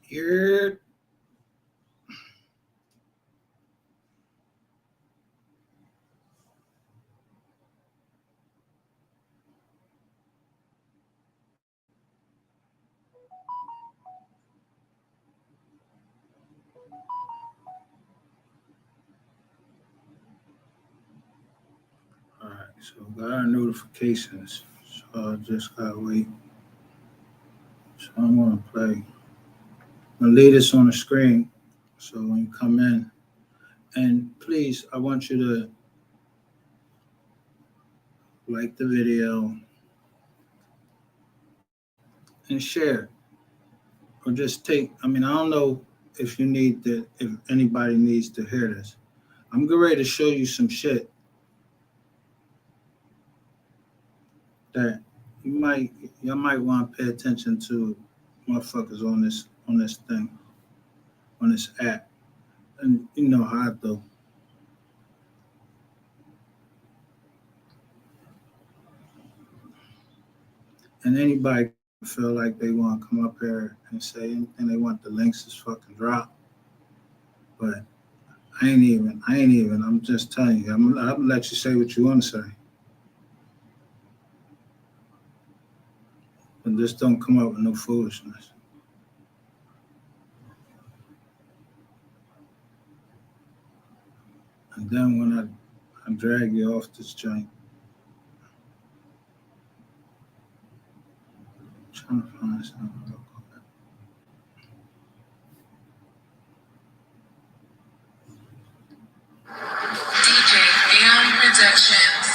Here. All right, so got our notifications. So I just gotta wait. So I'm gonna play. I'm gonna leave this on the screen. So when you come in, and please, I want you to like the video and share, or just take. I mean, I don't know if you need to, if anybody needs to hear this. I'm getting ready to show you some shit that y'all might want to pay attention to, motherfuckers on this thing, on this app, and you know how I do. And anybody feel like they want to come up here and say anything they want, the links is fucking drop. But I ain't even. I'm just telling you. I'm gonna let you say what you want to say. But just don't come up with no foolishness. And then when I drag you off this joint, I'm trying to find something. DJ Neon Productions.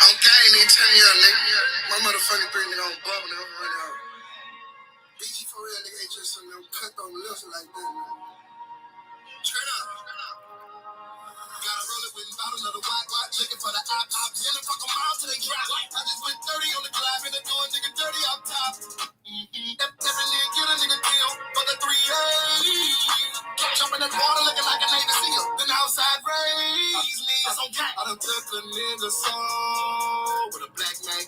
Okay, nigga, turn me up, nigga. My motherfucking three nigga on bubble, nigga, I'm running out. BG for real, nigga, ain't just some them cut on lips like that, nigga. Straight up. Gotta roll it with a bottle of the white, looking for the op. Yelling, fuck them out till they drop. I just went 30 on the club, and they doing nigga dirty up top. Every nigga get a nigga deal for the 3A. Jump in that water looking like a Navy SEAL. Then outside raise me. So I done took a nigga soul with a black man.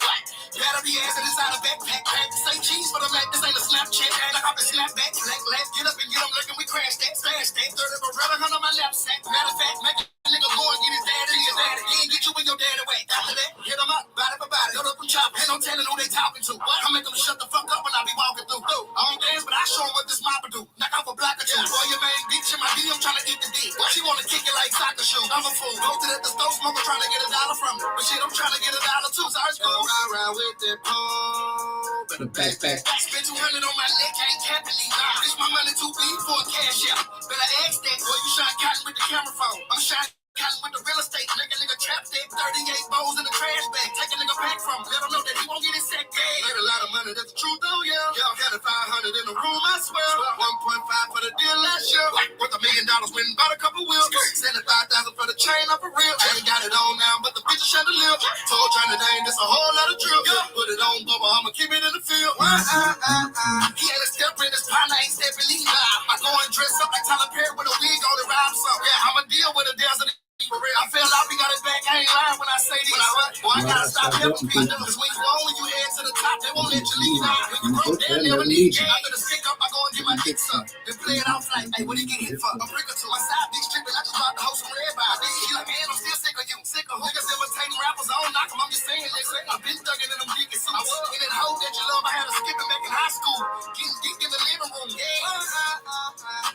Gotta be asking inside a backpack. Say cheese for the Mac, this ain't a Snapchat. Like I've been snapback. Let's get up and get them looking, we crash that. Smash that. 30 Beretta on my knapsack. Matter of fact, make a nigga go and get his daddy. He ain't get you in your daddy way. After that, hit him up, body for body. Load up and chop. Ain't no telling who they talking to. I make them shut the fuck up when I be walking through. I don't dance, but I show them what this mopper do. Knock off a block or two. Boy, your main bitch in my DM trying to eat the dick. She wanna kick it like soccer shoes. I'm a fool. Go to the store smoker trying to get $1 from me. But shit, I'm trying to get $1 too. Sorry, school. Ride with that pole. Better back. Spend 200 on my neck, I ain't capping these. This my money too big for a cash out. Better ask that boy, you shot cotton with the camera phone. I'm shot cotton with the real estate. Make a nigga trap stick. 38 bowls in the trash bag. Take a nigga back from him. Let him know that he won't get his sack bag. Made a lot of money, that's the truth though, yeah. Y'all had a 500 in the room, I swear. 1.5 for the deal last year. Worth $1 million, went and bought a couple wheels. 75,000 for the chain up for real. I ain't got it on now, but the bitch is chandelier. Told Johnny Dane, this a whole lot of drip. Put it on, bubble, I'ma keep it in the field. He had a step in his partner, ain't stepping either. I go and dress up like Tyler Perry with a wig on the ride or something. Yeah, I'ma deal with a desert. For real. I feel like we got it back. I ain't lying when I say this. Boy, I gotta stop helping people. Cause when you on, when you head to the top, they won't let you leave. When you broke, they'll never need you. I'm gonna stick up, I go and get my dick sucked. Then play it off like, hey, what he get hit for? I'm prickle to my side, bitch tripping. I just bought the host from everybody. He like, man, I'm still sick of you. Sick of niggas imitating rappers. I don't knock them, I'm just saying this. I've been thugging in them dick suits. In that hole that you love, I had a skipping back in high school. Getting dick in the living room.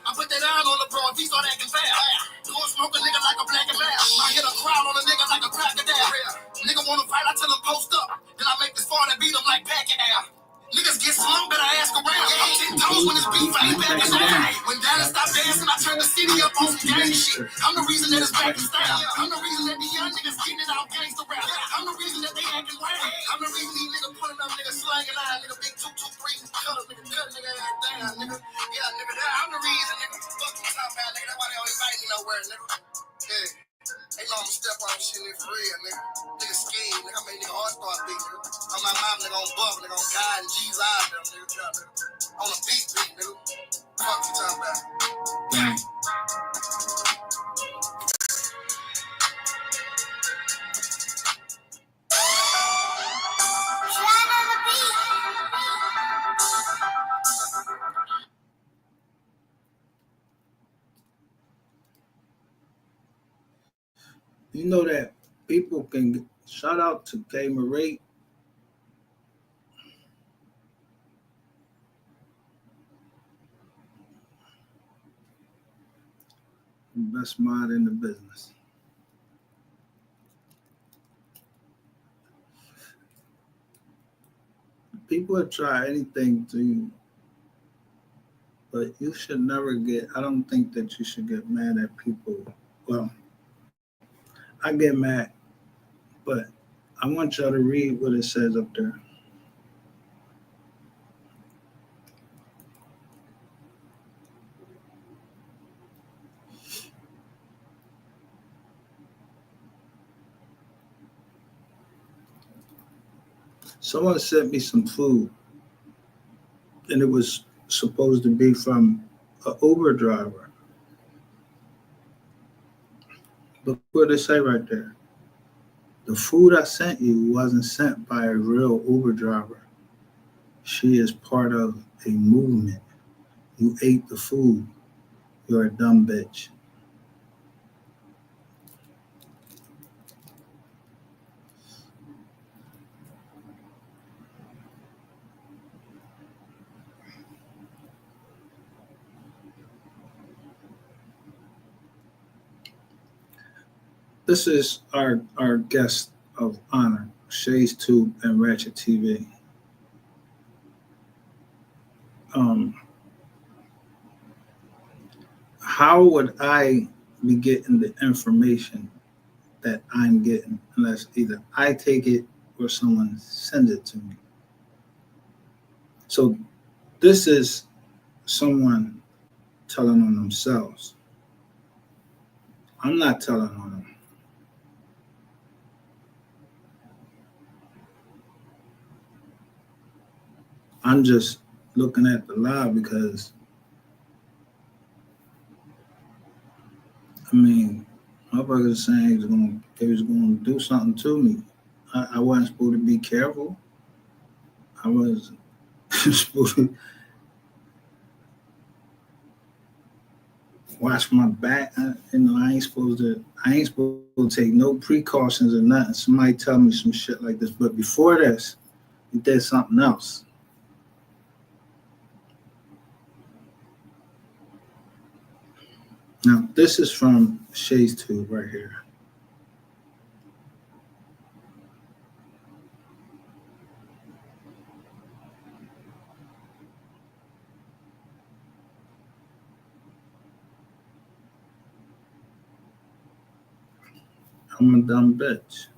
I put that iron on the bro if he start acting fast. Go and smoke a nigga like a black and mask. I hit a crowd on a nigga like a crocodile. Nigga wanna fight, I tell him post up. Then I make this far and beat him like packing air. Niggas get slumped, better ask around. I'm 10 toes when it's beef, I ain't backing down. When Dallas stopped dancing, I turned the city up on some gang shit. I'm the reason that it's back in style. I'm the reason that the young niggas getting it out gangsta rap. I'm the reason that they acting wild. I'm the reason these niggas pulling up, niggas slanging out, nigga big 223, cut nigga down, nigga. Yeah, nigga, I'm the reason, nigga. Fuck you talking about, nigga. That's why they don't invite me nowhere, nigga. Yeah. They know I'ma step on shit in for real, nigga. Nigga scheme, nigga. I made nigga hard start big, nigga. I'm my mom, nigga, on bubble, nigga, on God and G's eyes, nigga. On a beat, nigga. Fuck you talking about. You know that people can shout out to K Marie. Best mod in the business. People will try anything to you, but you should never get. I don't think that you should get mad at people. Well, I get mad, but I want y'all to read what it says up there. Someone sent me some food, and it was supposed to be from an Uber driver. Look what they say right there. The food I sent you wasn't sent by a real Uber driver. She is part of a movement. You ate the food. You're a dumb bitch. This is our guest of honor, Shay's Tube and Ratchet TV. How would I be getting the information that I'm getting unless either I take it or someone sends it to me? So this is someone telling on themselves. I'm not telling on them. I'm just looking at the live because, I mean, my brother was saying he was going to do something to me. I wasn't supposed to be careful. I was supposed to watch my back. I ain't supposed to take no precautions or nothing. Somebody tell me some shit like this. But before this, he did something else. Now, this is from Shay's Tube right here. I'm a dumb bitch.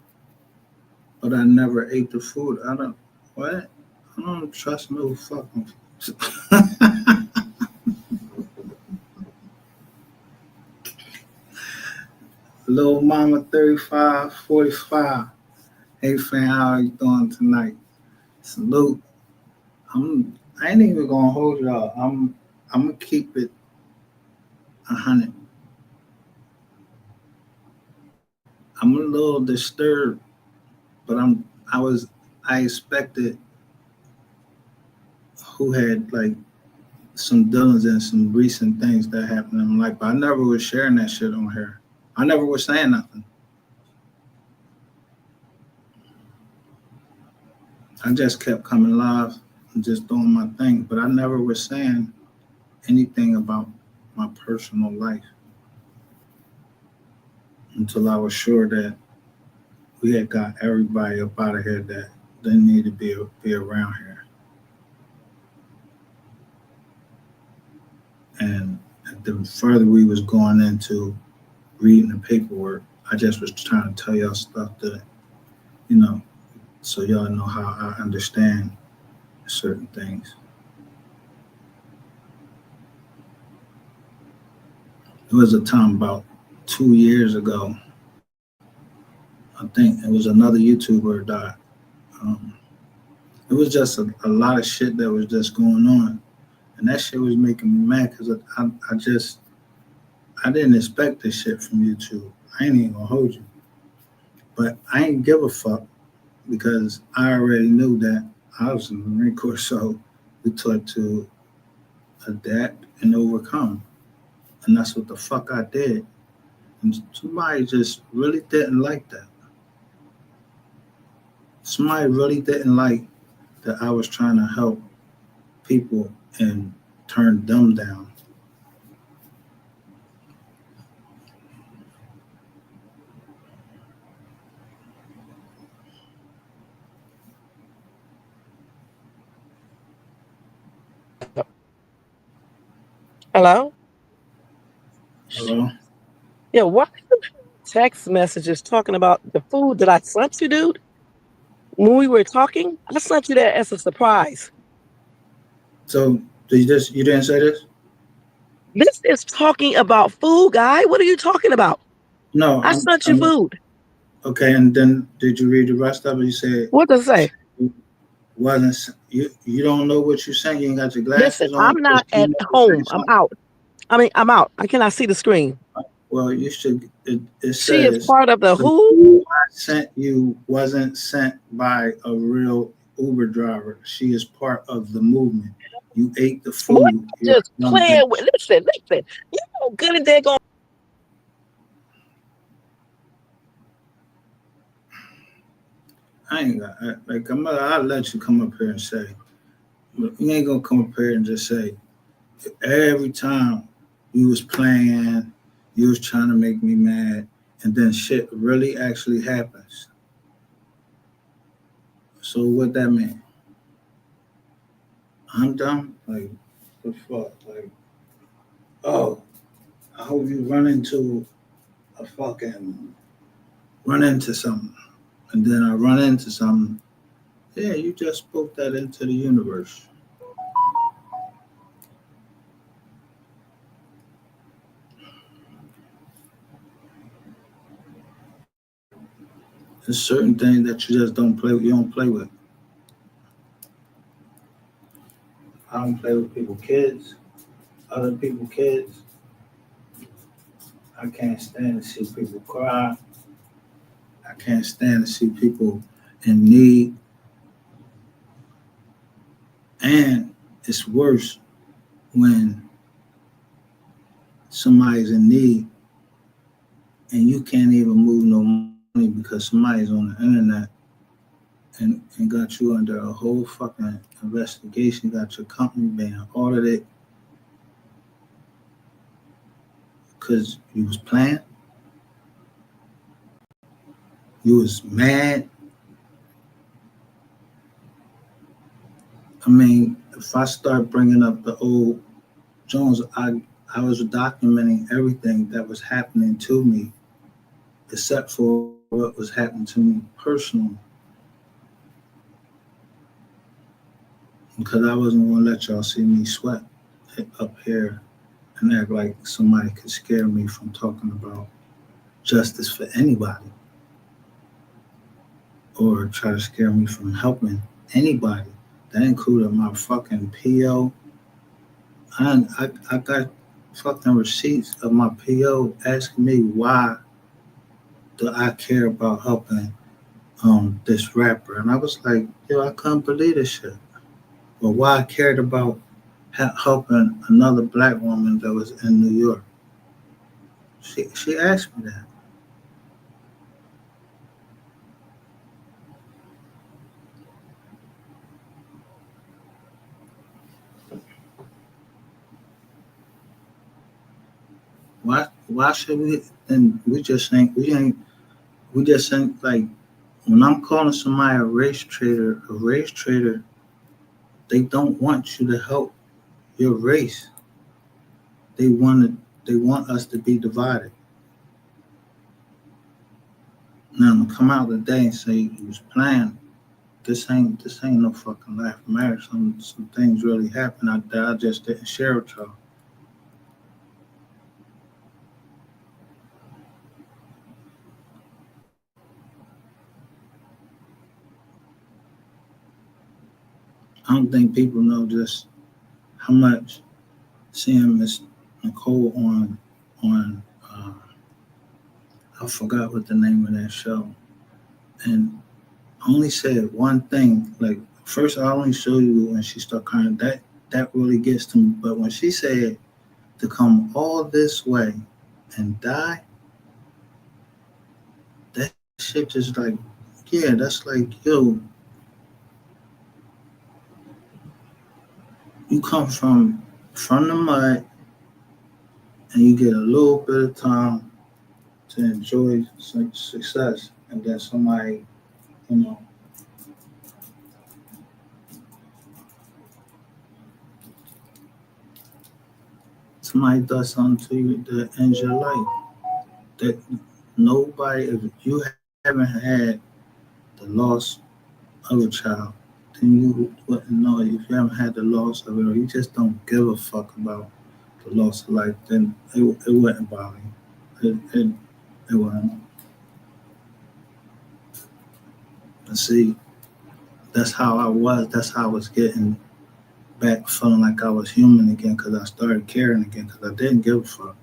But I never ate the food. I don't trust no fucking Little Mama 35, 45. Hey fam, how are you doing tonight? Salute. I ain't even gonna hold y'all. I'm gonna keep it 100. I'm a little disturbed, but I expected who had like some dealings and some recent things that happened in my life, but I never was sharing that shit on here. I never was saying nothing. I just kept coming live and just doing my thing, but I never was saying anything about my personal life until I was sure that we had got everybody up out of here that didn't need to be around here. And the further we was going into reading the paperwork, I just was trying to tell y'all stuff that, so y'all know how I understand certain things. There was a time about 2 years ago, I think it was another YouTuber died. It was just a lot of shit that was just going on. And that shit was making me mad because I didn't expect this shit from YouTube. I ain't even gonna hold you. But I ain't give a fuck because I already knew that I was in the Marine Corps, so we taught to adapt and overcome. And that's what the fuck I did. And somebody just really didn't like that. Somebody really didn't like that I was trying to help people and turn them down. Hello? Hello? Yeah, why text messages talking about the food that I sent you, dude? When we were talking, I sent you that as a surprise. So you didn't say this? This is talking about food, guy. What are you talking about? No, I sent you food. okay. And then did you read the rest of it? You said What does it say? wasn't you don't know what you're saying. You ain't got your Listen, glasses on. I'm not at home. I'm out. I'm out. I cannot see the screen. Well, you should. It She is says part of the the who? food I sent you wasn't sent by a real Uber driver. She is part of the movement. You ate the What? food. You're Just a dumb playing with. bitch. Listen. You know good and dead going. I ain't got like I'll let you come up here and say, but you ain't gonna come up here and just say every time you was playing, you was trying to make me mad, and then shit really actually happens. So what that mean? I'm dumb? Like the fuck? Like, oh, I hope you run into something. And then I run into something. Yeah, you just spoke that into the universe. There's certain things that you just don't play with. You don't play with. I don't play with people's kids, other people's kids. I can't stand to see people cry. I can't stand to see people in need. And it's worse when somebody's in need and you can't even move no money because somebody's on the internet and got you under a whole fucking investigation, got your company being audited because you was playing, you was mad. I mean, if I start bringing up the old Jones, I was documenting everything that was happening to me, except for what was happening to me personally, because I wasn't going to let y'all see me sweat up here and act like somebody could scare me from talking about justice for anybody or try to scare me from helping anybody. That included my fucking PO. I got fucking receipts of my PO asking me why do I care about helping this rapper. And I was like, yo, I couldn't believe this shit. Or why I cared about helping another black woman that was in New York. She asked me that. Why should we? And we just ain't like when I'm calling somebody a race trader, they don't want you to help your race. They want us to be divided. Now to come out today and say you was playing, this ain't no fucking life marriage. Some things really happen out there. I just didn't share with y'all. I don't think people know just how much seeing Miss Nicole on I forgot what the name of that show, and I only said one thing. Like first, I only show you when she started crying. That really gets to me. But when she said to come all this way and die, shit just like, yeah, that's like, yo, you come from the mud and you get a little bit of time to enjoy some success, and then somebody, you know, somebody does something to you that ends your life. That nobody, if you haven't had the loss of a child, then you wouldn't know. If you haven't had the loss of it, or you just don't give a fuck about the loss of life, then it wouldn't bother you. It wouldn't. And see, that's how I was. That's how I was getting back, feeling like I was human again, because I started caring again, because I didn't give a fuck.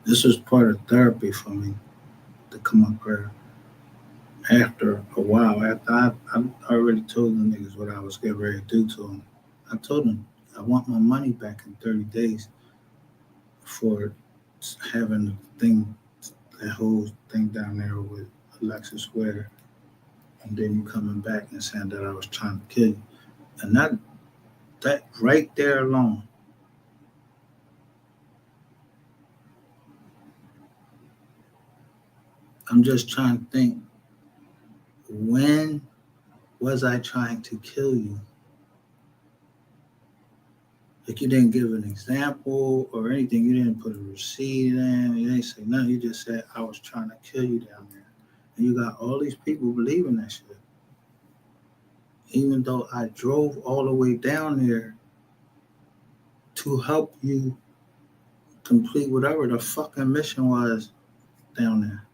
This was part of therapy for me to come up here. After a while, after I already told the niggas what I was getting ready to do to them, I told them I want my money back in 30 days for having the thing, that whole thing down there with Alexis Ware, and then you coming back and saying that I was trying to kill you. And that right there alone, I'm just trying to think, when was I trying to kill you? Like, you didn't give an example or anything. You didn't put a receipt in. You didn't say nothing. You just said, I was trying to kill you down there. And you got all these people believing that shit. Even though I drove all the way down there to help you complete whatever the fucking mission was down there.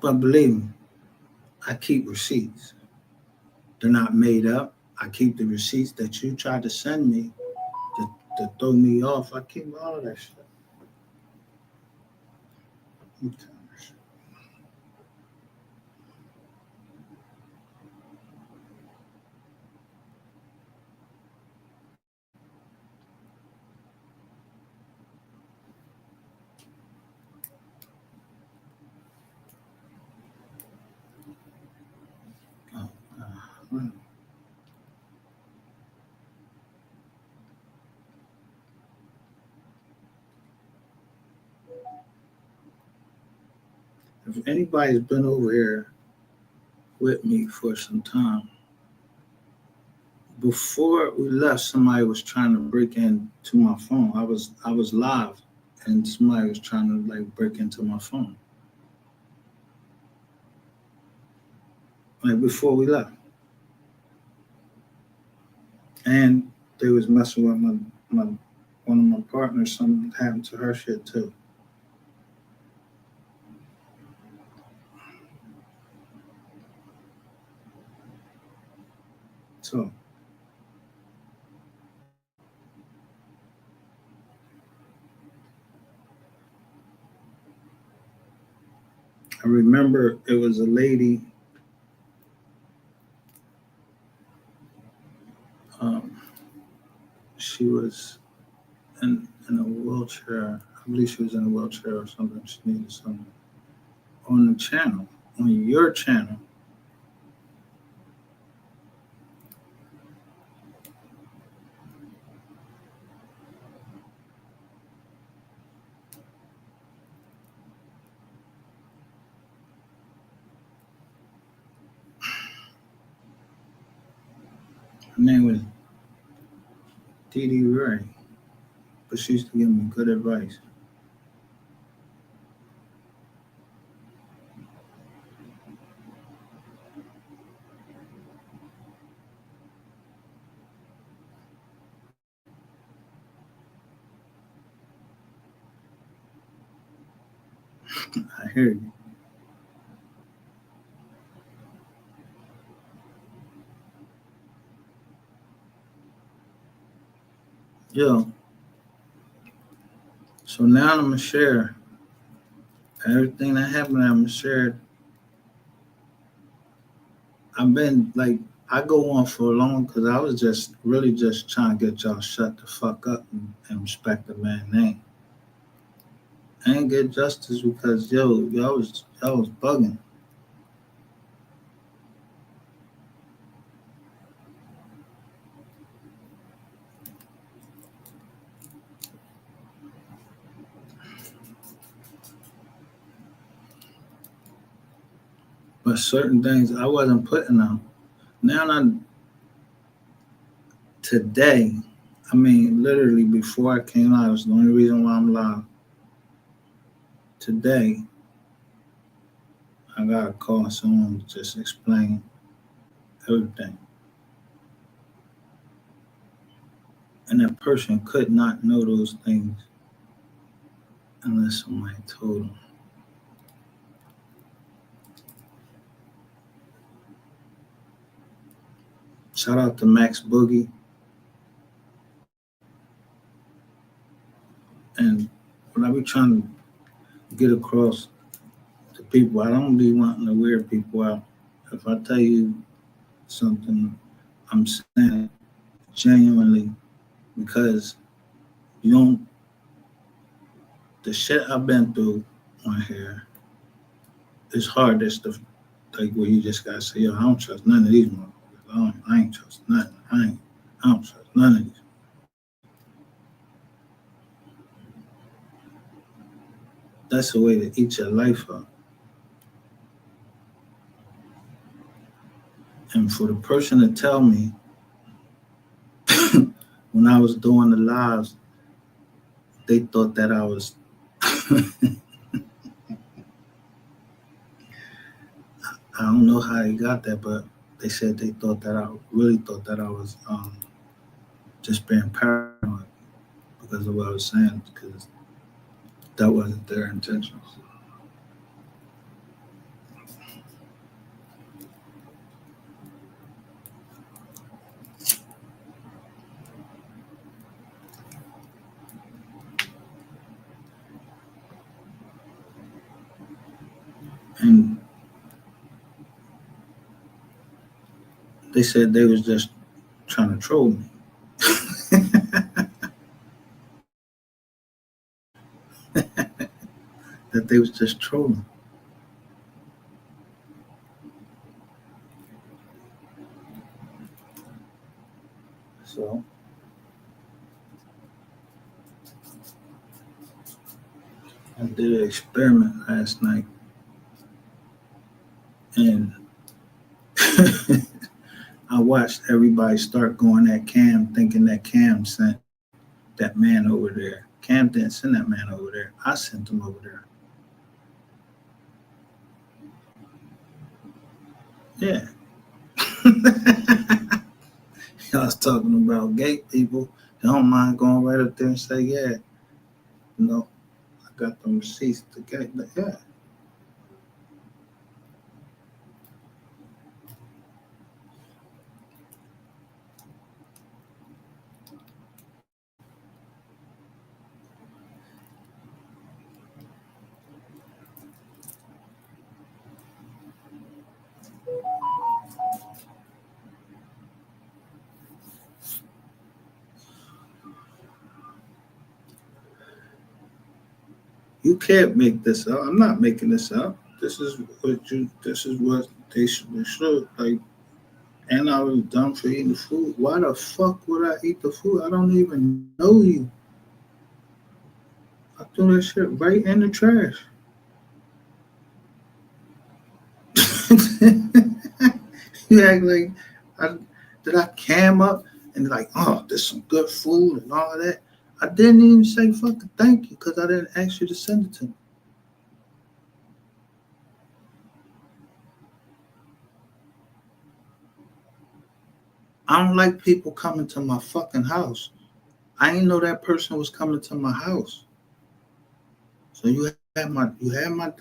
But believe me, I keep receipts. They're not made up. I keep the receipts that you tried to send me to throw me off. I keep all of that shit. If anybody's been over here with me for some time, before we left, somebody was trying to break into my phone. I was live, and somebody was trying to like break into my phone. Like before we left, and they was messing with my one of my partners. Something happened to her shit too. So I remember it was a lady. She was in a wheelchair. I believe she was in a wheelchair or something. She needed something on the channel, on your channel. Her name was Dee Dee Ray, but she used to give me good advice. I hear you. Yo, so now I'm gonna share everything that happened. I'm gonna share. I've been like I go on for long because I was just really just trying to get y'all shut the fuck up and respect the man's name. I ain't get justice because y'all was bugging. But certain things I wasn't putting out. Now today, I mean literally before I came out, it's the only reason why I'm live. Today, I got to call someone to just explain everything. And that person could not know those things unless somebody told them. Shout out to Max Boogie. And what I be trying to get across to people, I don't be wanting to weird people out. If I tell you something, I'm saying it genuinely because you don't, the shit I've been through on here, it's hard. It's the like where you just gotta say, yo, I don't trust none of these motherfuckers. I ain't trust nothing. I don't trust none of these. That's a way to eat your life up. And for the person to tell me when I was doing the lives, they thought that I was I don't know how they got that, but they said they thought that I really thought that I was just being paranoid because of what I was saying, because that wasn't their intentions. And they said they was just trying to troll me. That they was just trolling. So I did an experiment last night, and I watched everybody start going at Cam, thinking that Cam sent that man over there. Cam didn't send that man over there. I sent him over there. Yeah. I was talking about gay people. They don't mind going right up there and say, yeah, I got them receipts to get, yeah. You can't make this up. I'm not making this up. This is what they should like. And I was done for eating the food. Why the fuck would I eat the food? I don't even know you. I threw that shit right in the trash. You act like did I cam up and like, oh, there's some good food and all of that. I didn't even say fucking thank you because I didn't ask you to send it to me. I don't like people coming to my fucking house. I didn't know that person was coming to my house. So you had my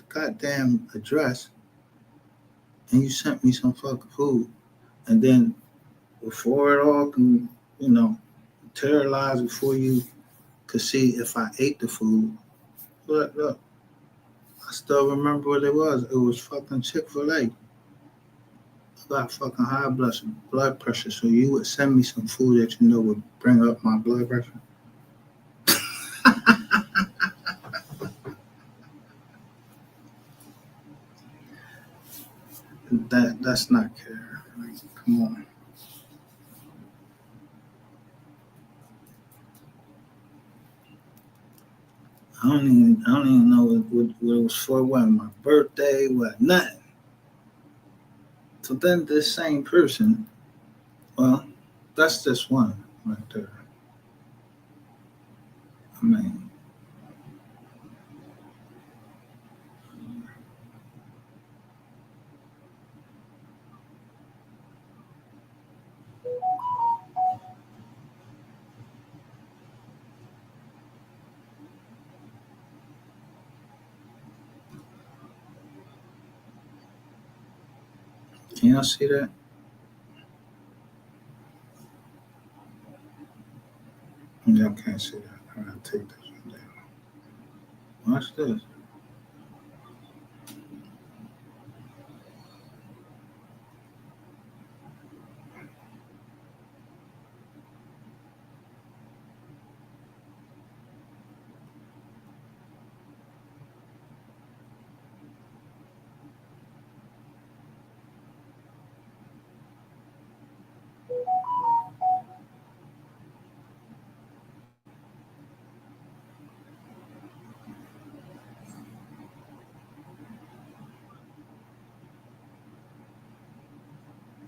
goddamn address and you sent me some fucking food. And then before it all can, terrorize before you could see if I ate the food. Look, I still remember what it was. It was fucking Chick-fil-A. got fucking high blood pressure, so you would send me some food that you know would bring up my blood pressure. That's not care. Like, come on. I don't even know what it was for. What, my birthday? What, nothing. So then this same person, well, that's just one right there. I mean, can y'all see that? Y'all can't see that. I'm gonna take this one down. Watch this.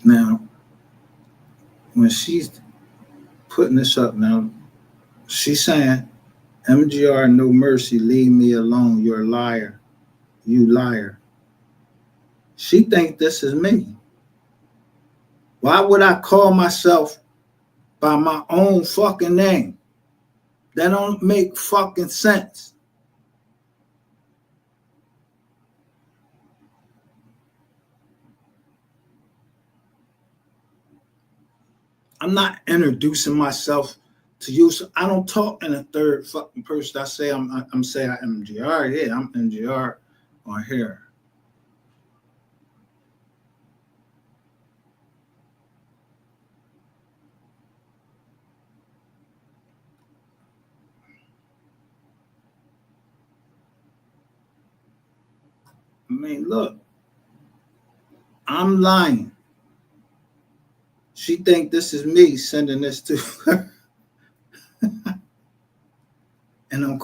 Now, when she's putting this up now, she's saying, MGR, no mercy, leave me alone. You're a liar. You liar. She think this is me. Why would I call myself by my own fucking name? That don't make fucking sense. I'm not introducing myself to you. So I don't talk in a third fucking person. I say I'm saying I'm MGR. Yeah, I'm MGR on here. I mean, look, I'm lying. She think this is me sending this to her. And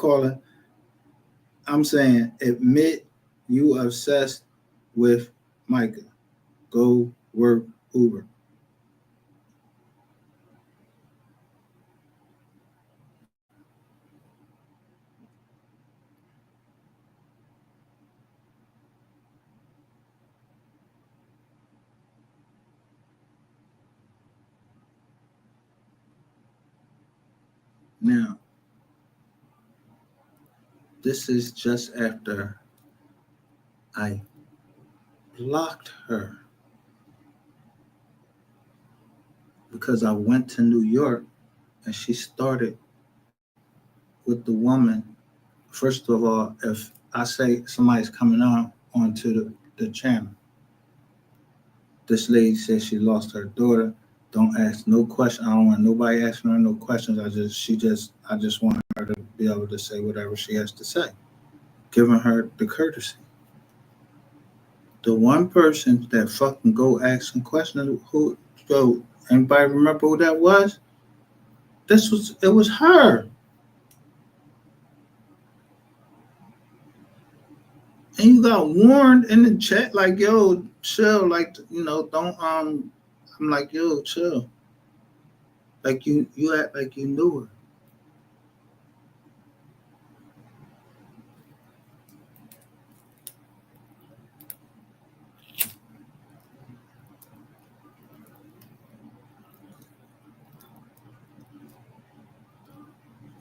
I'm saying, admit you obsessed with Micah. Go work Uber. Now, this is just after I blocked her because I went to New York and she started with the woman. First of all, if I say somebody's coming onto the channel, this lady says she lost her daughter. Don't ask no question. I don't want nobody asking her no questions. I just want her to be able to say whatever she has to say, giving her the courtesy. The one person that fucking go ask some questions, anybody remember who that was? It was her. And you got warned in the chat, like, yo, chill, like, don't I'm like, yo, chill. Like you act like you knew her.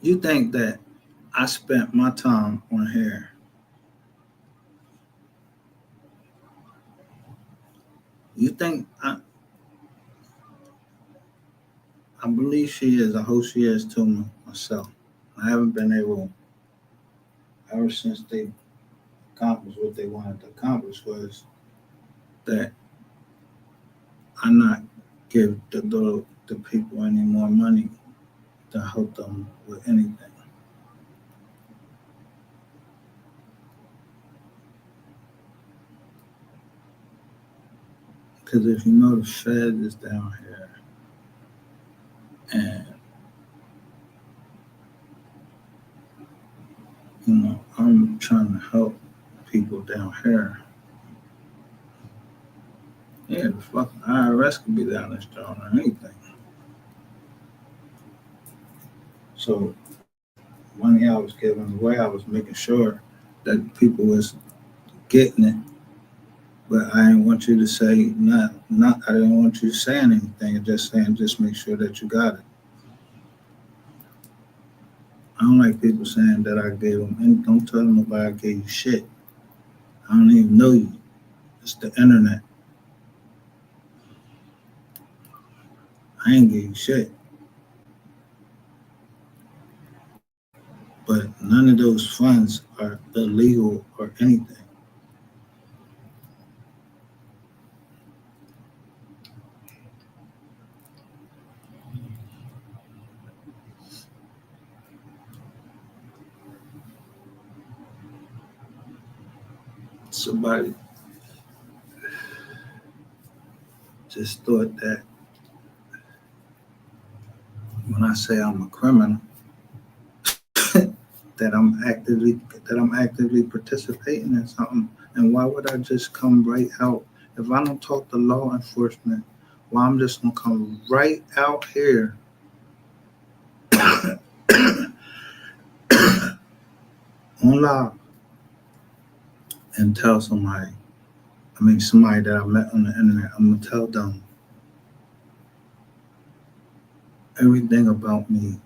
You think that I spent my time on here. You think I believe she is. I hope she is too myself. I haven't been able, ever since they accomplished what they wanted to accomplish, was that I not give the people any more money to help them with anything. Because if you know the Fed is down here and I'm trying to help people down here. Yeah, the fucking IRS could be down this joint or anything. So money I was giving away, I was making sure that people was getting it. But I didn't want you to say I didn't want you saying anything and just saying just make sure that you got it. I don't like people saying that I gave them and don't tell them nobody I gave you shit. I don't even know you. It's the internet. I ain't give you shit. But none of those funds are illegal or anything. Somebody just thought that when I say I'm a criminal, that I'm actively participating in something. And why would I just come right out? If I don't talk to law enforcement, well, I'm just gonna come right out here on live and tell somebody that I met on the internet, I'm gonna tell them everything about me.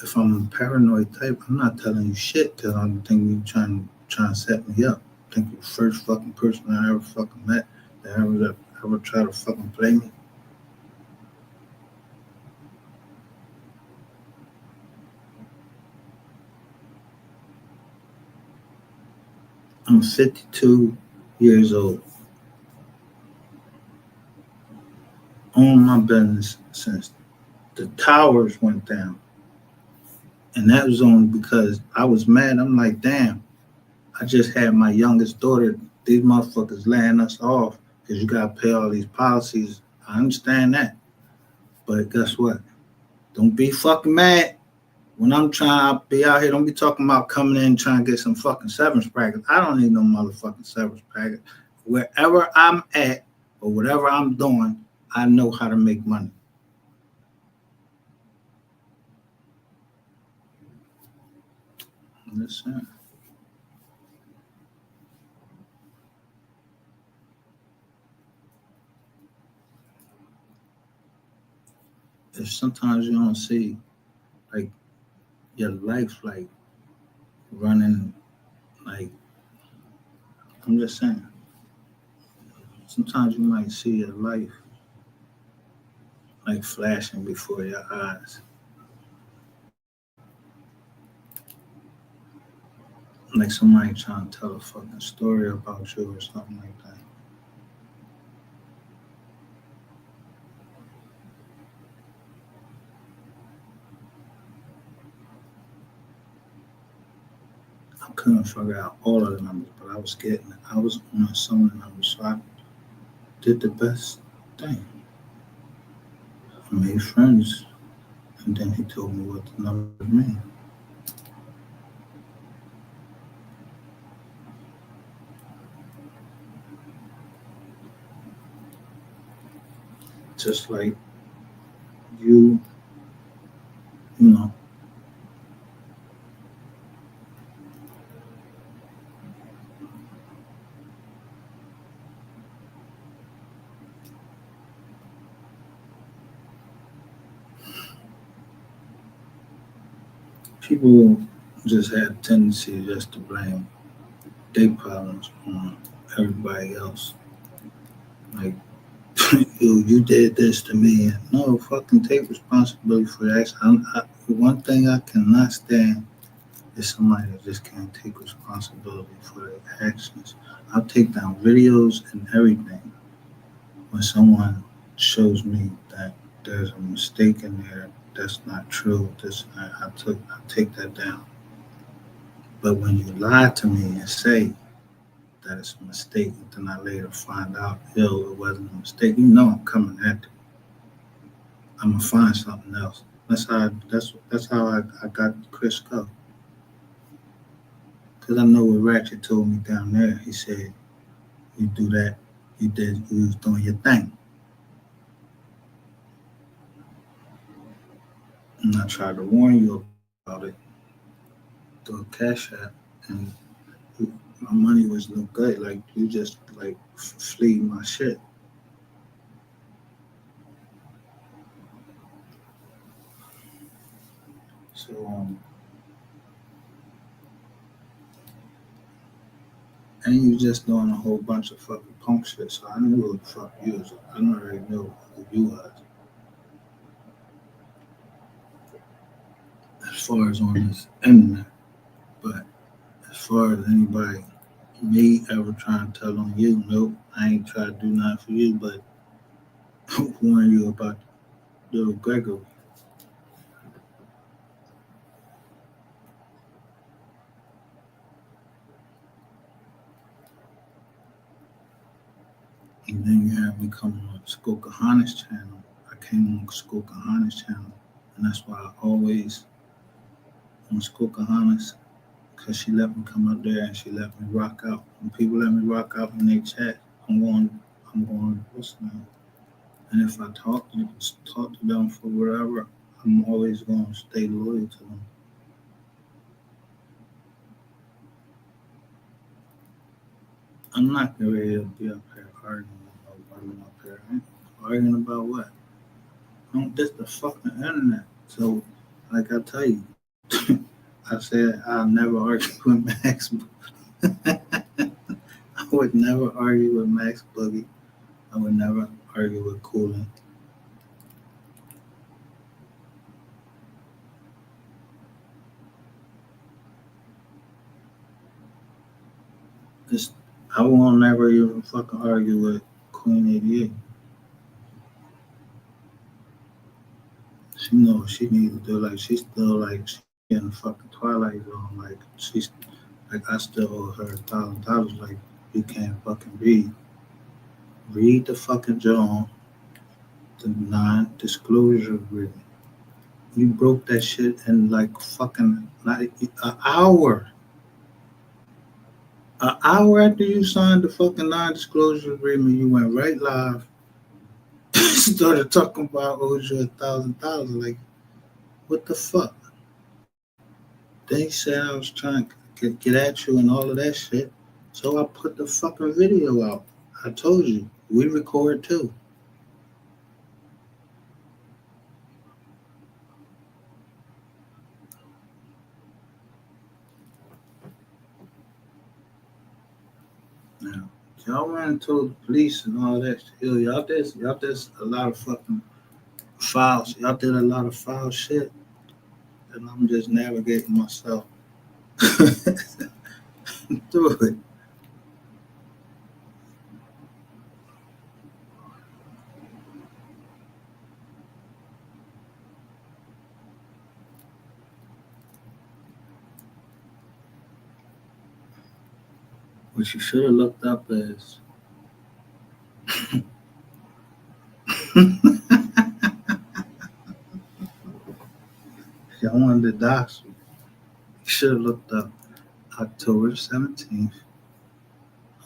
If I'm a paranoid type, I'm not telling you shit because I don't think you trying to set me up. I think you're the first fucking person I ever fucking met that ever try to fucking play me. I'm 52 years old. Own my business since the towers went down. And that was only because I was mad. I'm like, damn, I just had my youngest daughter. These motherfuckers laying us off because you got to pay all these policies. I understand that. But guess what? Don't be fucking mad. When I'm trying to be out here, don't be talking about coming in trying to get some fucking severance package. I don't need no motherfucking severance package. Wherever I'm at or whatever I'm doing, I know how to make money. Listen. If sometimes you don't see like your life like running, like I'm just saying, sometimes you might see your life like flashing before your eyes. Like somebody trying to tell a fucking story about you or something like that. I couldn't figure out all of the numbers, but I was on some of the numbers, so I did the best thing. I made friends, and then he told me what the numbers mean. Just like you know, people just had a tendency just to blame their problems on everybody else. Like, you did this to me. No, fucking take responsibility for that. One thing I cannot stand is somebody that just can't take responsibility for their actions. I'll take down videos and everything when someone shows me that there's a mistake in there that's not true, I take that down. But when you lie to me and say that it's a mistake, and then I later find out, yo, it wasn't a mistake, I'm coming at you. I'm gonna find something else. That's how I got Chris Go. Cause I know what Ratchet told me down there. He said, "You do that, you was doing your thing." And I tried to warn you about it through a cash app, and my money was no good. Like you just like flee my shit. So and you just doing a whole bunch of fucking punk shit. So I knew who the fuck you was. I already knew who you was. As far as on this internet, but as far as anybody, me ever trying to tell on you, nope, I ain't try to do nothing for you, but warn you about little Gregory. And then you have me coming on Skokahanna's channel. I came on Skokahanna's channel, and that's why I always on Skokahanna's, because she let me come up there and she let me rock out. When people let me rock out in their chat, I'm going to listen. And if I talk to them for whatever, I'm always going to stay loyal to them. I'm not ready to be up here arguing with nobody up here. Arguing about what? This the fucking internet. So, like I tell you, I said I'll never argue with Max. I would never argue with Max Boogie. I would never argue with Coolin. Just, I won't never even fucking argue with Queen 88. She knows what she needs to do. Like she's still like she in the fucking twilight zone. Like she's like I still owe her $1,000. Like you can't fucking read. Read the fucking John, the non-disclosure agreement. You broke that shit in like fucking like an hour. An hour after you signed the fucking non-disclosure agreement, you went right live. Started talking about owed you $1,000. Like what the fuck? They said I was trying to get at you and all of that shit. So I put the fucking video out. I told you, we record too. Now, y'all went and told the police and all that shit. Yo, y'all did a lot of fucking files. Y'all did a lot of foul shit. And I'm just navigating myself through it. What you should have looked up is y'all wanted to dox me. You should have looked up October 17th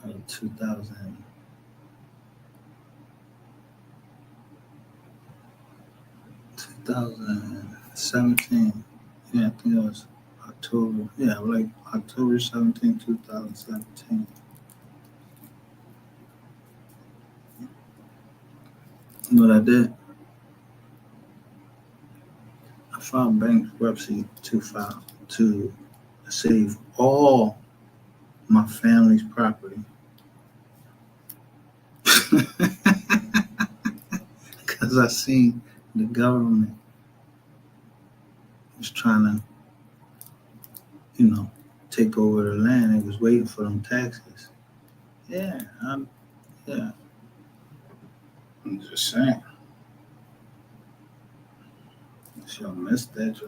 of 2017. Yeah, I think it was October. Yeah, like October 17th, 2017. What I did, I filed bankruptcy to save all my family's property. Because I seen the government was trying to, take over the land. It was waiting for them taxes. Yeah, yeah. I'm just saying. If y'all missed that,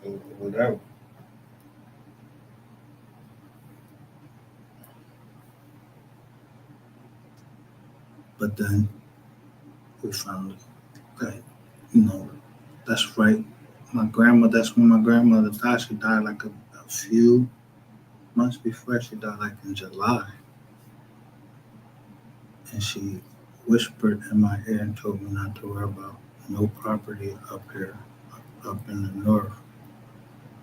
or whatever. But then we found that, that's right. That's when my grandmother died. She died like a few months before. She died like in July. And she whispered in my ear and told me not to worry about no property up here, up in the north.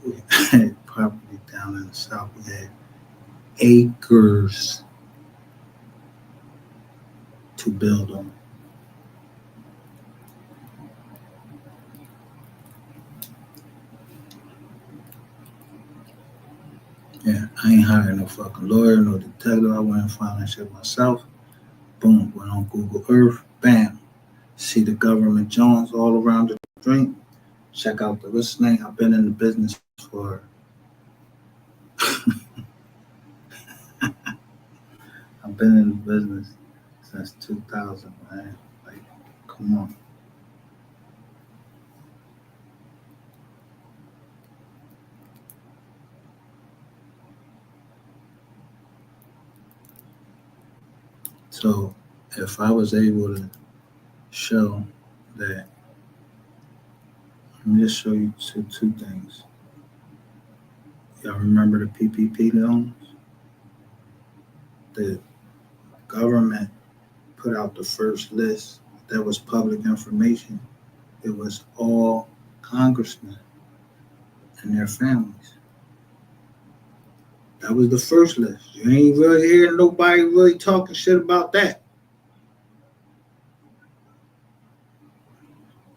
We had property down in the south. We had acres to build on. Yeah, I ain't hiring no fucking lawyer, no detective. I went and found that shit myself. Boom, went on Google Earth. Bam, see the government Jones all around the drink. Check out the listening. I've been in the business for I've been in the business since 2000, man. Like, come on. So if I was able to show that, let me just show you two things. Y'all remember the PPP loans? The government put out the first list that was public information. It was all congressmen and their families. That was the first list. You ain't really hearing nobody really talking shit about that.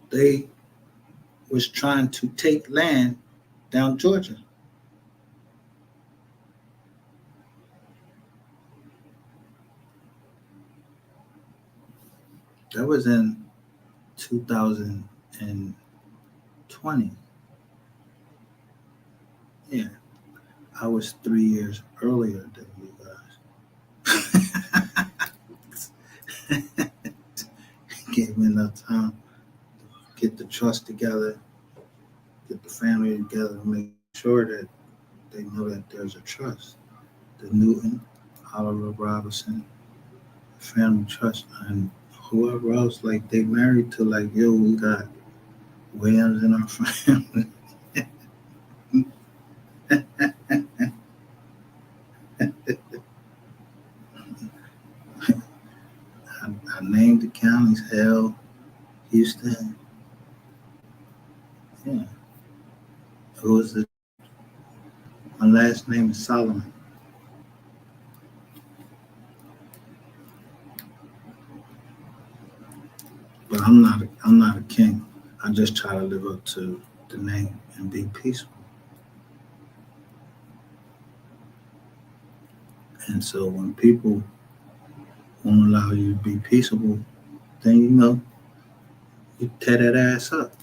They was trying to take land down Georgia. That was in 2020. Yeah, I was 3 years earlier than you guys. Gave me enough time to get the trust together, get the family together, and make sure that they know that there's a trust. The Newton, Oliver Robinson, Family Trust, and whoever else, like they married to like, yo, we got Williams in our family. I named the counties, hell, Houston. Yeah. Who was the my last name is Solomon. But I'm not a king. I just try to live up to the name and be peaceful. And so when people won't allow you to be peaceable, then you tear that ass up.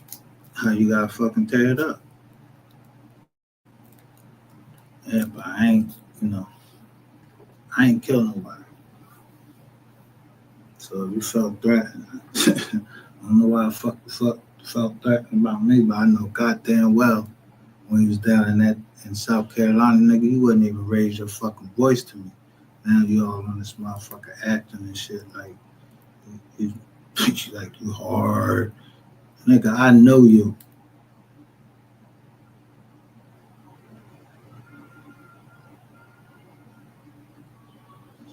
How you gotta fucking tear it up. Yeah, but I ain't kill nobody. So if you felt threatened, I don't know why I felt threatened about me, but I know goddamn well when you was down in South Carolina, nigga, you wouldn't even raise your fucking voice to me. Now you all on this motherfucker acting and shit like you like you hard. Nigga, I know you.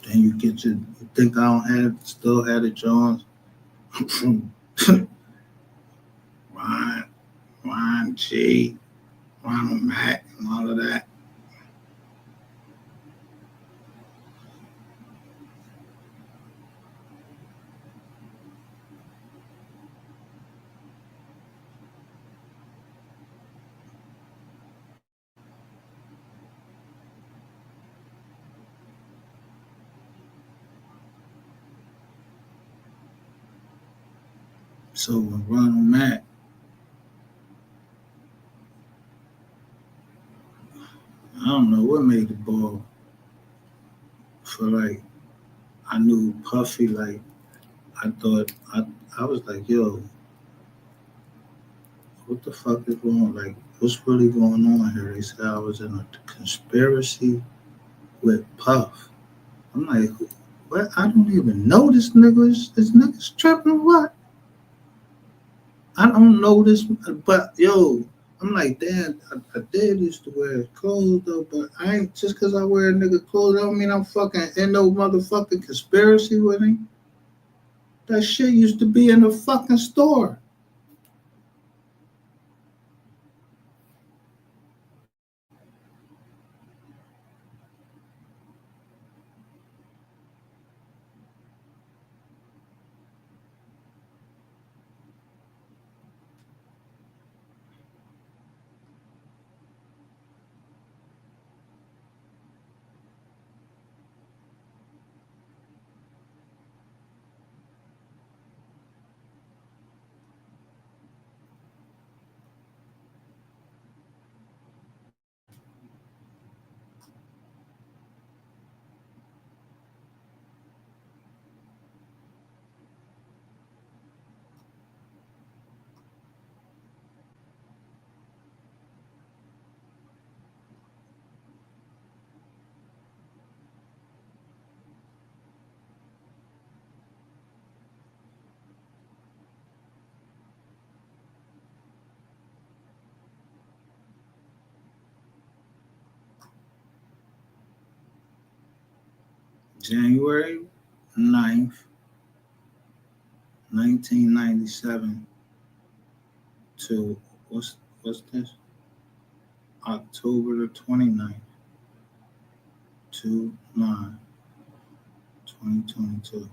Then you think I don't still had it, Jones? Ryan G, Ronald Mack, and all of that. So with Ronald Mack, I don't know what made the ball for like, I knew Puffy, like, I thought I was like, yo, what the fuck is going on? Like, what's really going on here? They said I was in a conspiracy with Puff. I'm like, what? I don't even know this nigga. This nigga's tripping. What? I don't know this, but yo, I'm like, damn, I did used to wear clothes though, but I ain't just because I wear a nigga clothes, I don't mean I'm fucking in no motherfucking conspiracy with him. That shit used to be in the fucking store. January 9th, 1997 to what's this? October the 29th, 2022.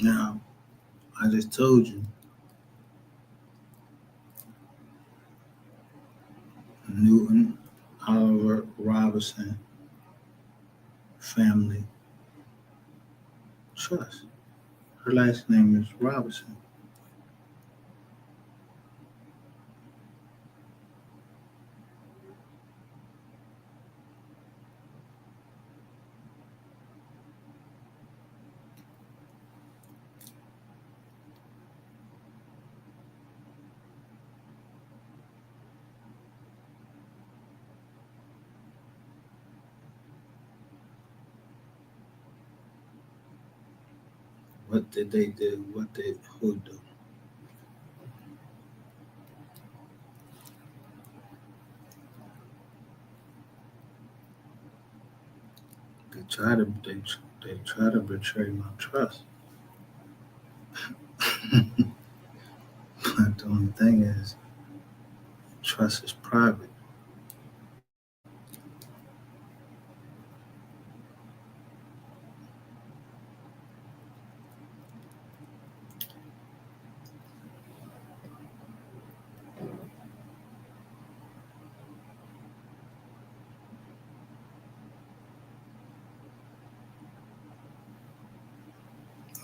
Now, I just told you, Newton Oliver Robinson Family Trust. Her last name is Robinson. What did they do? What did who do? They try to betray my trust. But the only thing is, trust is private.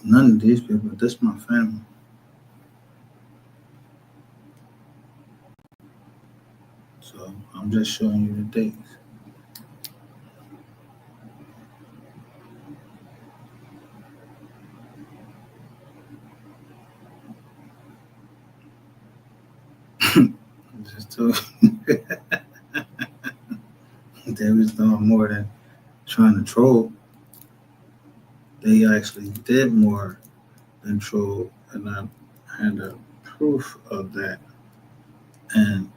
None of these people. This my family. So I'm just showing you the dates. Just told you. They was doing more than trying to troll. They actually did more than troll, and I had a proof of that. And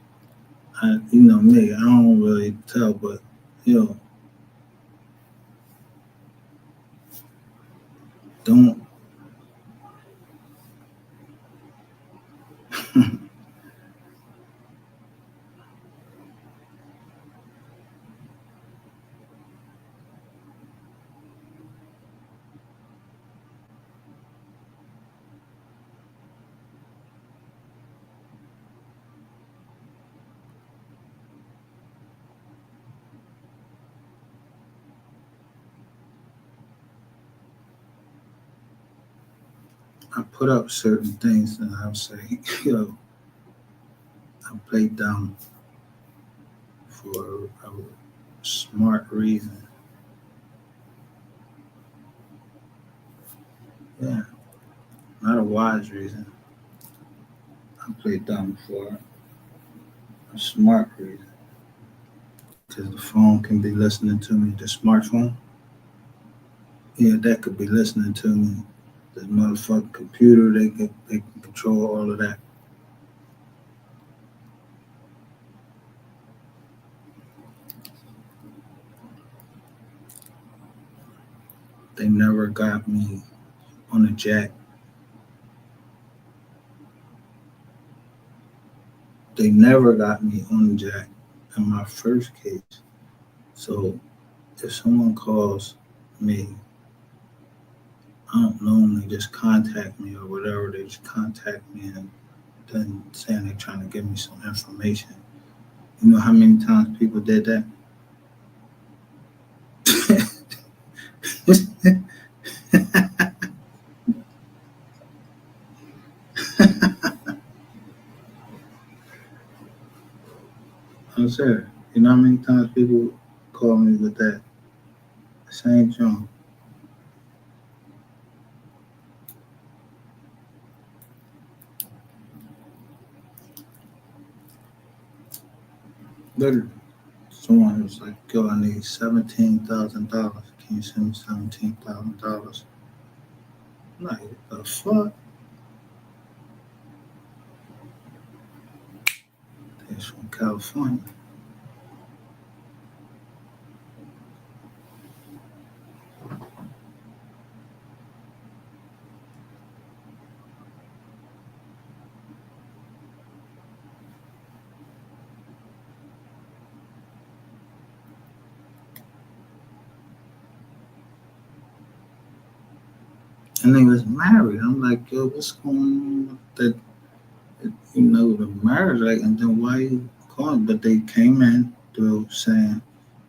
you know me, I don't really tell, but you know, don't. I put up certain things and I'll say, yo, I played dumb for a smart reason. Yeah, not a wise reason. I played dumb for a smart reason. Because the phone can be listening to me, the smartphone. Yeah, that could be listening to me. The motherfucking computer, they can control all of that. They never got me on the jack. They never got me on the jack in my first case. So if someone calls me, I don't normally just contact me or whatever. They just contact me and then saying they're trying to give me some information. You know how many times people did that? I'm serious. You know how many times people call me with that same junk? Literally. Someone was like, yo, I need $17,000. Can you send me $17,000? I'm like, what the fuck? It's from California. And they was married. I'm like, yo, what's going on with the marriage? Like, and then why you calling? But they came in through saying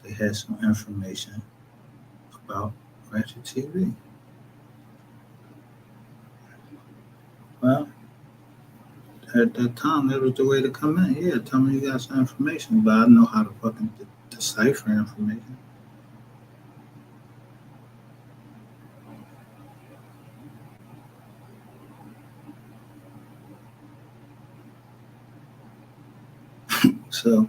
they had some information about Ratchet TV. Well, at that time, that was the way to come in. Yeah, tell me you got some information, but I know how to fucking decipher information. So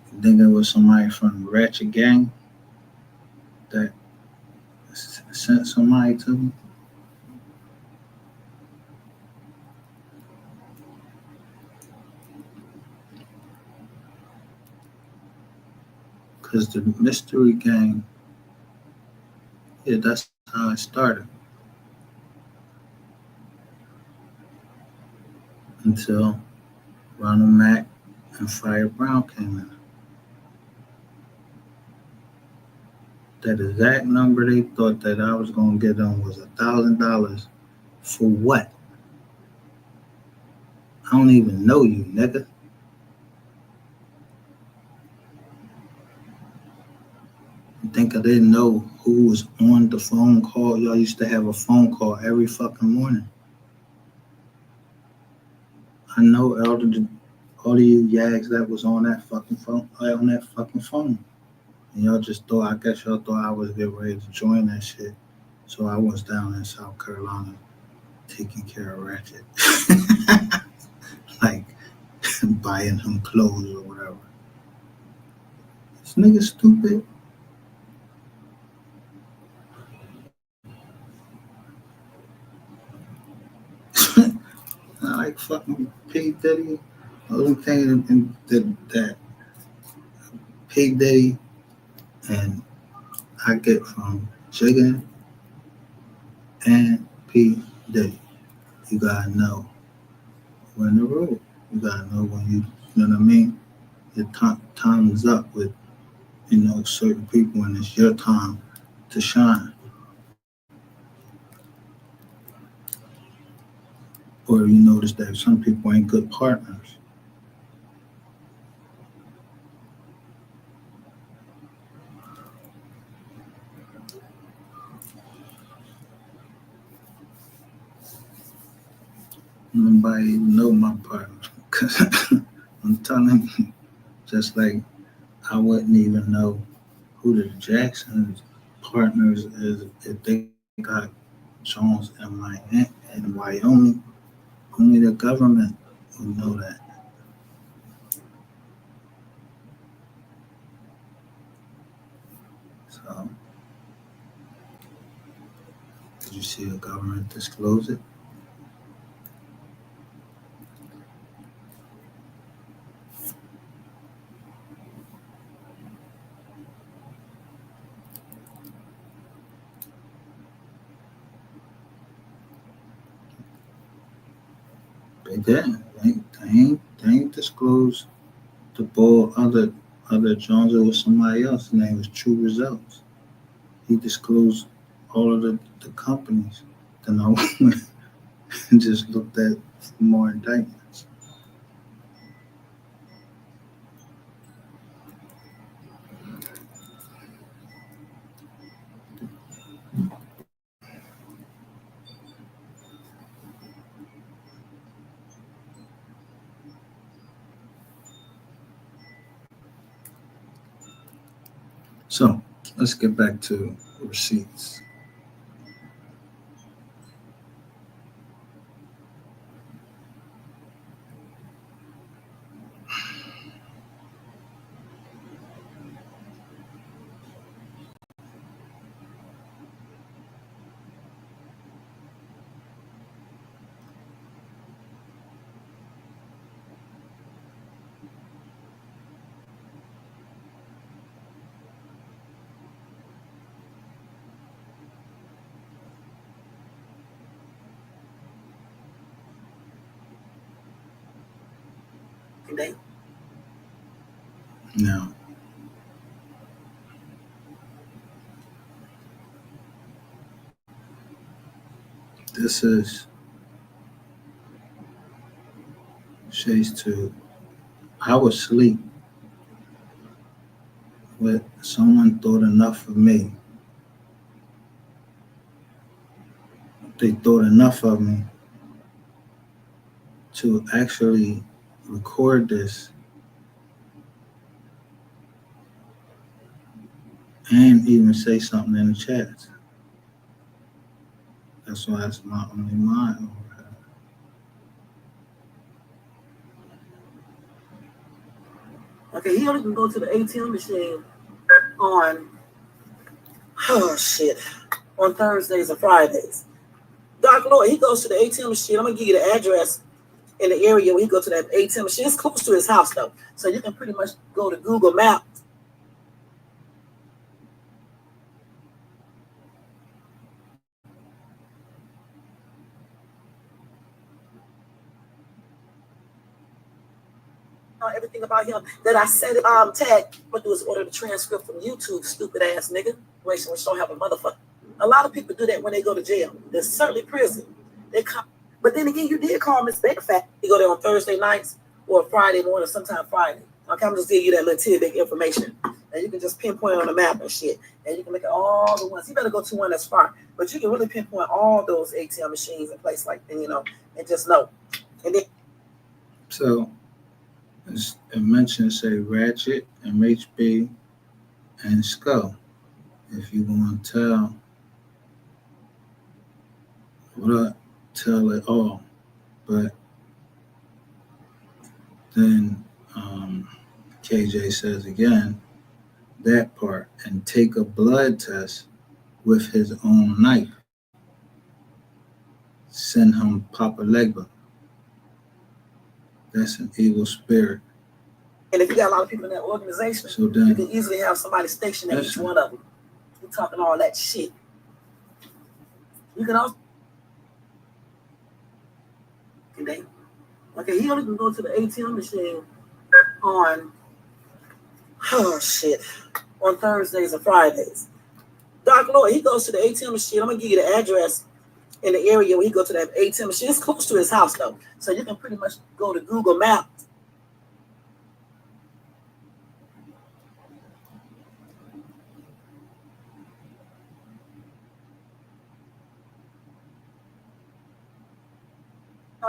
I think it was somebody from the Ratchet Gang that sent somebody to me. Because the mystery gang, yeah, that's how it started. Until Ronald Mack and Fire Brown came in. That exact number they thought that I was gonna get on was $1,000 for what? I don't even know you, nigga. You think I didn't know who was on the phone call? Y'all used to have a phone call every fucking morning. I know all of you yags that was on that fucking phone. And y'all just thought, I guess y'all thought I was getting ready to join that shit. So I was down in South Carolina taking care of Ratchet. Like buying him clothes or whatever. This nigga stupid. I like fucking P. Diddy. I was thinking that P. Diddy and I get from Jigga and P. Diddy. You gotta know when the road. You gotta know when you know what I mean? Your time is up with, certain people and it's your time to shine. Or you notice that some people ain't good partners. Nobody even know my partners because I'm telling you, just like I wouldn't even know who the Jacksons partners is if they got Jones in Wyoming. Only the government would know that. So, did you see the government disclose it? They didn't. They ain't disclosed the ball other Jones. It was somebody else. His name was True Results. He disclosed all of the companies. Then I went and just looked at more indictments. So let's get back to receipts. Now, this is Shades to I was asleep with someone thought enough of me. They thought enough of me to actually record this and even say something in the chat. That's why it's my only mind. Okay, he only can go to the ATM machine on on Thursdays and Fridays. Doc Lloyd, he goes to the ATM machine. I'm gonna give you the address in the area where he go to that ATM machine. It's close to his house though, so you can pretty much go to Google Maps. Everything about him that I said tag. What do is order the transcript from YouTube, stupid ass nigga. Which don't have a motherfucker. A lot of people do that when they go to jail. There's certainly prison. They come, but then again, you did call Miss Bedfat. You go there on Thursday nights or Friday morning, sometime Friday. Okay, I'm just giving you that little tidbit information, and you can just pinpoint on the map and shit, and you can look at all the ones. You better go to one that's far, but you can really pinpoint all those ATM machines in place like that, and just know. And then So it mentions say Ratchet, MHB, and Skull. If you want to tell what tell it all. But then KJ says again that part and take a blood test with his own knife. Send him Papa Legba. That's an evil spirit. And if you got a lot of people in that organization, so then, you can easily have somebody stationed at each one of them. You're talking all that shit. You can also okay, he only can go to the ATM machine on on Thursdays and Fridays. Doc Lloyd, he goes to the ATM machine. I'm gonna give you the address in the area where he go to that ATM machine. It's close to his house though, so you can pretty much go to Google Maps.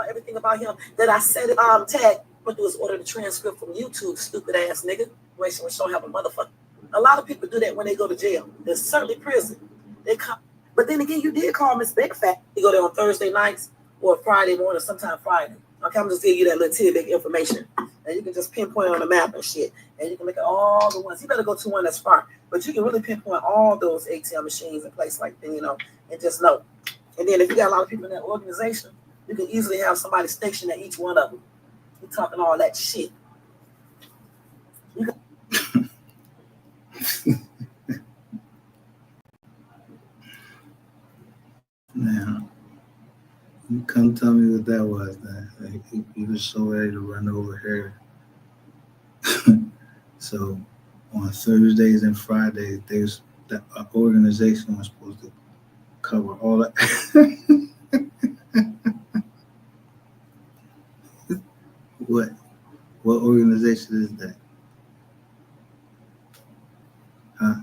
everything about him that I said it. Tag. What do is order the transcript from YouTube, stupid ass nigga. Racing with don't have a motherfucker. A lot of people do that when they go to jail. There's certainly prison. They come, but then again, you did call Miss Beckfat. You go there on Thursday nights or Friday morning, sometime Friday. Okay, I'm just giving you that little tidbit information, and you can just pinpoint on the map and shit, and you can look at all the ones. You better go to one that's far, but you can really pinpoint all those ATM machines and places like that, and just know. And then if you got a lot of people in that organization, you can easily have somebody stationed at each one of them. You talking all that shit. Now, you come tell me what that was, then. Like, you was so ready to run over here. So, on Thursdays and Fridays, there's that organization was supposed to cover all that. What organization is that? Huh?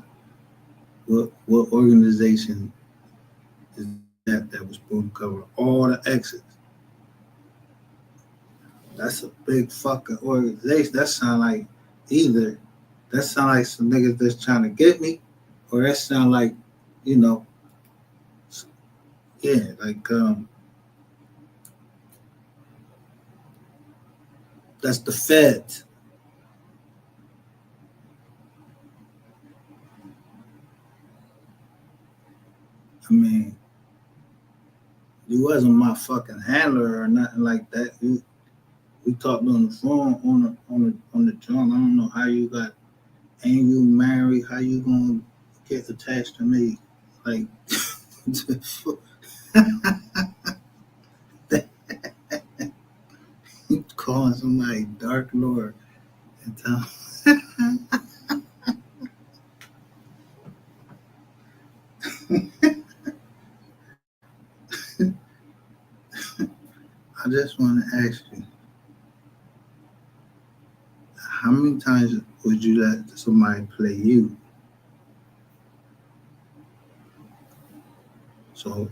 What organization is that was supposed to cover all the exits? That's a big fucking organization. That sound like some niggas that's trying to get me, or that sound like, yeah, like that's the feds. I mean, you wasn't my fucking handler or nothing like that. We talked on the phone on the joint. I don't know how you got, ain't you married? How you gonna get attached to me? Like, calling somebody Dark Lord and tell. I just want to ask you, how many times would you let somebody play you? So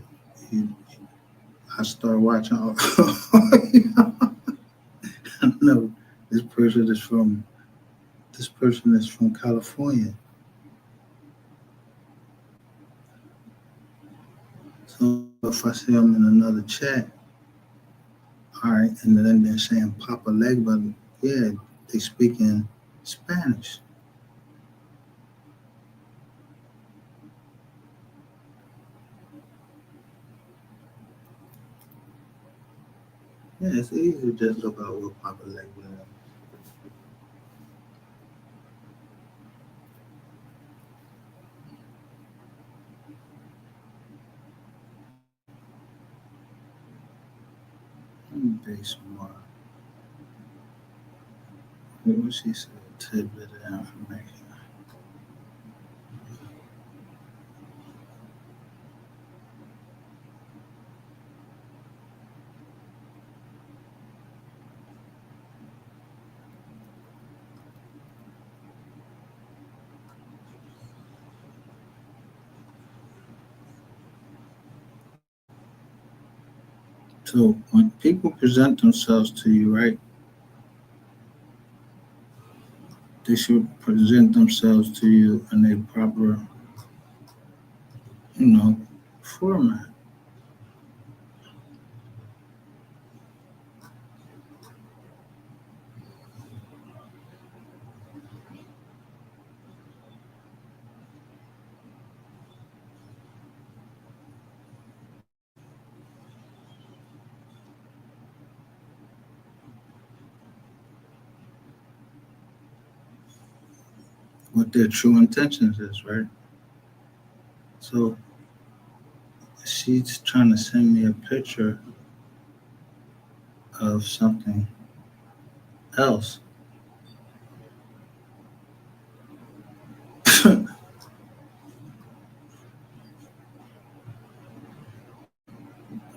I start watching. I know this person is from California. So if I see them in another chat, all right, and then they're saying Papa Legba, yeah, they speak in Spanish. Yeah, it's easy to just look out what Papa Legba is. I'm very smart. What she said, tidbit of information. So when people present themselves to you, right, they should present themselves to you in a proper, format. What their true intentions is, right? So she's trying to send me a picture of something else.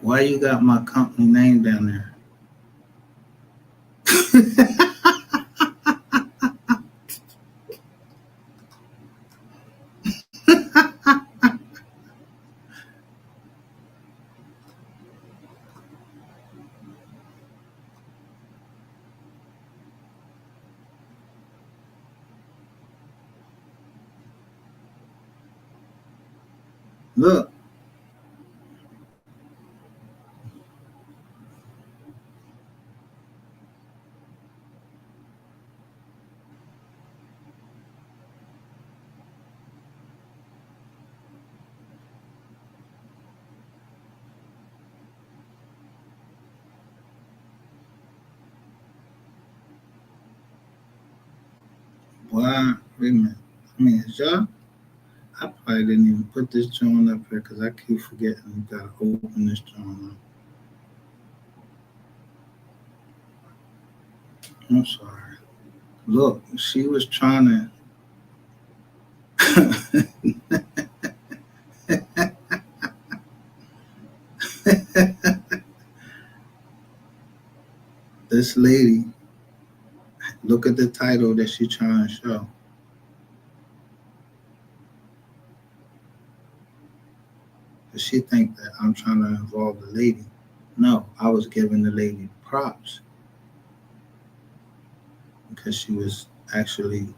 Why you got my company name down there? Look. Why? Wait a minute. I mean, is y'all? I probably didn't even put this joint up here because I keep forgetting you gotta open this joint up. I'm sorry. Look, she was trying to. This lady, look at the title that she trying to show. Does she think that I'm trying to involve the lady? No, I was giving the lady props because she was actually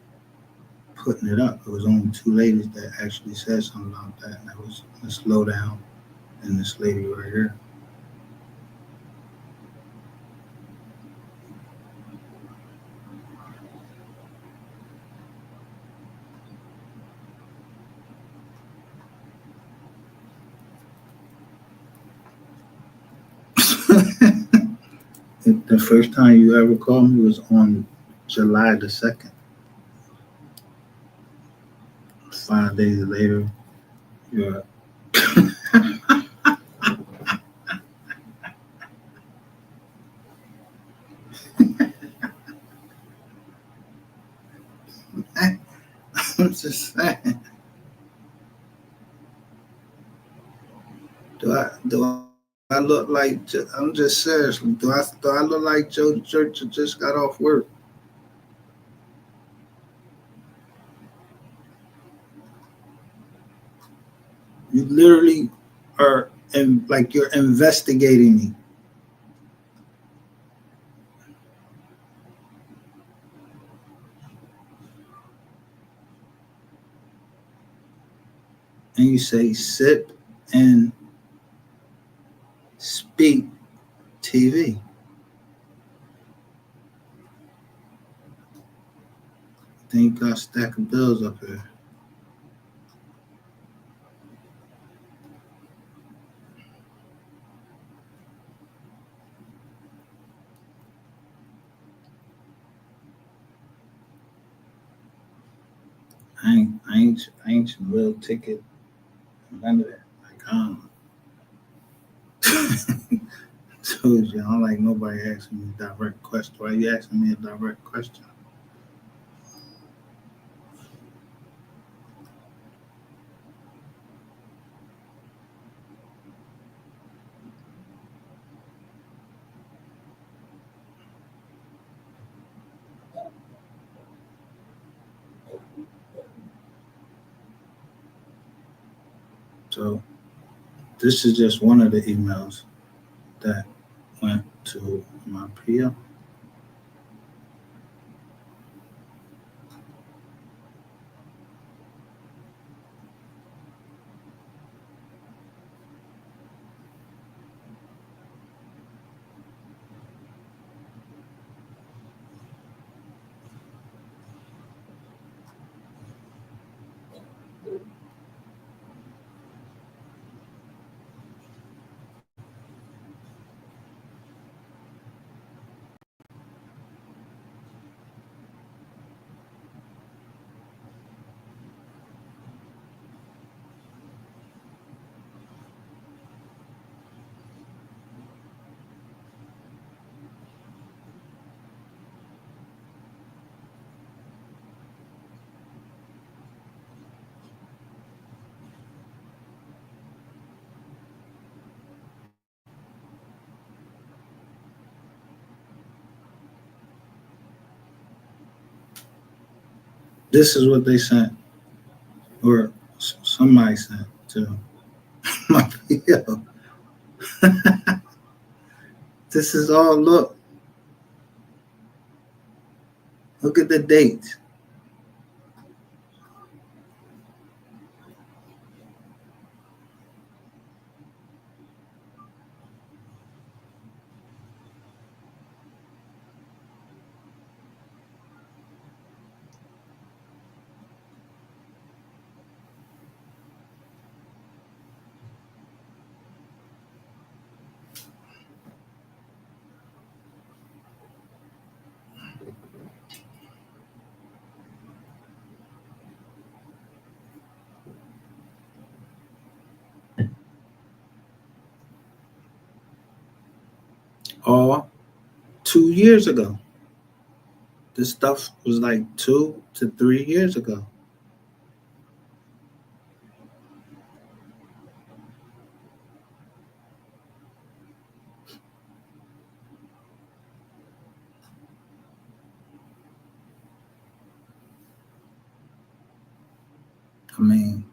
putting it up. It was only two ladies that actually said something about that. And that was Miss Lowdown and this lady right here. The first time you ever called me was on July the 2nd. 5 days later, you're I'm just saying. Do I look like? I'm just serious. Do I look like Joe the Church that just got off work? You literally are, and like you're investigating me, and you say sip and speak TV. Then you got a stack of bills up here. I ain't your real ticket. None of that. Told you, I don't like nobody asking me a direct question. Why are you asking me a direct question? So this is just one of the emails that went to my PO. This is what they sent, or somebody sent to my PO. This is all, look at the date. or 2 years ago. This stuff was like 2 to 3 years ago. I mean,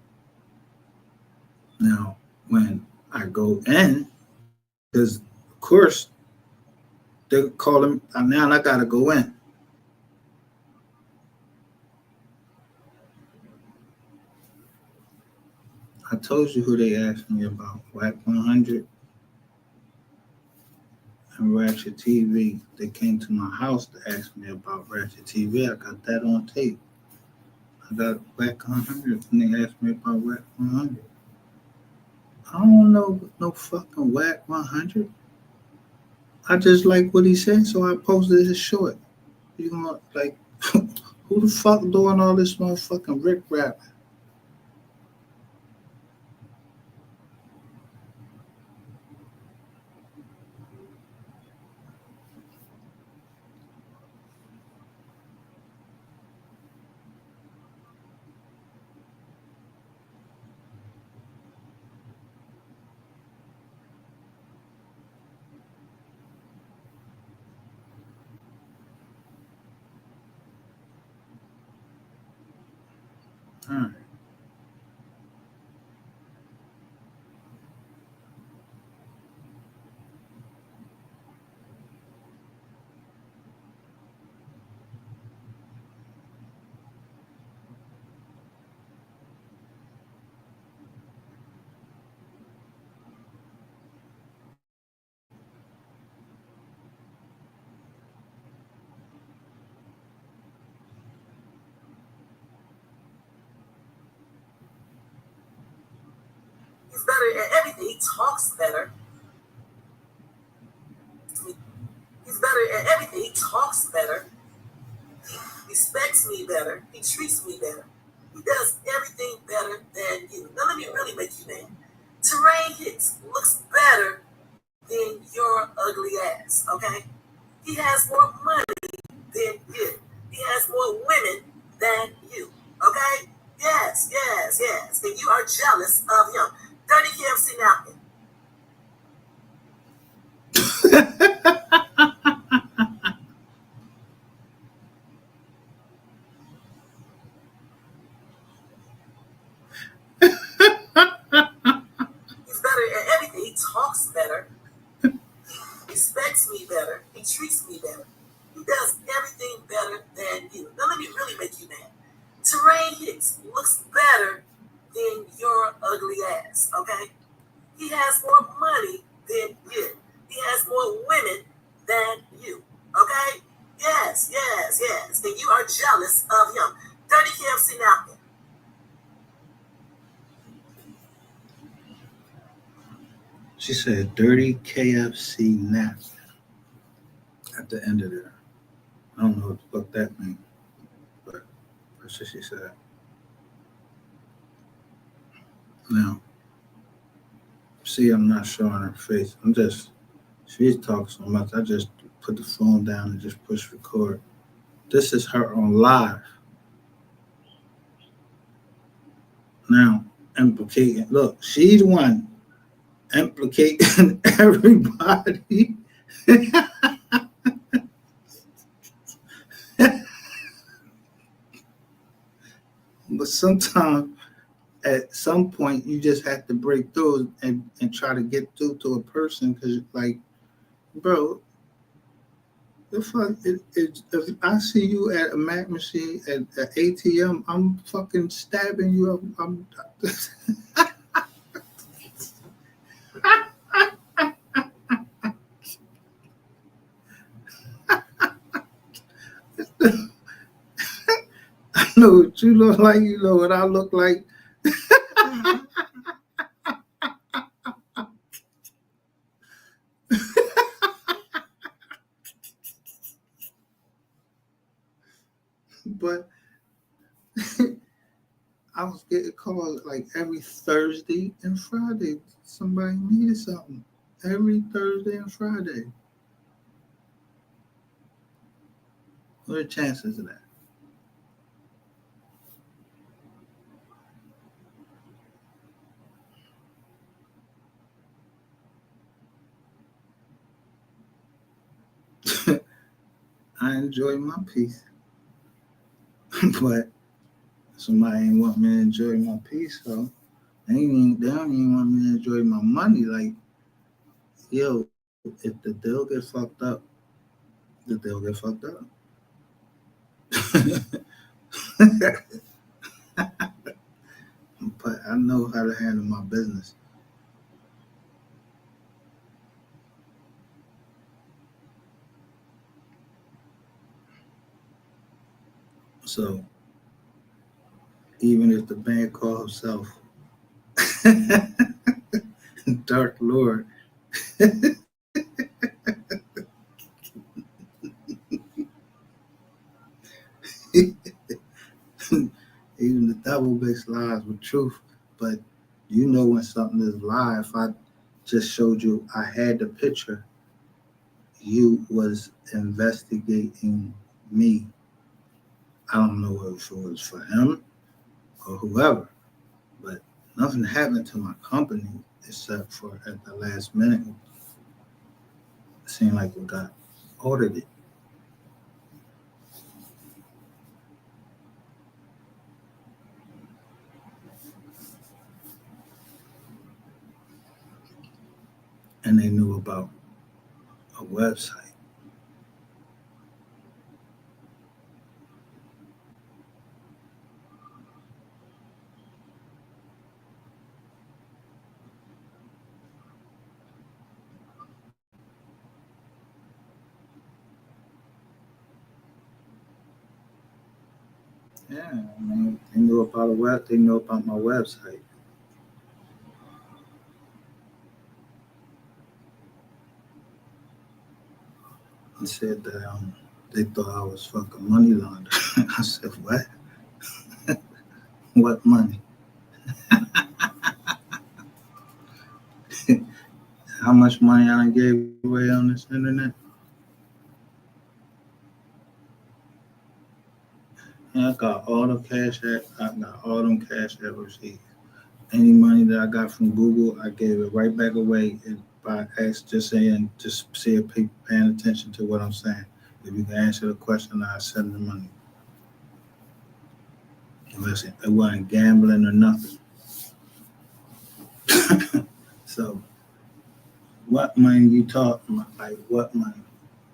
now when I go in, because of course they call them now. I gotta go in. I told you who they asked me about. Whack 100 and Ratchet TV. They came to my house to ask me about Ratchet TV. I got that on tape. I got Whack 100 and they asked me about Whack 100. I don't know no fucking Whack 100. I just like what he said, so I posted his short. You know, like, who the fuck doing all this motherfucking Rick rap? All right. He's better at everything. He talks better. He's better at everything. He talks better. He respects me better. He treats me better. He does everything better than you. Now let me really make you mad. Terrain hits looks better than your ugly ass, okay? He has more money than you. He has more women than you, okay? Yes. And you are jealous of him. Dirty KFC napkin. He's better at everything. He talks better. He respects me better. He treats me better. He does everything better than you. Now let me really make you mad. Terrain hits looks better than your ugly ass, okay? He has more money than you. He has more women than you, okay? Yes. And you are jealous of him. Dirty KFC napkin. She said dirty KFC napkin at the end of there. I don't know what the fuck that means, but that's what she said. Now, see, I'm not showing her face. She's talking so much. I just put the phone down and just push record. This is her on live. Now, implicating, look, she's the one implicating everybody. But sometimes, at some point, you just have to break through and try to get through to a person because, like, bro, if I see you at a Mac machine at ATM, I'm fucking stabbing you up. I know what you look like. You know what I look like. But I was getting calls like every Thursday and Friday. Somebody needed something every Thursday and Friday. What are the chances of that? I enjoy my peace, but somebody ain't want me to enjoy my peace, so they don't even want me to enjoy my money. Like, yo, if the deal get fucked up, the deal get fucked up. But I know how to handle my business. So even if the band call himself Dark Lord, even the devil makes lies with truth. But you know when something is lie. If I just showed you I had the picture, you was investigating me. I don't know if it was for him or whoever, but nothing happened to my company except for at the last minute. It seemed like we got audited. And they knew about a website. Yeah, I mean, they knew about a web. They knew about my website. He said that they thought I was fucking money laundering. I said, what? What money? How much money I done gave away on this internet? Yeah, I got all the cash app. I got all them cash app receipts. Any money that I got from Google, I gave it right back away by just saying, just see if people paying attention to what I'm saying. If you can answer the question, I send the money. And listen, it wasn't gambling or nothing. So, what money you talking about? Like, what money?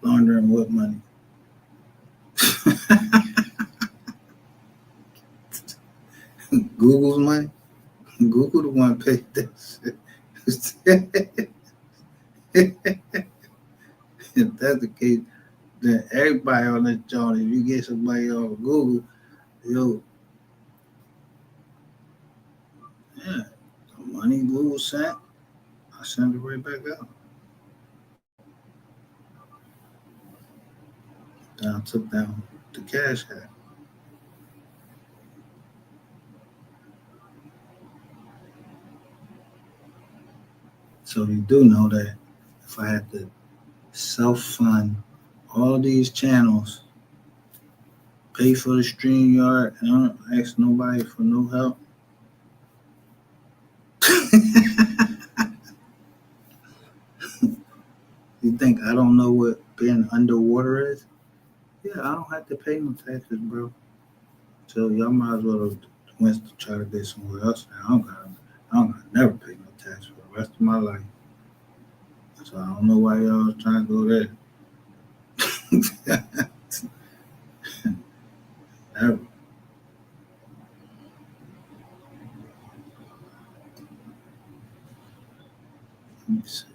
Laundering what money? Google's money? Google the one paid that shit. If that's the case, then everybody on this joint, if you get somebody off of Google, yo, yeah, the money Google sent, I send it right back out. Then I took down the cash app. So you do know that if I had to self-fund all these channels, pay for the StreamYard, and I don't ask nobody for no help. You think I don't know what being underwater is? Yeah, I don't have to pay no taxes, bro. So y'all might as well have went to try to get somewhere else. I don't gotta never pay no tax for the rest of my life. So I don't know why y'all was trying to go there. Never. Let me see.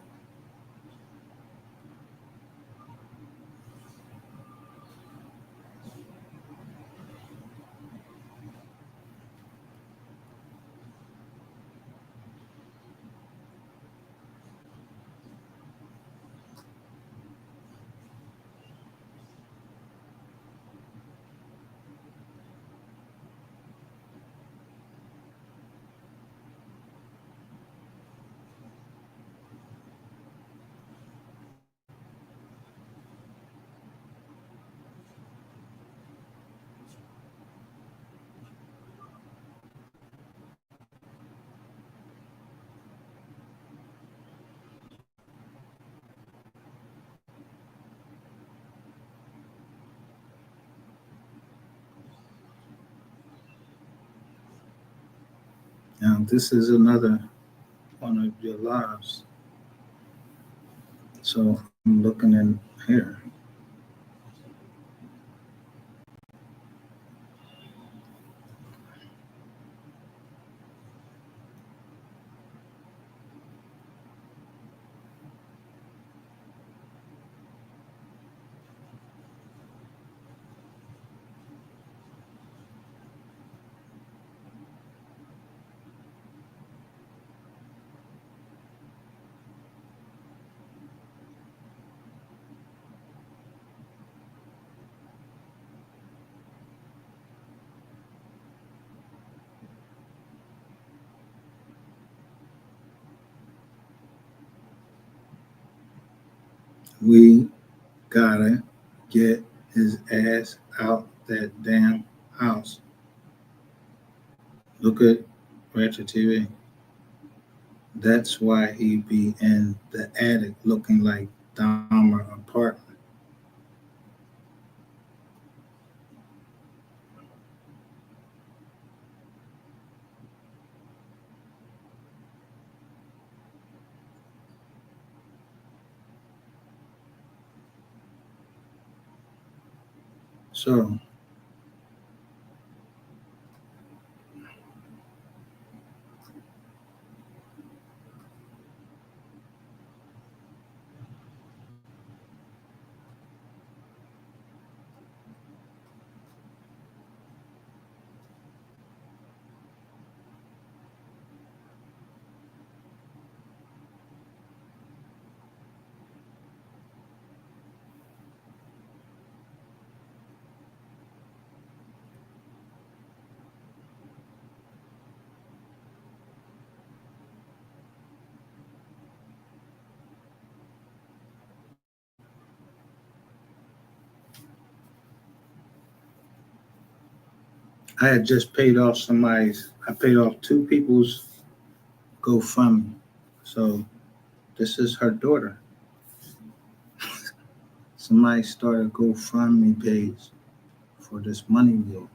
Now, this is another one of your lives. So I'm looking in here. We gotta get his ass out that damn house. Look at Ratchet TV. That's why he be in the attic looking like Dahmer apartment. So I had just paid off I paid off two people's GoFundMe. So this is her daughter. Somebody started a GoFundMe page for this money deal.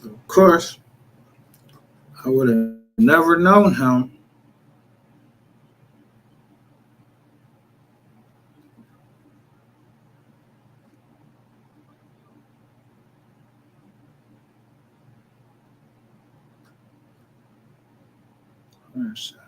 Of course, I would have never known him. Where's that?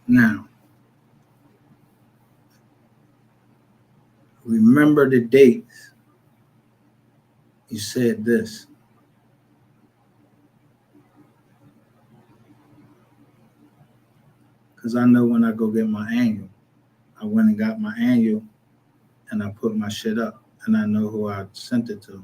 Now, remember the dates. You said this. Because I know when I go get my annual, I went and got my annual and I put my shit up and I know who I sent it to.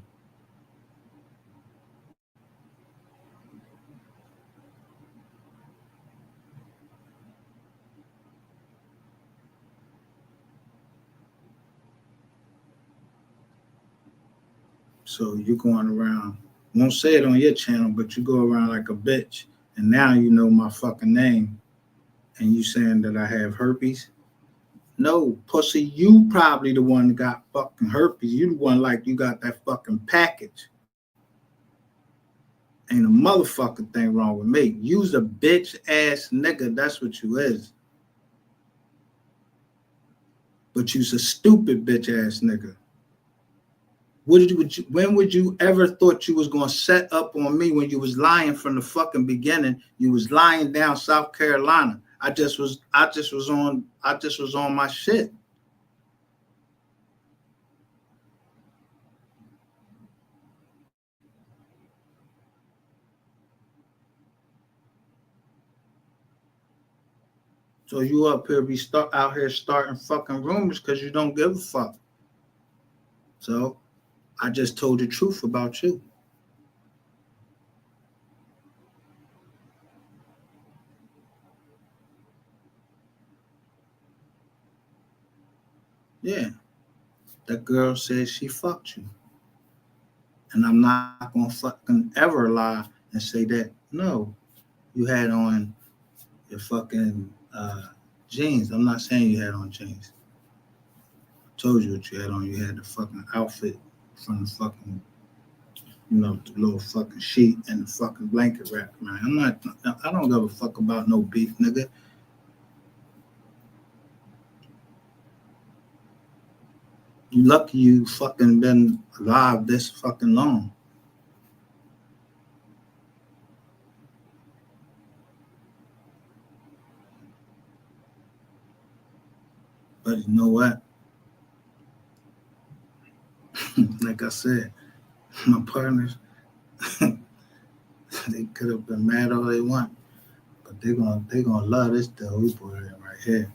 So you going around, won't say it on your channel, but you go around like a bitch. And now you know my fucking name. And you saying that I have herpes? No, pussy, you probably the one that got fucking herpes. You the one like you got that fucking package. Ain't a motherfucking thing wrong with me. You's a bitch ass nigga. That's what you is. But you's a stupid bitch ass nigga. When would you ever thought you was gonna set up on me when you was lying from the fucking beginning? You was lying down South Carolina. I just was on my shit. So you up here out here starting fucking rumors because you don't give a fuck. So I just told the truth about you. Yeah. That girl said she fucked you. And I'm not gonna fucking ever lie and say that. No, you had on your fucking jeans. I'm not saying you had on jeans. I told you what you had on. You had the fucking outfit from the fucking, the little fucking sheet and the fucking blanket wrap, man. I don't give a fuck about no beef, nigga. You lucky you fucking been alive this fucking long. But you know what? Like I said, my partners, they could have been mad all they want, but they're gonna love this deal we put in right here.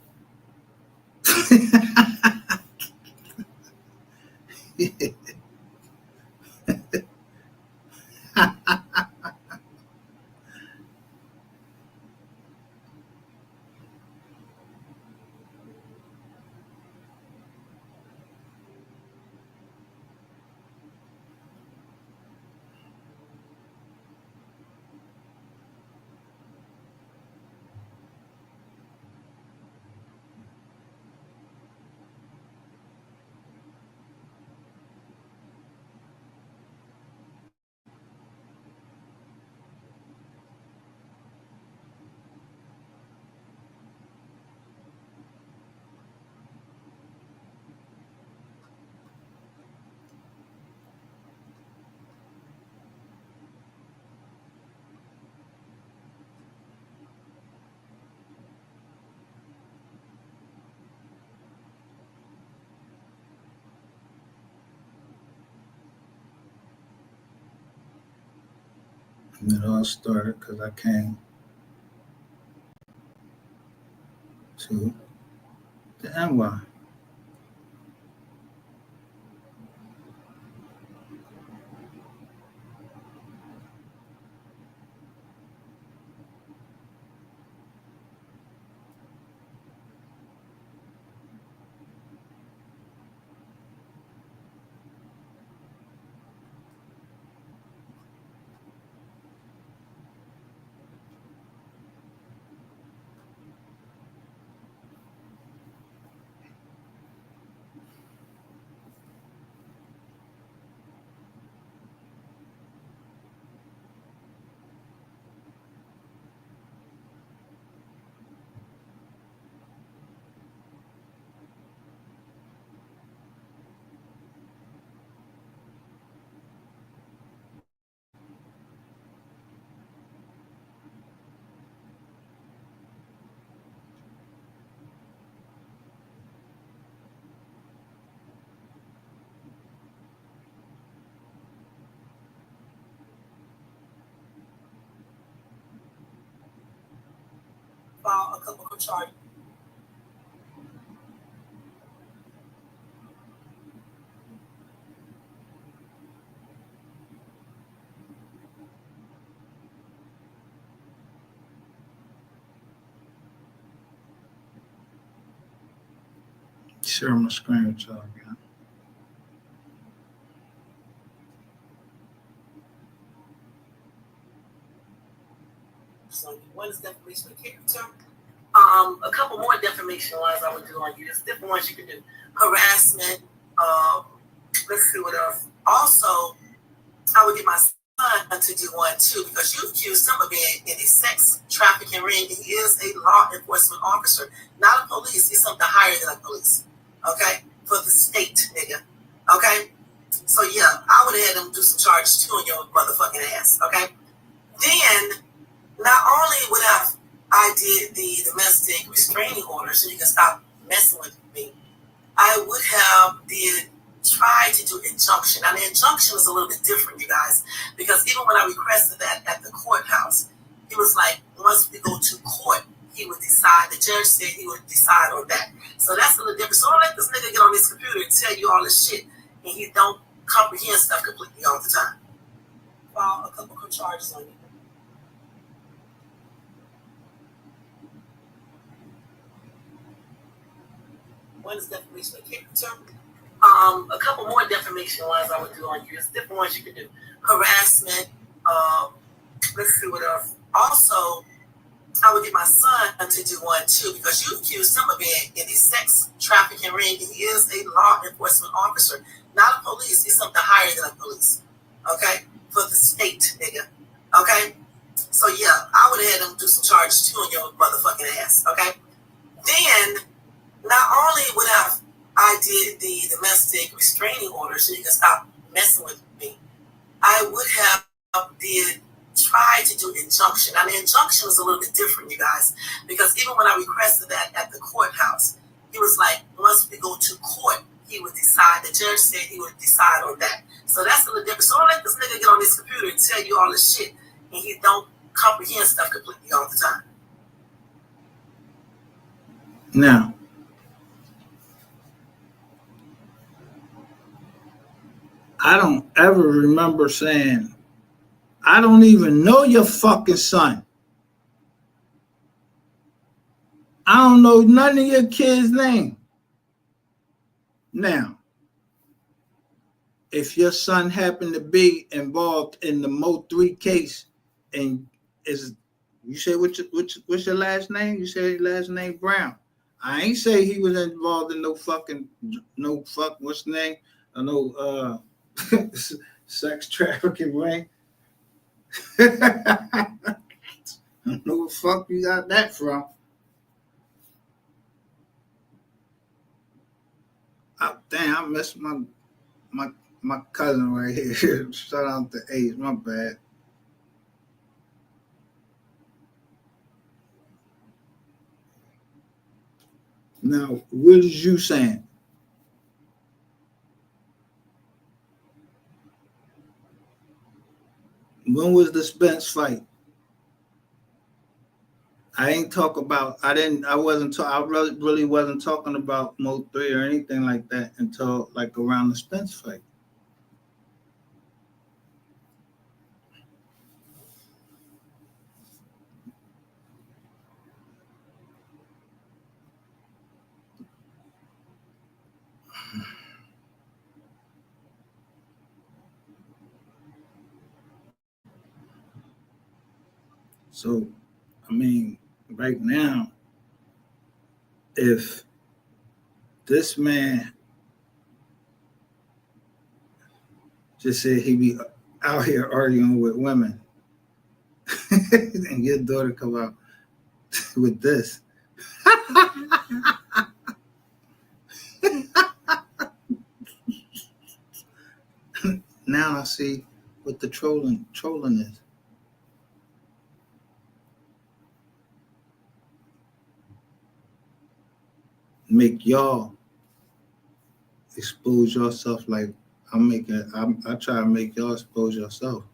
And it all started because I came to the NY. File a couple of charges. Share my screen with y'all again. So one is defamation of character. A couple more defamation ones I would do on you. There's different ones you can do. Harassment. Let's see what else. Also, I would get my son to do one too, because you accused him of being in a sex trafficking ring. He is a law enforcement officer, not a police. He's something higher than a police. Okay? For the state, nigga. Okay? So yeah, I would have had him do some charges too on your motherfucking ass. Okay? Then, not only would I did the domestic restraining order so you can stop messing with me, I would have try to do injunction. Now, the injunction was a little bit different, you guys, because even when I requested that at the courthouse, he was like, once we go to court, he would decide. The judge said he would decide on that. So that's a little different. So don't let this nigga get on his computer and tell you all this shit, and he don't comprehend stuff completely all the time. File a couple of charges on you. One is defamation of character. A couple more defamation ones I would do on you. There's different ones you can do. Harassment. Let's see what else. Also, I would get my son to do one too, because you accused him of being in a sex trafficking ring. He is a law enforcement officer, not a police. He's something higher than a police. Okay? For the state, nigga. Okay? So yeah, I would have had him do some charges too on your motherfucking ass. Okay? Then, not only would I did the domestic restraining order so you can stop messing with me, I would have try to do injunction. Now, the injunction was a little bit different, you guys, because even when I requested that at the courthouse, he was like, once we go to court, he would decide. The judge said he would decide on that. So that's a little different. So don't let this nigga get on his computer and tell you all this shit, and he don't comprehend stuff completely all the time. Now, I don't ever remember saying, I don't even know your fucking son. I don't know none of your kids' name. Now, if your son happened to be involved in the Mo3 case, and is you say what's your last name? You say your last name Brown. I ain't say he was involved in what's the name? No sex trafficking ring. I don't know where the fuck you got that from. Damn, I missed my cousin right here. Shout out to Ace, my bad. Now, what is you saying? When was the Spence fight? I ain't talk about. I wasn't. I really wasn't talking about Mo 3 or anything like that until like around the Spence fight. So, I mean, right now, if this man just said he be out here arguing with women, and your daughter come out with this, now I see what the trolling is. Make y'all expose yourself like I try to make y'all expose yourself.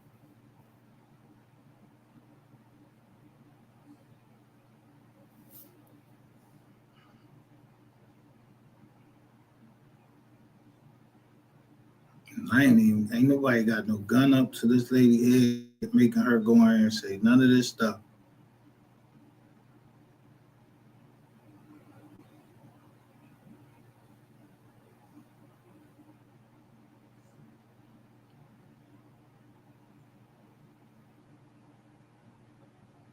Ain't nobody got no gun up to this lady head making her go in here and say none of this stuff.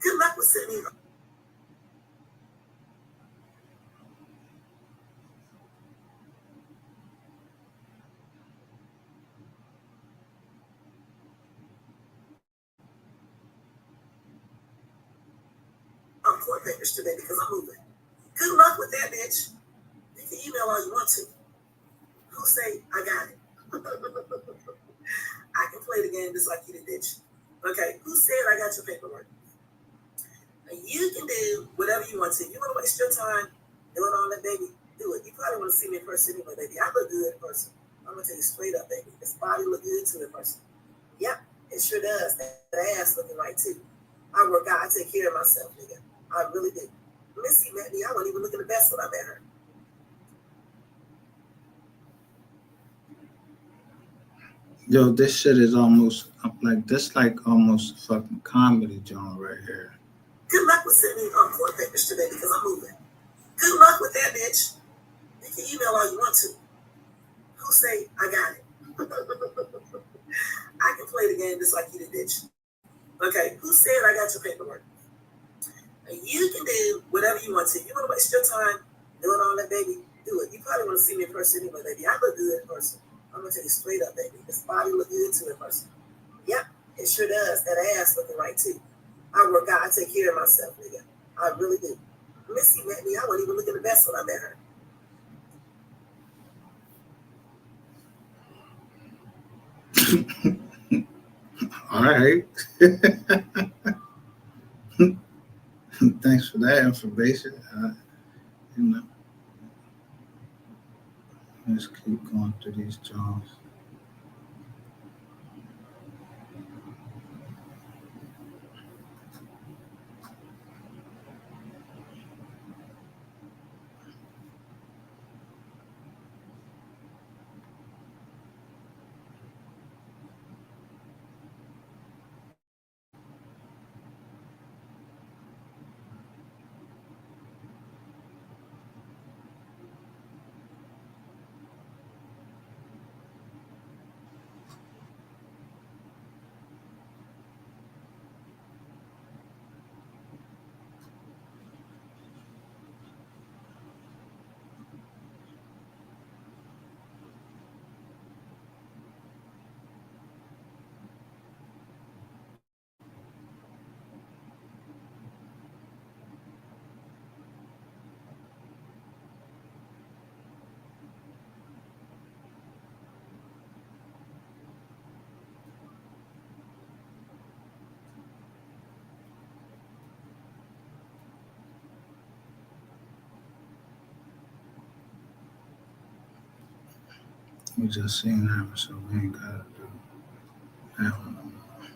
Good luck with Sydney. Court papers today because I'm moving. Good luck with that, bitch. You can email all you want to. Who say I got it? I can play the game just like you did, bitch. Okay, who said I got your paperwork? You can do whatever you want to. You want to waste your time doing all that, baby? Do it. You probably want to see me in person anyway, baby. I look good in person. I'm gonna tell you straight up, baby. This body look good too in person. Yep, it sure does. That ass looking right too. I work out. I take care of myself, nigga. I really do. Missy met me. I wasn't even looking the best when I met her. Yo, this shit is almost like this, like almost a fucking comedy genre right here. Good luck with sending me court papers today because I'm moving. Good luck with that, bitch. You can email all you want to. Who say I got it? I can play the game just like you did, bitch. Okay, who said I got your paperwork? You can do whatever you want to. You want to waste your time doing all that, baby? Do it. You probably want to see me in person anyway, baby. I look good in person. I'm gonna tell you straight up, baby. This body look good too in person. Yep, it sure does. That ass looking right too. I work out. I take care of myself, nigga. I really do. Missy met me. I wasn't even looking the best when I met her. All right. Thanks for that information. You know, let's keep going through these jobs. We just seen that, so we ain't gotta do that one no more.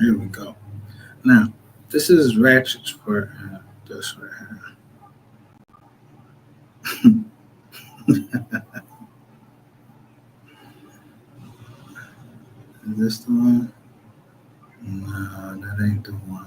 Here we go. Now, this is Ratchet's part. This right here. Is this the one? No, that ain't the one.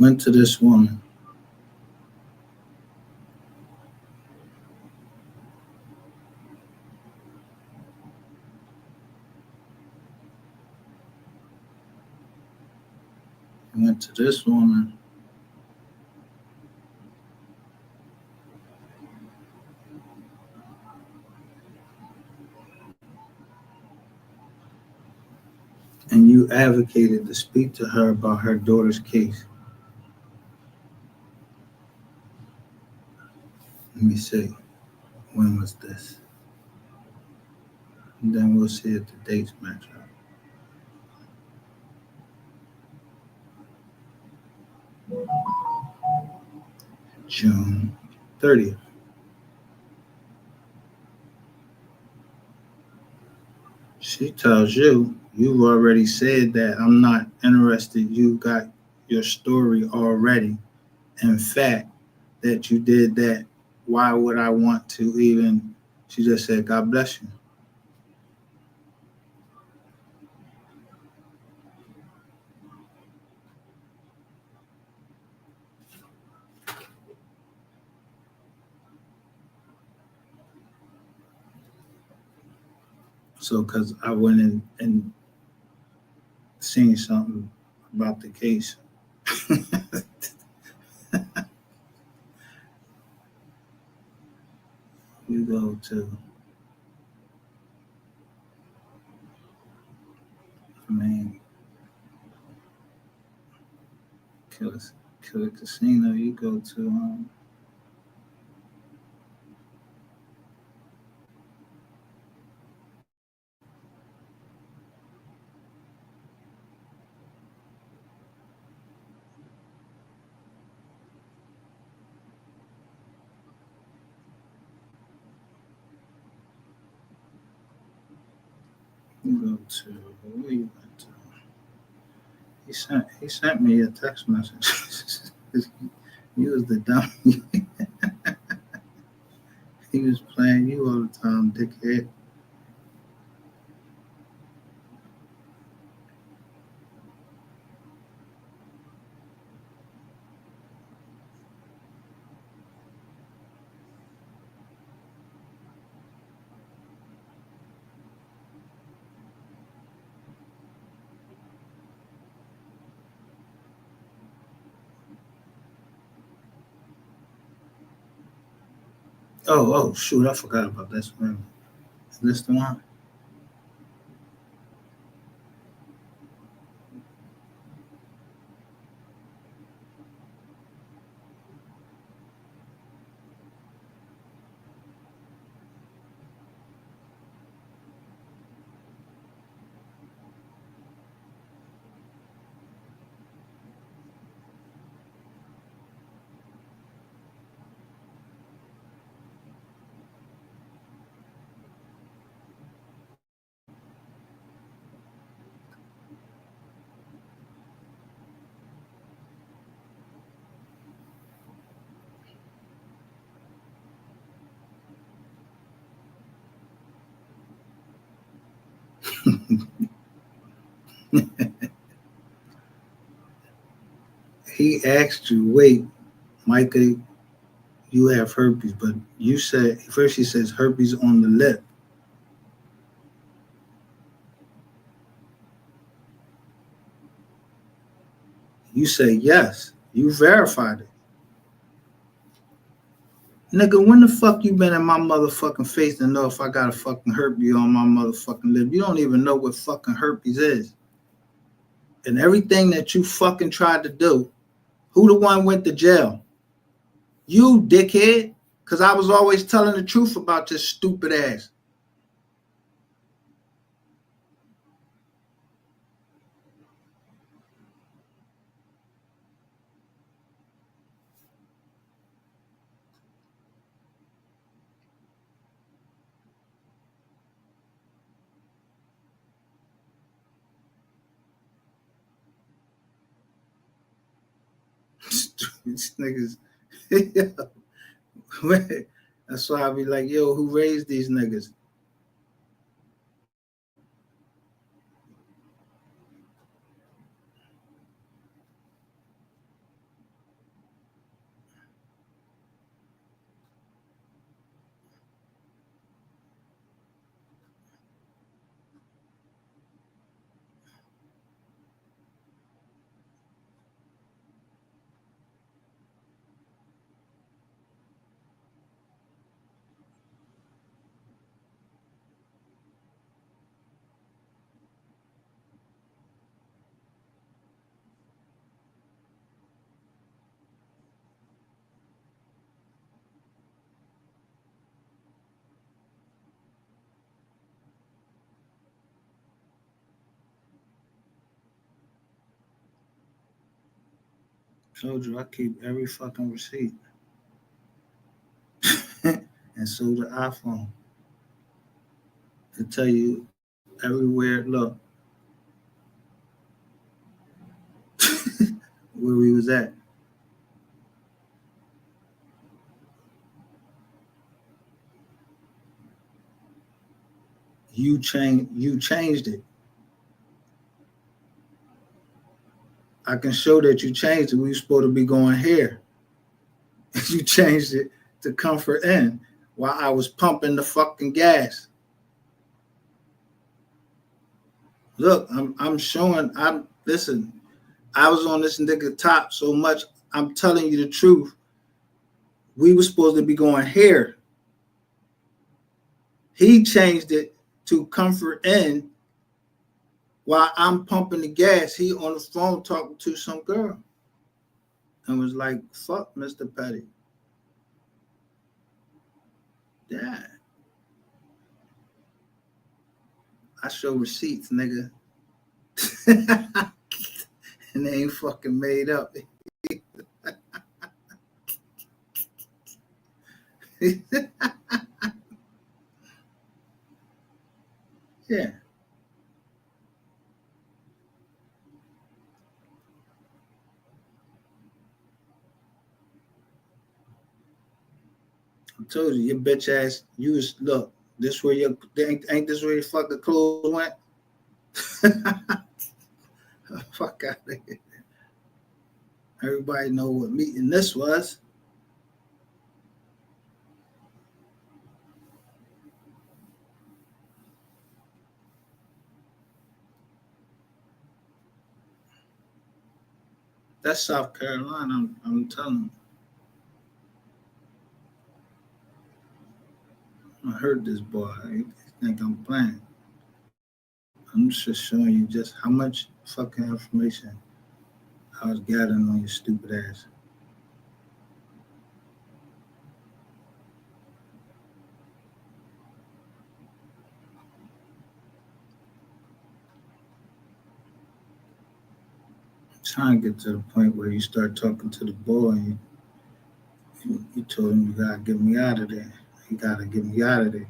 Went to this woman. Went to this woman. And you advocated to speak to her about her daughter's case. Let me see. When was this? And then we'll see if the dates match up. June 30th. She tells you, you've already said that I'm not interested. You got your story already. In fact, that you did that. Why would I want to even? She just said, God bless you. So, because I went in and seen something about the case. You go to, Killer Casino. You go to, where you went to? He sent me a text message. You was the dummy. He was playing you all the time, dickhead. Oh, shoot, I forgot about this one. Is this the one? He asked you, wait, Micah, you have herpes, but you said, first he says herpes on the lip. You say yes. You verified it. Nigga, when the fuck you been in my motherfucking face to know if I got a fucking herpes on my motherfucking lip? You don't even know what fucking herpes is. And everything that you fucking tried to do, who the one went to jail? You, dickhead. Because I was always telling the truth about this stupid ass. These niggas. That's why I be like, yo, who raised these niggas? Told you I keep every fucking receipt. And so the iPhone. To tell you everywhere, look, where we was at. You changed it. I can show that you changed it. We were supposed to be going here. You changed it to Comfort Inn while I was pumping the fucking gas. Look, I'm showing. Listen. I was on this nigga top so much. I'm telling you the truth. We were supposed to be going here. He changed it to Comfort Inn while I'm pumping the gas. He on the phone talking to some girl and was like, "Fuck, Mr. Petty." Yeah. I show receipts, nigga. And they ain't fucking made up. Yeah. I told you, your bitch ass, look, this where ain't this where your fucking clothes went? Fuck out of here. Everybody know what meeting this was. That's South Carolina, I'm telling you. I heard this boy. I think I'm playing. I'm just showing you just how much fucking information I was gathering on your stupid ass. I'm trying to get to the point where you start talking to the boy and you told him you gotta get me out of there. You gotta get me out of there.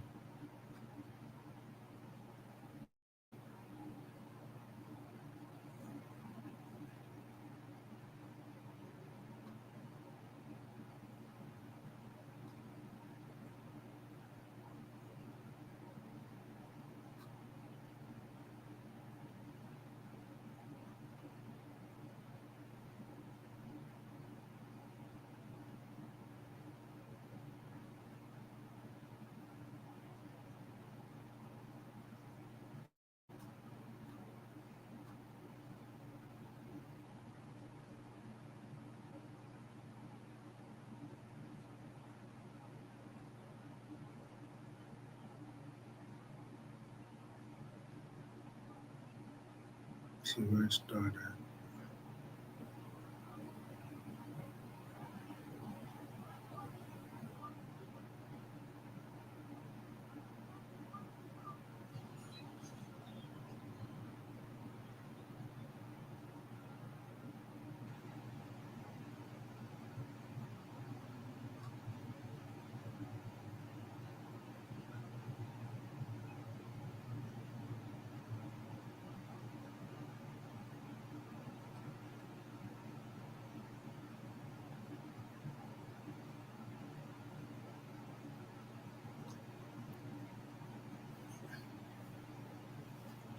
See where it started.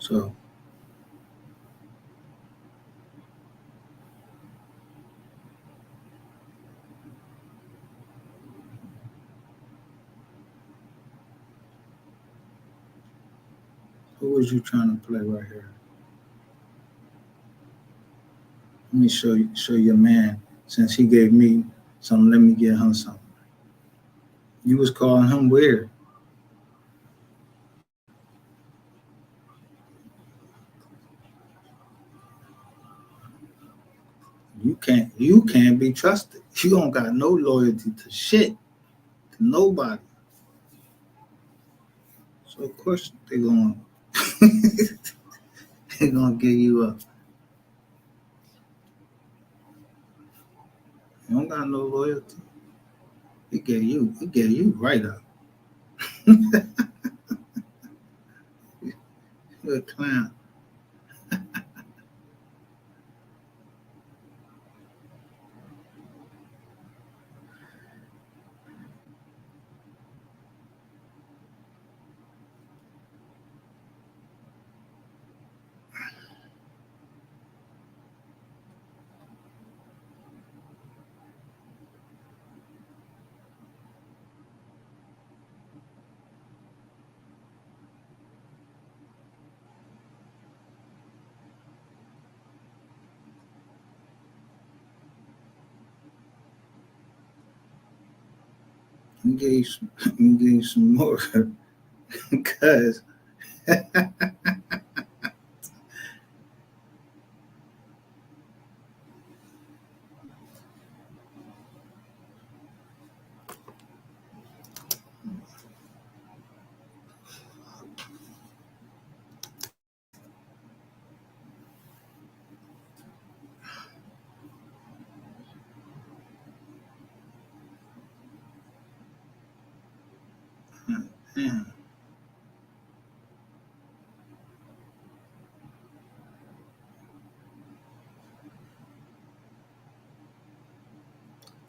So who was you trying to play right here? Let me show your man. Since he gave me something, let me get him something. You was calling him weird. You can't be trusted. You don't got no loyalty to shit, to nobody. So of course they gonna they gonna give you up. You don't got no loyalty. He gave you right up. You're a clown. He gave you some more because damn,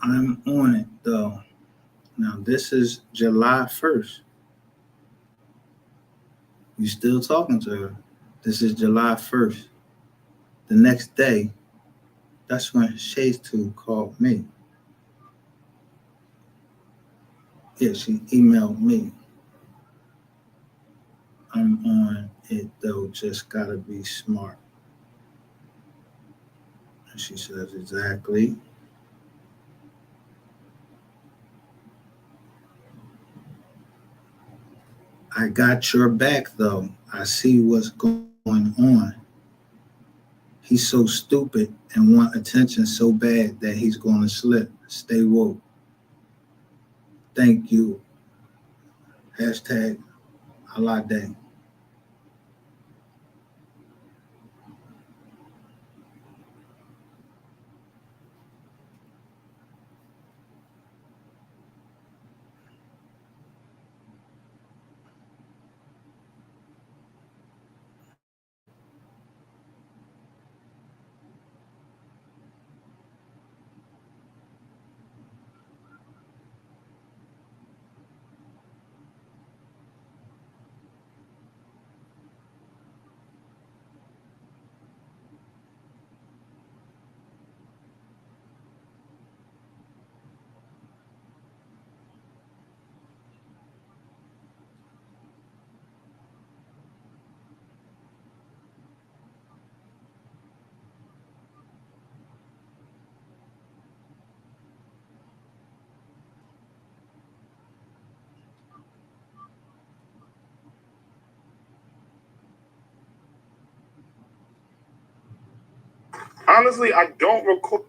I'm on it though. Now, this is July 1st. You still talking to her. This is July 1st. The next day, that's when Shay's Tube called me. Yeah, she emailed me. I'm on it though, just gotta be smart. And she says, exactly. I got your back though. I see what's going on. He's so stupid and want attention so bad that he's gonna slip. Stay woke. Thank you. Hashtag Alade. Honestly, I don't recall.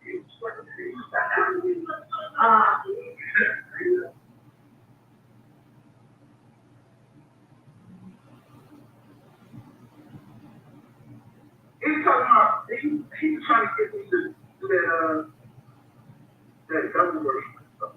He's talking about he's trying to get me to do that government stuff.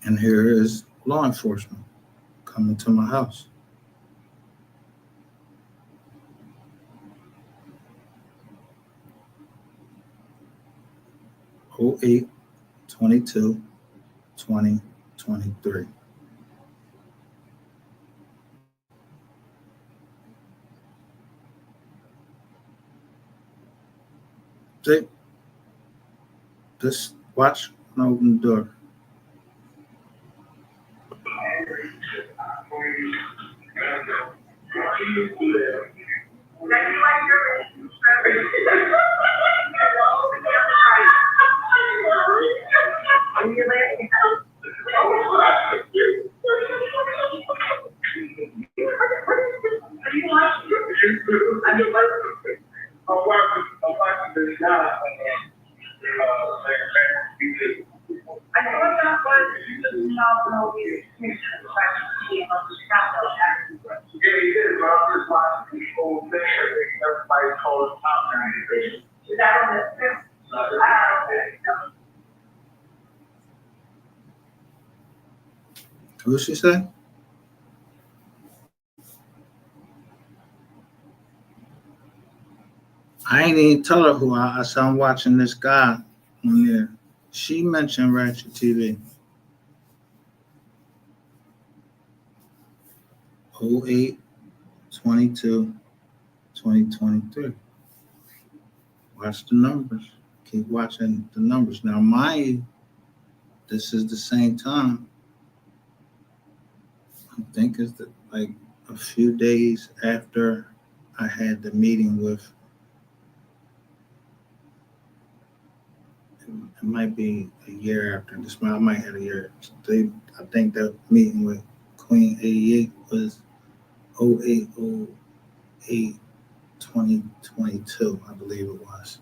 And here is law enforcement coming to my house. Oh 08/22/2023. See, just watch and open the door. What she say? I ain't even tell her who I said I'm watching this guy on there. She mentioned Ratchet TV. 08/22/2023. Watch the numbers. Keep watching the numbers. Now, mind you, this is the same time. I think it's like a few days after I had the meeting with. It might be a year after this. I might have a year. I think that meeting with Queen 88 was 08/08/2022, I believe it was.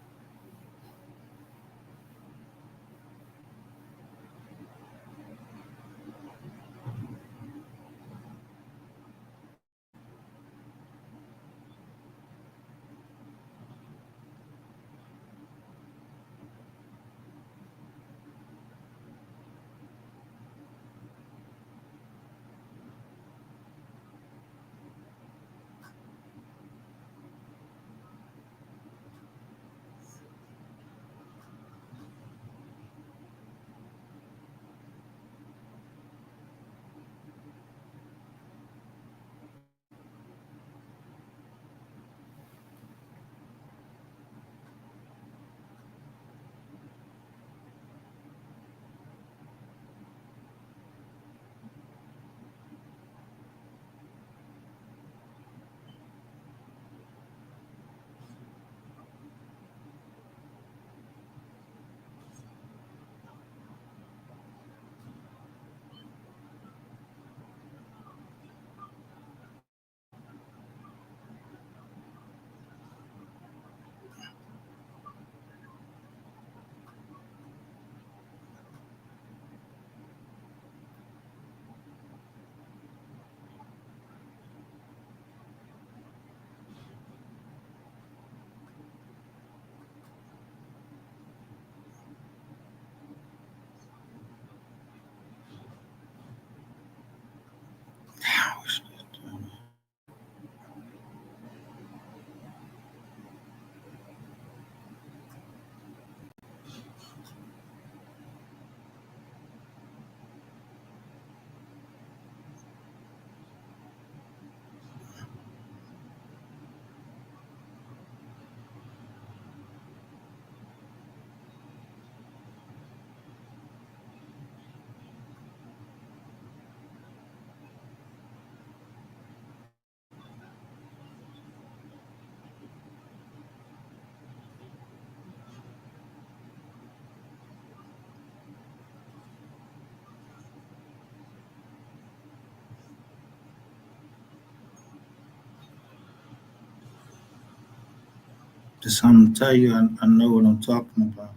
Just I'm gonna tell you, I know what I'm talking about.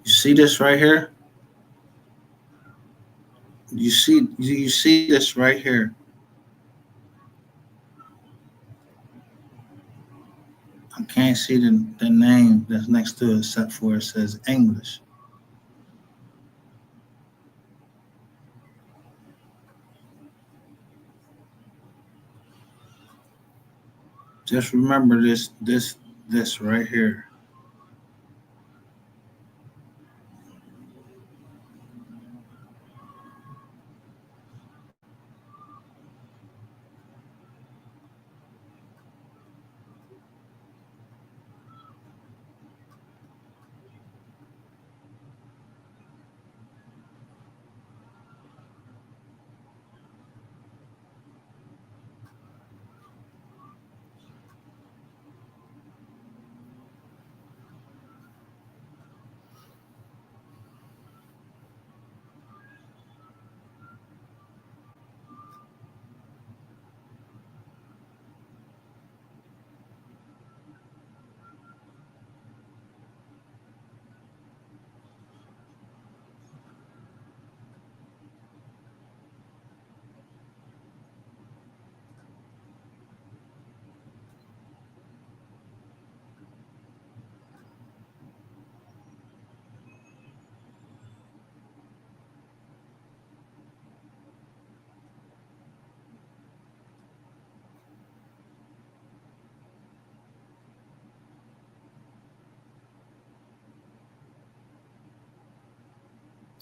You see this right here? You see this right here? I can't see the name that's next to it except for it says English. Just remember this right here.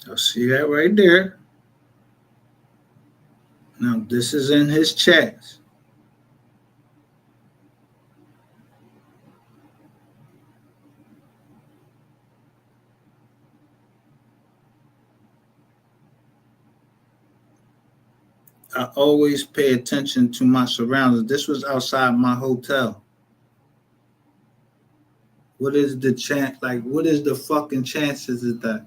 You'll see that right there. Now this is in his chats. I always pay attention to my surroundings. This was outside my hotel. What is the chance? Like, what is the fucking chances of that?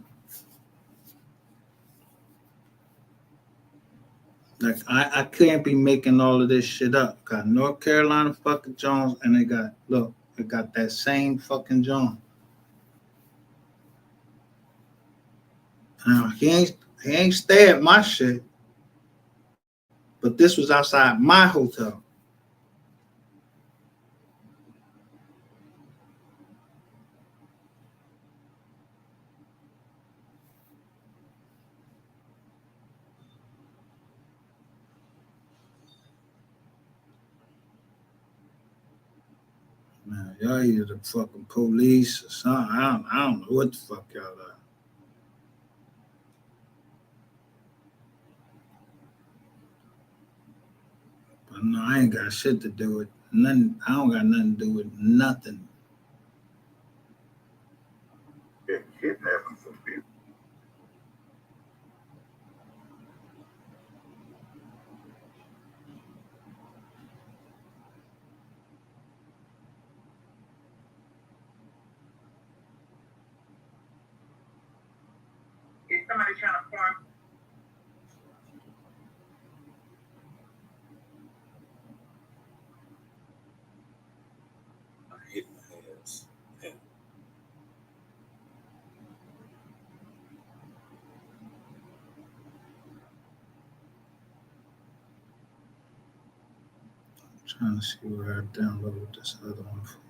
Like, I can't be making all of this shit up. Got North Carolina fucking Jones, and they got, look, it got that same fucking Jones. Now, he ain't stay at my shit, but this was outside my hotel. Man, y'all either the fucking police or something. I don't know what the fuck y'all are. But no, I ain't got shit to do with nothing. I don't got nothing to do with nothing. It kidnapping some people. Is somebody trying to form? I hit my ass. And I'm trying to see where I downloaded this other one from.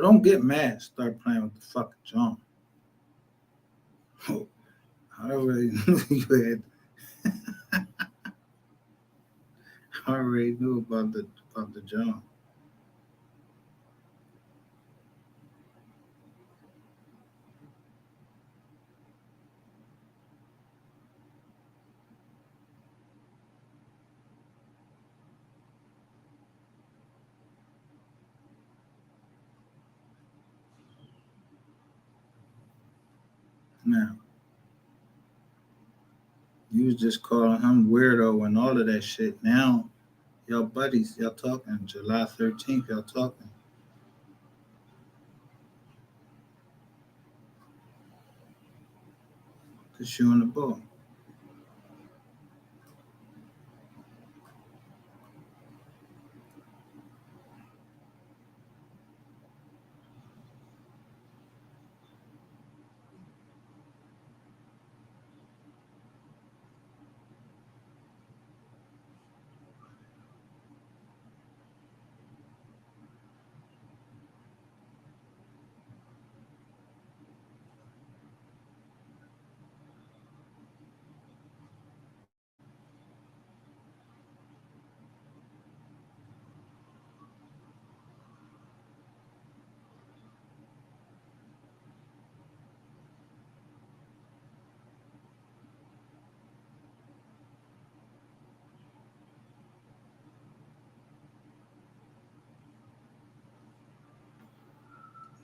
don't get mad. Start playing with the fucking John. I already knew you had. I already knew about the John. Now, you was just calling him weirdo and all of that shit. Now, y'all buddies, y'all talking. July 13th, y'all talking. Cause you on the ball.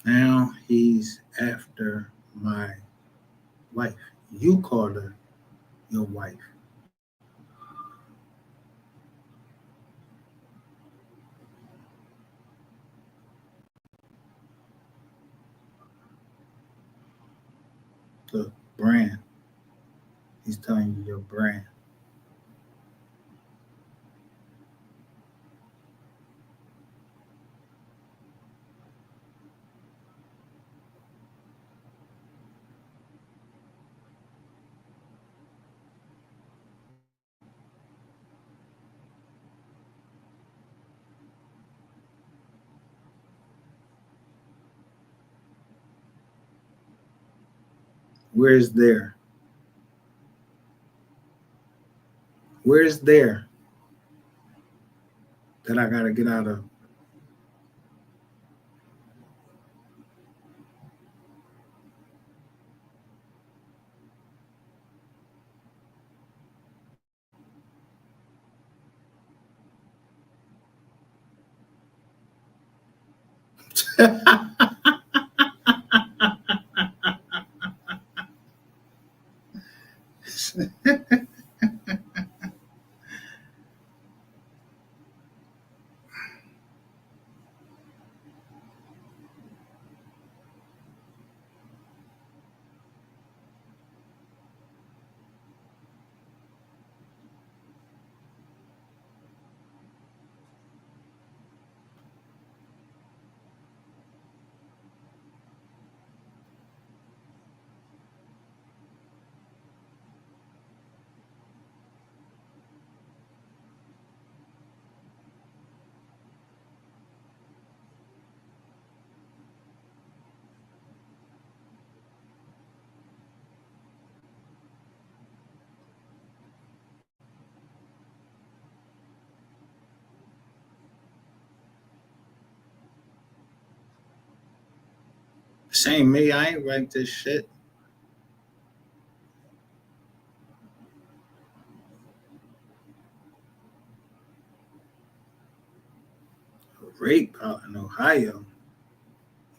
Now he's after my wife. You called her your wife. The brand. He's telling you your brand. Where's there? Where's there that I gotta get out of? Same me, I ain't write this shit. Rape out in Ohio.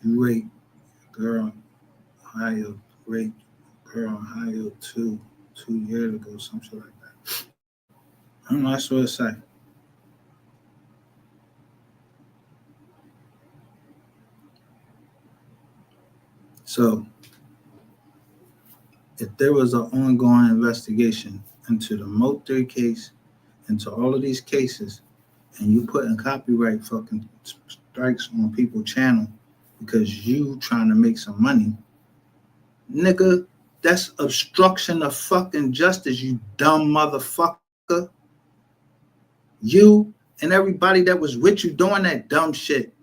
You rape girl Ohio, rape girl Ohio 2 years ago, something like that. I don't know, that's what it say. So, if there was an ongoing investigation into the Mo 3 case, into all of these cases, and you putting copyright fucking strikes on people's channel because you trying to make some money, nigga, that's obstruction of fucking justice, you dumb motherfucker. You and everybody that was with you doing that dumb shit.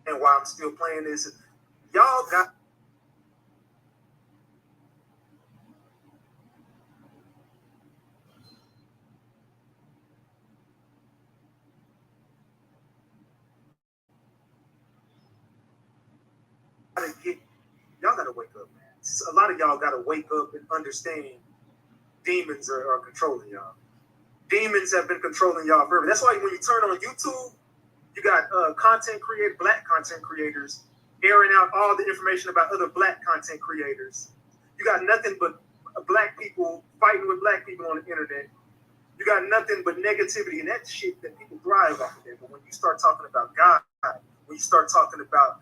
and why I'm still playing this. Y'all got to get, y'all got to wake up, man. A lot of y'all got to wake up and understand demons are controlling y'all. Demons have been controlling y'all forever. That's why when you turn on YouTube, you got black content creators airing out all the information about other black content creators. You got nothing but black people fighting with black people on the internet. You got nothing but negativity, and that shit that people thrive off of that. But when you start talking about God, when you start talking about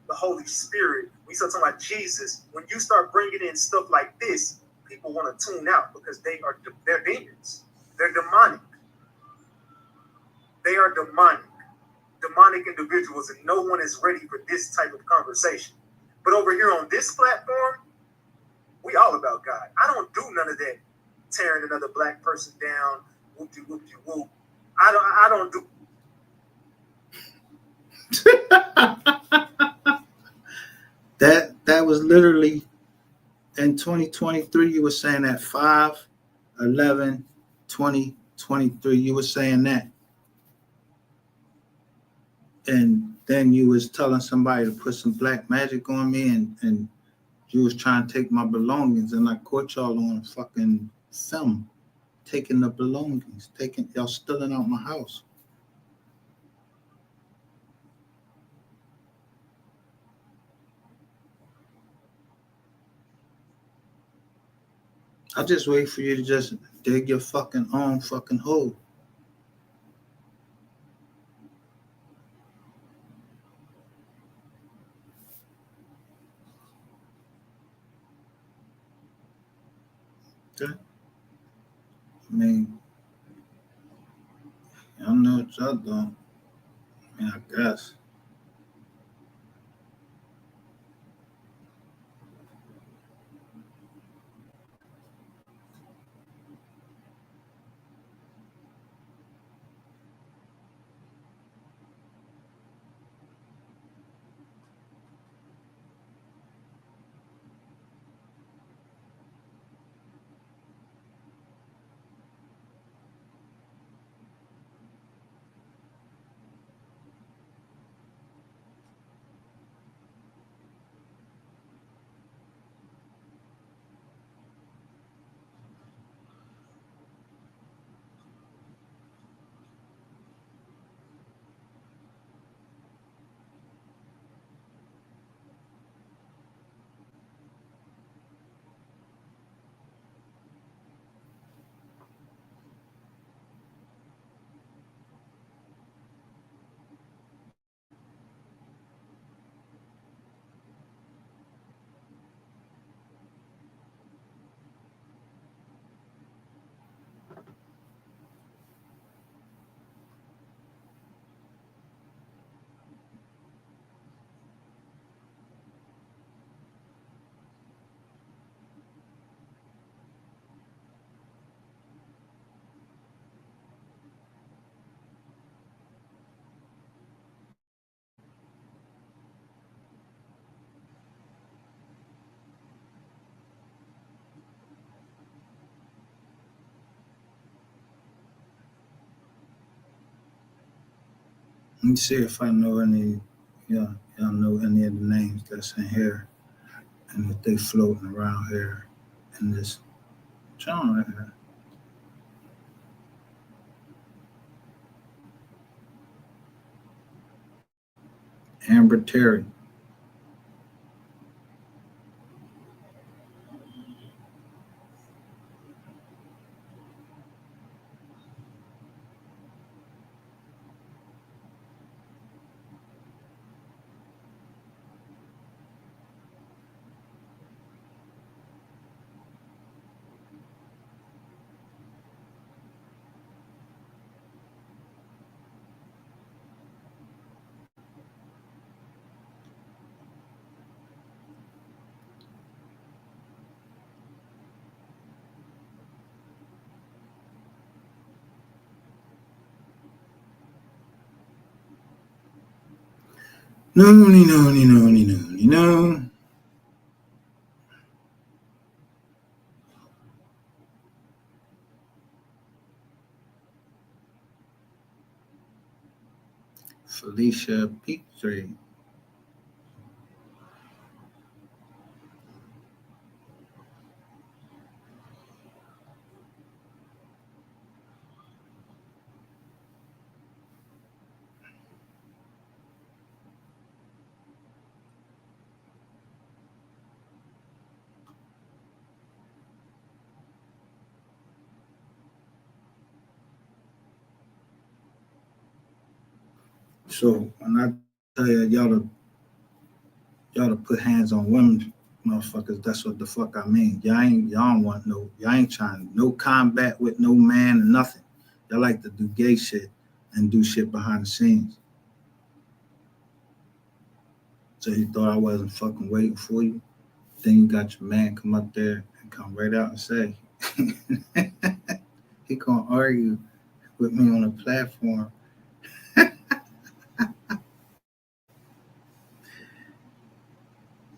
the Holy Spirit, when you start talking about Jesus, when you start bringing in stuff like this, people want to tune out because they're demons. They're demonic. They are demonic individuals, and no one is ready for this type of conversation. But over here on this platform, we all about God. I don't do none of that tearing another black person down, whoop-de-whoop-de-whoop. I don't do. That was literally in 2023. You were saying that 5/11/2023. You were saying that, and then you was telling somebody to put some black magic on me, and you was trying to take my belongings, and I caught y'all on fucking film taking the belongings, y'all stealing out my house. I just wait for you to just dig your fucking own fucking hole. Okay? I mean, I don't know what y'all doing. I mean, I guess. Let me see if I know any, y'all know any of the names that's in here, and if they floating around here in this channel right here. Amber Terry. No. Felicia Petrie. So when I tell y'all to put hands on women, motherfuckers, that's what the fuck I mean. Y'all don't want y'all ain't trying no combat with no man or nothing. Y'all like to do gay shit and do shit behind the scenes. So you thought I wasn't fucking waiting for you? Then you got your man come up there and come right out and say, he gonna argue with me on a platform.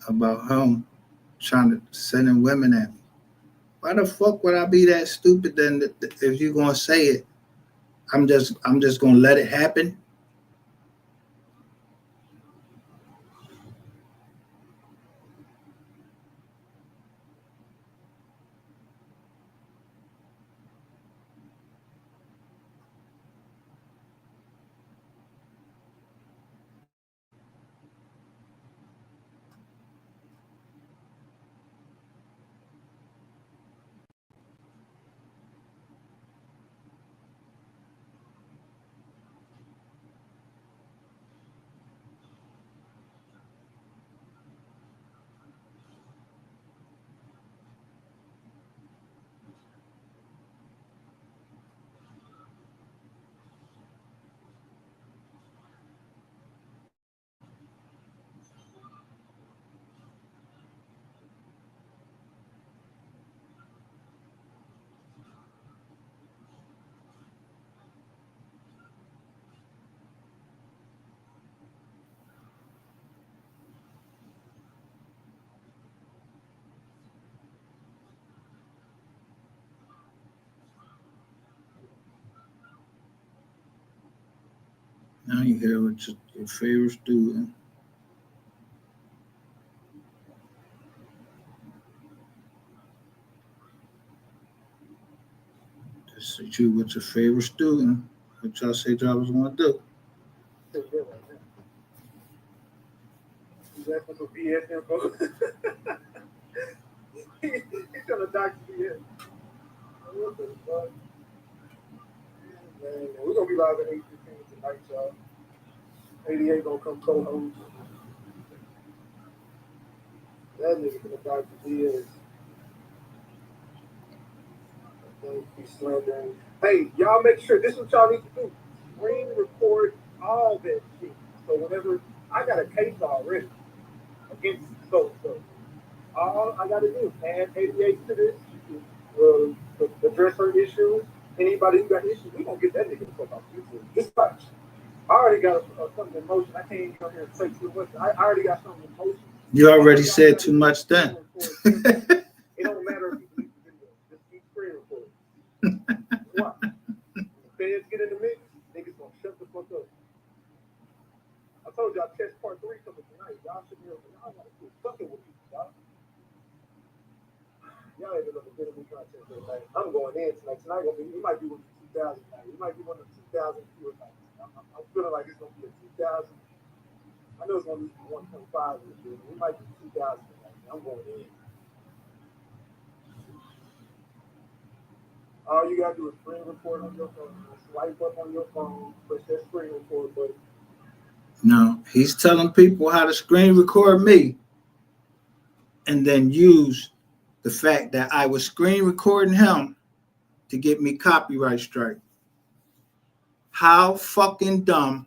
About him trying to sending women at me. Why the fuck would I be that stupid then if you're gonna say it? I'm just gonna let it happen. Now you hear what your favorite student. This is you with your favorite student. What y'all say y'all was gonna do? He's asking for BS info. He's trying to dox BS. What the fuck? Man, we're gonna be live at 8:15 tonight, y'all. 88 gonna come co-host. That nigga gonna dox BS. He's slandering. Hey, y'all make sure this is what y'all need to do. Screen record all that shit. So whenever I got a case already against so all I gotta do is add 88 to this, address her issues. Anybody who got issues, we gonna get that nigga the fuck off YouTube. Dispatch. I already got something in motion. I can't even go here and say too much. I already got something in motion. You already said too much then. It don't matter if you delete the video. Just keep screen recording. What? Fans get in the mix, niggas gonna shut the fuck up. I told y'all test part 3 coming tonight. Y'all should be able to. Y'all gotta quit fucking with me, y'all. Y'all ain't gonna get me content tonight. I'm going in tonight. Tonight gonna be. It might be one of the 2000 night. It might be one of the 2000 fewer nights. I'm feeling like it's gonna be a 2000. I know it's gonna be 1.5 this year. It might be 2000 tonight. I'm going in. All you gotta do is screen record on your phone. Swipe up on your phone. Push that screen record button. No, he's telling people how to screen record me and then use the fact that I was screen recording him to get me copyright strike. How fucking dumb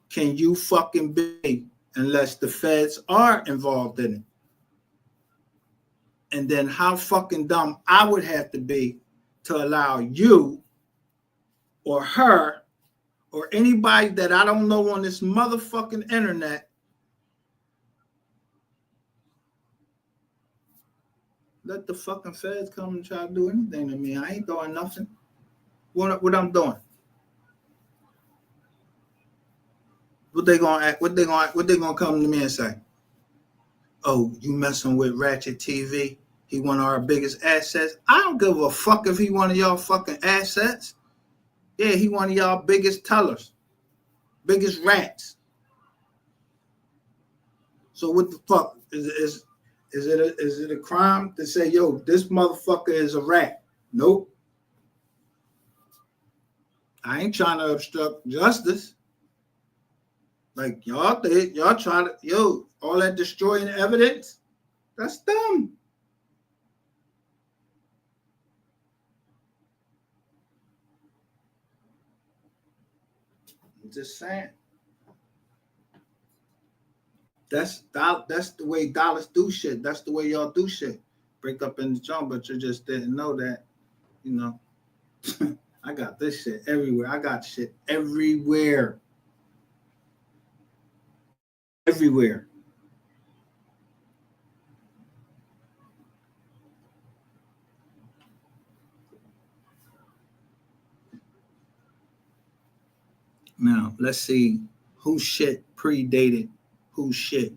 can you fucking be unless the feds are involved in it? And then how fucking dumb I would have to be to allow you or her or anybody that I don't know on this motherfucking internet Let the fucking feds come and try to do anything to me. I ain't doing nothing. What I'm doing? What they gonna come to me and say? Oh, you messing with Ratchet TV? He one of our biggest assets. I don't give a fuck if he one of y'all fucking assets. Yeah, he one of y'all biggest tellers, biggest rats. So what the fuck is it a crime to say, yo, this motherfucker is a rat? Nope. I ain't trying to obstruct justice. Like y'all did, y'all try to, yo, all that destroying evidence, that's dumb. I'm just saying. That's the way dollars do shit. That's the way y'all do shit. Break up in the joint, but you just didn't know that, you know. I got this shit everywhere. I got shit everywhere. Everywhere. Now, let's see whose shit predated whose shit.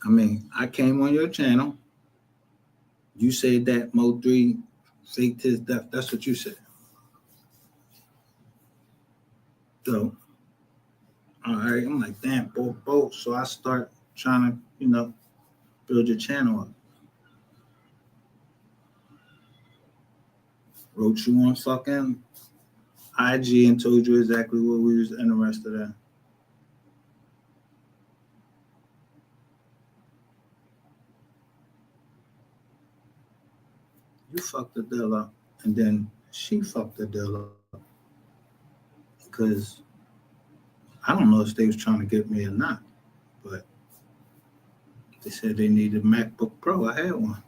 I mean, I came on your channel. You said that Mo3 faked his death. That's what you said. So, all right, I'm like, damn, both. So I start trying to, you know, build your channel up. Wrote you on fucking IG and told you exactly what we was interested in. You fucked the deal up, and then she fucked the deal up. Because I don't know if they was trying to get me or not, but they said they needed a MacBook Pro. I had one.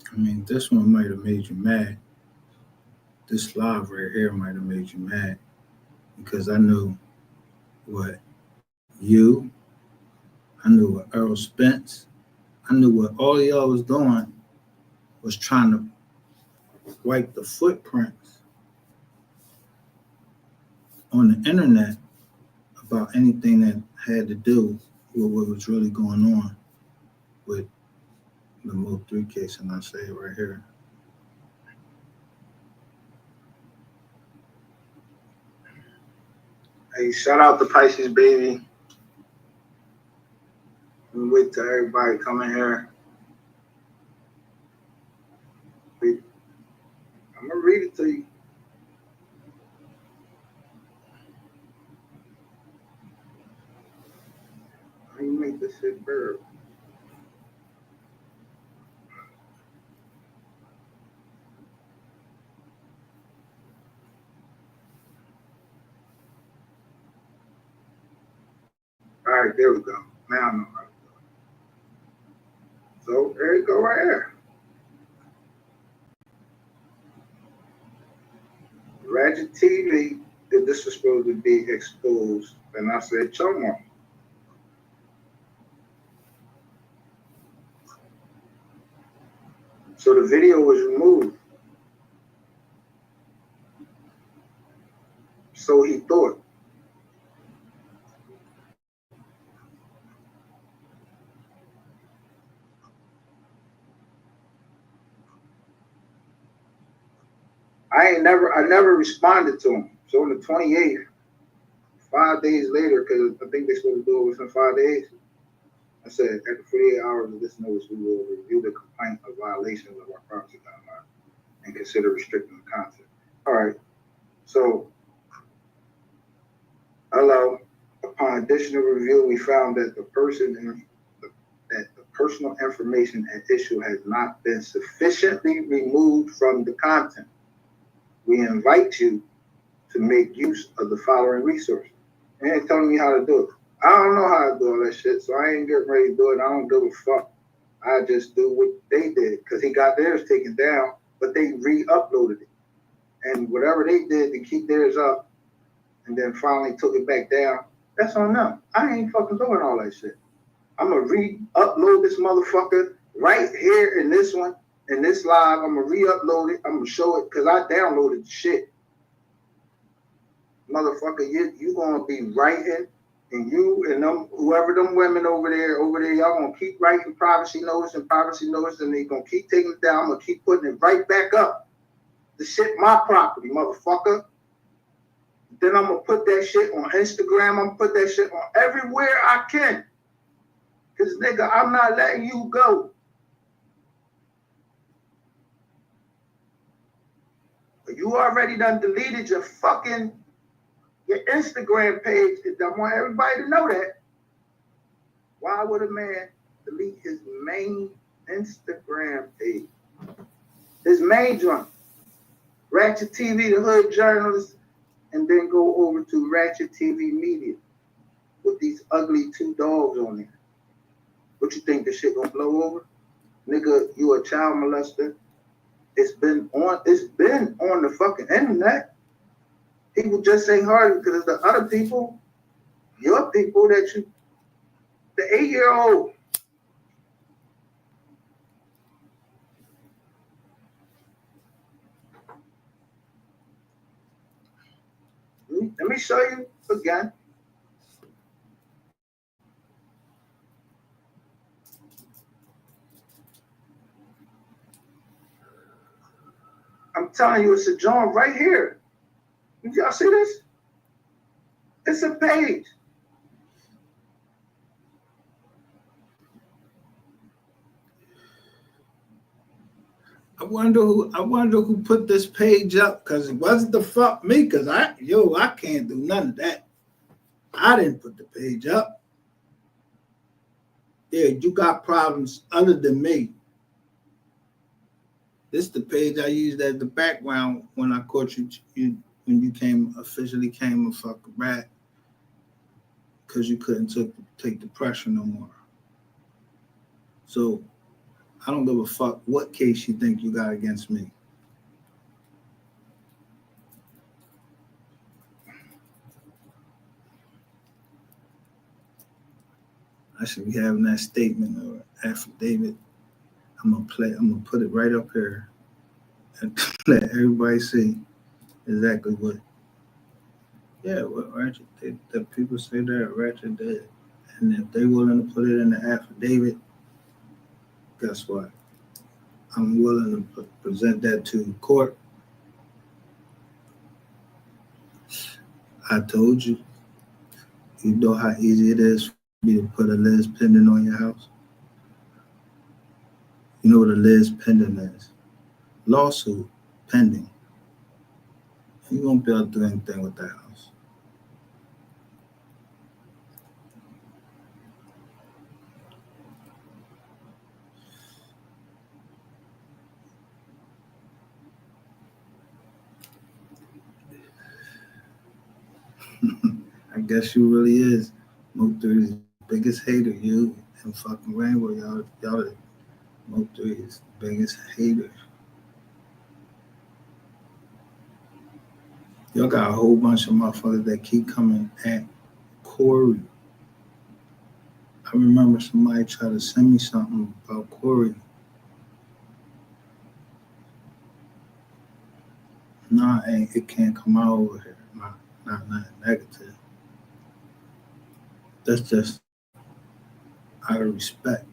I mean, this one might have made you mad. This live right here might have made you mad because I knew what you, I knew what Earl Spence, I knew what all y'all was doing was trying to wipe the footprints on the internet about anything that had to do with what was really going on with the Mo3 case, and I say it right here. Hey, shout out to Pisces, baby. We wait till everybody come in here. I'm gonna read it to you. How you make this shit better? All right, there we go. Now I know how to do it. So there you go right here. Ratchet TV, if this was supposed to be exposed, and I said, Choma. So the video was removed. So he thought. I never responded to him. So on the 28th, 5 days later, because I think they're supposed to do it within 5 days, I said, after 48 hours of this notice, we will review the complaint of violations of our privacy guidelines and consider restricting the content. All right. So, hello. Upon additional review, we found that the personal information at issue has not been sufficiently removed from the content. We invite you to make use of the following resources. They ain't telling me how to do it. I don't know how to do all that shit, so I ain't getting ready to do it. I don't give a fuck. I just do what they did, because he got theirs taken down, but they re-uploaded it. And whatever they did to keep theirs up, and then finally took it back down, that's on them. I ain't fucking doing all that shit. I'm gonna re-upload this motherfucker right here in this one, in this live. I'm gonna re-upload it. I'm gonna show it, because I downloaded the shit. Motherfucker, you gonna be writing, and you and them, whoever them women over there, y'all gonna keep writing privacy notice, and they gonna keep taking it down. I'm gonna keep putting it right back up. The shit my property, motherfucker. Then I'm gonna put that shit on Instagram. I'm gonna put that shit on everywhere I can. Cause nigga, I'm not letting you go. You already done deleted your Instagram page. I want everybody to know that. Why would a man delete his main Instagram page? His main joint. Ratchet TV, the Hood Journalist, and then go over to Ratchet TV Media with these ugly 2 dogs on there. What you think this shit gonna blow over? Nigga, you a child molester. It's been on the fucking internet. People just ain't heard it because the other people, your people the 8-year-old. Let me show you again. I'm telling you, it's a joint right here. Did y'all see this? It's a page. I wonder who put this page up, because it wasn't the fuck me, because I can't do none of that. I didn't put the page up. Yeah, you got problems other than me. This is the page I used as the background when I caught you when you officially came a fucking rat, because you couldn't take the pressure no more. So I don't give a fuck what case you think you got against me. I should be having that statement or affidavit. I'm gonna put it right up here and let everybody see exactly what. Yeah, what Ratchet did. The people say that Ratchet did, and if they willing to put it in the affidavit, guess what? I'm willing to present that to court. I told you. You know how easy it is for me to put a Liz pending on your house? You know what a Liz pending is? Lawsuit pending. You won't be able to do anything with that house. I guess you really is Mo3's biggest hater. You and fucking Rainbow, y'all Mo3's biggest hater. Y'all got a whole bunch of motherfuckers that keep coming at Corey. I remember somebody tried to send me something about Corey. No, it can't come out over here. Not negative. That's just out of respect.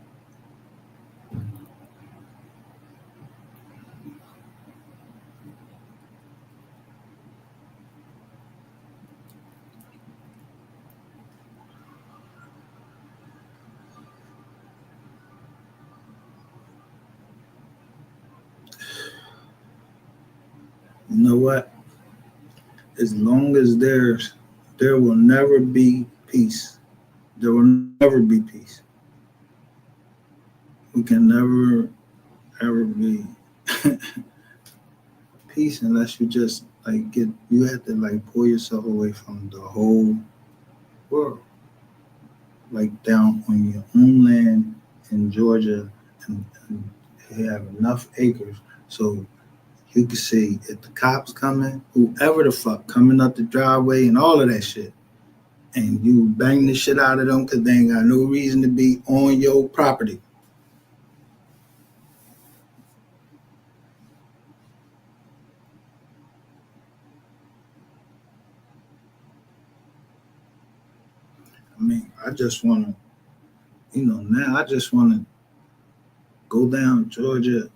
You know what? As long as there will never be peace. There will never be peace. We can never ever be peace unless you just like you have to like pull yourself away from the whole world. Like down on your own land in Georgia and you have enough acres so you can see if the cops coming, whoever the fuck coming up the driveway and all of that shit, and you bang the shit out of them because they ain't got no reason to be on your property. I mean, I just want to, now I just want to go down Georgia,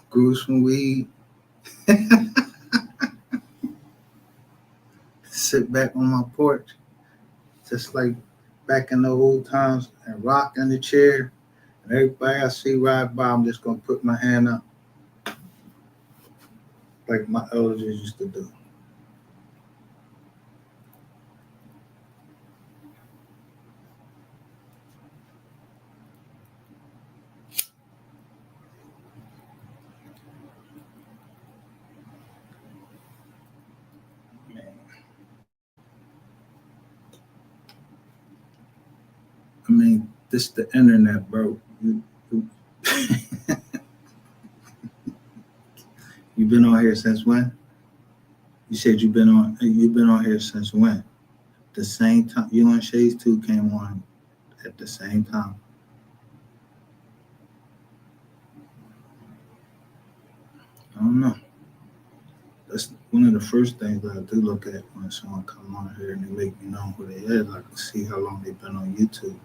grow some weed, sit back on my porch, just like back in the old times, and rock in the chair. And everybody I see ride by, I'm just going to put my hand up like my elders used to do. I mean, this is the internet, bro. You been on here since when? You said you've been on here since when? The same time you and Shades 2 came on at the same time. I don't know. That's one of the first things that I do look at when someone come on here and they make me know who they is. I can see how long they've been on YouTube.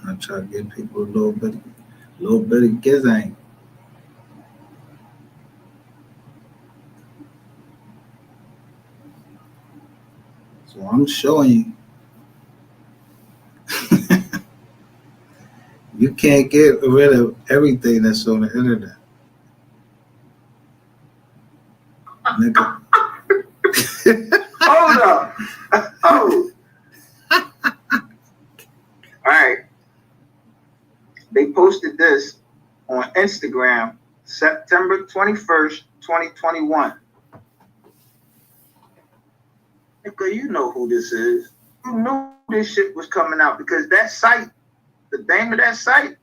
I try to give people a little bit of gizang. So I'm showing you. You can't get rid of everything that's on the internet. Nigga. Hold up. Oh. All right. They posted this on Instagram September 21st, 2021. Nigga, you know who this is. You knew this shit was coming out because that site, the name of that site,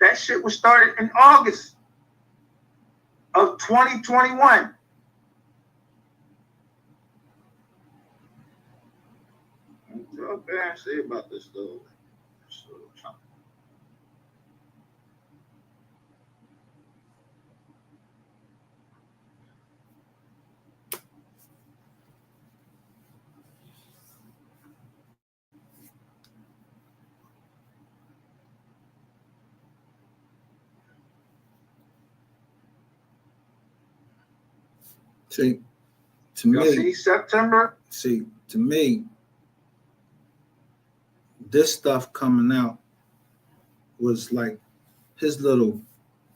that shit was started in August of 2021. What can I say about this though? See, to me, see September? See, to me, this stuff coming out was like his little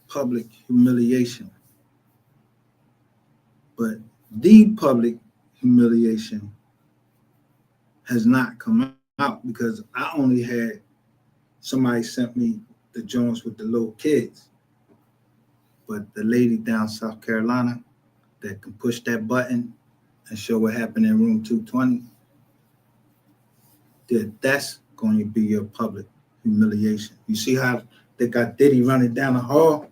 public humiliation. But the public humiliation has not come out because I only had somebody sent me the joints with the little kids. But the lady down South Carolina that can push that button and show what happened in room 220, that's going to be your public humiliation. You see how they got Diddy running down the hall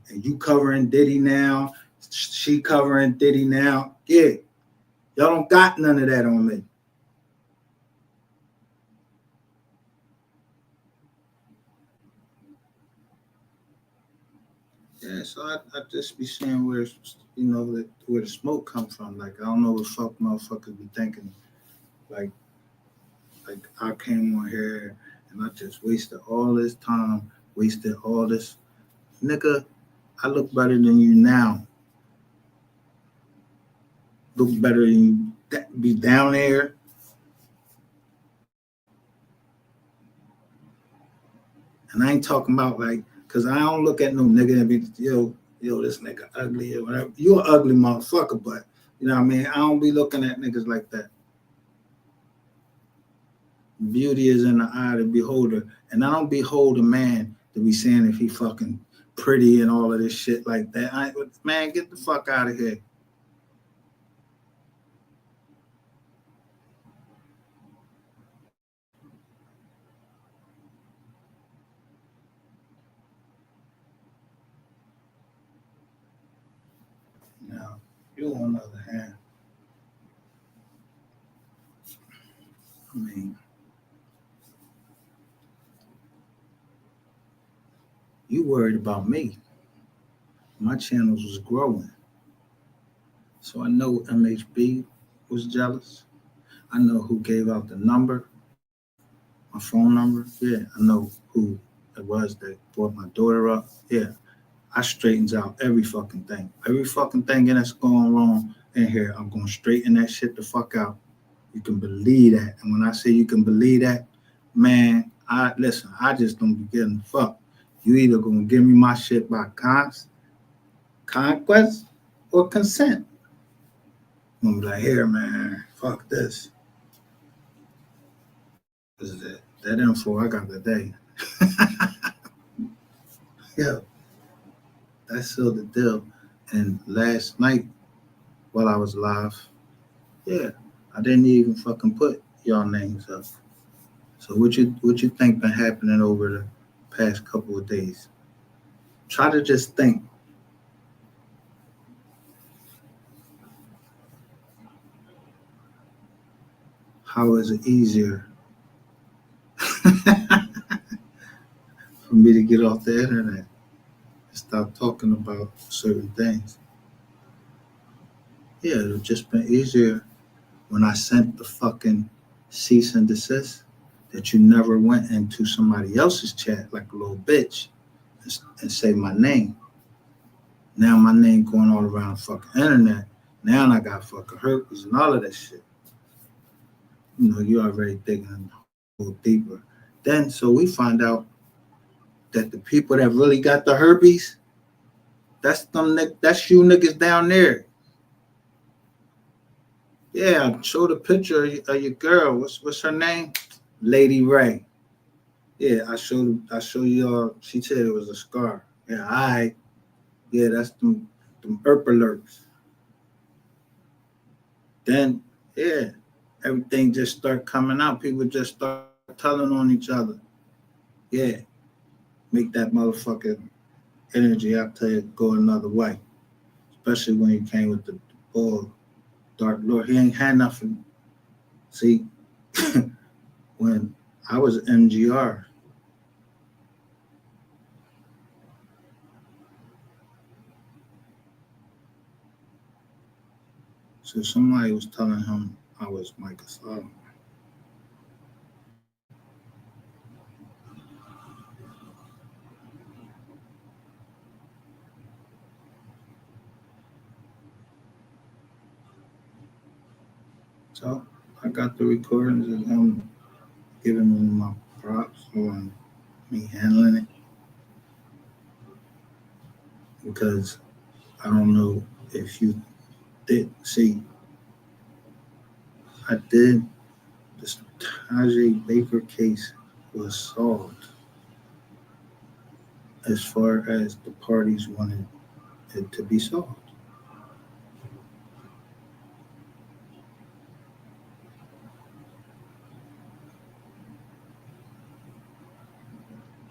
and you covering Diddy now, she covering Diddy now. Yeah, y'all don't got none of that on me. Yeah, so I just be seeing where, you know, where the smoke comes from. Like, I don't know what fuck motherfuckers be thinking. Like I came on here and I just wasted all this time, wasted all this. Nigga, I look better than you now. Look better than you. Be down there. And I ain't talking about like, cause I don't look at no nigga and be, yo, this nigga ugly or whatever. You an ugly motherfucker, but you know what I mean? I don't be looking at niggas like that. Beauty is in the eye of the beholder. And I don't behold a man to be saying if he fucking pretty and all of this shit like that. Man, get the fuck out of here. Now, you on the other hand, I mean, you worried about me. My channels was growing. So I know MHB was jealous. I know who gave out the number, my phone number. Yeah, I know who it was that brought my daughter up. Yeah, I straightens out every fucking thing. Every fucking thing that's going wrong in here, I'm going to straighten that shit the fuck out. You can believe that. And when I say you can believe that, man, I just don't be getting the fuck. You either going to give me my shit by conquest or consent. I'm going to be like, here, man, fuck this. Because that info I got today. Yeah, that sealed the deal. And last night, while I was live, yeah, I didn't even fucking put y'all names up. So what you think been happening over the past couple of days? Try to just think. How is it easier for me to get off the internet and stop talking about certain things? Yeah, it would just been easier when I sent the fucking cease and desist that you never went into somebody else's chat like a little bitch and say my name. Now my name going all around the fucking internet. Now I got fucking herpes and all of that shit. You know, you already digging a little deeper. Then, so we find out that the people that really got the herpes, that's you niggas down there. Yeah, I showed a picture of your girl. What's her name? Lady Ray. Yeah, I showed y'all. She said it was a scar. Yeah, yeah, that's them herp alerts. Then, yeah, everything just start coming out. People just start telling on each other. Yeah, make that motherfucking energy out there go another way. Especially when he came with the bull, Dark Lord. He ain't had nothing. See, when I was MGR, so somebody was telling him I was Michael Solomon. So I got the recordings of him giving me my props on me handling it. Because I don't know if you did see, I did, this Tajay Baker case was solved as far as the parties wanted it to be solved.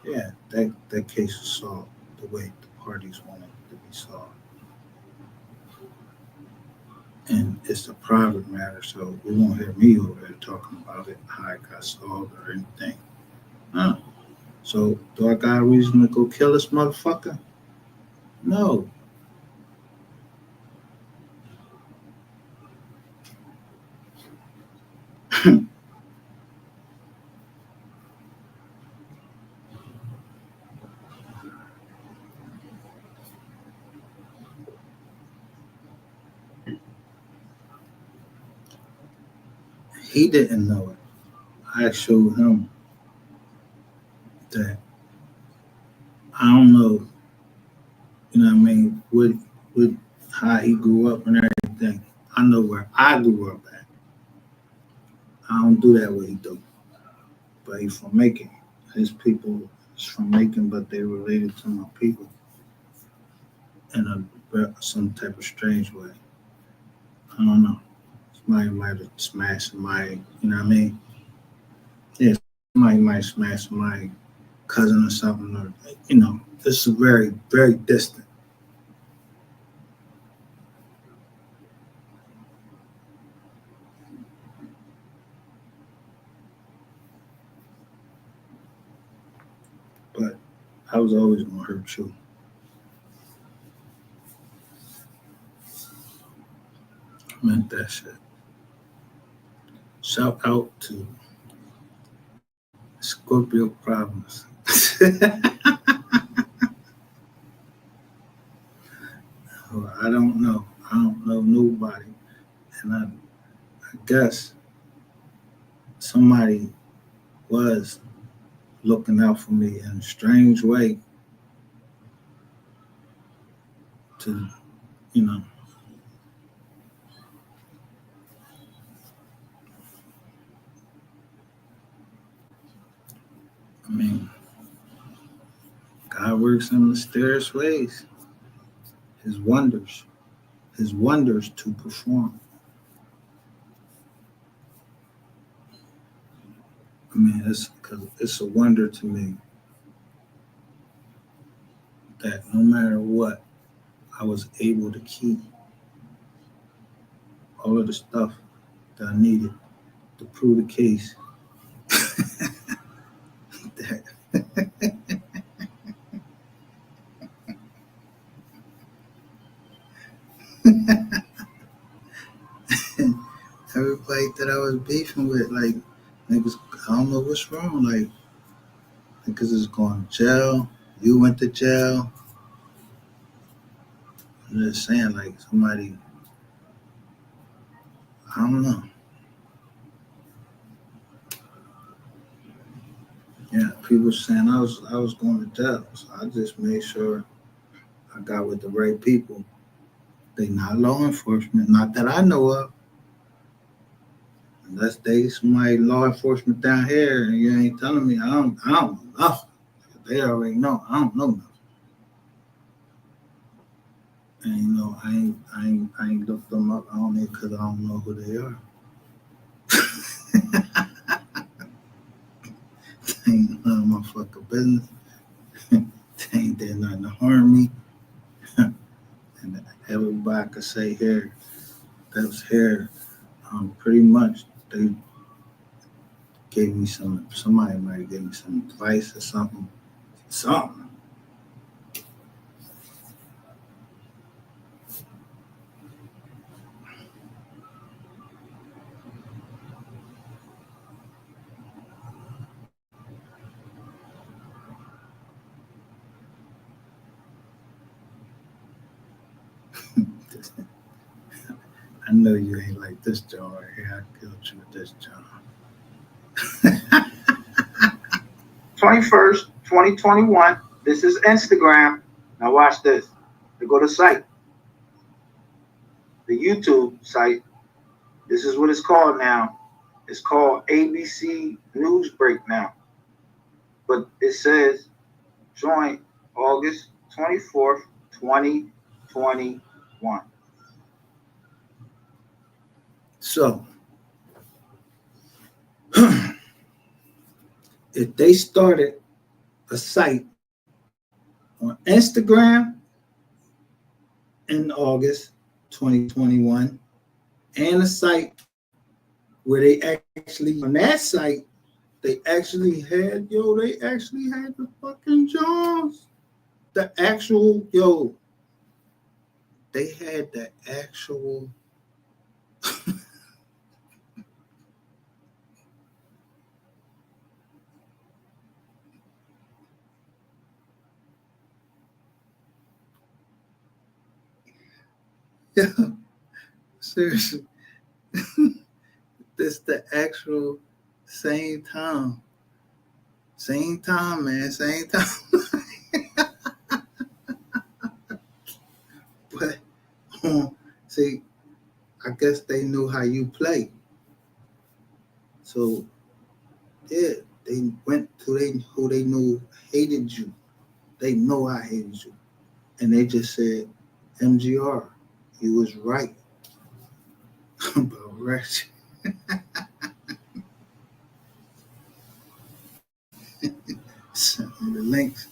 Yeah, that case was solved the way the parties want it to be solved. And it's a private matter, so you won't hear me over there talking about it, how it got solved or anything. No. So do I got a reason to go kill this motherfucker? No. He didn't know it. I showed him that I don't know, you know what I mean, with how he grew up and everything. I know where I grew up at. I don't do that what he do. But he's from Macon. His people is from Macon, but they related to my people in some type of strange way. I don't know. Somebody might have smashed somebody, you know what I mean? Yeah, somebody might smash my cousin or something, or, you know, this is very, very distant. But I was always going to hurt you. I meant that shit. Shout out to Scorpio Problems. I don't know. I don't know nobody. And I guess somebody was looking out for me in a strange way to, you know, I mean, God works in mysterious ways. His wonders to perform. I mean, it's a wonder to me that no matter what, I was able to keep all of the stuff that I needed to prove the case. that everybody that I was beefing with, like, niggas, I don't know what's wrong. Like, niggas is going to jail. You went to jail. I'm just saying, like, somebody, I don't know. Yeah, people saying I was going to jail. So I just made sure I got with the right people. They not law enforcement, not that I know of. Unless they somebody law enforcement down here and you ain't telling me, I don't know nothing. They already know. I don't know nothing. And you know, I ain't looked them up on it because I don't know who they are. They ain't none of my fucking business. They ain't did nothing to harm me. And everybody could say here, that was here, pretty much they gave me somebody might have gave me some advice or something. I know you ain't like this John right here. I killed you with this John. 21st, 2021. This is Instagram. Now watch this. They go to site. The YouTube site. This is what it's called now. It's called ABC News Break now. But it says join August 24th, 2021. So if they started a site on Instagram in August 2021, and a site where they actually, on that site, they actually had the fucking Jones. The actual, they had the actual yeah, seriously. This the actual same time. Same time, man. Same time. But see, I guess they knew how you play. So yeah, they went to who they knew hated you. They know I hated you. And they just said, MGR, you was right about Ratchet. Sent me the links.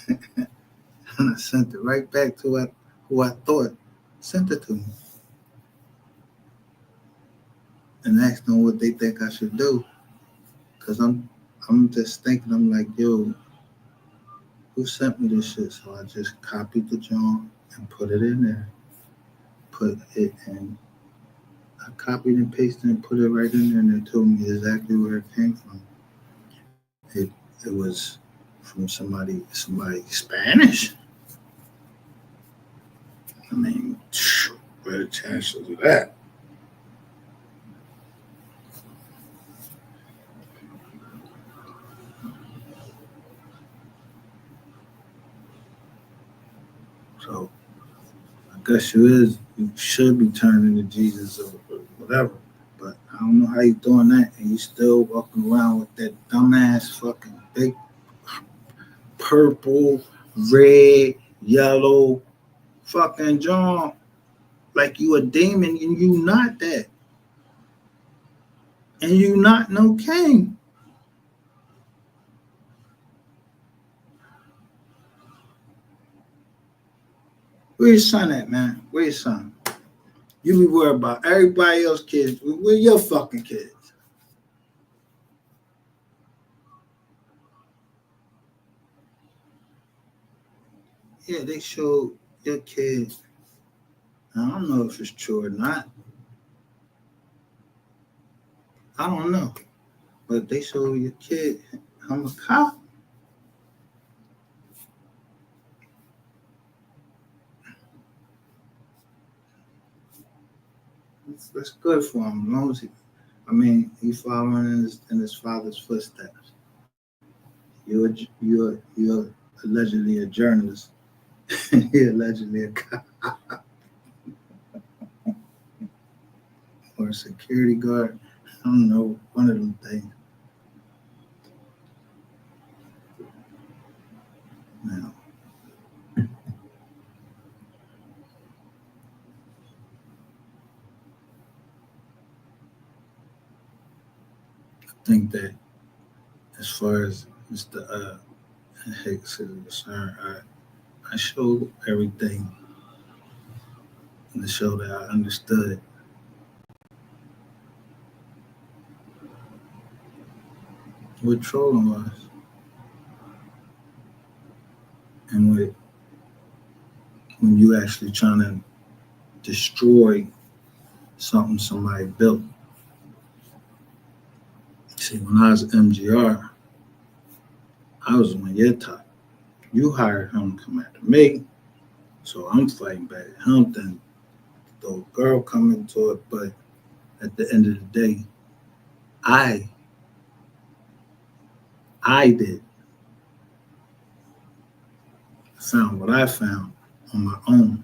And I sent it right back to who I thought sent it to me. And asked them what they think I should do. Cause I'm just thinking, I'm like, yo, who sent me this shit? So I just copied the joint and put it in there. Put it in. I copied and pasted and put it right in there, and they told me exactly where it came from. It was from somebody Spanish. I mean, what are the chances of that? So I guess you should be turning to Jesus or whatever. But I don't know how you doing that and you still walking around with that dumbass fucking big purple, red, yellow fucking John. Like you a demon and you not that. And you not no king. Where your son at, man? Where your son? You be worried about everybody else's kids. Where your fucking kids? Yeah, they showed your kid. I don't know if it's true or not. I don't know. But they showed your kid. I'm a cop. That's good for him. As long as he's following in his father's footsteps. You're allegedly a journalist. You're allegedly a cop or a security guard. I don't know, one of them things. Now, I think that as far as Mr. Hicks is concerned, I showed everything in the show that I understood. What trolling was, and when you actually trying to destroy something somebody built. See, when I was MGR, I was on your top. You hired him to come after me, so I'm fighting back at him. Then the girl coming to it, but at the end of the day, I did found what I found on my own.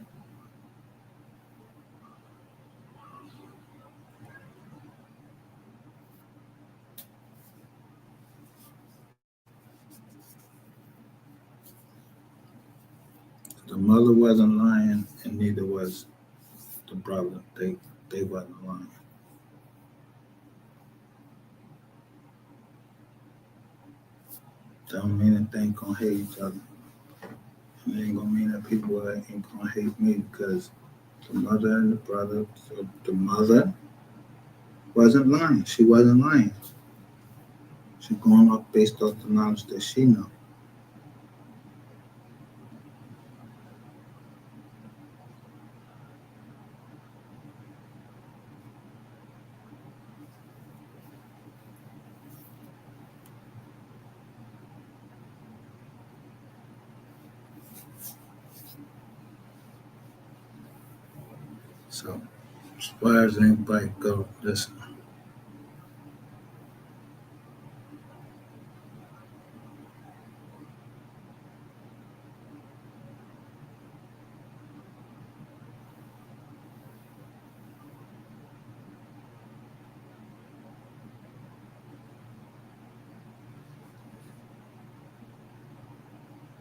The mother wasn't lying, and neither was the brother. They wasn't lying. Don't mean that they ain't gonna hate each other. It ain't gonna mean that people ain't gonna hate me because the mother and the brother, the mother wasn't lying. She wasn't lying. She's going off based off the knowledge that she knows. So, as far as anybody go, listen.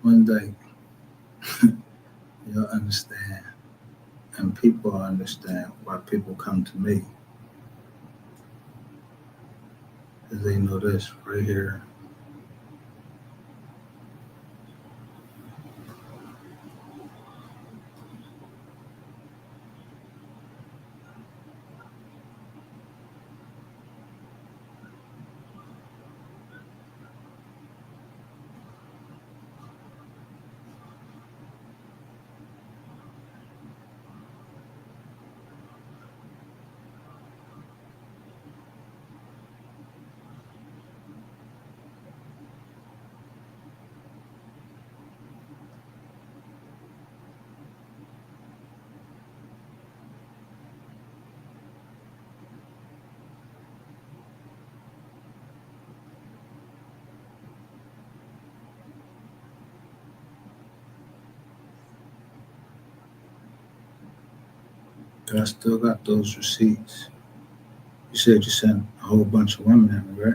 One day, you'll understand, and people will understand why people come to me. Because they know this right here. But I still got those receipts. You said you sent a whole bunch of women at me, right?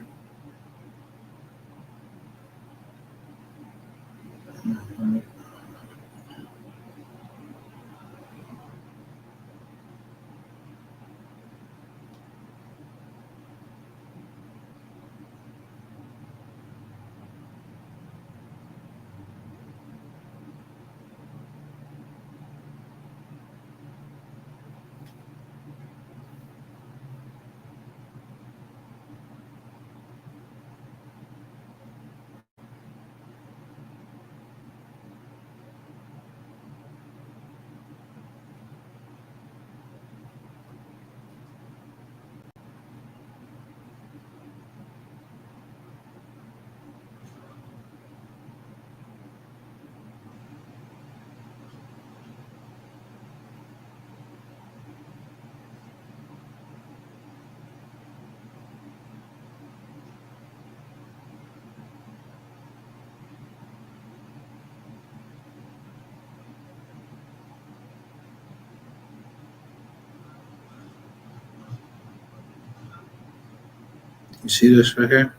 You see this right here?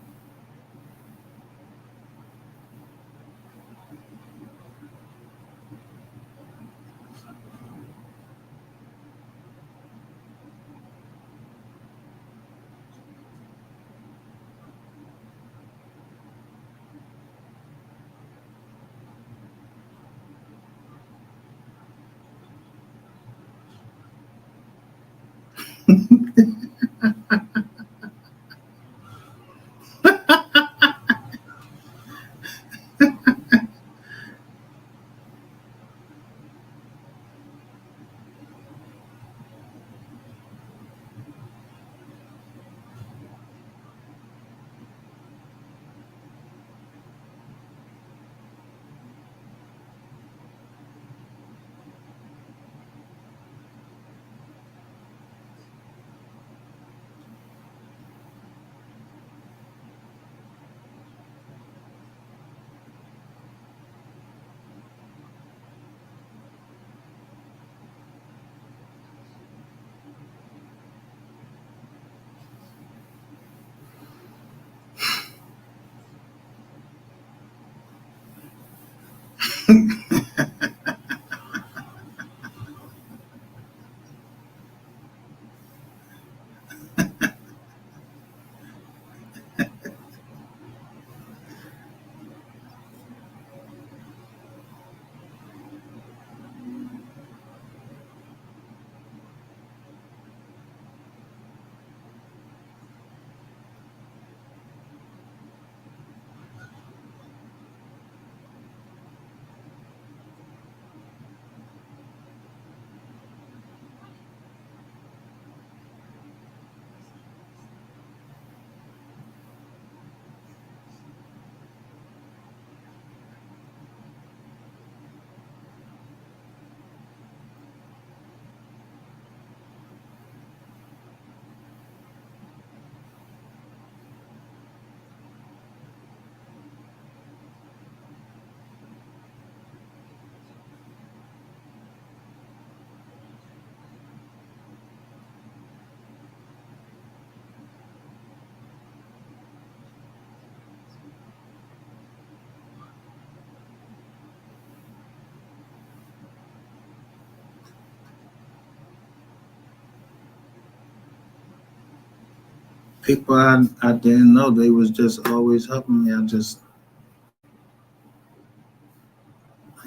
people I didn't know, they was just always helping me. I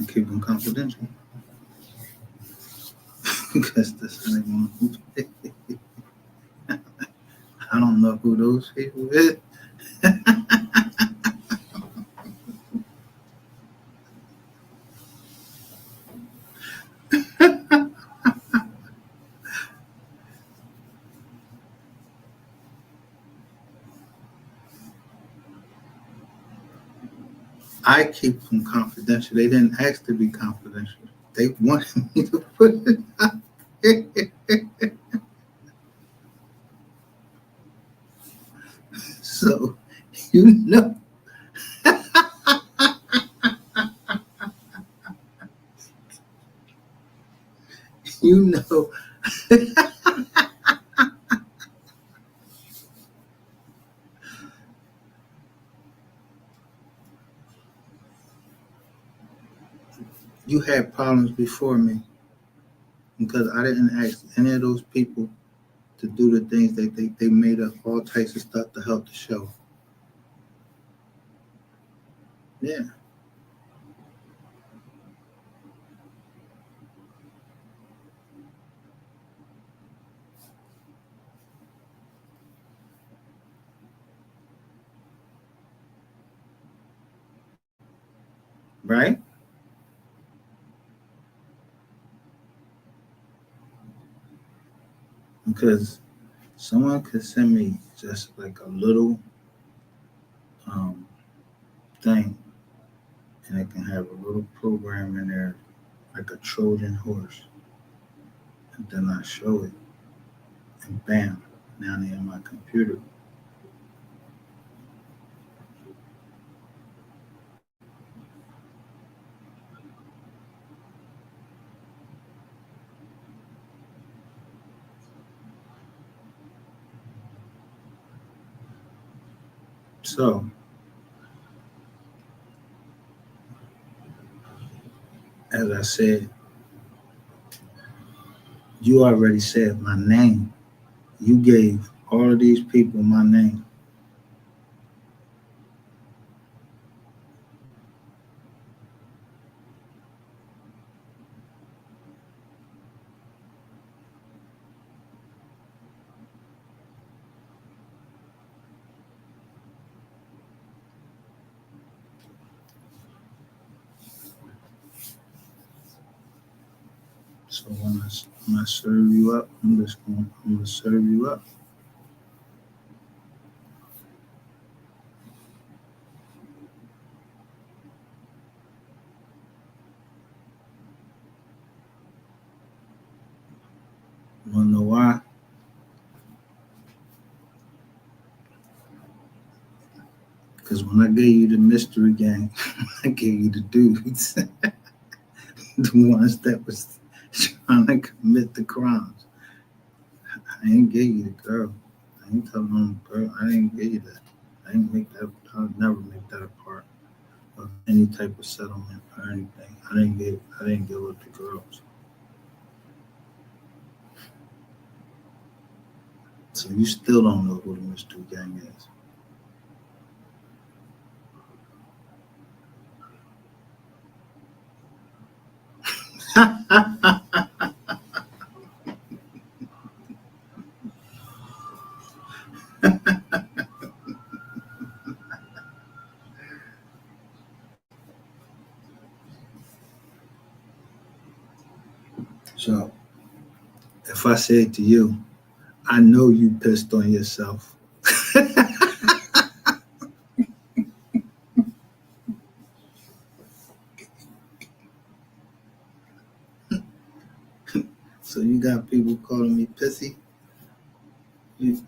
keep them confidential because this anyone. I don't know who those people is. I keep them confidential. They didn't ask to be confidential. They wanted me to put it out there. So, you know, you know, you had problems before me because I didn't ask any of those people to do the things that they made up all types of stuff to help the show. Yeah. Right? Because someone could send me just like a little um, thing, and it can have a little program in there, like a Trojan horse, and then I show it, and bam, now they're on my computer. So, as I said, you already said my name. You gave all of these people my name. So when I serve you up, I'm gonna serve you up. You wanna know why? Because when I gave you the mystery gang, I gave you the dudes, the ones that was trying to commit the crimes. I ain't give you the girl. I ain't telling them girl. I didn't give you that. I didn't make that. I'll never make that a part of any type of settlement or anything. I didn't give up the girls. So you still don't know who the mystery gang is. So if I said to you, I know you pissed on yourself. So you got people calling me pissy. You-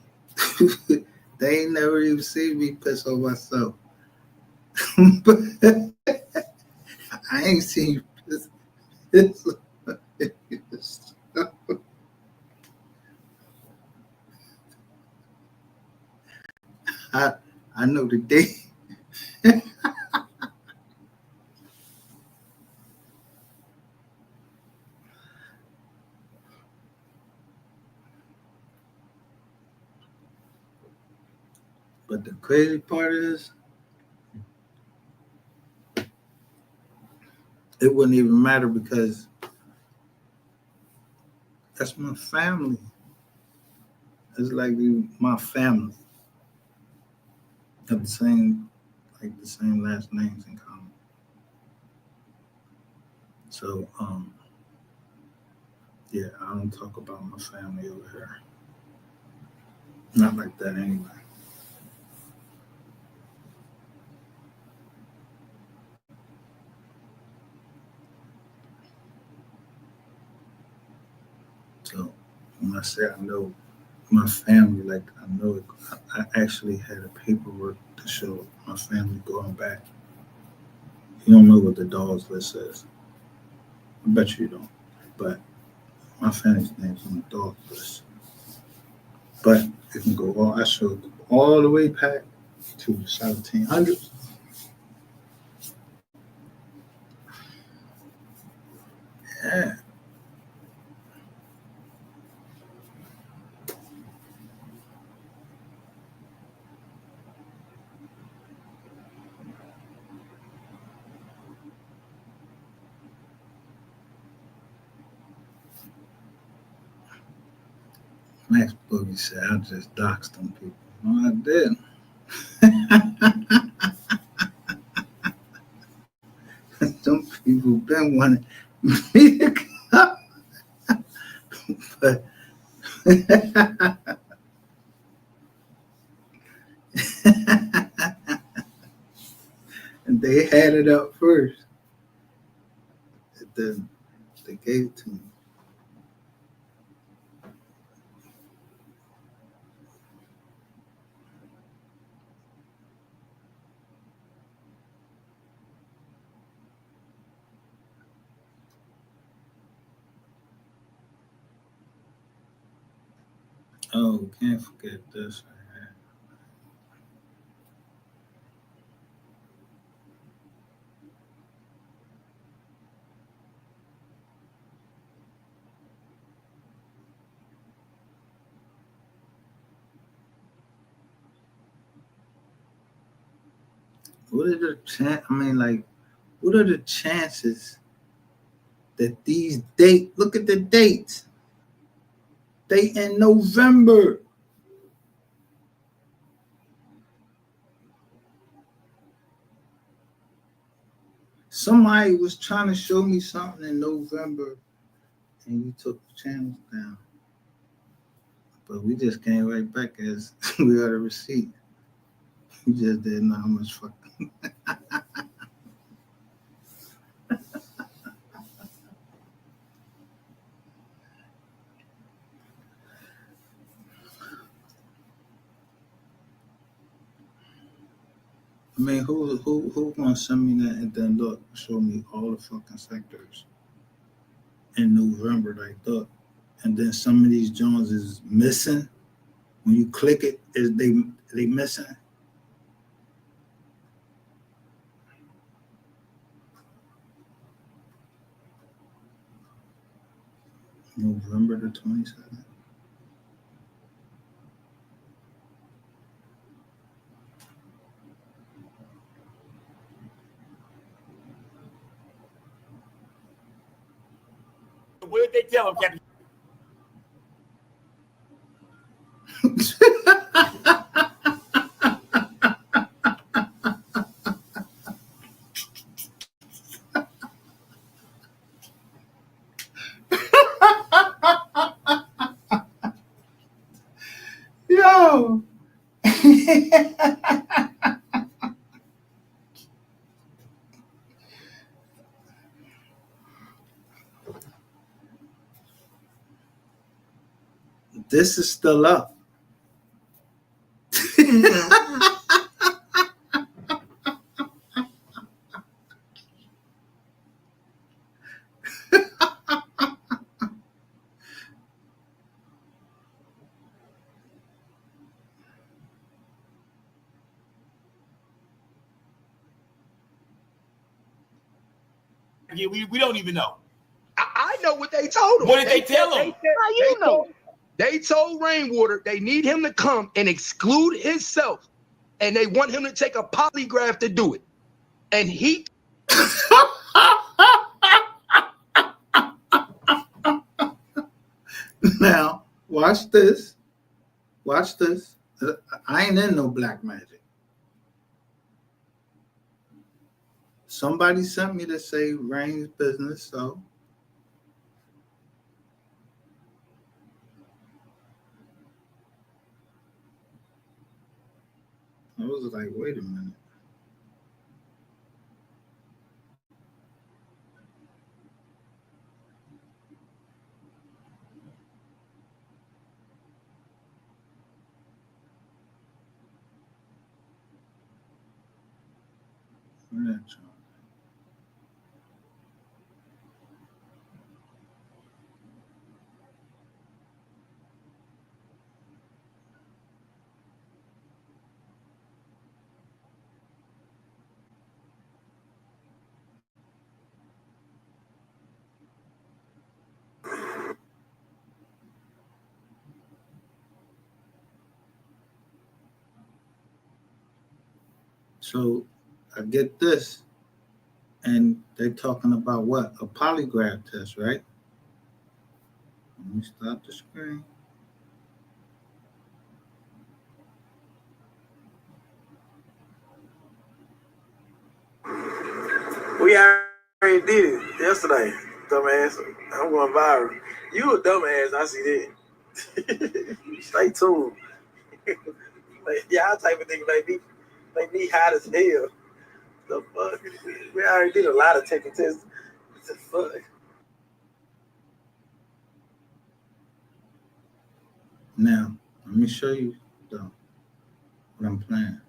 they ain't never even seen me piss on myself. But I ain't seen you piss on yourself. I I know the day. But the crazy part is, it wouldn't even matter because that's my family. It's like my family have the same last names in common. So, yeah, I don't talk about my family over here. Not like that anyway. So when I say I know my family, like I know it, I actually had a paperwork to show my family going back. You don't know what the dogs list says. I bet you don't. But my family's name's on the dog list. But it can go all, I showed all the way back to the 1700s. Yeah. Max Boogie said, I just doxed them people. No, I didn't. Some people been wanting me to come. But and they had it up first. And then they gave it to me. Oh, can't forget this. What are the what are the chances that these look at the dates. They in November. Somebody was trying to show me something in November and you took the channels down. But we just came right back as we got a receipt. We just didn't know how much fucking. I mean, who gonna send me that and then look, show me all the fucking sectors in November like that, and then some of these Jones is missing. When you click it, is they missing? November the 27th. What did they tell him, Captain? Yo. This is still up. Yeah, we don't even know. I know what they told him. What did they tell him? How you know? They told Rainwater they need him to come and exclude himself and they want him to take a polygraph to do it. And he Now, watch this. Watch this. I ain't in no black magic. Somebody sent me to say Rain's business, so I was like, wait a minute. Where that John? So I get this, and they're talking about what? A polygraph test, right? Let me stop the screen. We already did it yesterday, dumbass. I'm going viral. You a dumbass, I see that. Stay tuned. Y'all type of nigga make me hot as hell. The fuck? We already did a lot of taking tests. What the fuck? Now, let me show you though what I'm playing.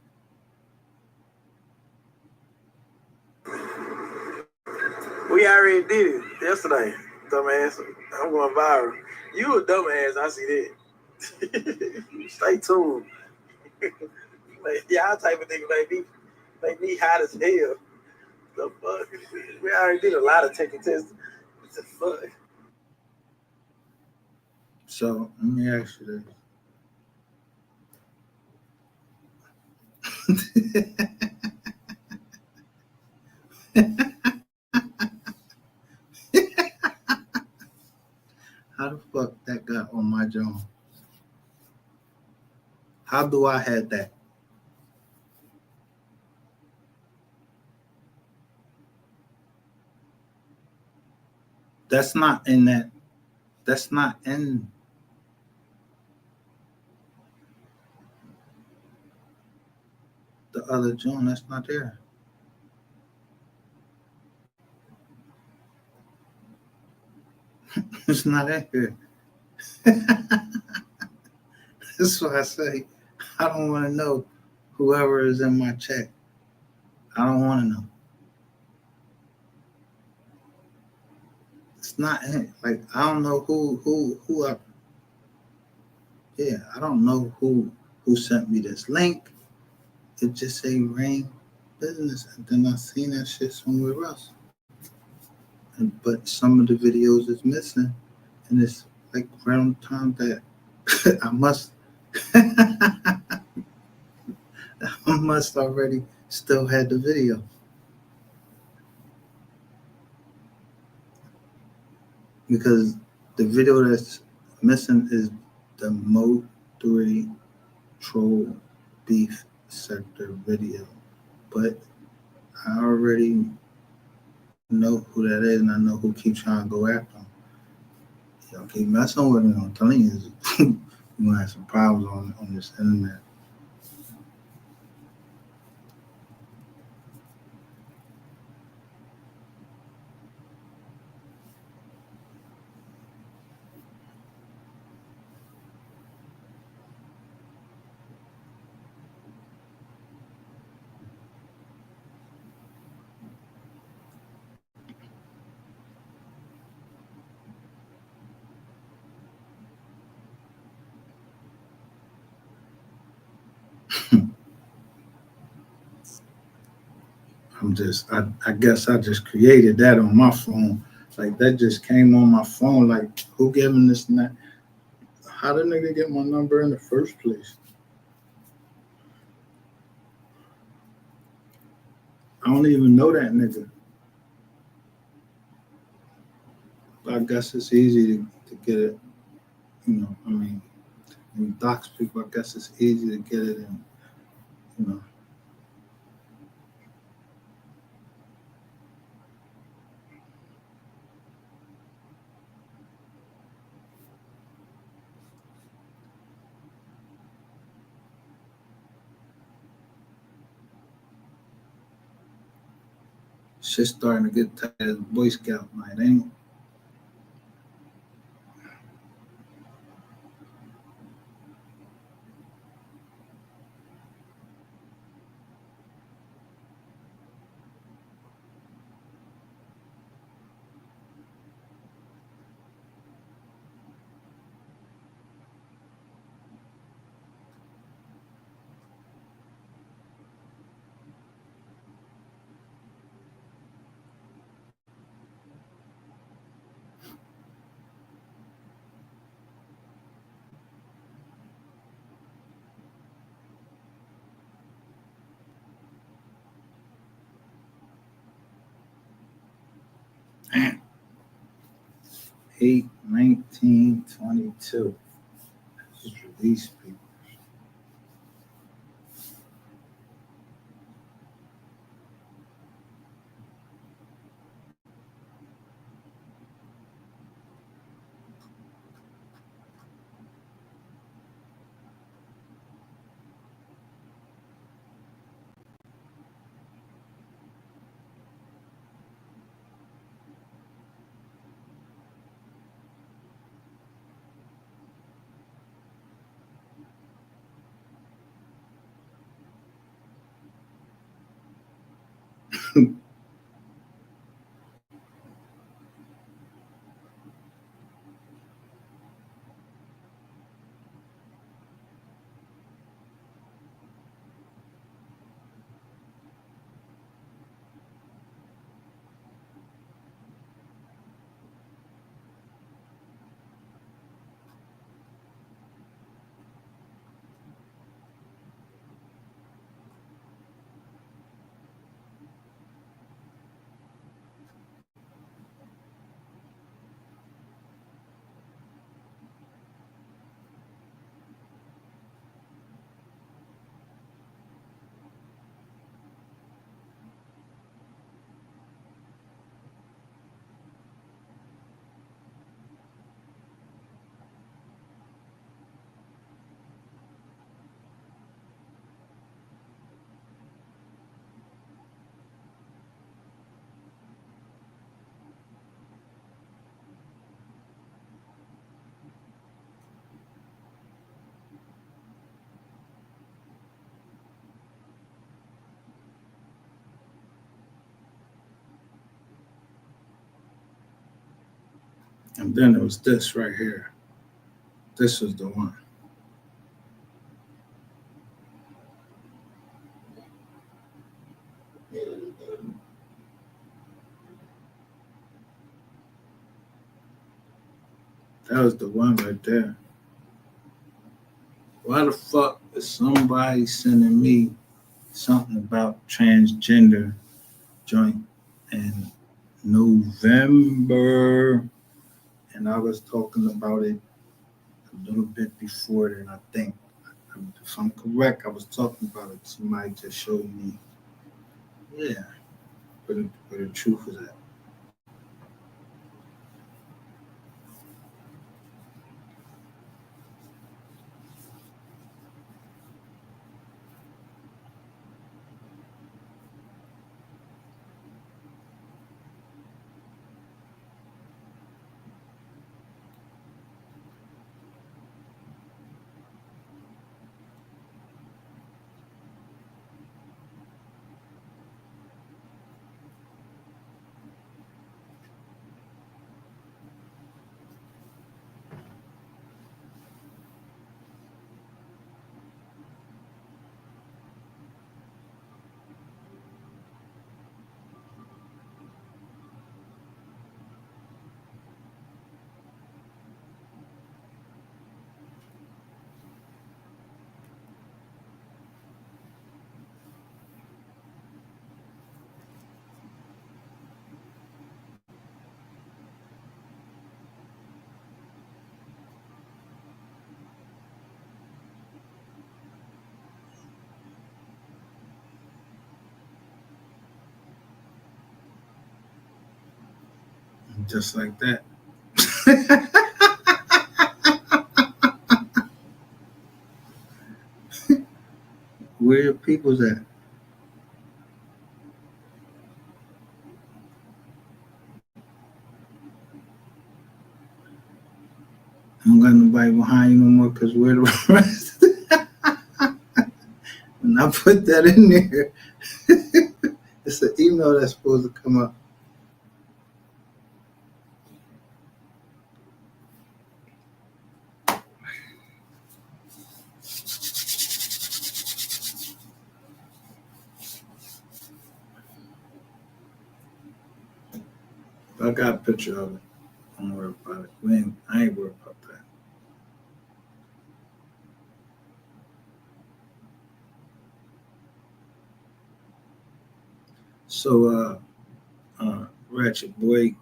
We already did it yesterday, dumbass. I'm going viral. You a dumbass, I see that. Stay tuned. Y'all type of nigga make me hot as hell. The fuck? We already did a lot of taking tests. What the fuck? So let me ask you this. How the fuck that got on my joint? How do I have that? That's not in that. That's not in the other joint. That's not there. It's not in here. That's why I say I don't want to know whoever is in my chat. I don't want to know. It's not in. Like I don't know who I. Yeah, I don't know who sent me this link. It just say Rain Business, and then I seen that shit somewhere else. But some of the videos is missing, and it's like around the time that I must already still had the video. Because the video that's missing is the Mode 3 Troll Beef Sector video. But I already know who that is, and I know who keeps trying to go after him. You know, keep messing with him. I'm telling you, you're going to have some problems on this internet. I guess I just created that on my phone. Like that just came on my phone. Like who gave him this? How did nigga get my number in the first place? I don't even know that nigga. But I guess it's easy to get it. You know, I mean, when you dox people, I guess it's easy to get it in. You know. Shit's starting to get tight as Boy Scout night, ain't it? Damn. 8/19/22. Just release people. And then there was this right here. This is the one. That was the one right there. Why the fuck is somebody sending me something about transgender joint in November? And I was talking about it a little bit before then, I think. If I'm correct, I was talking about it. Somebody just showed me, yeah, where the truth is at. Just like that. Where your people's at? I don't got nobody behind you no more because we're the rest. And I put that in there. It's an email that's supposed to come up. I got a picture of it. Don't worry about it. I ain't worried about that. So, Ratchet Boy,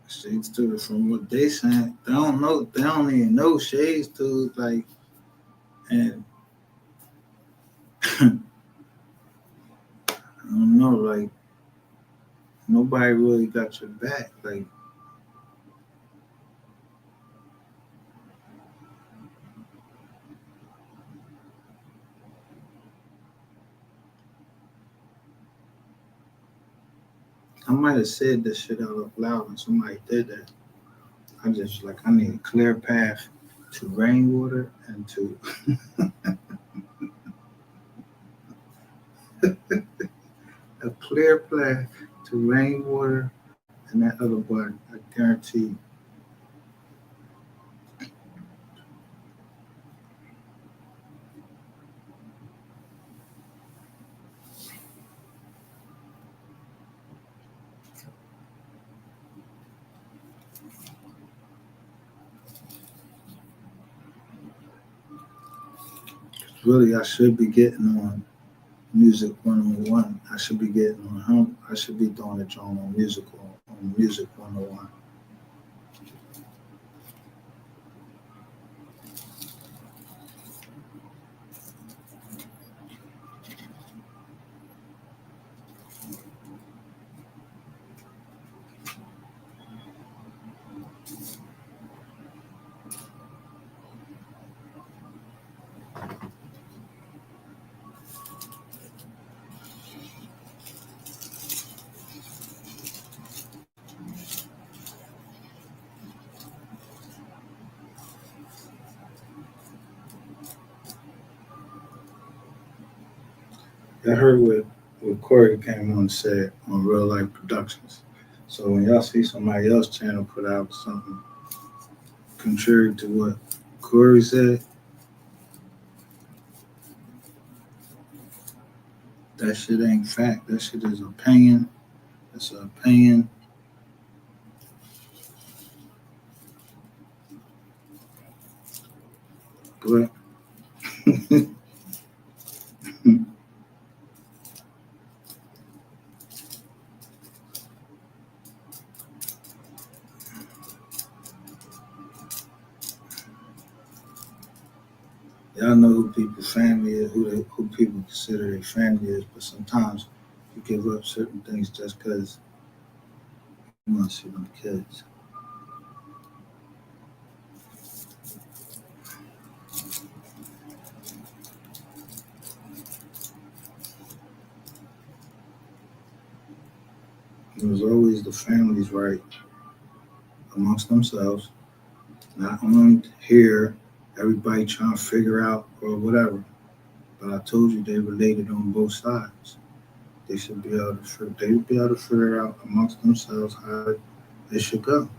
Shades to it from what they saying. They don't know. They don't even know Shades to like, and I don't know. Like nobody really got your back. Like I might have said this shit out loud and somebody did that. I just like I need a clear path to rainwater and to a clear path to rainwater and that other one. I guarantee. Really, I should be getting on Music 101. I should be getting on him. I should be doing a joint on Music 101. I heard what Corey came on and said on Real Life Productions. So when y'all see somebody else channel put out something contrary to what Corey said, that shit ain't fact. That shit is opinion. It's an opinion. But y'all know who people's family is, who people consider their family is, but sometimes you give up certain things just because you want to see them kids. It was always the family's right amongst themselves, not on here, everybody trying to figure out or whatever. But I told you they related on both sides. They should be able to figure out amongst themselves how it should go.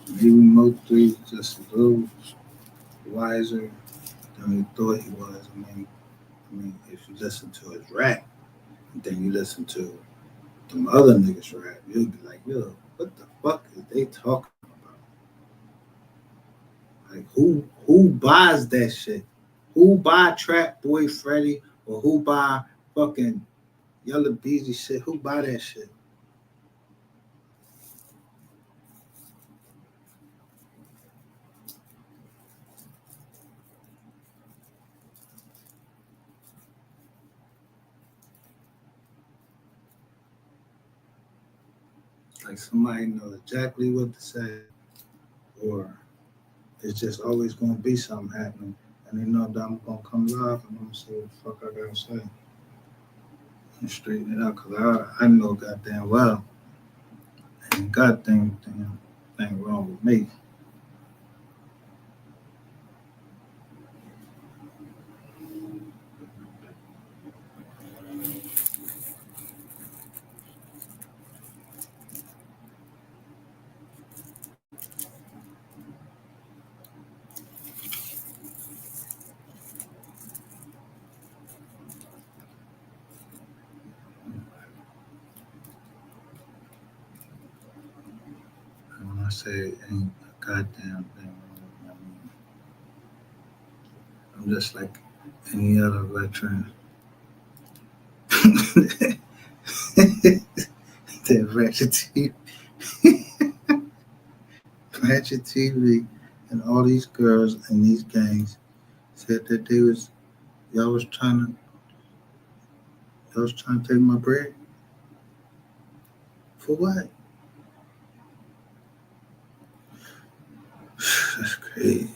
Maybe Mo3 just a little wiser than we thought he was. I mean, if you listen to his rap, and then you listen to them other niggas rap, you'll be like, yo, what the fuck is they talking about? Like, who buys that shit? Who buy Trap Boy Freddy or who buy fucking Yellow Beezy shit? Who buy that shit? like somebody knows exactly what to say, or it's just always gonna be something happening, and they know that I'm gonna come live and I'm gonna say what the fuck I gotta say and straighten it out, cause I know goddamn well ain't goddamn thing wrong with me. And when I say ain't a goddamn thing wrong with me, I mean, I'm just like any other veteran. That Ratchet TV, and all these girls and these gangs said that y'all was trying to take my bread. For what? That's crazy.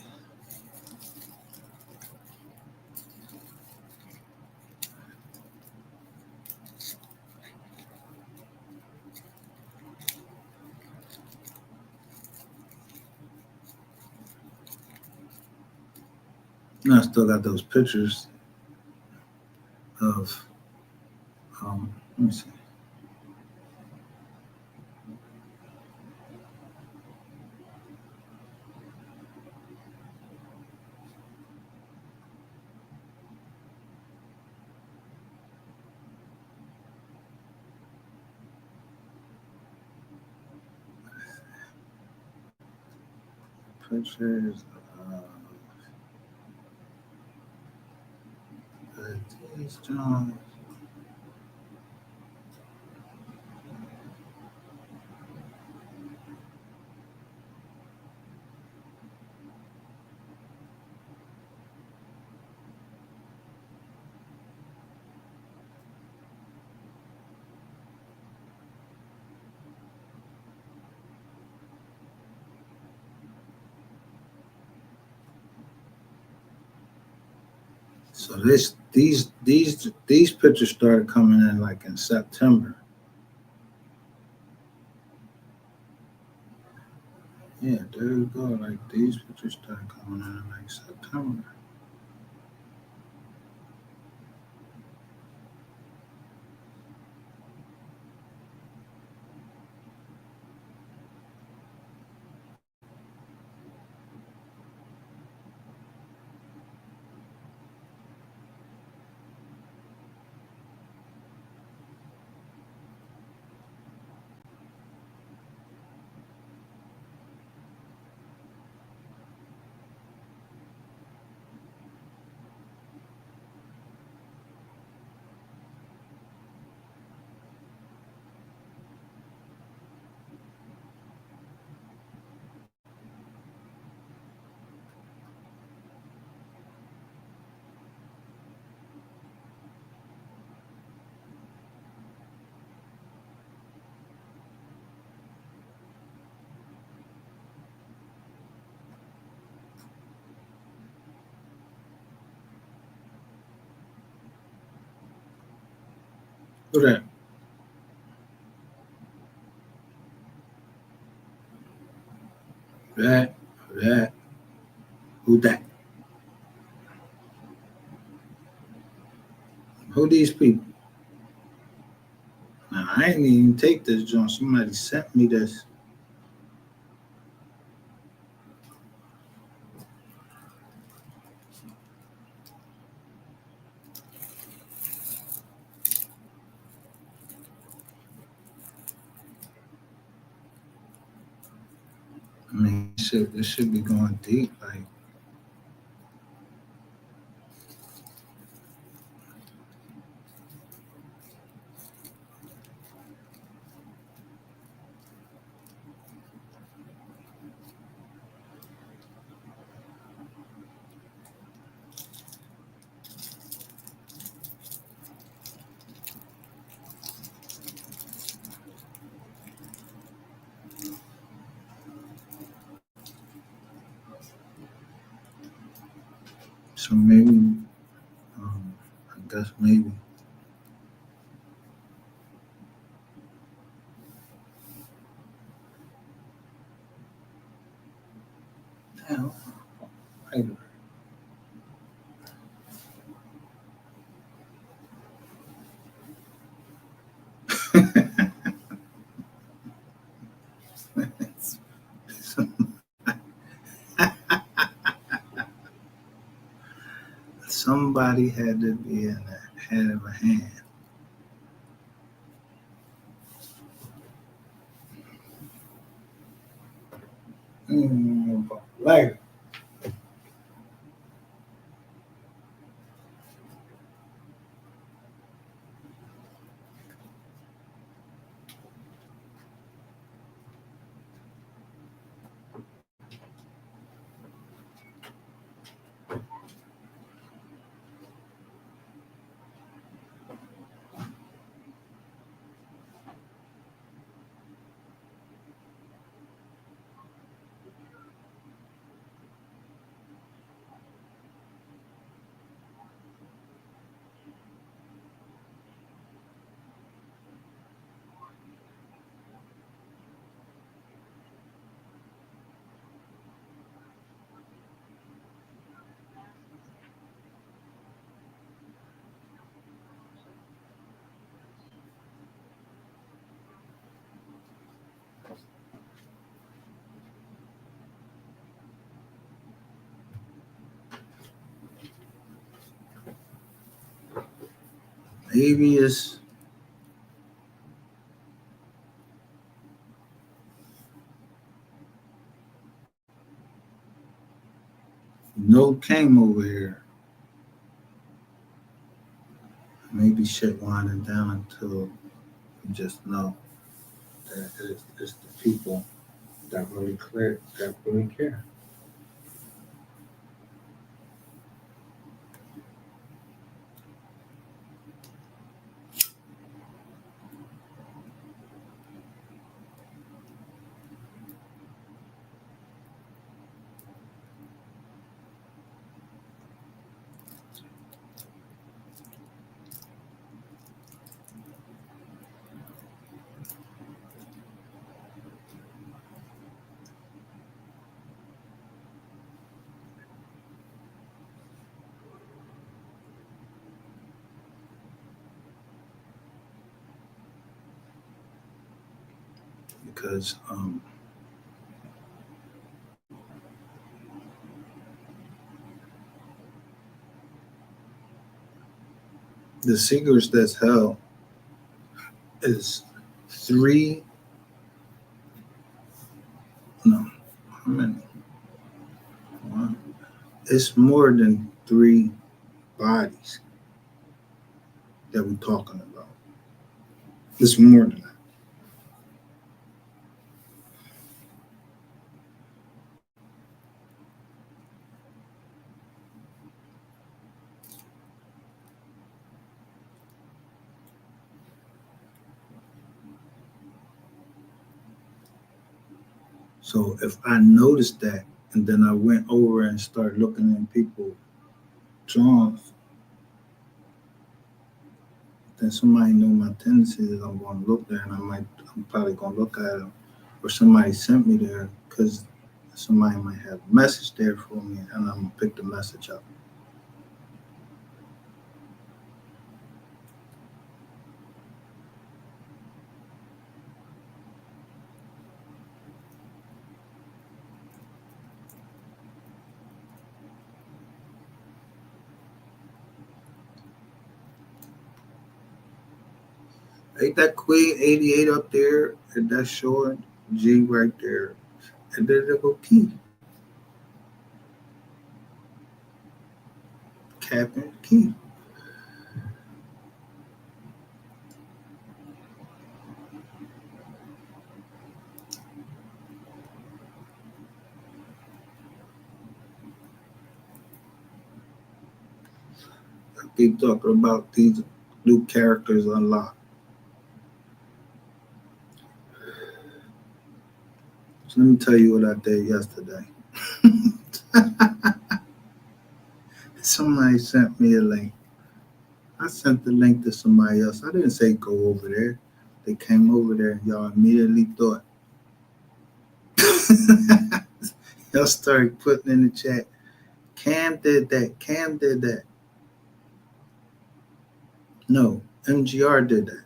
And I still got those pictures of let me see. Pictures of these John. So these pictures started coming in like in September. Yeah, there you go. Like these pictures started coming in like September. Who that? Who that? Who that? Who these people? Now, I ain't even take this joint. Somebody sent me this. I mean, this should be going deep. Like, So maybe, I guess maybe. Now, later. Somebody had to be in the head of a hand. Later. Maybe it's no came over here. Maybe shit winding down until you just know that it's the people that really care. Because the secrets that's held is three. No, how many? One. It's more than three bodies that we're talking about. It's more than that. So if I noticed that, and then I went over and started looking at people drawings, then somebody knew my tendency that I'm going to look there, and I'm probably going to look at them, or somebody sent me there because somebody might have a message there for me, and I'm going to pick the message up. Ain't that Queen 88 up there, and that's showing G right there, and then they go key. Captain Key. I keep talking about these new characters unlocked. So let me tell you what I did yesterday. Somebody sent me a link. I sent the link to somebody else. I didn't say go over there. They came over there. Y'all immediately thought. Y'all started putting in the chat. Cam did that. Cam did that. No, MGR did that.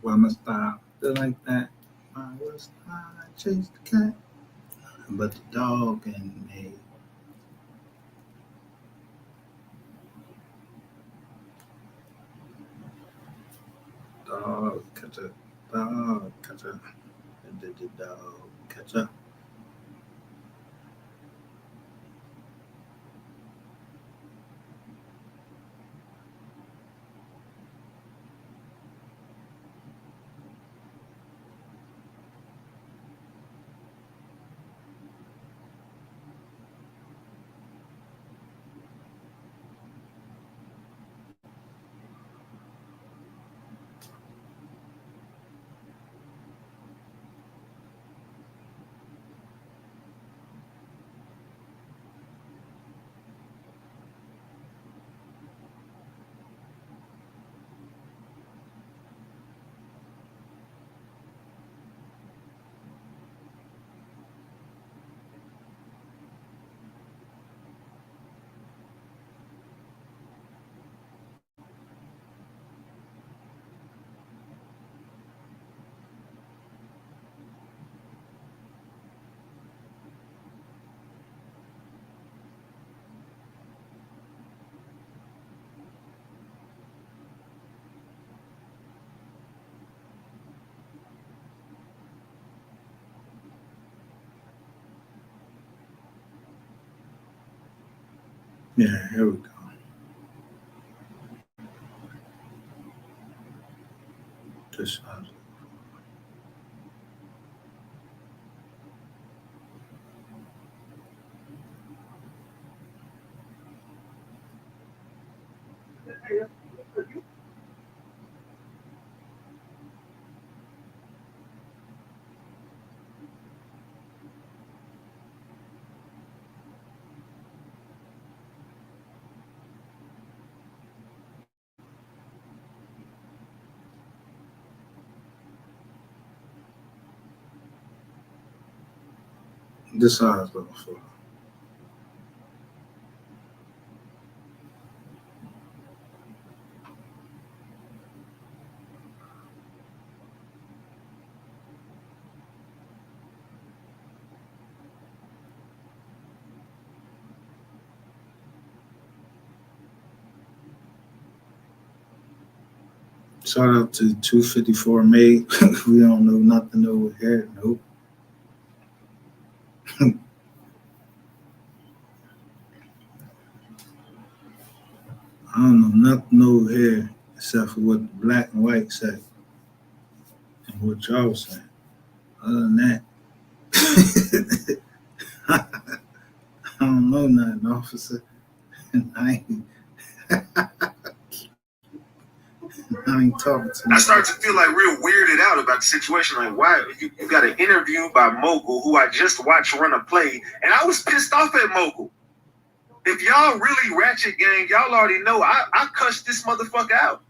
Why must I feel like that? Why must I chase the cat? But the dog and me. Dog, catch up. Dog, catch up. The dog, catch up. Yeah, here we go. This sounds. This how I was looking for. Shout out to 254 May. We don't know nothing over here. Nope. I don't know nothing over here except for what the black and white say and what y'all was saying. Other than that, I don't know nothing, officer. And I ain't talking to I you. started to feel like real weirded out about the situation. Like, why you got an interview by Mogul, who I just watched run a play, and I was pissed off at Mogul. If y'all really ratchet gang, y'all already know I cussed this motherfucker out.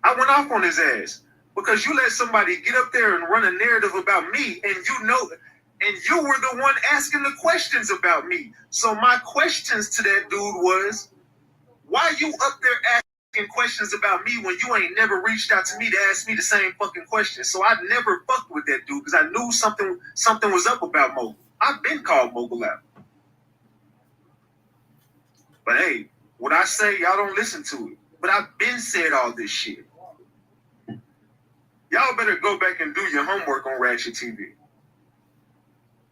I went off on his ass because you let somebody get up there and run a narrative about me, and you were the one asking the questions about me. So my questions to that dude was, why you up there asking questions about me when you ain't never reached out to me to ask me the same fucking question? So I never fucked with that dude because I knew something was up about Mogul. I've been called Mogul out. But hey, what I say, y'all don't listen to it. But I've been said all this shit. Y'all better go back and do your homework on Ratchet TV.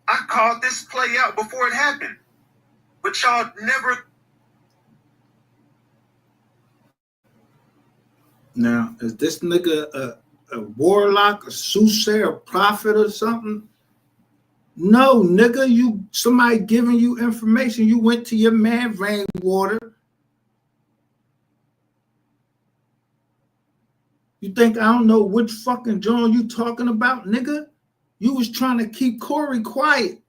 I called this play out before it happened. But y'all never... Now, is this nigga a warlock, a soothsayer, a prophet or something? No, nigga, somebody giving you information. You went to your man Rainwater. You think I don't know which fucking John you talking about, nigga? You was trying to keep Corey quiet.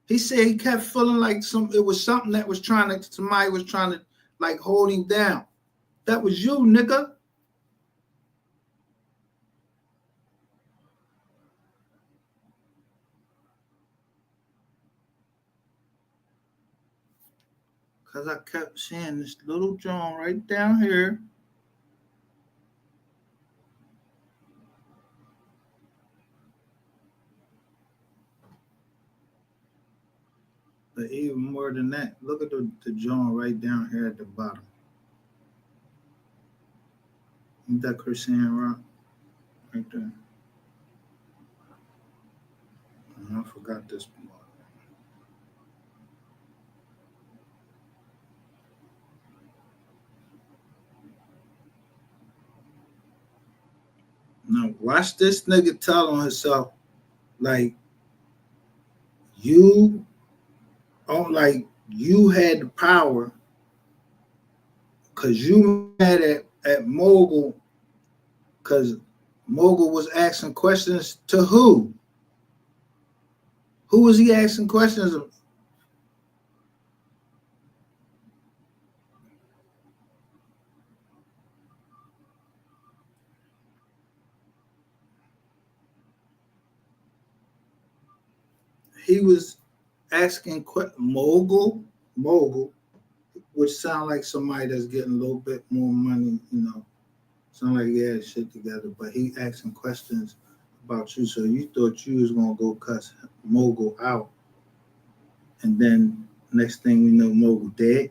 He said he kept feeling like it was something that was somebody was trying to like hold him down. That was you, nigga. Because I kept seeing this little John right down here. But even more than that, look at the John right down here at the bottom. Ain't that Christian Rock? Right there. I forgot this one. Now watch this nigga tell on himself, like you had the power because you mad at Mogul because Mogul was asking questions to who? Who was he asking questions of? He was asking Mogul, which sound like somebody that's getting a little bit more money, sound like he had shit together, but he asking questions about you. So you thought you was gonna go cuss Mogul out, and then next thing we know, Mogul dead.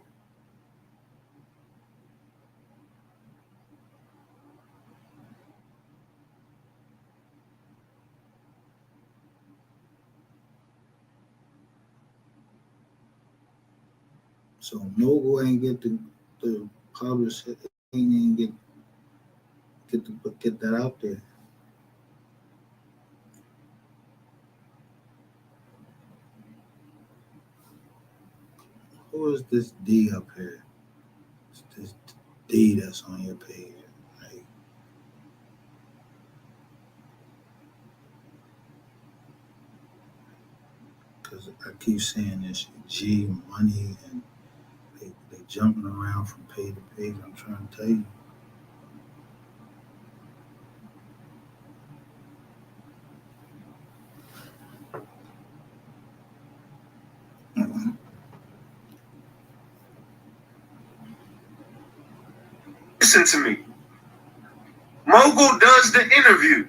So Mogul ain't get the publish it. He ain't get that out there. Who is this D up here? It's this D that's on your page. Like, because I keep saying this G money and they jumping around from page to page. I'm trying to tell you. Listen to me. Mogul does the interview.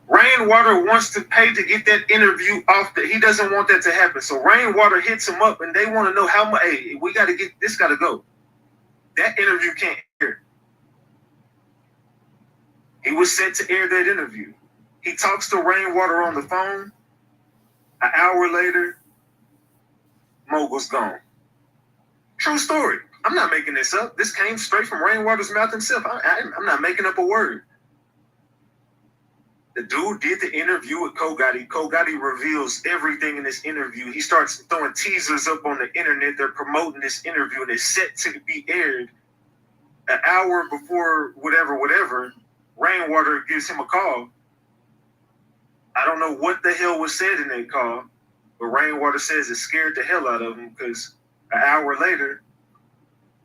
Rainwater wants to pay to get that interview off. He doesn't want that to happen. So Rainwater hits him up and they want to know how much. Hey, we got to get this. Got to go. That interview can't air. He was set to air that interview. He talks to Rainwater on the phone. An hour later, Mogul's gone. True story. I'm not making this up. This came straight from Rainwater's mouth himself. I'm not making up a word. The dude did the interview with Kogati. Kogati reveals everything in this interview. He starts throwing teasers up on the internet. They're promoting this interview, and it's set to be aired an hour before whatever. Rainwater gives him a call. I don't know what the hell was said in that call, but Rainwater says it scared the hell out of him because an hour later,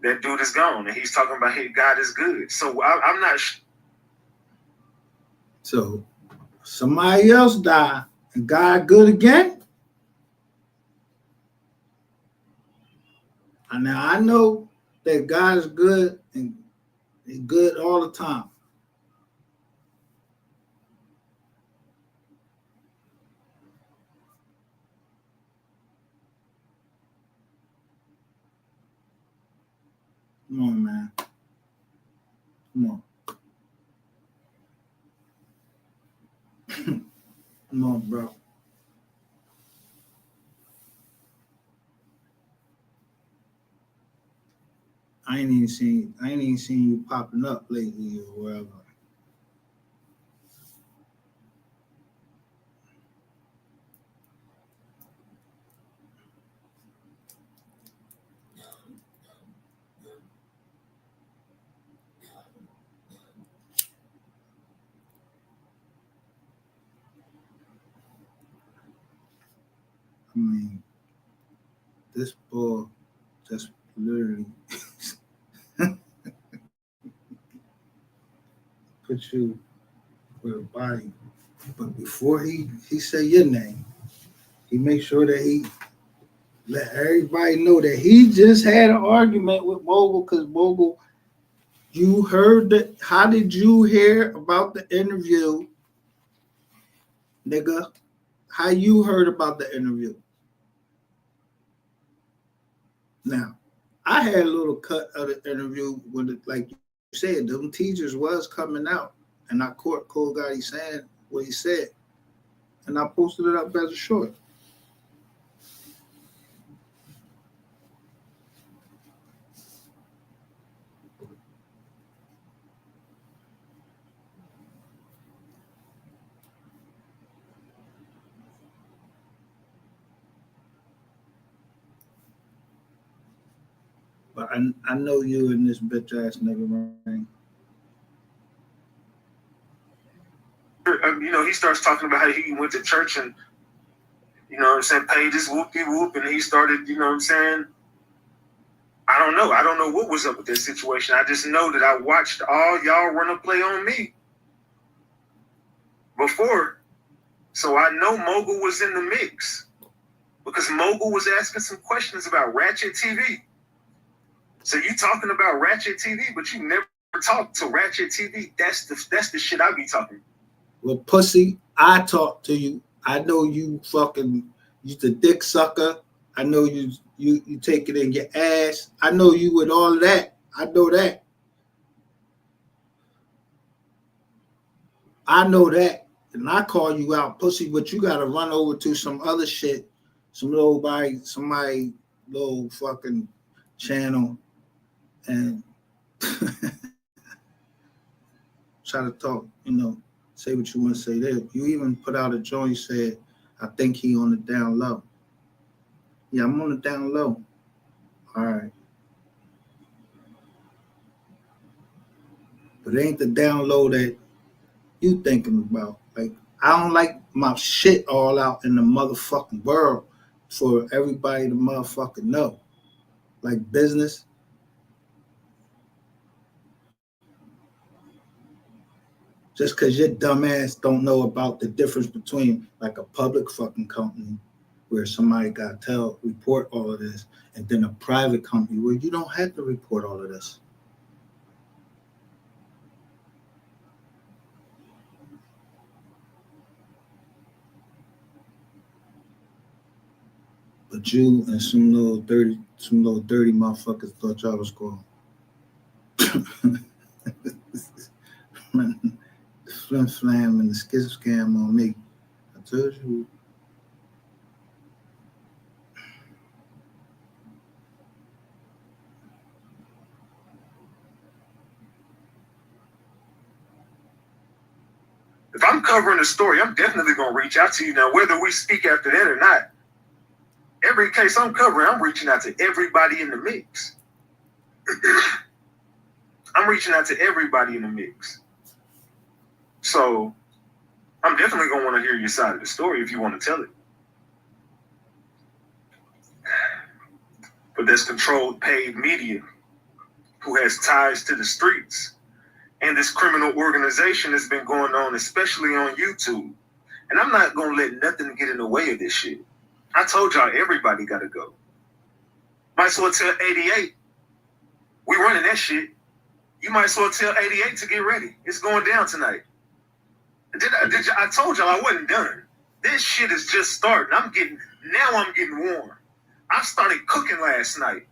that dude is gone, and he's talking about, hey, God is good. So I'm not. So somebody else died, and God good again. And now I know that God is good and He's good all the time. Come on, man. Come on. Come on, bro. I ain't even seen you popping up lately or wherever. I mean, this bull just literally put you with a body. But before he say your name, he make sure that he let everybody know that he just had an argument with Mogul, because Mogul, you heard that. How did you hear about the interview, nigga? How you heard about the interview? Now, I had a little cut of the interview when, like you said, them teachers was coming out, and I caught Cole Gotti saying what he said, and I posted it up as a short. But I know you and this bitch ass nigga, man. You know, he starts talking about how he went to church and, you know what I'm saying, paid his whoop-de-whoop, and he started, you know what I'm saying. I don't know what was up with this situation. I just know that I watched all y'all run a play on me before. So I know Mogul was in the mix, because Mogul was asking some questions about Ratchet TV. So you talking about Ratchet TV, but you never talked to Ratchet TV. That's the shit I be talking. Well, pussy, I talk to you. I know you the dick sucker. I know you take it in your ass. I know you with all of that. I know that. I know that. And I call you out, pussy, but you gotta run over to some other shit, somebody little fucking channel, and try to talk, say what you want to say there. You even put out a joint, you said, I think he on the down low. Yeah, I'm on the down low. All right. But it ain't the down low that you thinking about. Like, I don't like my shit all out in the motherfucking world for everybody to motherfucking know. Like business. Just because your dumb ass don't know about the difference between like a public fucking company where somebody got to report all of this, and then a private company where you don't have to report all of this. But you and some little dirty motherfuckers thought y'all was going. The flim flam and the skizz scam on me. I told you. If I'm covering a story, I'm definitely going to reach out to you. Now, whether we speak after that or not, every case I'm covering, I'm reaching out to everybody in the mix. I'm reaching out to everybody in the mix. So I'm definitely going to want to hear your side of the story if you want to tell it. But there's controlled paid media who has ties to the streets. And this criminal organization has been going on, especially on YouTube. And I'm not going to let nothing get in the way of this shit. I told y'all everybody got to go. Might as well tell 88. We running that shit. You might as well tell 88 to get ready. It's going down tonight. I told y'all I wasn't done. This shit is just starting. I'm getting warm. I started cooking last night.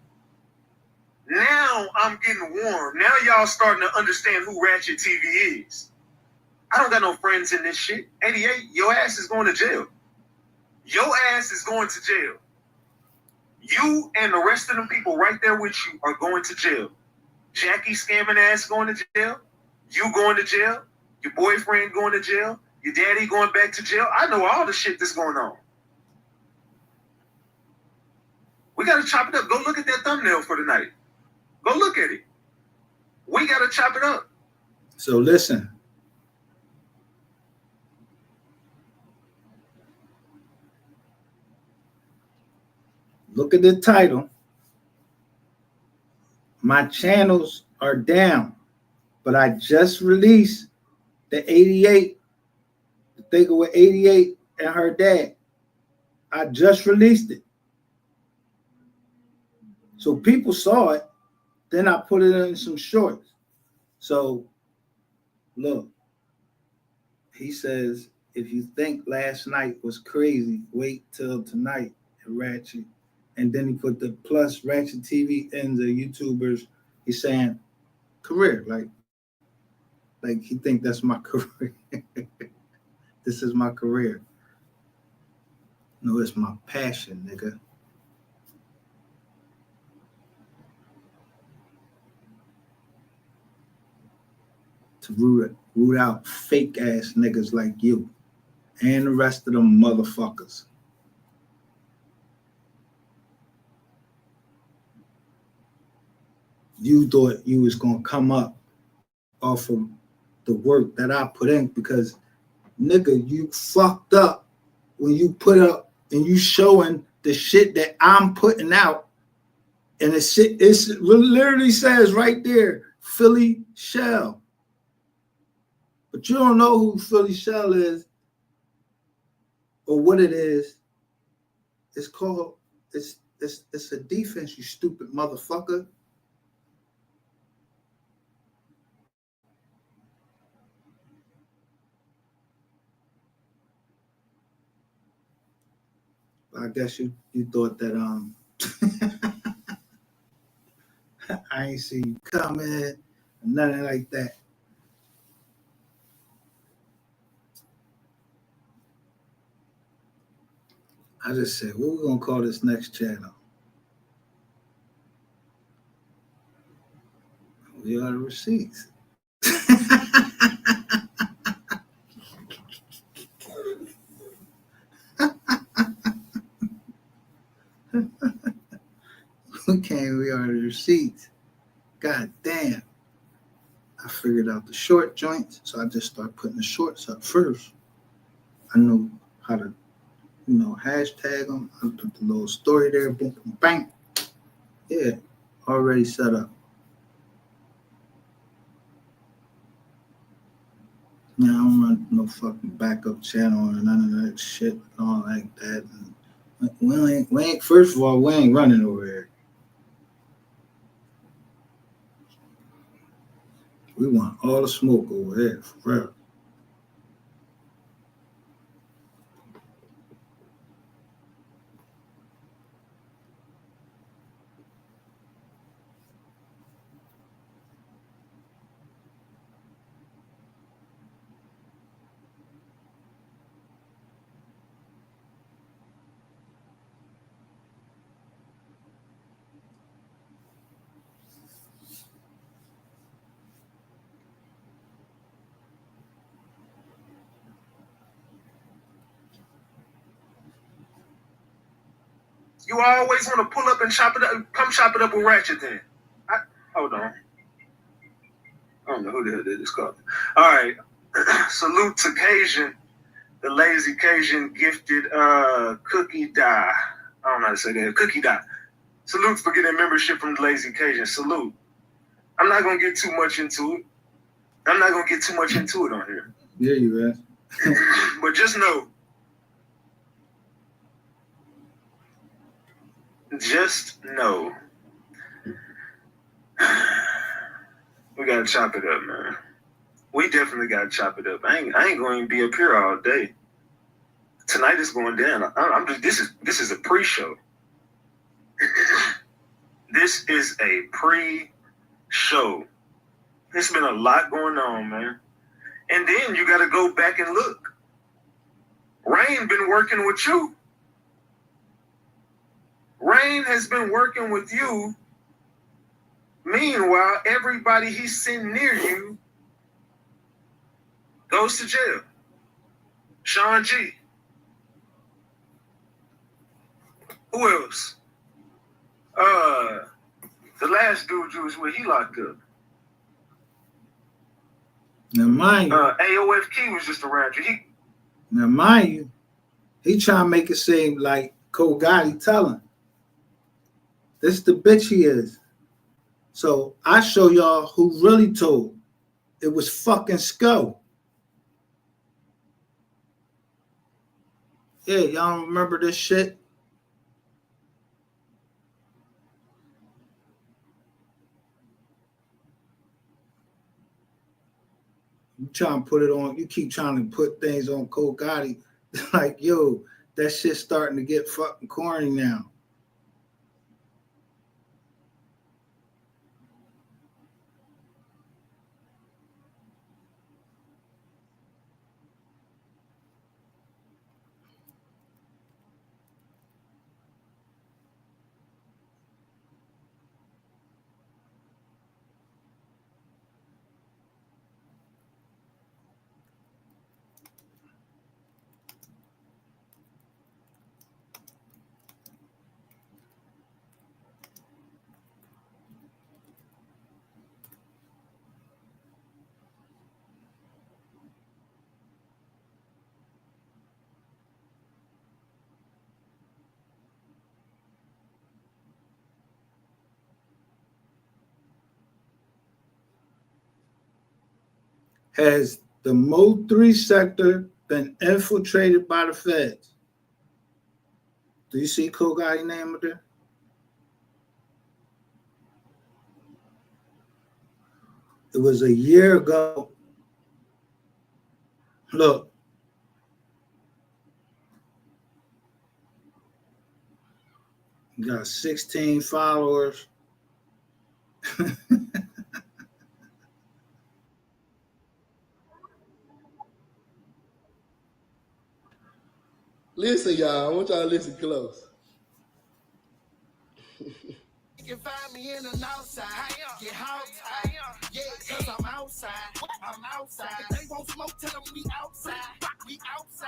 Now I'm getting warm. Now y'all starting to understand who Ratchet TV is. I don't got no friends in this shit. 88, your ass is going to jail. Your ass is going to jail. You and the rest of the people right there with you are going to jail. Jackie scamming ass going to jail. You going to jail. Your boyfriend going to jail. Your daddy going back to jail. I know all the shit that's going on. We got to chop it up. Go look at that thumbnail for tonight. Go look at it. We got to chop it up. So listen. Look at the title. My channels are down, but I just released the 88, the thing with 88 and her dad. I just released it. So people saw it. Then I put it in some shorts. So look, he says, if you think last night was crazy, wait till tonight at Ratchet. And then he put the plus Ratchet TV ends of YouTubers. He's saying career, like he think that's my career. This is my career. No, it's my passion, nigga. To root out fake ass niggas like you and the rest of them motherfuckers. You thought you was gonna come up off of the work that I put in because nigga, you fucked up when you put up and you showing the shit that I'm putting out, and it's literally says right there, Philly Shell. But you don't know who Philly Shell is or what it is. It's called, it's a defense, you stupid motherfucker. I guess you thought that I ain't see you coming, nothing like that. I just said, what we gonna call this next channel? We are the receipts. Okay, we are the receipts. God damn. I figured out the short joints, so I just started putting the shorts up first. I know how to, hashtag them. I put the little story there, boom, boom, bang. Yeah, already set up. Yeah, I don't run no fucking backup channel or none of that shit, all like that. And we ain't. First of all, we ain't running over here. We want all the smoke over here, for real. You always want to pull up and chop it up. Come chop it up with Ratchet then. Hold on. I don't know who the hell did this call. All right. Salute to Cajun. The lazy Cajun gifted cookie die. I don't know how to say that. Cookie die. Salute for getting membership from the lazy Cajun. Salute. I'm not going to get too much into it. I'm not going to get too much into it on here. Yeah, you ass. But just know. Just know. We got to chop it up, man. We definitely got to chop it up. I ain't going to be up here all day. Tonight is going down. This is a pre-show. This is a pre-show. There's been a lot going on, man. And then you got to go back and look. Rain been working with you. Rain has been working with you Meanwhile, everybody he's sitting near you goes to jail. Sean G. Who else? The last dude was where he locked up. Now, mind you, AOFK was just around you. He trying to make it seem like Cole Gotti Tellin. This is the bitch he is. So I show y'all who really told. It was fucking Sco. Yeah, y'all don't remember this shit? You trying to put it on, you keep trying to put things on Cole Gotti. Like, yo, that shit's starting to get fucking corny now. Has the Mo 3 sector been infiltrated by the feds? Do you see Cole Gotti name up there? It was a year ago. Look. You got 16 followers. Listen, y'all. I want y'all to listen close. You can find me in the outside. Get hot. Yeah, cause I'm outside. I'm outside. If they won't smoke, tell them we outside. We outside.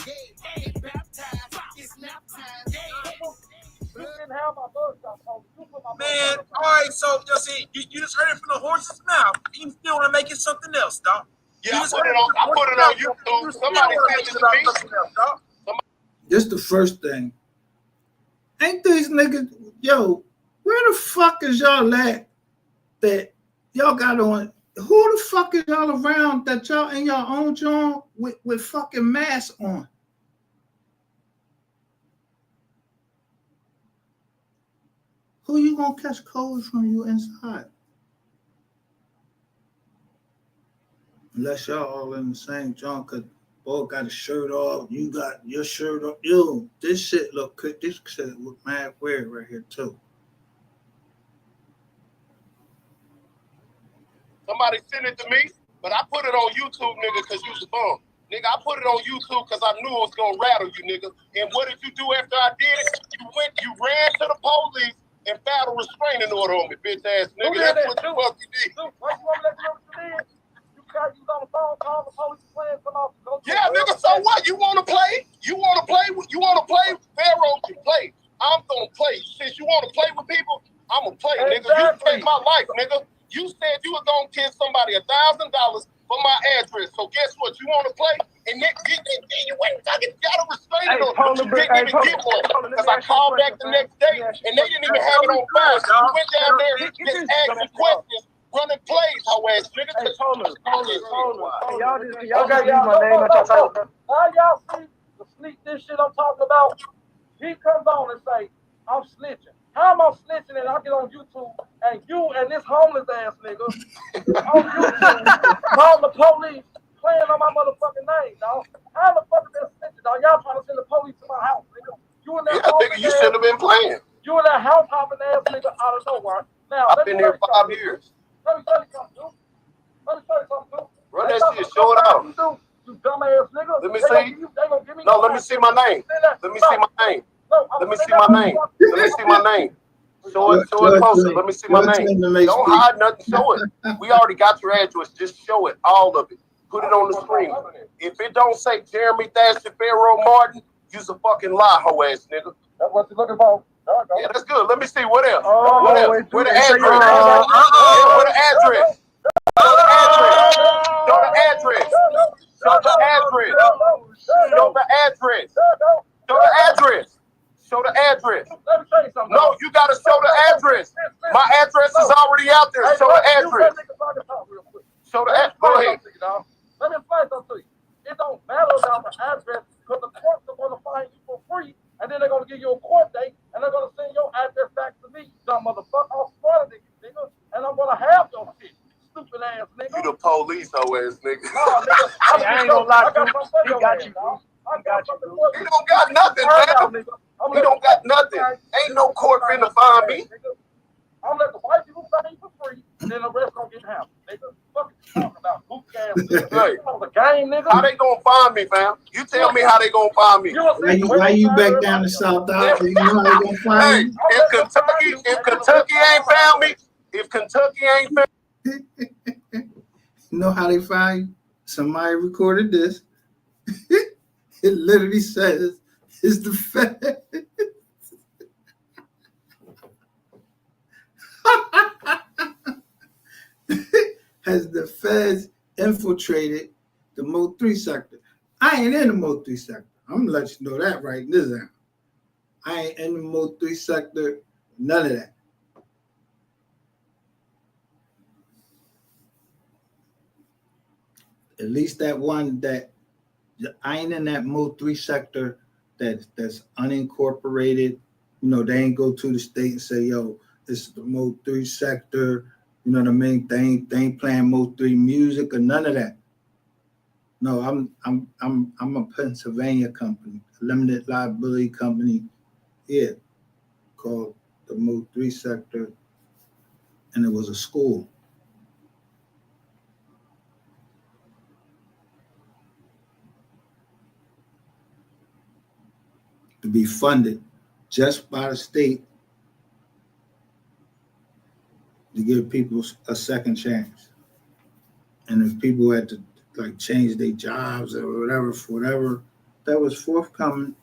Yeah, get baptized. It's nap time. Yeah. You didn't have my mugshot on. Man, all right, so you see, you just heard it from the horse's mouth. You still want to make it something else, dog. Yeah, I put it on YouTube. Somebody sent it to me. This the first thing. Ain't these niggas, yo, where the fuck is y'all at that y'all got on? Who the fuck is y'all around that y'all in your own joint with fucking masks on? Who you gonna catch cold from you inside? Unless y'all all in the same joint, cause boy got a shirt off, you got your shirt off. Yo, this shit look mad weird right here too. Somebody sent it to me, but I put it on YouTube, nigga, because you was bum. Nigga, I put it on YouTube because I knew it was going to rattle you, nigga. And what did you do after I did it? You ran to the police and filed a restraining order on me, bitch ass nigga. That's what the fuck you did. Why you want to let me know what you did? You on the phone, call the police, playing, come off. Yeah, nigga, so what? You want to play? You want to play? Pharaoh can play. I'm going to play. Since you want to play with people, I'm going to play, nigga. You take my life, nigga. You said you were going to give somebody $1,000 for my address. So guess what? You want to play? And then you went and got a restraining order. But you didn't even get one. Because I called back the next day, and they didn't even have it on file. So you went down there and just asked some questions, running plays, how ass nigga. Hey, Trollin. Y'all got to use my name at your title. How y'all see the sneak this shit I'm talking about? He comes on and say, I'm snitching. How am I snitching and I get on YouTube and you and this homeless ass nigga on YouTube calling the police playing on my motherfucking name, dog? How the fuck is that snitching, dog? Y'all trying to send the police to my house, nigga. You and that nigga, you should have been playing. You and that house hopping ass nigga out of nowhere. Now, I've been here 5 years. Let me tell you something, dude. Run that shit, show it out. You dumbass nigga. Let me see. No, let me see my name. Let me see my name. Let me see my name. Let me see my name. Show it closer. Let me see my name. Don't hide nothing. Show it. We already got your address. Just show it, all of it. Put it on the screen. If it don't say Jeremy Thatcher Pharaoh Martin, you's a fucking lie, hoe ass nigga. That's what you're looking for. Yeah, that's good. Let me see. What else? What else? Where the address? Where the address? Show the address. Show the address. Show the address. Show the address. Show the address. Show the address. Let me tell you something. No, you gotta show the address. My address is already out there. Show the address. Show the address. Go ahead. Let me explain something to you. It don't matter about the address because the courts are gonna find you for free, and then they're gonna give you a court date, and they're gonna send your address back to me, you dumb motherfucker. I'm smarter than you, nigga, and I'm gonna have your shit. Stupid ass nigga. You the police, hoe ass nigga. No, nigga. I ain't gonna lie to you. He got you, bro. I got you, bro. He don't got nothing, man. He don't got nothing. Ain't no court finna find me. I'm gonna let the white people find you for free, and then the rest gonna get hammered, nigga. What you talking about? Goofy ass nigga. Hey, the game, nigga. How they gonna find me, fam? You tell me how they gonna find me. Why you back down to South Africa? You know how they gonna find you? If Kentucky ain't found me, if Kentucky ain't found you know how they find you? Somebody recorded this. It literally says, "It's the Fed." Has the feds infiltrated the Mode 3 sector? I ain't in the Mode 3 sector. I'm gonna let you know that right this now. I ain't in the Mode 3 sector, none of that. At least that one that I ain't in that Mode 3 sector that's unincorporated. You know, they ain't go to the state and say, yo, this is the Mode 3 sector. You know what I mean? They ain't playing Mode 3 music or none of that. No, I'm a Pennsylvania company, a limited liability company, yeah, called the Mode 3 sector, and it was a school. To be funded just by the state to give people a second chance. And if people had to like change their jobs or whatever, for whatever that was forthcoming,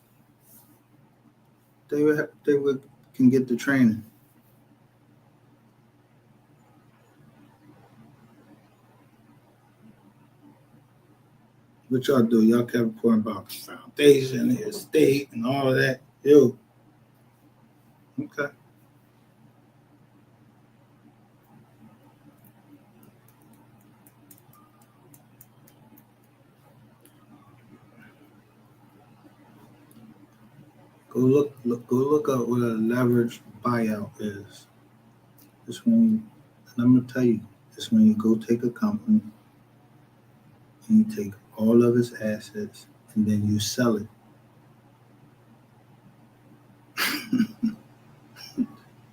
they can get the training. What y'all do? Y'all kept reporting about the foundation, the estate, and all of that. Yo. Okay. Go look up what a leveraged buyout is. It's when, and I'm gonna tell you, it's when you go take a company and you take all of its assets and then you sell it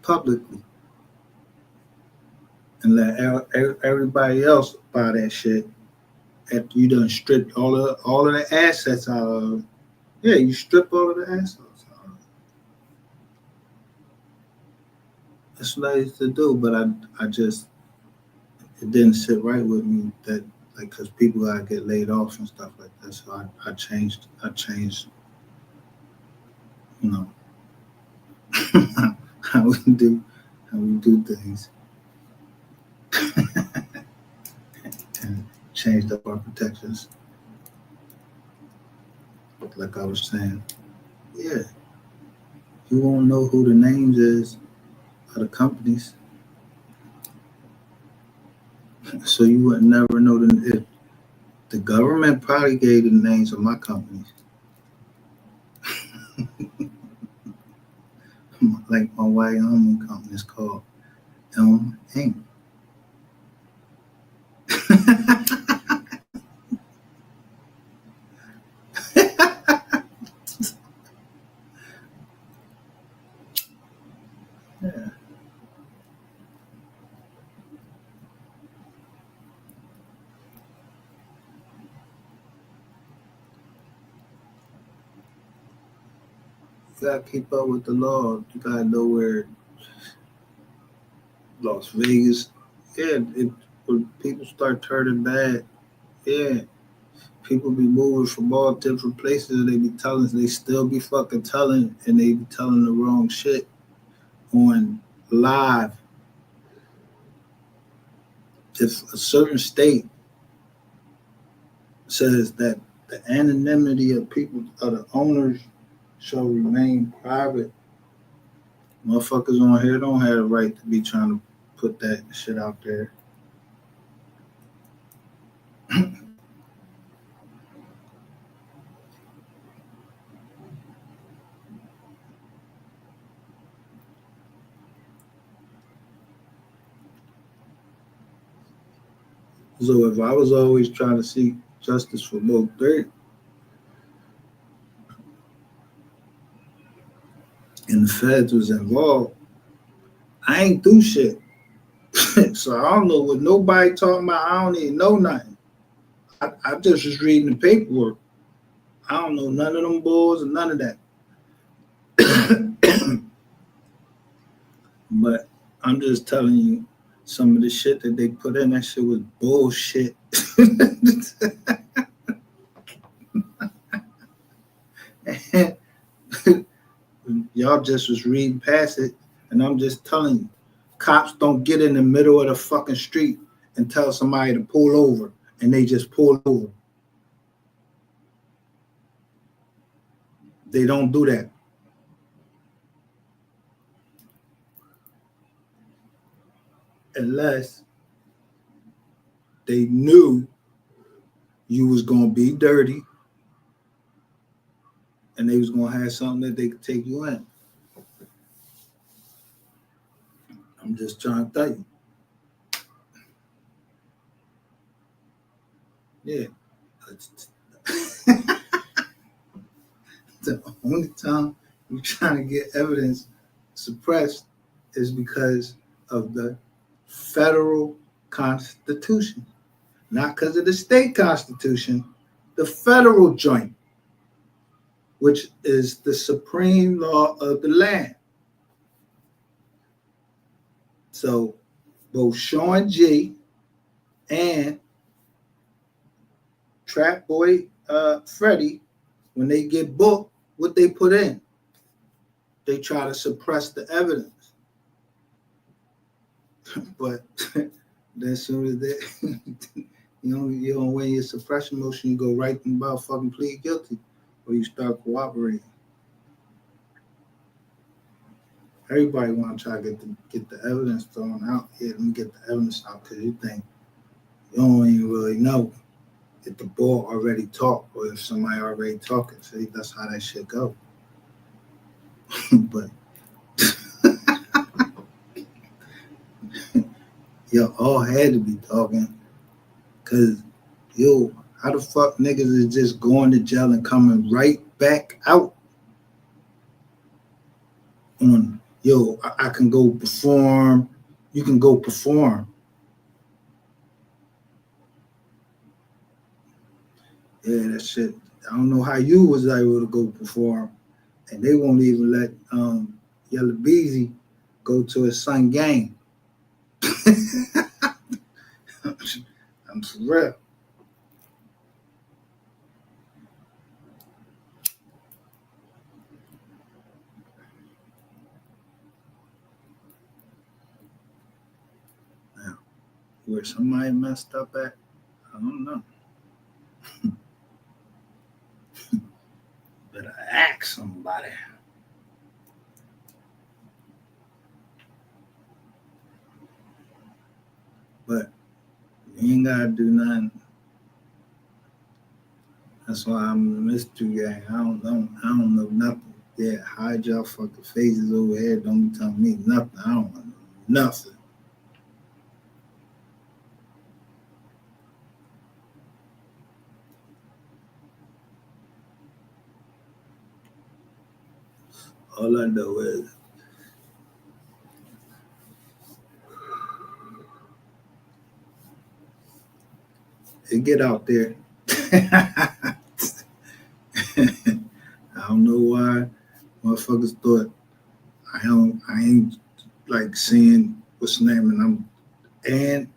publicly and let everybody else buy that shit after you done stripped all of the assets out of it. Yeah, you strip all of the assets out of it. That's what I used to do, but I just, it didn't sit right with me that, like, because people gotta get laid off and stuff like that. So I changed, you know, how we do things. And changed up our protections. Like I was saying, yeah, you won't know who the names is of the companies, so you would never know them. If the government probably gave the names of my companies, like my Wyoming company is called Elm Inc. Yeah. You gotta keep up with the law. You gotta know where Las Vegas. Yeah, when people start turning bad, yeah, people be moving from all different places. They be telling, they still be fucking telling, and they be telling the wrong shit on live. If a certain state says that the anonymity of people, of the owners, shall remain private, motherfuckers on here don't have the right to be trying to put that shit out there. So if I was always trying to seek justice for both third, and the feds was involved, I ain't do shit. So I don't know what nobody talking about. I don't even know nothing. I just was reading the paperwork. I don't know none of them bulls and none of that. But I'm just telling you, some of the shit that they put in, that shit was bullshit. Y'all just was reading past it, and I'm just telling you, cops don't get in the middle of the fucking street and tell somebody to pull over, and they just pull over. They don't do that. Unless they knew you was gonna be dirty and they was gonna have something that they could take you in. I'm just trying to tell you. Yeah. The only time you're trying to get evidence suppressed is because of the federal constitution. Not because of the state constitution, the federal joint, which is the supreme law of the land. So both Sean G and Trap Boy Freddie, when they get booked, what they put in, they try to suppress the evidence. But as soon as they, you don't win your suppression motion, you go right about fucking plead guilty, or you start cooperating. Everybody want to try to get the evidence thrown out. Yeah, let me get the evidence out, because you think you don't even really know if the ball already talked or if somebody already talking. See, that's how that shit go. But y'all all had to be talking, because how the fuck niggas is just going to jail and coming right back out on, I can go perform, you can go perform. Yeah, that shit, I don't know how you was able to go perform, and they won't even let Yellow Beezy go to his son game. I'm for real. Now, where somebody messed up at, I don't know. Better ask somebody. But you ain't gotta do nothing. That's why I'm a mystery guy. I don't know nothing. Yeah, hide y'all fucking faces over here. Don't be telling me nothing. I don't know nothing. All I know is it get out there. I don't know why motherfuckers thought I ain't like saying what's the name, and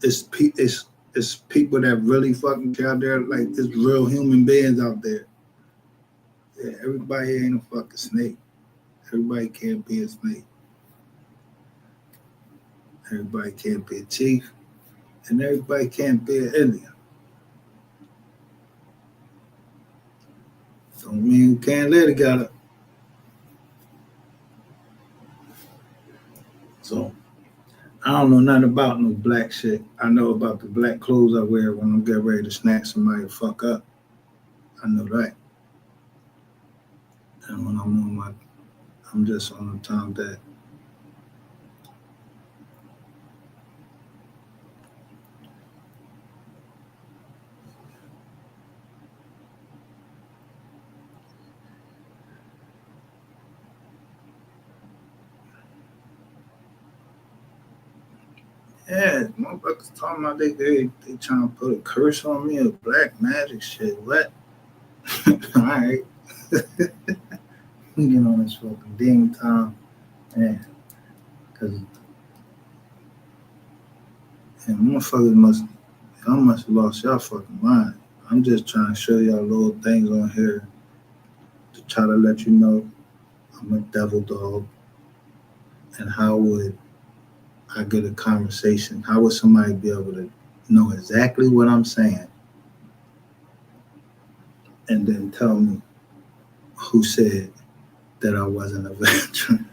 it's people that really fucking care out there, like it's real human beings out there. Yeah, everybody ain't a fucking snake. Everybody can't be a snake. Everybody can't be a chief, and everybody can't be an Indian. Don't mean we can't live together. So I don't know nothing about no black shit. I know about the black clothes I wear when I'm getting ready to snatch somebody the fuck up. I know that. And when I'm just on the time that yeah, motherfuckers talking about they trying to put a curse on me or black magic shit. What? All right. We get on this fucking demon time. Yeah. Cause motherfuckers y'all must have lost y'all fucking mind. I'm just trying to show y'all little things on here to try to let you know I'm a devil dog. And how would I get a conversation? How would somebody be able to know exactly what I'm saying and then tell me who said that I wasn't a veteran?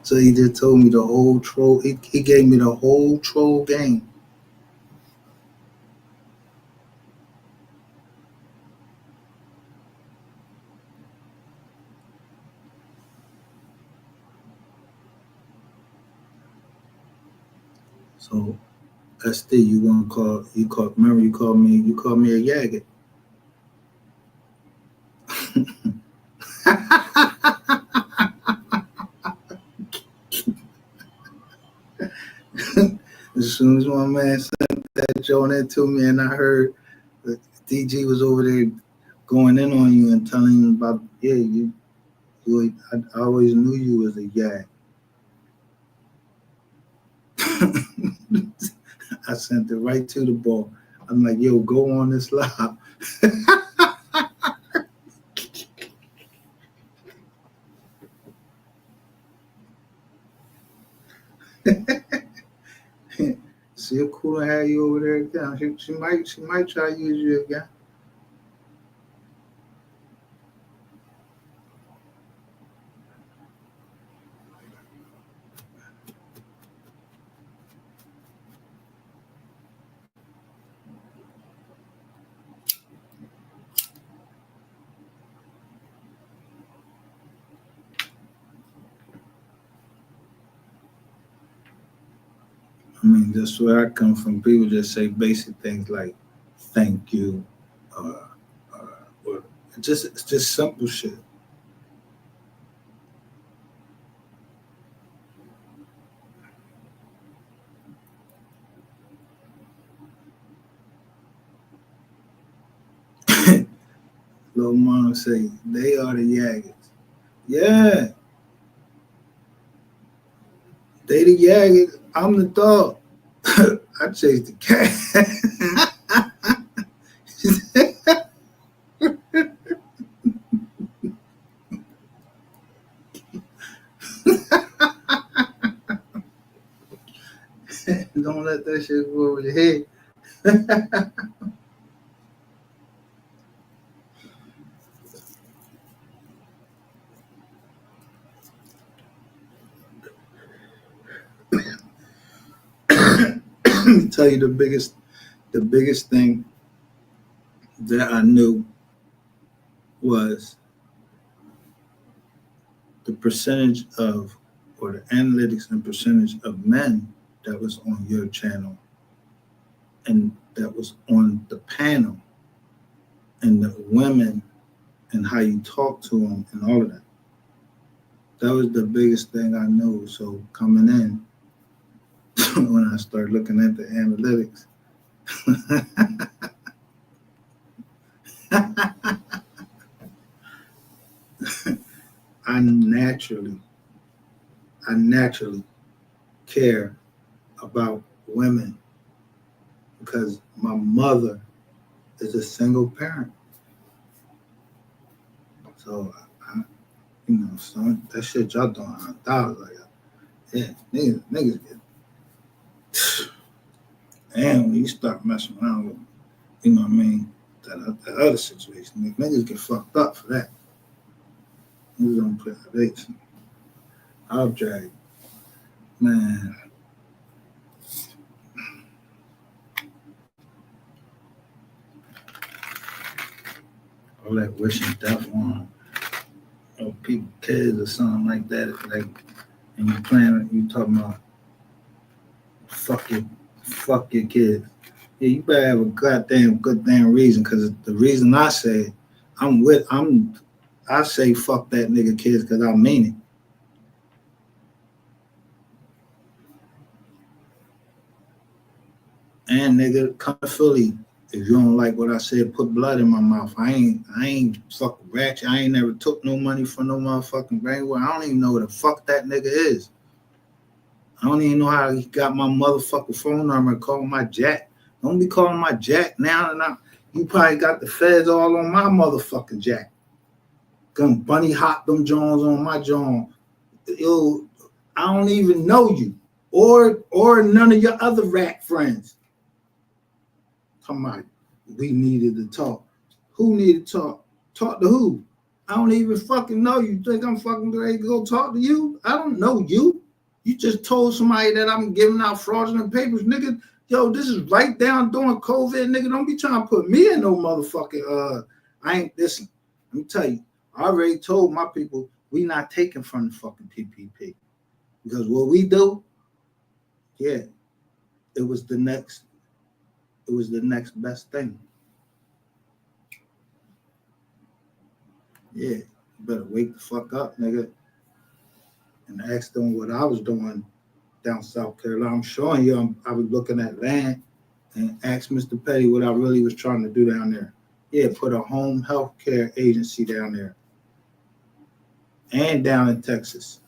So he just told me the whole troll. He gave me the whole troll game. So SD, remember you called me a yaggot. As soon as my man sent that joint into me and I heard that DG was over there going in on you and telling you about, I always knew you was a yag. I sent it right to the ball. I'm like, yo, go on this live. See how cool I had you over there again. She might try to use you again. I mean, that's where I come from. People just say basic things like "thank you," or it's just simple shit. Little mom say they are the Yaggers. Yeah, they the Yaggers. I'm the dog. I chase the cat. Don't let that shit go over your head. Let me tell you the biggest thing that I knew was the percentage of, or the analytics and percentage of men that was on your channel and that was on the panel, and the women and how you talk to them and all of that. That was the biggest thing I knew. So coming in, when I started looking at the analytics, I naturally I naturally care about women because my mother is a single parent. So, son, that shit y'all doing $100. Like, yeah, niggas get. And when you start messing around with, what I mean, that other situation, niggas get fucked up for that. Niggas don't play the dates. I'll drag, man. All that wishing death on people, kids or something like that. Like, and you talking about fuck your kids. Yeah, you better have a goddamn good damn reason, because the reason I say I say fuck that nigga kids because I mean it. And nigga, come to Philly. If you don't like what I said, put blood in my mouth. I ain't fucking ratchet. I ain't never took no money from no motherfucking brainwash. I don't even know what the fuck that nigga is. I don't even know how he got my motherfucking phone number and call my jack. Don't be calling my jack now and now. You probably got the feds all on my motherfucking jack. Gonna bunny hop them Jones on my John. Yo, I don't even know you. Or none of your other rat friends. Come on, we needed to talk. Who needed to talk? Talk to who? I don't even fucking know you. Think I'm fucking ready to go talk to you? I don't know you. You just told somebody that I'm giving out fraudulent papers, nigga. Yo, this is right down during COVID, nigga. Don't be trying to put me in no motherfucking listen. Let me tell you, I already told my people we not taking from the fucking PPP. Because what we do, yeah, it was the next best thing. Yeah, you better wake the fuck up, nigga. And ask them what I was doing down South Carolina. I'm showing you, I was looking at land and asked Mr. Petty what I really was trying to do down there. Yeah, put a home health care agency down there. And down in Texas.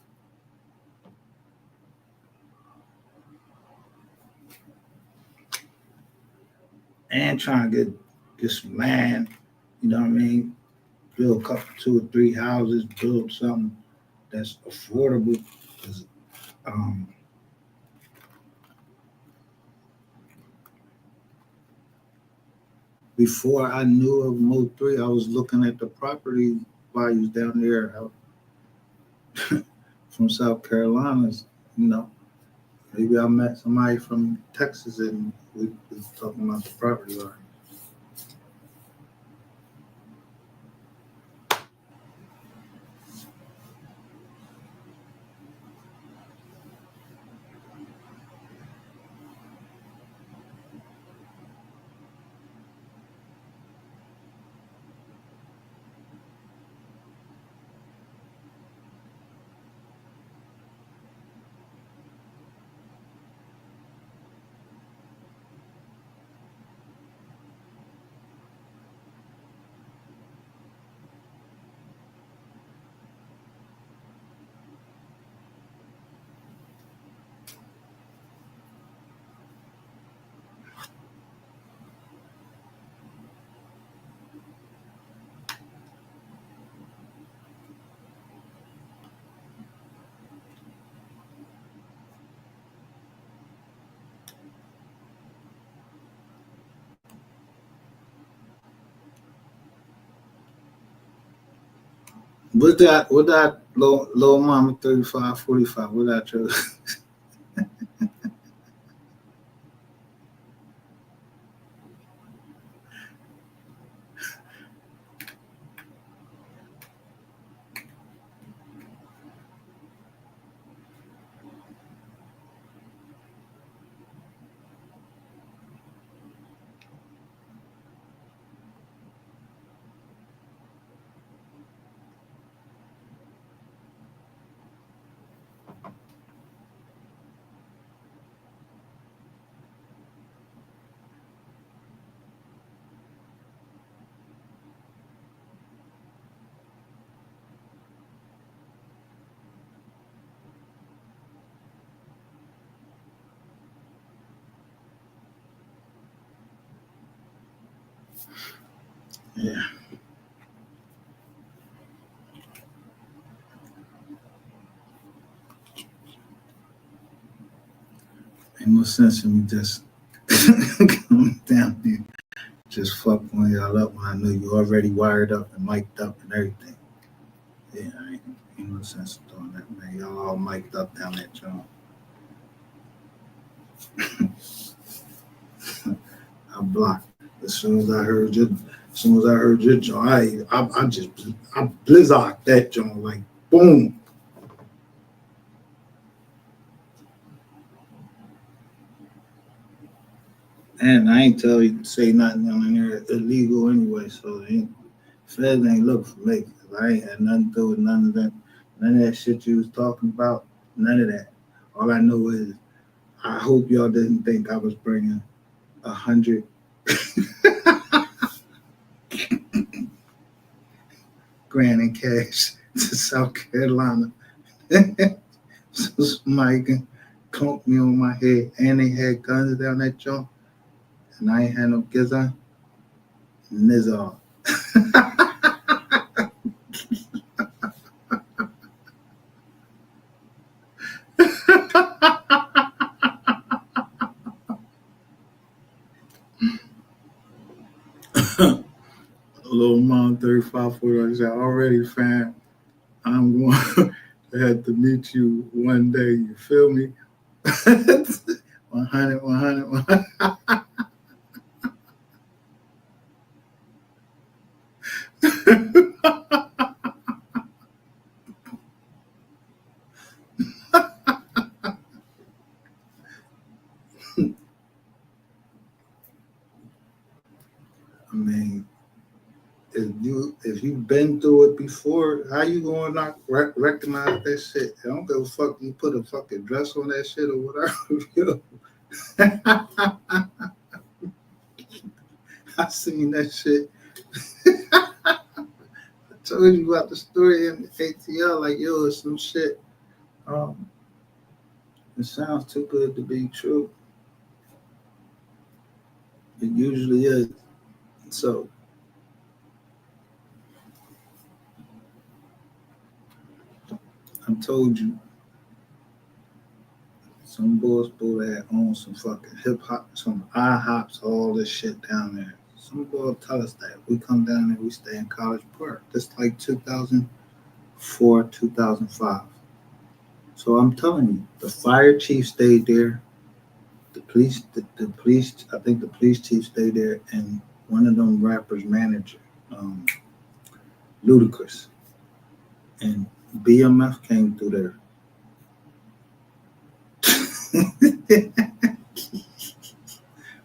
And trying to get some land, you know what I mean? Build a couple, 2 or 3 houses, build something that's affordable. Before I knew of Mo3, I was looking at the property values down there from South Carolina. Maybe I met somebody from Texas and we was talking about the property value. What that low mama 35, 45, what that chose? Yeah. Ain't no sense in me just coming down there, just fuck one of y'all up when I know you already wired up and mic'd up and everything. Yeah, ain't no sense in doing that, man. Y'all all mic'd up down that joint. I blocked. As soon as I heard your joint, I blizzard that joint like boom. And I ain't tell you to say nothing on there illegal anyway, so Feds ain't look for me. 'Cause I ain't had nothing to do with none of that shit you was talking about. None of that. All I know is I hope y'all didn't think I was bringing 100 grand in cash to South Carolina. So somebody can clunk me on my head, and they had guns down that joint, and I ain't had no gizzard. Nizzle. Little mom 35 40 said, already fam, I'm going to have to meet you one day. You feel me? 100, 100, 100. I mean, if you've been through it before, how you gonna not recognize that shit? I don't give a fuck. You put a fucking dress on that shit or whatever. I seen that shit. I told you about the story in ATL. Like, yo, it's some shit. It sounds too good to be true. It usually is. So I told you, some boys that own some fucking hip hop, some IHOPs, all this shit down there. Some boy tell us that we come down there, we stay in College Park. That's like 2004, 2005. So I'm telling you, the fire chief stayed there. The police, I think the police chief stayed there, and one of them rappers' manager, Ludacris, and BMF came through there.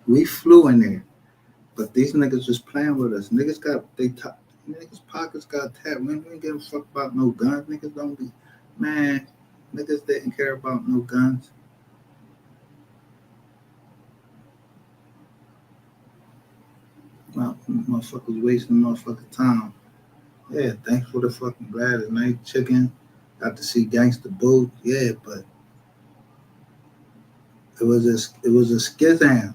We flew in there, but these niggas was playing with us. Niggas pockets got tapped. We ain't give a fuck about no guns. Niggas don't be, man. Niggas didn't care about no guns. Motherfuckers wasting motherfucking time. Yeah, thanks for the fucking Gladys Knight chicken. Got to see Gangsta Boo. Yeah, but it was a schism.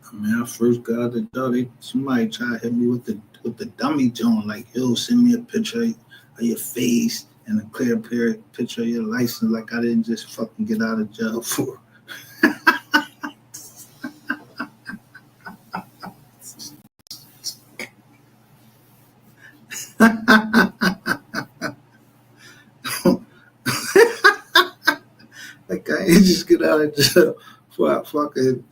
I mean, I first got out the door. Somebody tried to hit me with the dummy joint, like, yo, send me a picture of your face and a clear picture of your license, like I didn't just fucking get out of jail for. Like I ain't just get out of jail for a fucking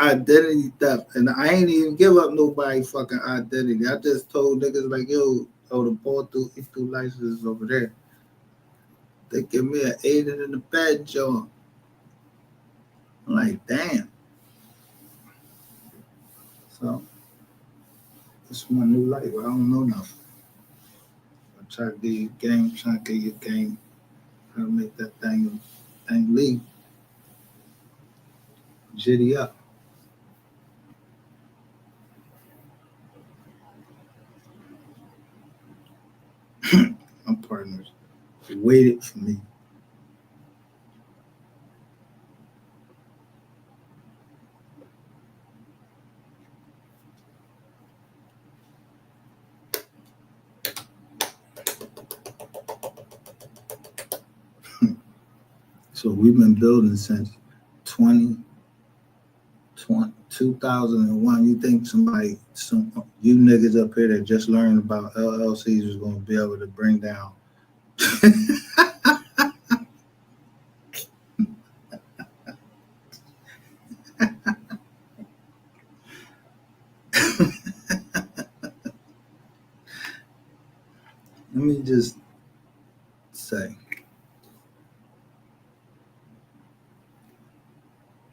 identity theft, and I ain't even give up nobody fucking identity. I just told niggas like, yo, the ball through license is over there. They give me an aided in the bed joint. I'm like, damn. So it's my new life. I don't know nothing. I try to give you game, trying to give you game, how to make that thing leave. Jitty up. waited for me. So we've been building since 2001. You think you niggas up here that just learned about LLCs was going to be able to bring down let me just say,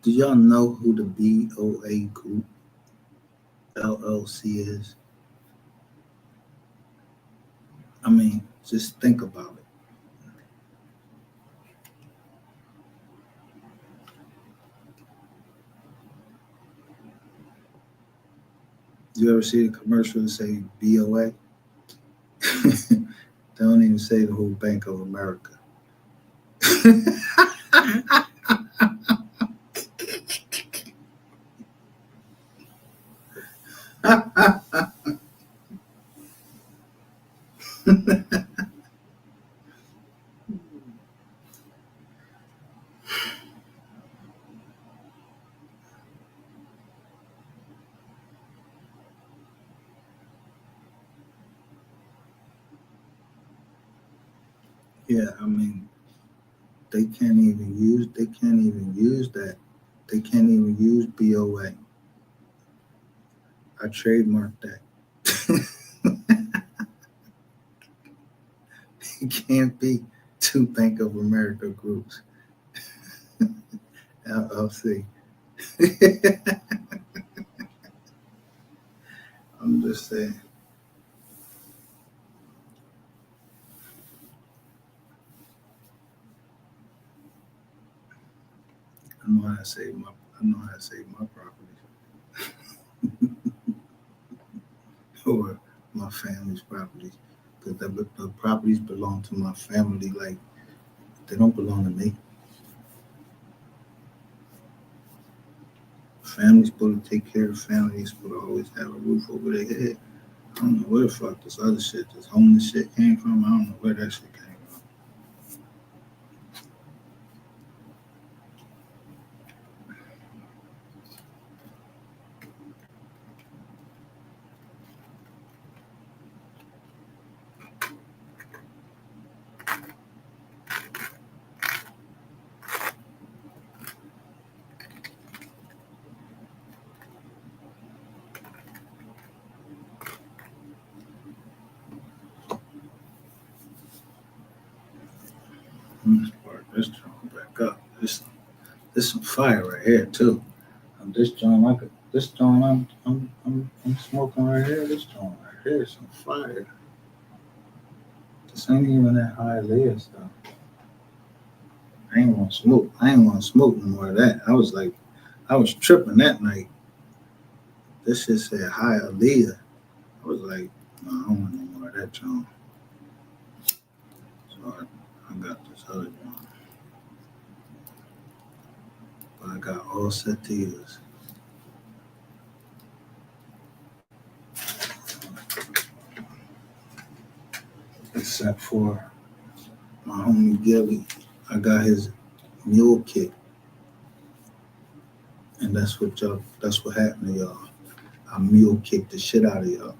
do y'all know who the BOA Group LLC is? I mean, just think about it. You ever see a commercial that say BOA? They don't even say the whole Bank of America. Yeah, I mean, they can't even use that. They can't even use BOA. I trademarked that. It can't be two Bank of America groups. LLC. I'm just saying. I know how to save my property. Or my family's property. Because the properties belong to my family, like they don't belong to me. Family's supposed to take care of family. They're supposed to always have a roof over their head. I don't know where the fuck this other shit, this homeless shit came from. I don't know where that shit came from. Let's spark this joint back up. This some fire right here too. This joint I'm smoking right here. This joint right here is some fire. This ain't even that high layer stuff. I ain't want to smoke. I ain't want to smoke no more of that. I was tripping that night. This shit said high Aaliyah. I was like, no, I don't want no more of that joint. So I got this other joint. But I got all sativas. Except for my homie Gilly. I got his mule kick. And that's what happened to y'all. I mule kicked the shit out of y'all.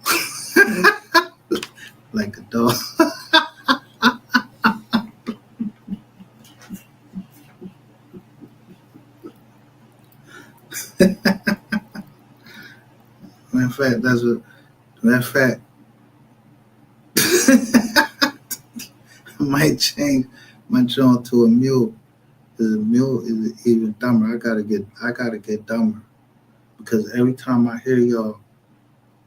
Like a dog. Matter of fact, I might change my joint to a mule. Because a mule is even dumber. I gotta get dumber. Because every time I hear y'all,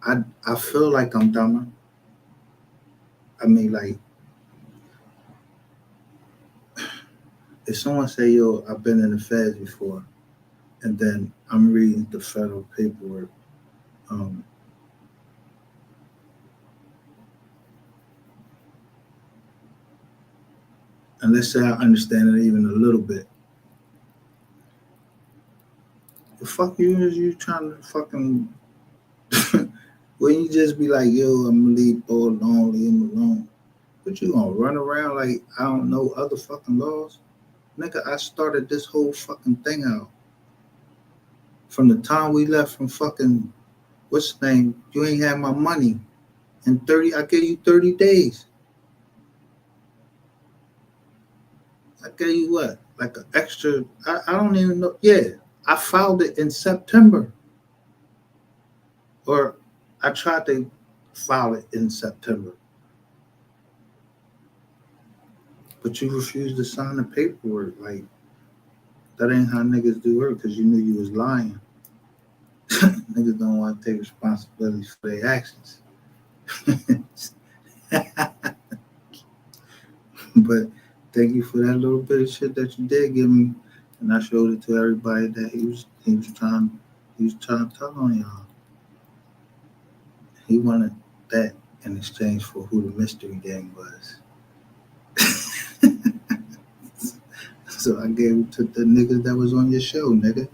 I feel like I'm dumber. I mean, like, if someone say, yo, I've been in the feds before, and then I'm reading the federal paperwork, and let's say I understand it even a little bit. The fuck is you trying to fucking when you just be like, yo, I'm gonna leave Paul alone, leave him alone. But you gonna run around like I don't know other fucking laws? Nigga, I started this whole fucking thing out. From the time we left from fucking what's the name? You ain't had my money. In 30, I gave you 30 days. I gave you what? Like an extra, I don't even know. Yeah, I filed it in September. Or I tried to file it in September. But you refused to sign the paperwork. Like, that ain't how niggas do work because you knew you was lying. Niggas don't want to take responsibility for their actions. But thank you for that little bit of shit that you did give me. And I showed it to everybody that he was trying to tell on y'all. He wanted that in exchange for who the mystery gang was. So I gave it to the niggas that was on your show, nigga.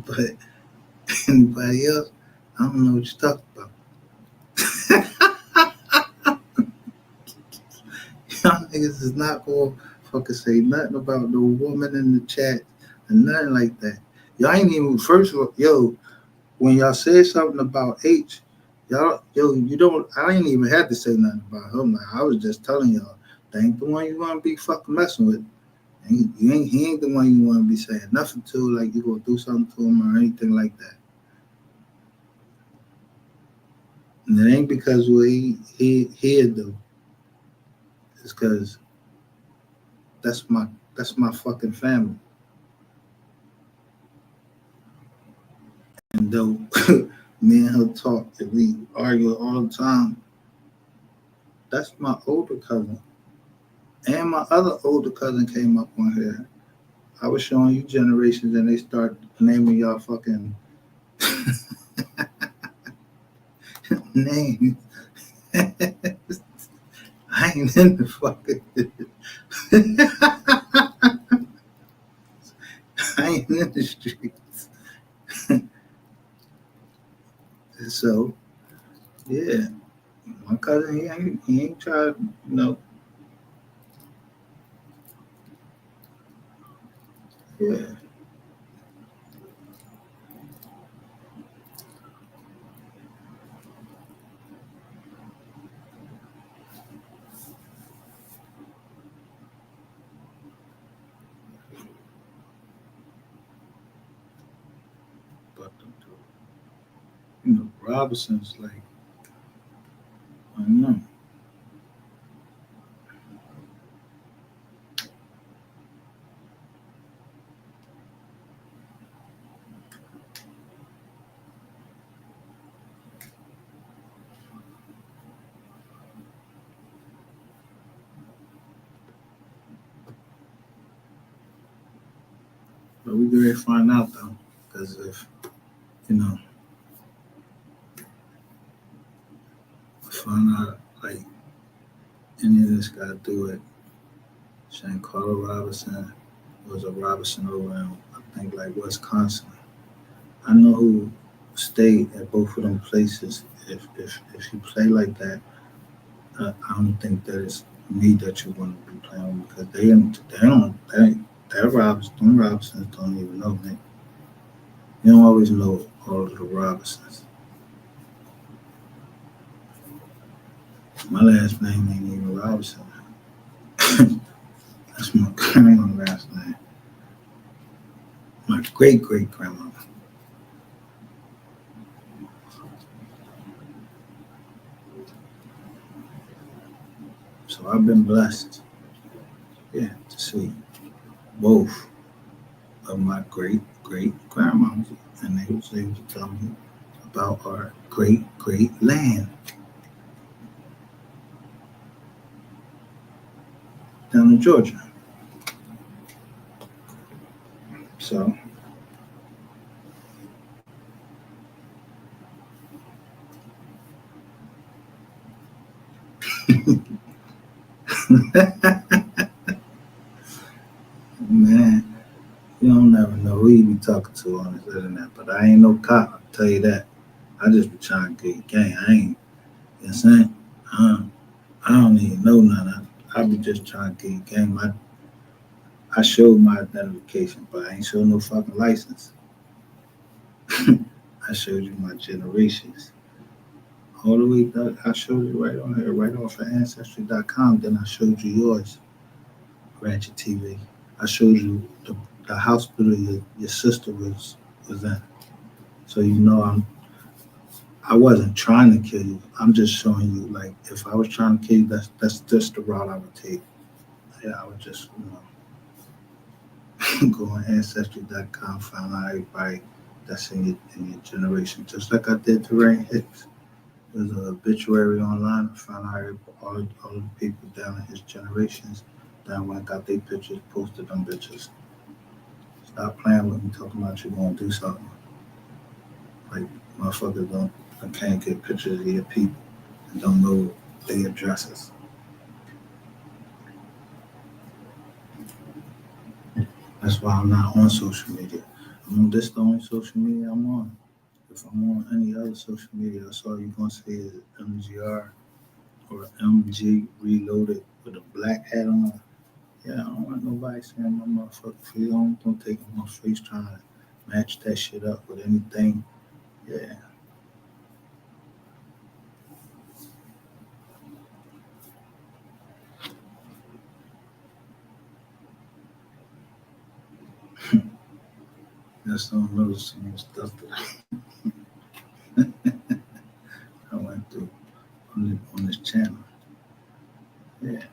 But anybody else, I don't know what you're talking about. Y'all niggas is not gonna fucking say nothing about no woman in the chat and nothing like that. Y'all ain't even first of all, yo, when y'all said something about H, y'all, yo, you don't. I ain't even had to say nothing about him. Like, I was just telling y'all, that ain't the one you want to be fucking messing with. He ain't the one you want to be saying nothing to, like you gonna do something to him or anything like that. And it ain't because what he'd do. It's because that's my fucking family. And though me and her talk and we argue all the time, that's my older cousin. And my other older cousin came up on here. I was showing you generations and they start naming y'all fucking names. I ain't in the fucking I ain't in the streets. So yeah. My cousin he ain't tried, yeah. But Robinson's like, I don't know. But we gonna find out though, because if find out like any of this guy do it, Shane Carter Robinson was a Robinson over in I think like Wisconsin. I know who stayed at both of them places. If you play like that, I don't think that it's me that you want to be playing with because that Robinsons don't even know me. You don't always know all of the Robinsons. My last name ain't even Robinson. That's my grandma's last name. My great grandma. So I've been blessed, to see both of my great grandmas, and they was able to tell me about our great land down in Georgia. So Man, you don't never know who you be talking to on this internet, but I ain't no cop, I'll tell you that. I just be trying to get your game. I ain't, you know what I'm saying? I don't even know none. I be just trying to get your game. I showed my identification, but I ain't showed no fucking license. I showed you my generations. All the way down, I showed it right on here, right off of Ancestry.com. Then I showed you yours, Ratchet TV. I showed you the hospital your sister was in. So you know I wasn't trying to kill you. I'm just showing you, like, if I was trying to kill you, that's just the route I would take. Yeah, I would just, go on Ancestry.com, find out everybody that's in your generation. Just like I did to Ray Hicks. There's an obituary online. I found out all the people down in his generations that went got their pictures, posted them bitches. Stop playing with me, talking about you gonna do something. Like, motherfuckers can't get pictures of your people and don't know their addresses. That's why I'm not on social media. This the only social media I'm on. If I'm on any other social media, that's all you're gonna see is MGR or MG Reloaded with a black hat on. Yeah, I don't want nobody saying my motherfucking face. Don't take my face trying to match that shit up with anything. Yeah. Just don't notice some stuff that I went through on this channel. Yeah.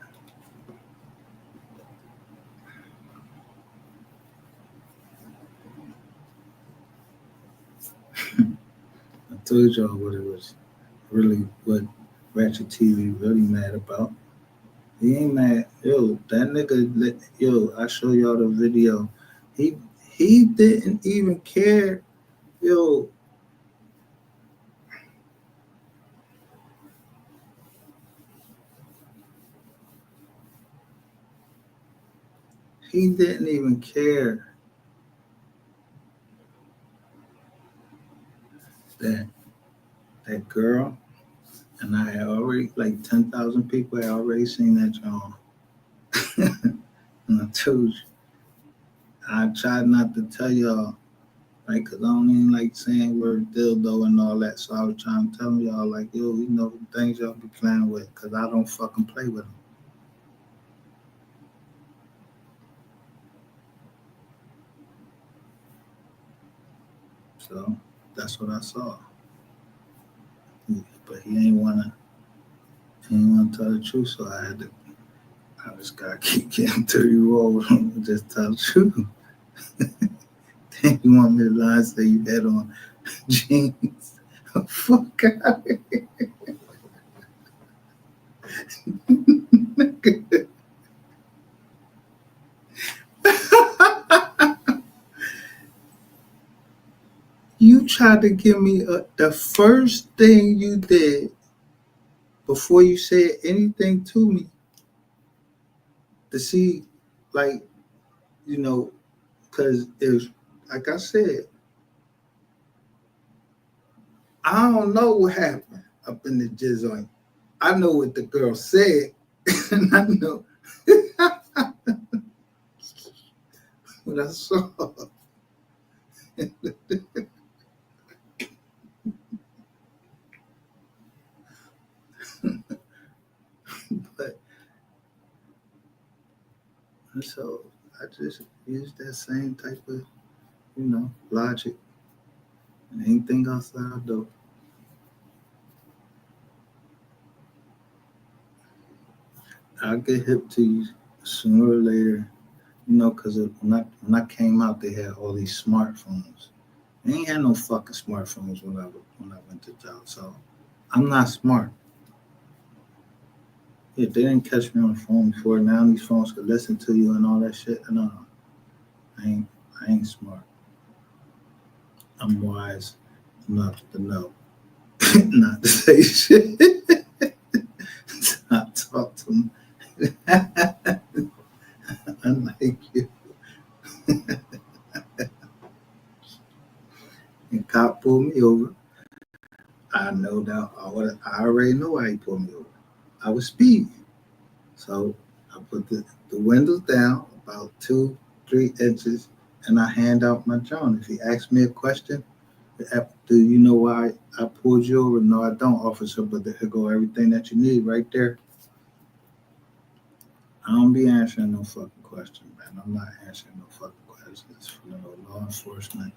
I told y'all what it was really, what Ratchet TV really mad about. He ain't mad. Yo, that nigga, I show y'all the video. He didn't even care. Yo, he didn't even care that girl, and I had already, like 10,000 people had already seen that John. And I told you, I tried not to tell y'all, like, cause I don't even like saying word dildo and all that. So I was trying to tell y'all, like, yo, things y'all be playing with, cause I don't fucking play with them. So that's what I saw. But he ain't wanna tell the truth, so I just gotta keep getting 30-year-old and just tell the truth. Then you want me to lie and say you had on jeans? Fuck out of here. You tried to give me the first thing you did before you said anything to me to see, like, because it was, like I said, I don't know what happened up in the jizz on you. I know what the girl said, and I know what I saw. But so I just used that same type of, logic. And anything outside though, I'll get hip to you sooner or later. Because when I came out, they had all these smartphones. They ain't had no fucking smartphones when I went to jail. So I'm not smart. Yeah, they didn't catch me on the phone before. Now these phones could listen to you and all that shit. No, I ain't smart. I'm wise enough to know not to say shit. Not talk to Unlike you. And cop pulled me over. I know that I already know why he pulled me over. I was speeding. So I put the windows down about 2-3 inches and I hand out my John. If he asks me a question, do you know why I pulled you over? No, I don't, officer, but there go everything that you need right there. I don't be answering no fucking question, man. I'm not answering no fucking questions for law enforcement.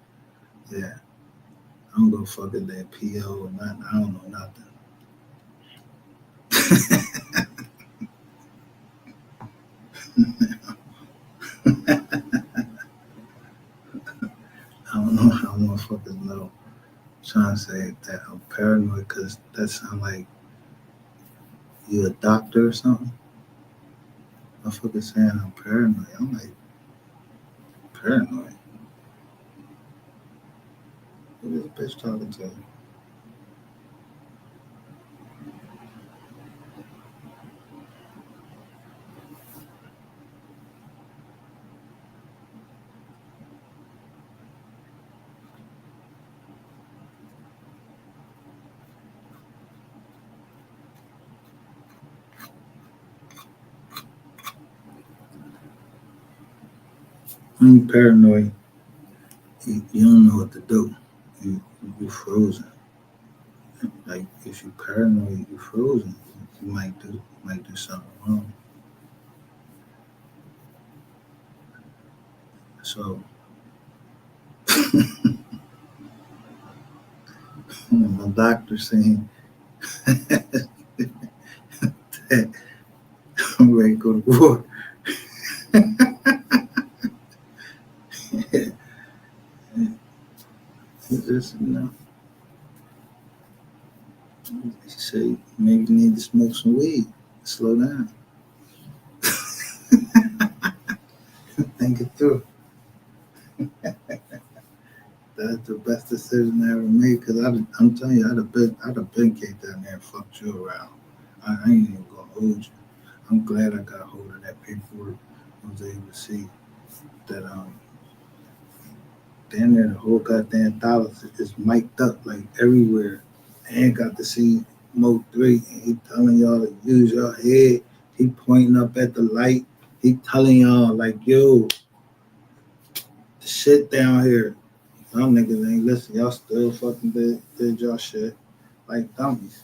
Yeah. I don't go fucking their PO or nothing. I don't know nothing. I don't know how motherfuckers know. I'm trying to say that I'm paranoid because that sounds like you a doctor or something. Motherfuckers saying I'm paranoid. I'm like, paranoid? Who this bitch talking to? When you paranoid, you don't know what to do. You frozen. Like if you paranoid, you frozen. You might do something wrong. So my doctor saying that I'm ready to go to war. Just, he said maybe you need to smoke some weed. Slow down. Think it through. That's the best decision I ever made because I'm telling you, I'd have been kicked down there and fucked you around. I ain't even gonna hold you. I'm glad I got hold of that paperwork. I was able to see that damn near the whole goddamn Dallas is mic'd up like everywhere. And got to see Mo 3 and he telling y'all to use your head. He pointing up at the light. He telling y'all like, yo, the shit down here. Y'all niggas ain't listen. Y'all still fucking did y'all shit like dummies.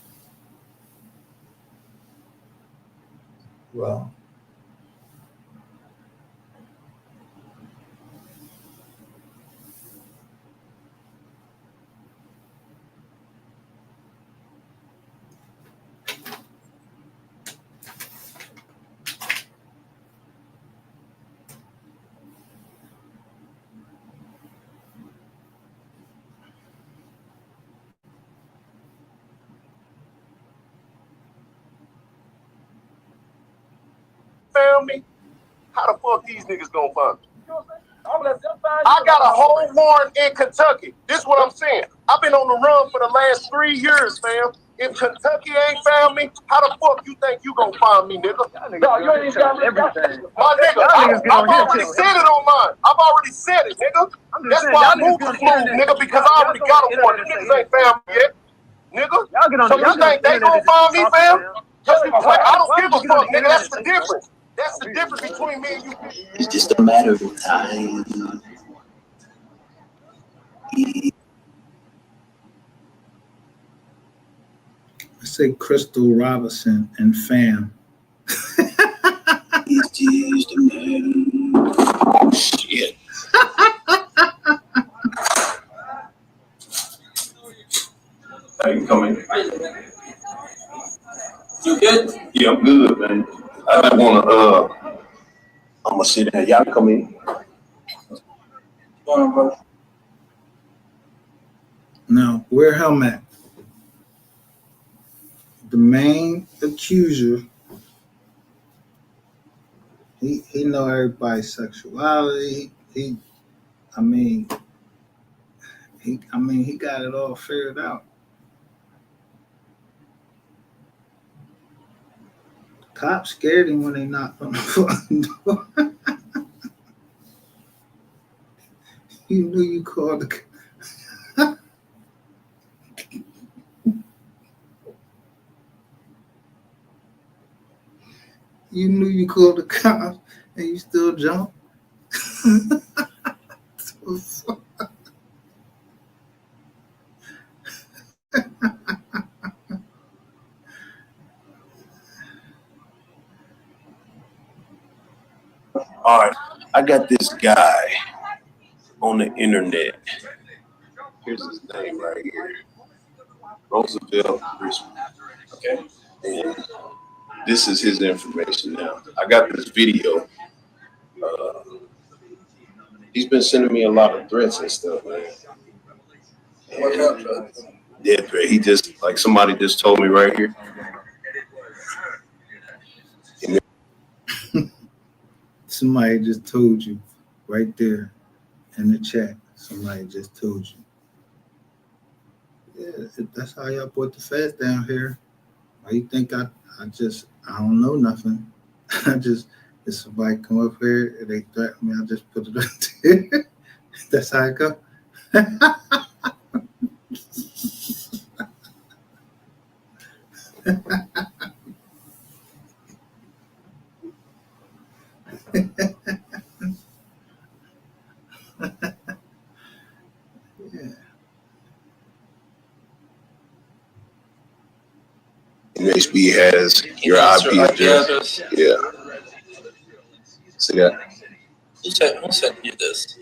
Well, Found me? How the fuck these niggas gonna find me? I got a whole warrant in Kentucky. This is what I'm saying. I've been on the run for the last 3 years, fam. If Kentucky ain't found me, how the fuck you think you gonna find me, nigga? No, you ain't got everything. My nigga, I've already said it on mine. I've already said it, nigga. That's why I moved to move, nigga, because I already got a warrant. The niggas ain't found me yet, nigga. So you think they gonna find me, fam? Just because I don't give a fuck, nigga. That's the difference. That's the difference between me and you. It's just a matter of time. I say Crystal Robinson and fam. It's just a matter of shit. How you coming? You good? Yeah, I'm good, man. I don't wanna I'm gonna sit down. Y'all come in. Now, where him at? The main accuser, he know everybody's sexuality. He got it all figured out. cops scared him when they knocked on the fucking door. You knew you called the. You knew you called the cops and you still jump. All right, I got this guy on the internet. Here's his name right here, Roosevelt Richmond. Okay, and this is his information now. I got this video. He's been sending me a lot of threats and stuff, man. And, yeah, he just like somebody just told me right here. Somebody just told you right there in the chat. Somebody just told you. Yeah, that's how y'all put the feds down here. Why you think I don't know nothing. If somebody come up here and they threaten me, I just put it up there. That's how it go. Yeah. MHB has your IP address. Yeah. See that? Who sent you this?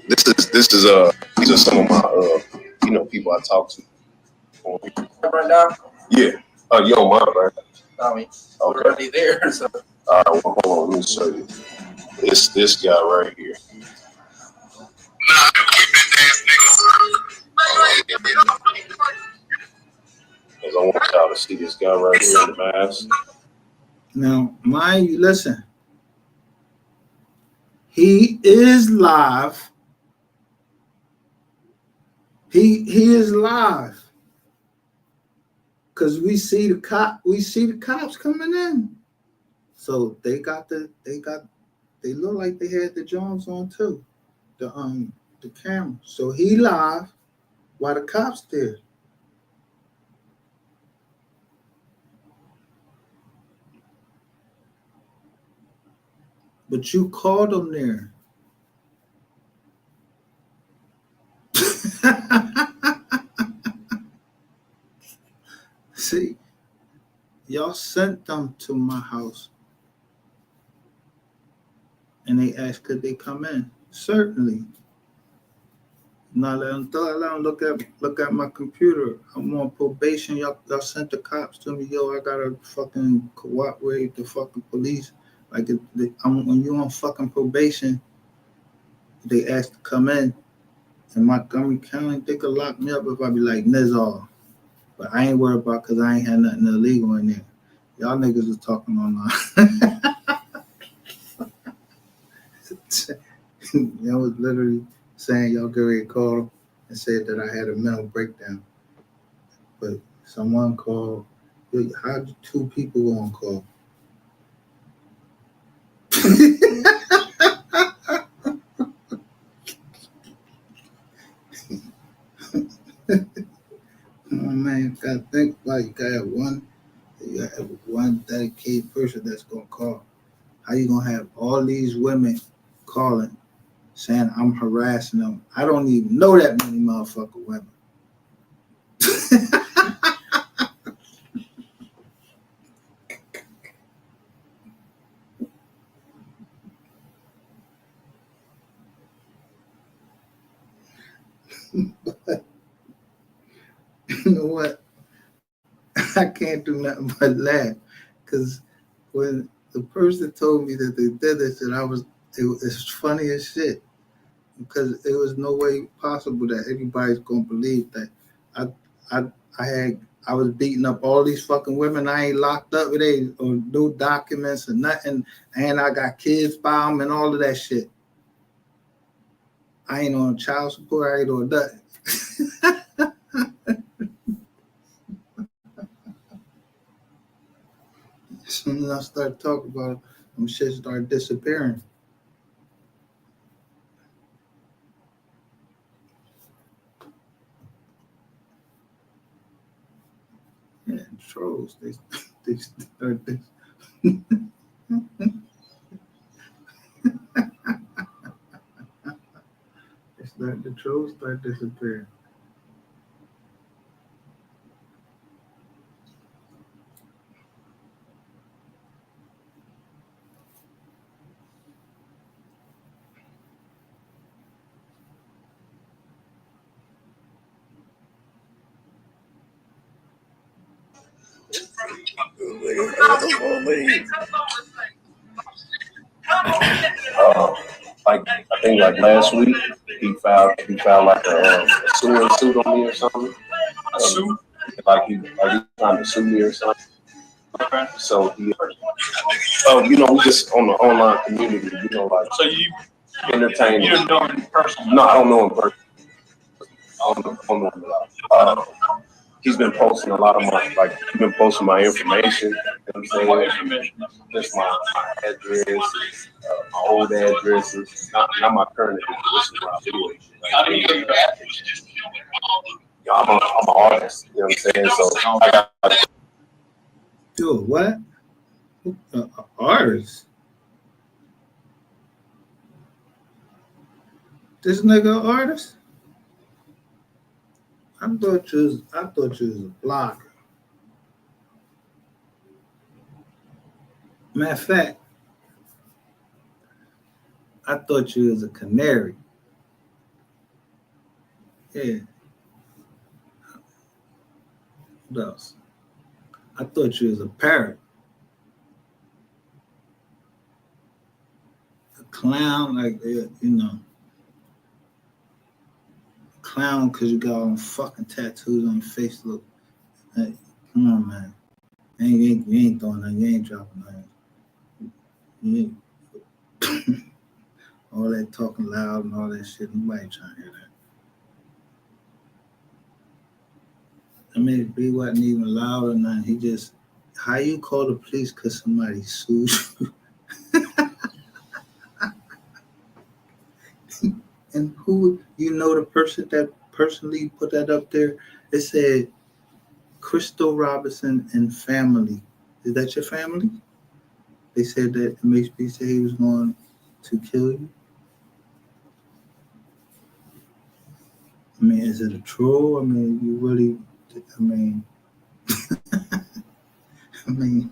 These are some of my people I talk to. Right now? Yeah. Oh, you don't mind, right? I mean, okay. We're already there. So. All right. Well, hold on. Let me show you. It's this guy right here. Because I want y'all to see this guy right here in the mask. Now, mind you, listen. He is live. He is live. Cause we see the cops coming in. So they look like they had the Jones on too. The camera. So he live while the cops there. But you called them there. See, y'all sent them to my house. And they asked, could they come in? Certainly. Now let them look at my computer. I'm on probation. Y'all sent the cops to me. Yo, I gotta fucking cooperate with the fucking police. Like when you on fucking probation, they asked to come in. And Montgomery County, they could lock me up if I be like Nizar. But I ain't worried about because I ain't had nothing illegal in there. Y'all niggas was talking online. Y'all was literally saying y'all get ready to call and said that I had a mental breakdown. But someone called. How did two people go on call? Oh man, you gotta think about it. You gotta have one dedicated person that's gonna call. How you gonna have all these women calling saying I'm harassing them? I don't even know that many motherfucking women. But you know what? I can't do nothing but laugh because when the person told me that they did this, and it was funny as shit because there was no way possible that anybody's gonna believe that I was beating up all these fucking women. I ain't locked up with or no documents or nothing, and I got kids by them and all of that shit. I ain't on child support. I ain't on nothing. soon as I start talking about it, them shit start disappearing. Yeah, trolls, they start this. The trolls start disappearing. Like I think like last week he filed like a suing suit on me or something. A suit? Like he trying to sue me or something. So he, you know, we just on the online community, you know, like so you entertain. You don't know him in person? No, I don't know him in person. I don't know him. He's been posting a lot of he's been posting my information. You know what I'm saying? Just my address, my old addresses, not my current address. This is what I do. How do you get your address? Yeah, I'm an artist. You know what I'm saying? So I got. Dude, what? Artist? This nigga an artist? I thought you was a blogger. Matter of fact, I thought you was a canary. Yeah. What else? I thought you was a parrot. A clown, like, you know. Clown because you got all them fucking tattoos on your face. Look. Hey, come on, man. You ain't doing nothing. You ain't dropping nothing. You ain't. All that talking loud and all that shit. Nobody trying to hear that. I mean, B wasn't even loud or nothing. He just, how you call the police because somebody sued you? And who, you know, the person that personally put that up there? It said Crystal Robinson and family. Is that your family? They said that MHP said he was going to kill you. I mean, is it a troll? I mean, you really, I mean, I mean,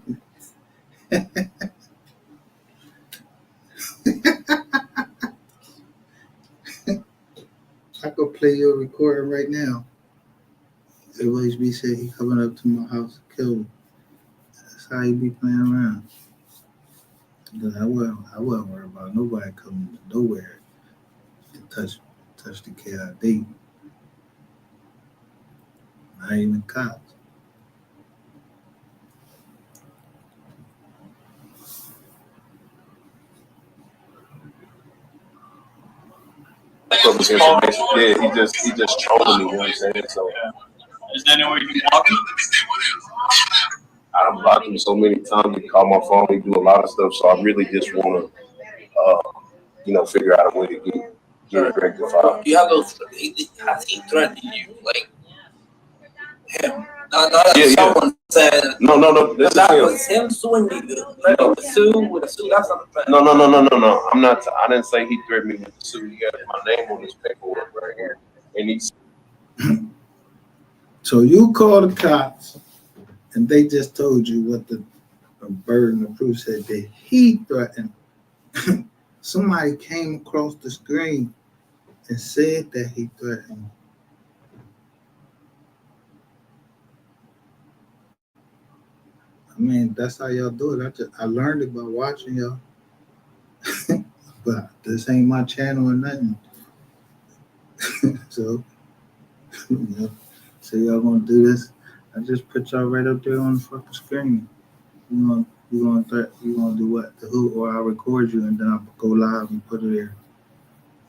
I could play your recording right now. MHP said he coming up to my house to kill me. That's how he be playing around. I wasn't worried about nobody coming to nowhere to touch the KID. Not even cops. Public information. Yeah, he just trolling me. You know what I'm saying? So Is there any way you can block him? I don't block him so many times. He call my phone. He do a lot of stuff. So I really just want to, you know, figure out a way to get it rectified. You have those. Has he threatened you? Like him? Someone said. No. This that is was him suing me. Threatening to sue with a suit. That's not a threat. No. I'm not. I didn't say he threatened me with the suit. He got my name on his paperwork right here, and he's. So you call the cops, and they just told you what the burden of proof said that he threatened. Somebody came across the screen and said that he threatened. I mean, that's how y'all do it. I learned it by watching y'all. But this ain't my channel or nothing. So, you know, so y'all gonna do this. I just put y'all right up there on the fucking screen. You gonna do what? The who? Or I'll record you and then I'll go live and put it there.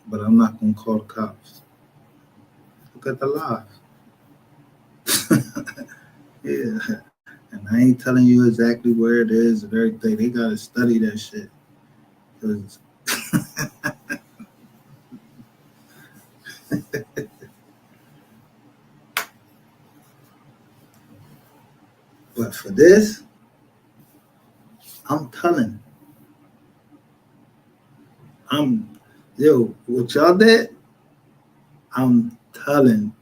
But I'm not gonna call the cops. Look at the live. Yeah. And I ain't telling you exactly where it is and everything. They gotta study that shit. Cause but for this, I'm telling. What y'all did, I'm telling.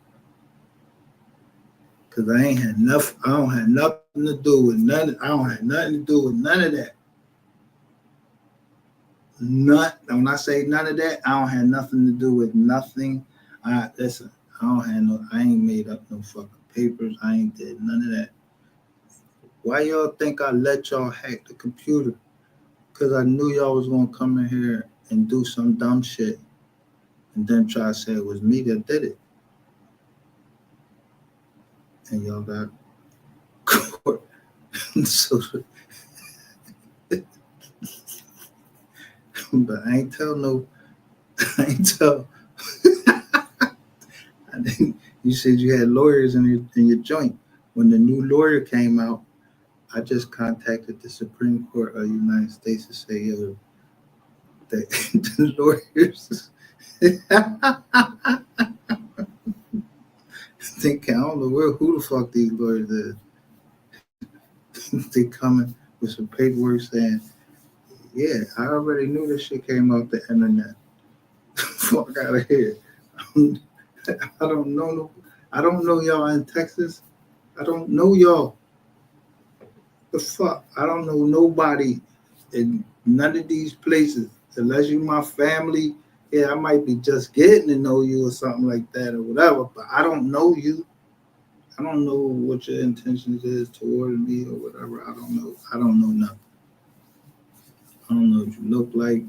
Cause I ain't had enough, I don't have nothing to do with none, I don't have nothing to do with none of that. When I say none of that, I don't have nothing to do with nothing. Listen, I ain't made up no fucking papers. I ain't did none of that. Why y'all think I let y'all hack the computer? Because I knew y'all was gonna come in here and do some dumb shit and then try to say it was me that did it. And y'all got caught. So, but I ain't tell. You said you had lawyers in your joint. When the new lawyer came out, I just contacted the Supreme Court of the United States to say, yo, the lawyers think I don't know who the fuck these lawyers is. They coming with some paperwork saying, yeah, I already knew this shit came off the internet. Fuck out of here. I don't know y'all in Texas. I don't know y'all. The fuck? I don't know nobody in none of these places. Unless you my family, yeah, I might be just getting to know you or something like that or whatever, but I don't know you. I don't know what your intentions is toward me or whatever. I don't know. I don't know nothing. I don't know what you look like.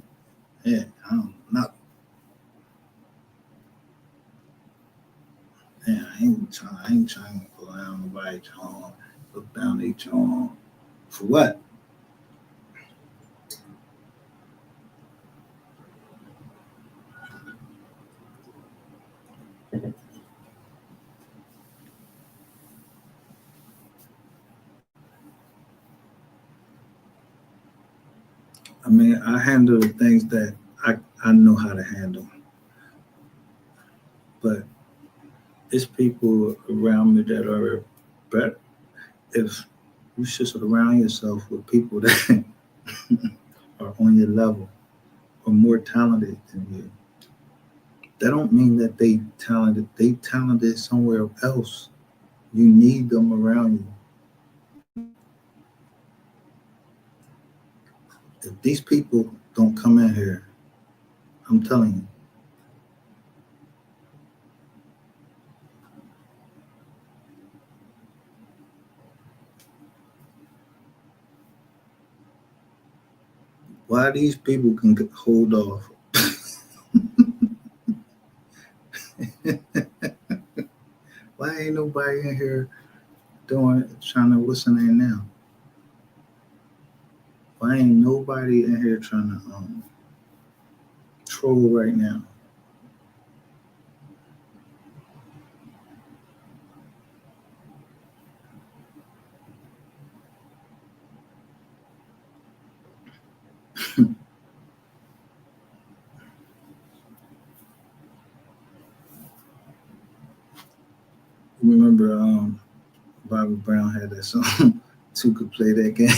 Yeah, I don't know nothing. Yeah, I ain't trying to go down nobody's home, look down each home. For what? I mean, I handle the things that I know how to handle. But it's people around me that are better. If you should surround yourself with people that are on your level or more talented than you, that don't mean that they talented. They talented somewhere else. You need them around you. If these people don't come in here, I'm telling you, why these people can hold off. Why ain't nobody in here trying to what's the name now? Why ain't nobody in here trying to troll right now? Remember Bobby Brown had that song, Two Could Play That Game.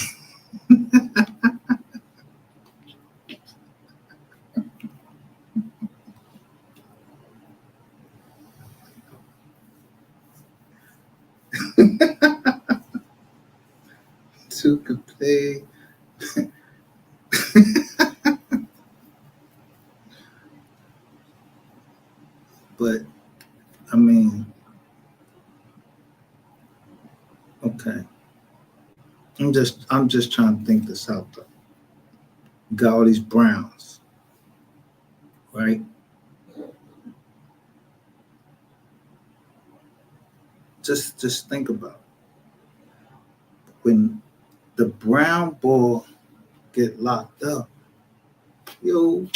Two could play. But I mean, okay. I'm just trying to think this out though. Got all these Browns, right? Just think about it. When the Brown ball get locked up, yo,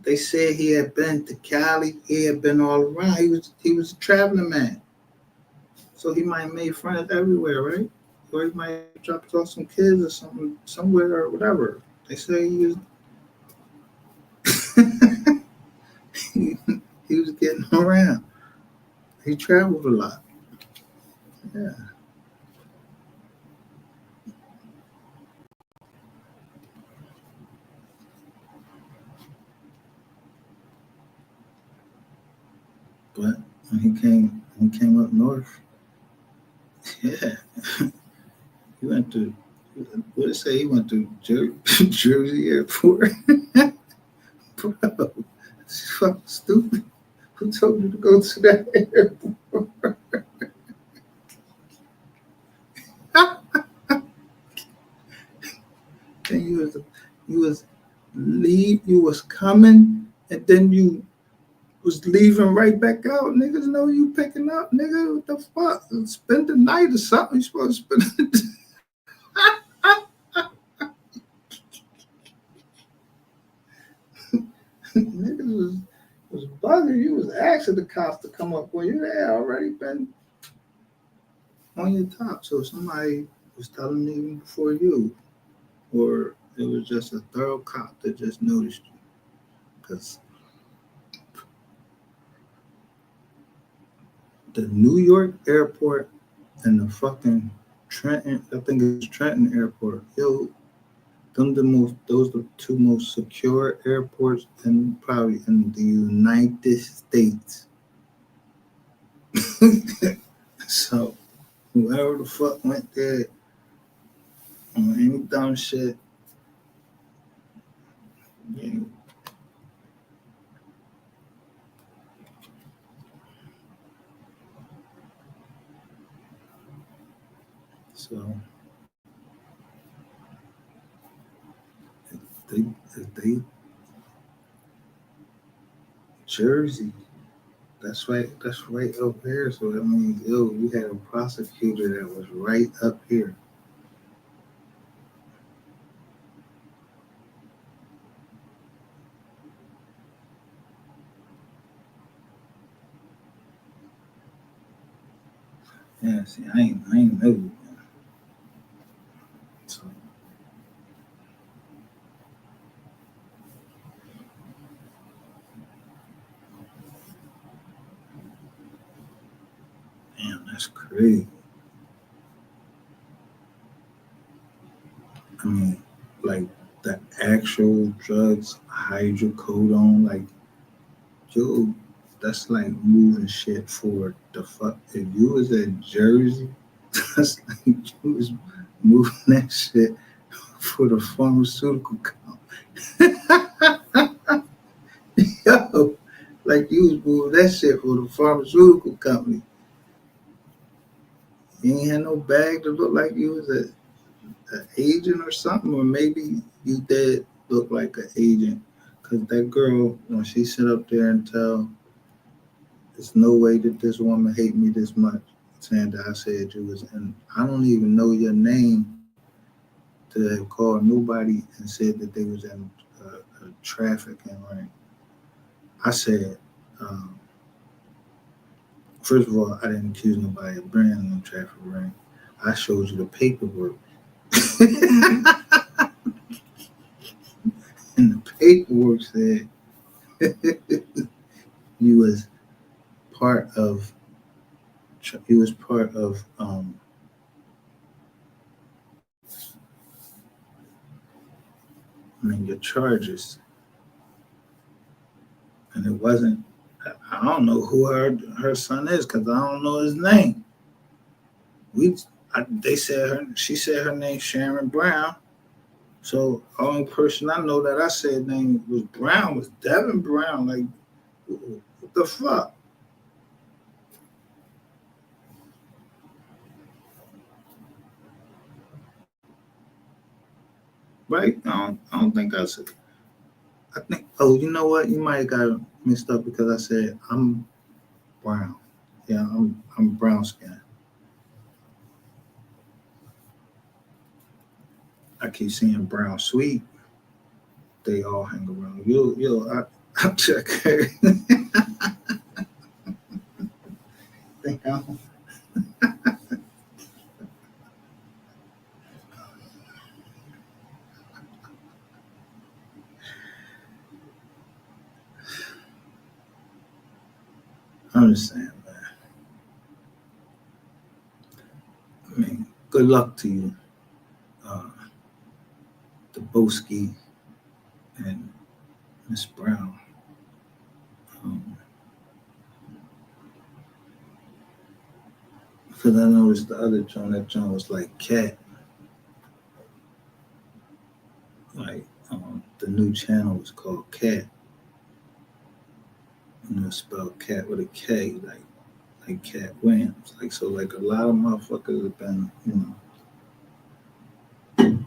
they said he had been to Cali, he had been all around. He was a traveling man. So he might have made friends everywhere, right? or he might have dropped off some kids or something somewhere or whatever. They say he was he was getting around. He traveled a lot. Yeah. But when he came up north, yeah, he went to what did it say? He went to Jersey Airport. Bro, it's fucking stupid. Who told you to go to that airport? And you was coming, and then you was leaving right back out. Niggas know you picking up, nigga. What the fuck? Spend the night or something. You supposed to spend the niggas was bugging. You was asking the cops to come up. Well, you had already been on your top. So somebody was telling me even before you, or it was just a thorough cop that just noticed you. Because the New York airport and the fucking Trenton, I think it's Trenton Airport, yo, those are the two most secure airports and probably in the United States. So whoever the fuck went there on any dumb shit, yeah. So if they Jersey, that's right up here. So that means yo, you had a prosecutor that was right up here. Yeah, see, I ain't know. So, damn, that's crazy. I mean, like the actual drugs, hydrocodone, like, yo, that's like moving shit forward. The fuck, if you was at Jersey, that's like you was moving that shit for the pharmaceutical company. Yo, like you was moving that shit for the pharmaceutical company. You ain't had no bag to look like you was an agent or something, or maybe you did look like an agent. Because that girl, when she sit up there and tell, there's no way that this woman hate me this much, saying that I said you was, and I don't even know your name to have called nobody and said that they was in a trafficking ring. I said, first of all, I didn't accuse nobody of bringing no traffic ring. I showed you the paperwork. And the paperwork said you was part of your charges, and it wasn't. I don't know who her son is because I don't know his name. She said her name Sharon Brown. So the only person I know that I said name was Brown was Devin Brown. Like, what the fuck? Right? I don't think I said. I think. Oh, you know what? You might have got mixed up because I said I'm brown. Yeah, I'm brown skin. I keep seeing brown sweet. They all hang around. I'll check her. I'm just saying, man. I mean, good luck to you, Daboski and Miss Brown. Because I noticed the other joint, that joint was like cat. Like, the new channel was called Cat. You know, spelled cat with a K, like Cat Williams. Like, so, like, a lot of motherfuckers have been, you know,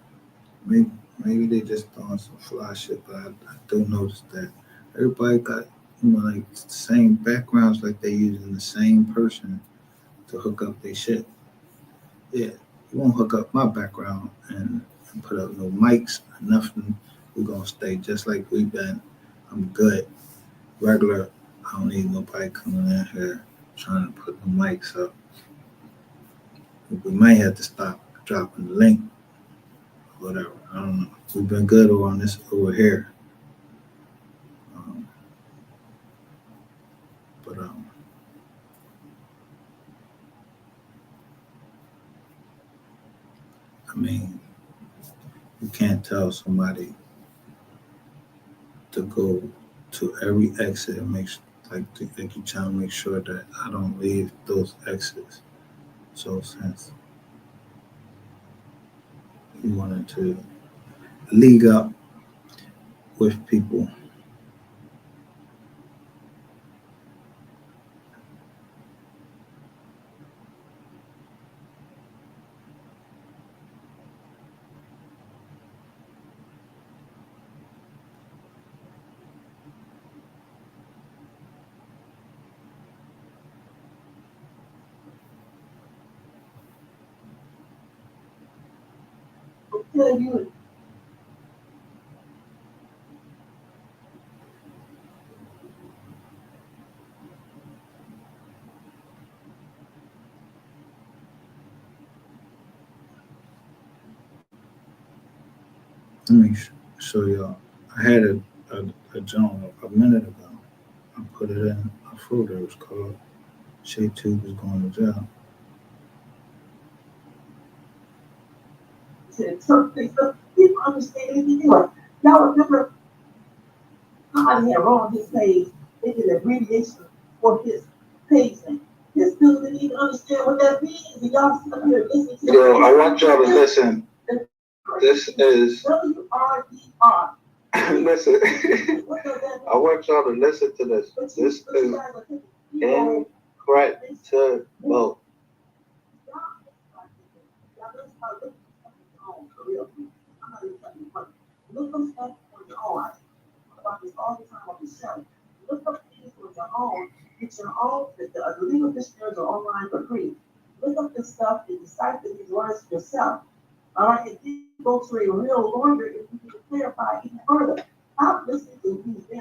maybe they just doing some fly shit, but I do notice that everybody got, you know, like, the same backgrounds, like they using the same person to hook up their shit. Yeah, you won't hook up my background and put up no mics, nothing. We're gonna stay just like we've been. I'm good. Regular, I don't need nobody coming in here trying to put the mics up. We might have to stop dropping the link, whatever. I don't know. We've been good on this over here. But I mean, you can't tell somebody to go to every exit and make like you trying to make sure that I don't leave those exits. So since you wanted to league up with people, tell you. let me show y'all. I had a journal a minute ago. I put it in a folder. It was called Shay Tube is going to jail. People understand anything. Y'all remember how he had wrong his page? They did an abbreviation for his page name. This dude didn't even understand what that means. And y'all sit up here listening to Yo, I want y'all to listen. This is WRER. listen. I want y'all to listen to this. This is incredible. Look them up on your own. I talk about this all the time on the show. Look up things on your own. Get your own. The legal dictionaries are online for free. Look up this stuff and decipher these words for yourself. All right, and then go to a real lawyer if you need to clarify even further. Stop listening to these damn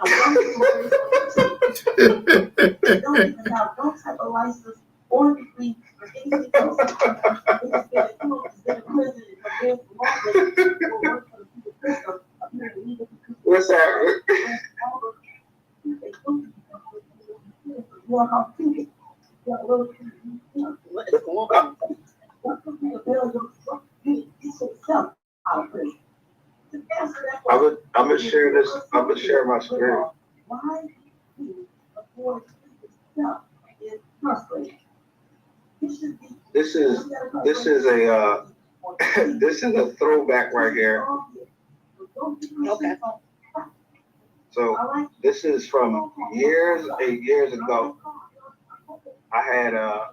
they don't even have no type of license or degree or anything else. They just get a cool, just get a prison and convince the lawyers will work for the people system. What's that? I'm gonna share this. I'm gonna share my screen. Why do you afford yourself is frustrating? This is a this is a throwback right here. Okay. So this is from years and years ago. I had I'm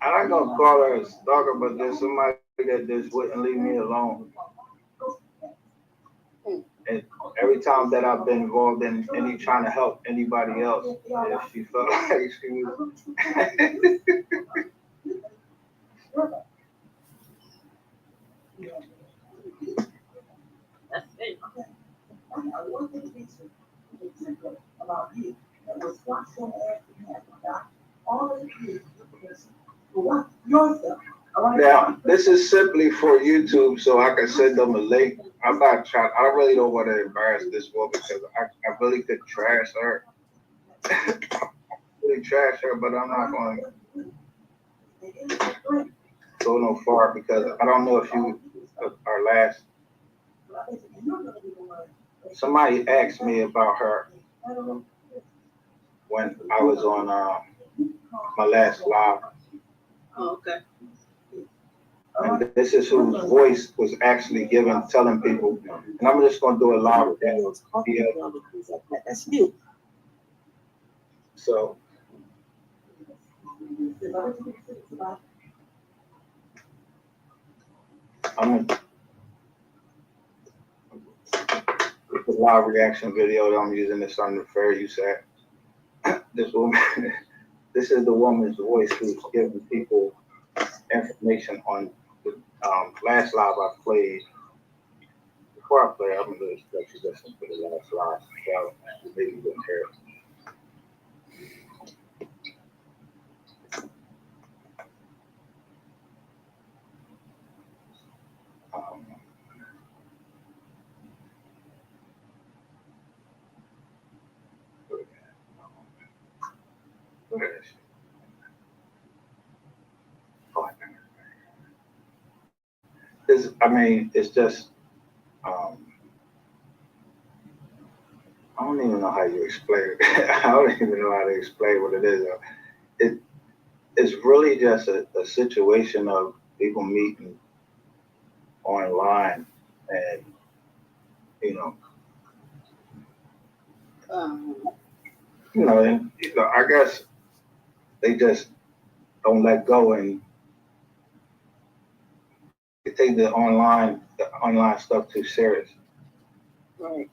not gonna call her a stalker, but there's somebody that just wouldn't leave me alone. And every time that I've been involved in any trying to help anybody else, if she felt like she was That's it. Okay. I got one thing to say about you that was squash your ass and have about all of the information for what yourself. Now, this is simply for YouTube, so I can send them a link. I'm not trying, I really don't want to embarrass this woman because I really could trash her. really trash her, but I'm not going to go no far because I don't know if you our last. Somebody asked me about her when I was on my last live. Oh, okay. And this is whose voice was actually given, telling people. And I'm just going to do a live with that. That's you. So, I'm going the live reaction video that I'm using this on the fair you said. This woman, this is the woman's voice who's giving people information on the last live I played. Before I play, I'm going to let you listen to the last live. So maybe you didn't hear it. It's just, I don't even know how you explain it. I don't even know how to explain what it is. It's really just a situation of people meeting online and, I guess they just don't let go and they take the online stuff too serious. Right.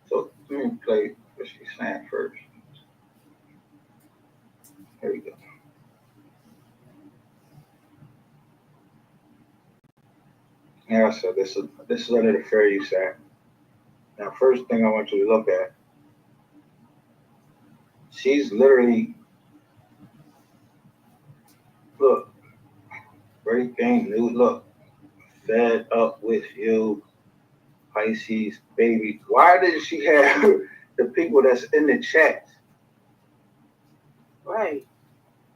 So let me play what she's saying first. Here we go. Yeah, so this is under the fair you sat. Now, first thing I want you to look at, she's literally, look, breaking news, look, fed up with you, Pisces, baby. Why did she have the people that's in the chat? Right.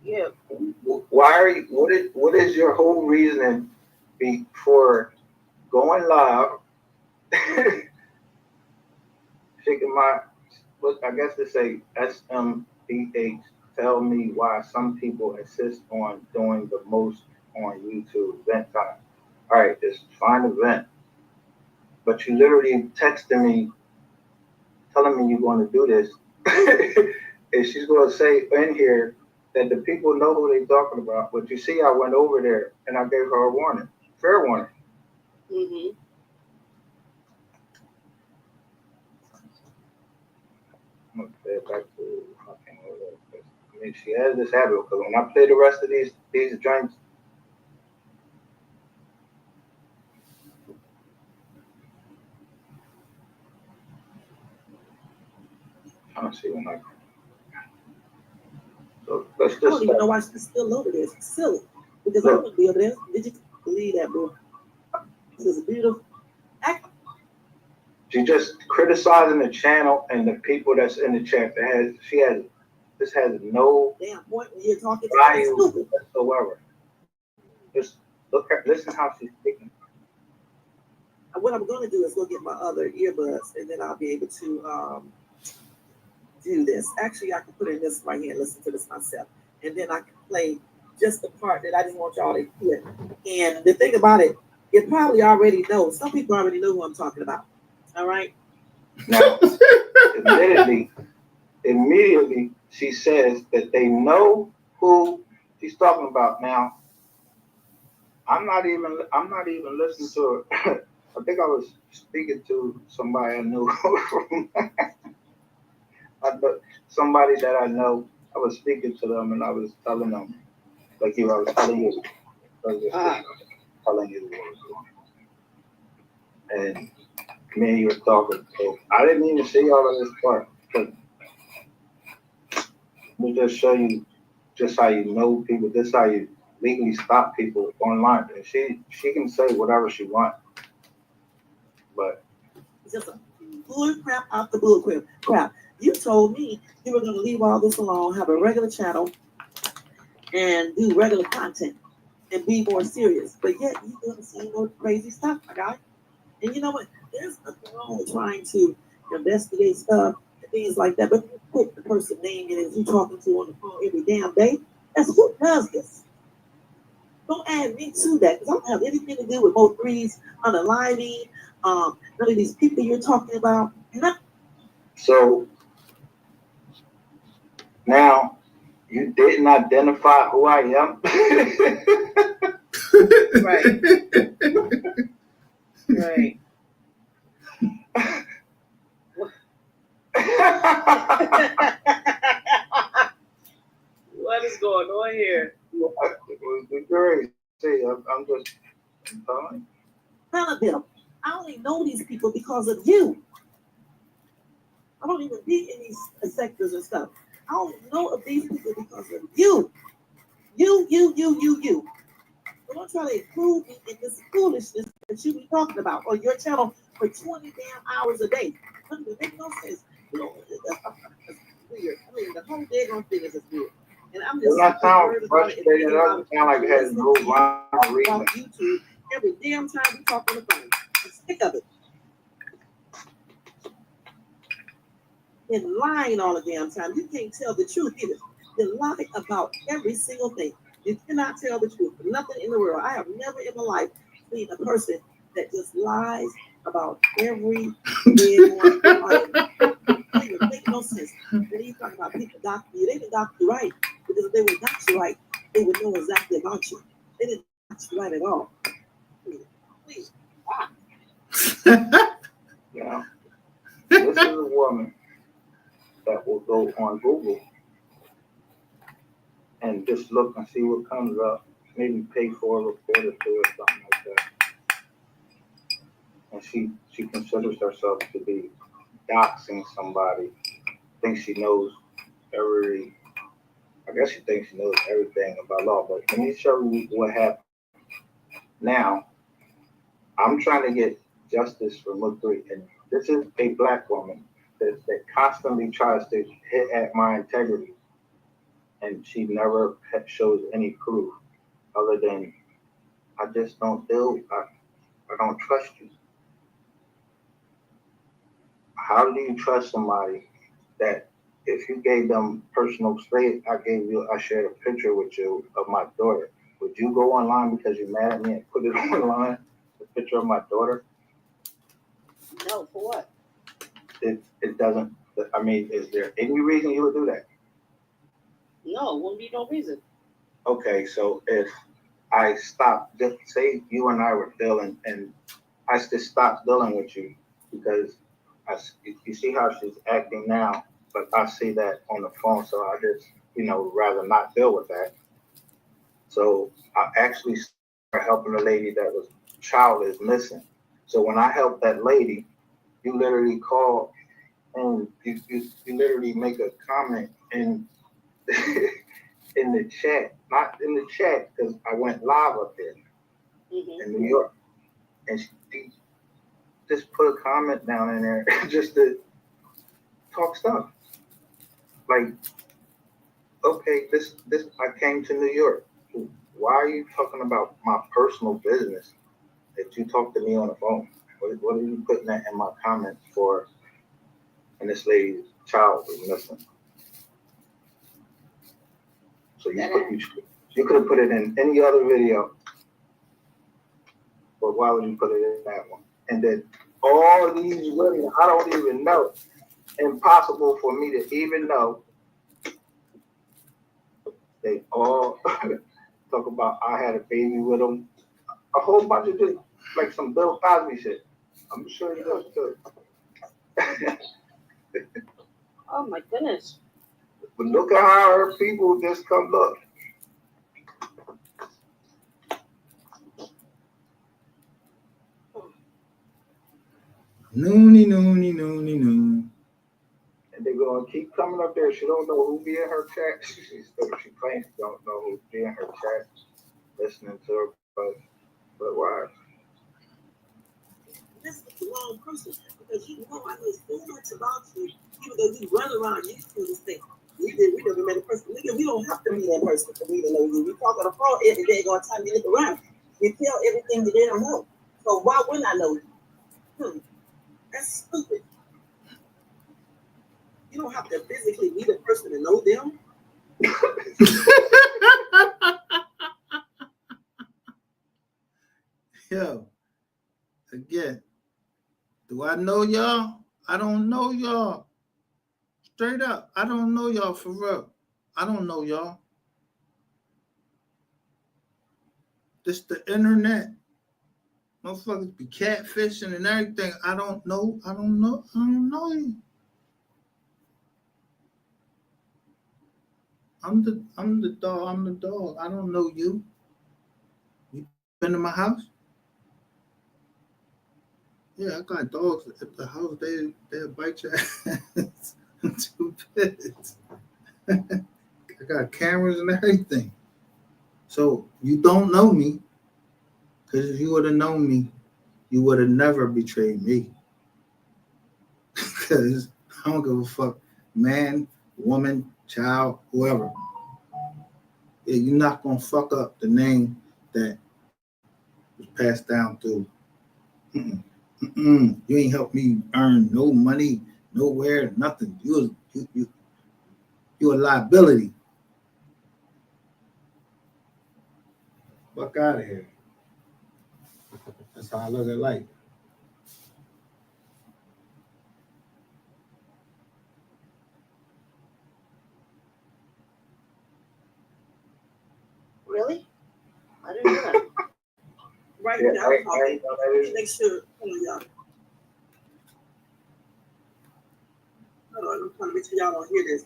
Yeah. Why are you, what is your whole reasoning for going live? Shaking my, look, I guess to say SMBH, tell me why some people insist on doing the most on YouTube, vent time. All right, just find a vent. But you literally texting me, telling me you're going to do this. And she's going to say in here that the people know who they're talking about. But you see, I went over there and I gave her a warning, fair warning. Mm-hmm. I'm going to play it back to fucking over. I mean, she has this habit because when I play the rest of these joints, I don't see when I. So let's just. I don't even know why she's still loaded this. It's silly. Because I wouldn't be over there. Did you believe that, bro? This is beautiful. She's just criticizing the channel and the people that's in the chat. This has no damn point when you're talking value whatsoever. Just listen how she's speaking. What I'm going to do is go get my other earbuds, and then I'll be able to do this. Actually, I can put in this right here and listen to this myself, and then I can play just the part that I didn't want y'all to hear. And the thing about it, you probably already know. Some people already know who I'm talking about. All right. Now, immediately she says that they know who she's talking about. Now, I'm not even listening to her. I think I was speaking to somebody I knew somebody that I know. I was speaking to them and I was telling them, like I was telling you, telling you what was going on. And me and you were talking. So I didn't even see all of this part. But we just show you just how you know people, just how you legally stop people online. And she can say whatever she wants. But it's just a bull crap out the bull crap. You told me you were going to leave all this alone, have a regular channel, and do regular content and be more serious. But yet you don't see no crazy stuff, my guy. And you know what? There's nothing wrong with trying to investigate stuff and things like that. But you put the person name in it you talking to on the phone every damn day. That's who does this. Don't add me to that because I don't have anything to do with both threes unaliving, none of these people you're talking about. So now you didn't identify who I am. Right. Right. What is going on here? Great. See, I'm just telling. None of them. I only know these people because of you. I don't even be in these sectors and stuff. I only know of these people because of you. You. So don't try to include me in this foolishness that you be talking about on your channel for 20 damn hours a day. Doesn't make no sense. You know, that's weird. I mean, the whole daggone thing is just weird. And I'm just Doesn't that sound frustrating? It doesn't sound like it has no rhyme or reason. YouTube every damn time we talk on the phone. I'm sick of it. And lying all the damn time. You can't tell the truth either. You lie about every single thing. You cannot tell the truth. Nothing in the world. I have never in my life seen a person that just lies about every day. It even make no sense. When you talk about people doctor you, they didn't doctor you right. Because if they would doctor you right, they would know exactly about you. They didn't doctor you right at all. Please. You know, this is a woman that will go on Google and just look and see what comes up, maybe pay for a report or two or something like that. And she considers herself to be doxing somebody, thinks she knows I guess she thinks she knows everything about law, but let me show you what happened. Now, I'm trying to get justice for Mukri, and this is a black woman that constantly tries to hit at my integrity. And she never shows any proof other than I just don't I don't trust you. How do you trust somebody that if you gave them personal space, I shared a picture with you of my daughter. Would you go online because you're mad at me and put it online, the picture of my daughter? No, for what? It doesn't, I mean, is there any reason you would do that? No, wouldn't be no reason. Okay, so if I stopped, just say you and I were dealing and I just stopped dealing with you because you see how she's acting now, but I see that on the phone, so I just, rather not deal with that. So I actually started helping a lady that was child is missing. So when I helped that lady, you literally call and you literally make a comment in in the chat, not in the chat because I went live up there in New York, and she just put a comment down in there just to talk stuff. Like, okay, this I came to New York. Why are you talking about my personal business that you talk to me on the phone? What are you putting that in my comments for? And this lady's child was missing. So you could have put it in any other video, but why would you put it in that one? And then all these women, I don't even know. Impossible for me to even know. They all talk about I had a baby with them. A whole bunch of just like some Bill Cosby shit. I'm sure you know too. Oh my goodness. But look at how her people just come up. Noonie. And they're gonna keep coming up there. She don't know who be in her chat. She claims she don't know who be in her chat listening to her, but why? This is wrong own person because you know I know so much about you, even though you run around YouTube and think we never met a person. Nigga, we don't have to be that person for me to know you. We talk on the phone every day, going time you look around. You tell everything that they don't know. So why wouldn't I know you? That's stupid. You don't have to physically meet a person to know them. Yo, again, do I know y'all? I don't know y'all. Straight up, I don't know y'all for real. I don't know y'all. This the internet. Motherfuckers be catfishing and everything. I don't know you. I'm the dog. I don't know you. You been to my house? Yeah, I got dogs at the house. They'll bite your ass. 2 bits. I got cameras and everything. So you don't know me, because if you would have known me, you would have never betrayed me. Because I don't give a fuck, man, woman, child, whoever. Yeah, you're not gonna fuck up the name that was passed down through. You ain't helped me earn no money, nowhere, nothing. You a liability. Fuck out of here. That's how I look at life. Really? I didn't know that. Right now, make sure, y'all. Hold on, I'm trying to make sure y'all don't hear this.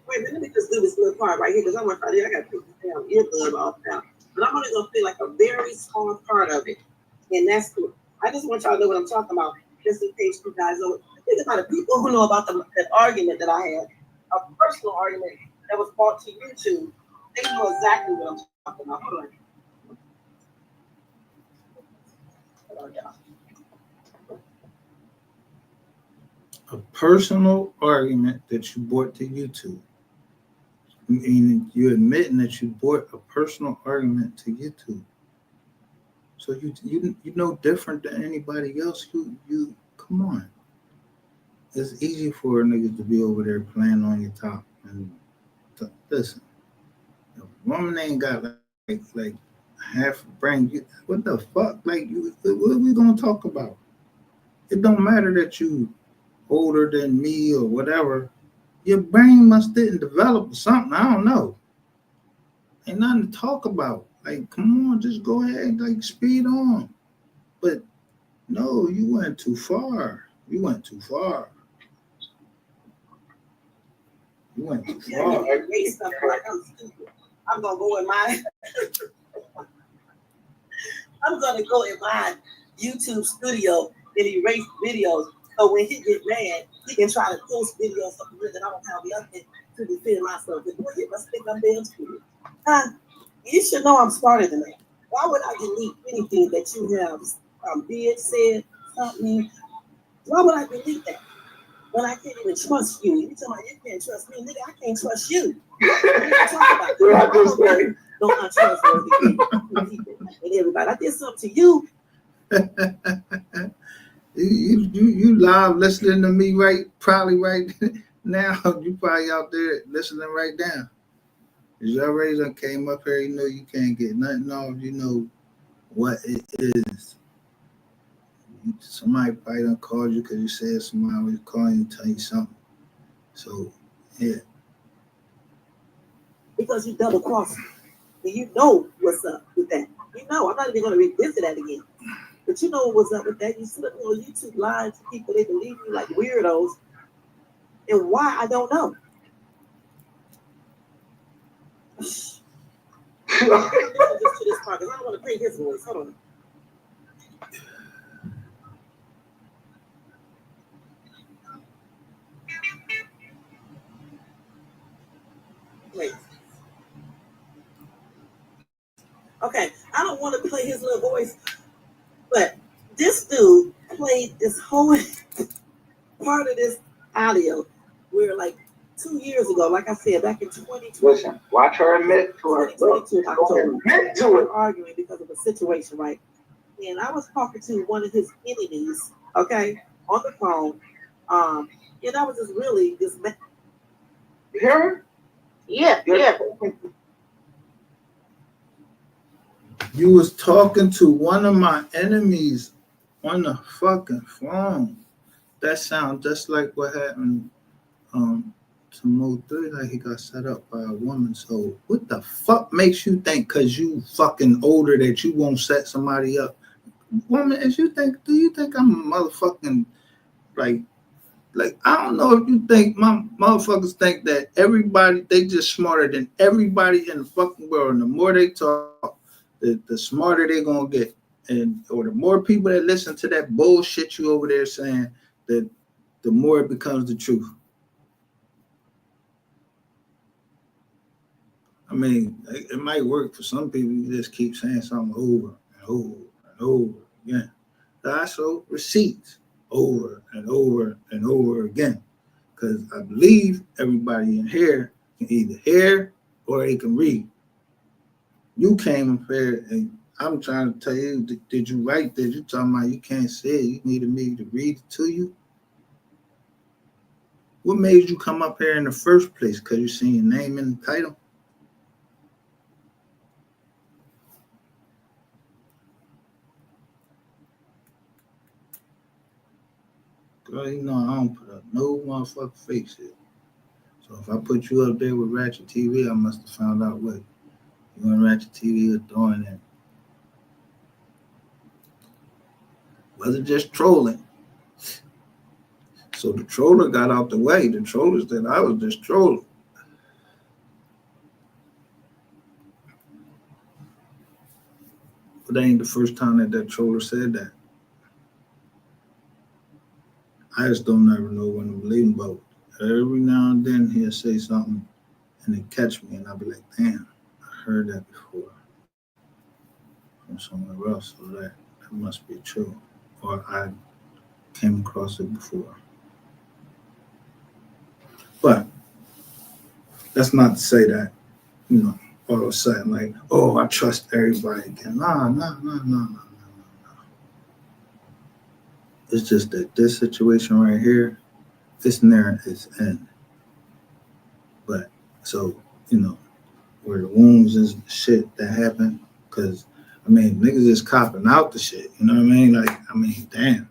Wait a minute, let me just do this little part right here because I want to I got to put this damn earbud off now. But I'm only going to feel like a very small part of it. And that's cool. I just want y'all to know what I'm talking about, just in case you guys know. Think about it. People who know about that argument that I had, a personal argument that was brought to YouTube, they know exactly what I'm talking about. Hold on, y'all. A personal argument that you brought to YouTube. I mean, you're admitting that you brought a personal argument to YouTube. So you know different than anybody else. You come on. It's easy for a nigga to be over there playing on your top. And listen, if a woman ain't got like half a brain, what the fuck? Like, what are we gonna talk about? It don't matter that you older than me or whatever. Your brain must didn't develop or something. I don't know. Ain't nothing to talk about. Like, come on, just go ahead, like, speed on. But no, you went too far. You went too far. You went too far. I'm gonna go in my I'm gonna go in my YouTube studio and erase videos. So when he get mad, he can try to post videos of something that I don't have nothing to defend myself. But boy, you must think I'm damn stupid. You should know I'm smarter than that. Why would I delete anything that you have did, said, something? Why would I delete that? When I can't even trust you. You tell me you can't trust me, nigga, I can't trust you. What are you talking about? Don't untrustworthy people and everybody. I did something to you. You live listening to me probably right now. You probably out there listening right now. You already done came up here, you know you can't get nothing off, you know what it is. Somebody probably done called you because you said somebody was calling you to tell you something. So, yeah. Because you double crossed. And you know what's up with that. You know, I'm not even going to revisit that again. But you know what's up with that. You sit up on YouTube lying to people, they believe you like weirdos. And why, I don't know. Just to this part, because I don't want to play his voice. Hold on. Wait. Okay, I don't want to play his little voice, But this dude played this whole part of this audio where like 2 years ago, like I said, back in 2020. Listen, watch her admit to her. 2022 October. Admit We to were it. arguing because of a situation, right? And I was talking to one of his enemies, okay, on the phone. And I was just really just You hear her? yeah. You was talking to one of my enemies on the fucking phone. That sounds just like what happened to Mo 3, like he got set up by a woman. So what the fuck makes you think cause you fucking older that you won't set somebody up? Woman, do you think I'm a motherfucking like I don't know if you think my motherfuckers think that everybody they just smarter than everybody in the fucking world. And the more they talk, the smarter they're gonna get. Or the more people that listen to that bullshit you over there saying, that the more it becomes the truth. I mean, it might work for some people. You just keep saying something over and over and over again. Also, receipts over and over and over again. Because I believe everybody in here can either hear or they can read. You came up here and I'm trying to tell you, did you write this? You talking about you can't say it. You needed me to read it to you? What made you come up here in the first place? Because you seen your name in the title? Girl, you know I don't put up no motherfucking face here. So if I put you up there with Ratchet TV, I must have found out what you and Ratchet TV are doing it. Wasn't just trolling. So the troller got out the way. The troller said I was just trolling. But that ain't the first time that troller said that. I just don't ever know when to believe him, but every now and then he'll say something and it catch me and I'll be like, damn, I heard that before from somewhere else, so that must be true. Or I came across it before. But that's not to say that, you know, all of a sudden, like, oh, I trust everybody again. No. It's just that this situation right here, this narrative is in. But so, you know, where the wounds and shit that happened, because I mean, niggas is copping out the shit. You know what I mean? Like, I mean, damn.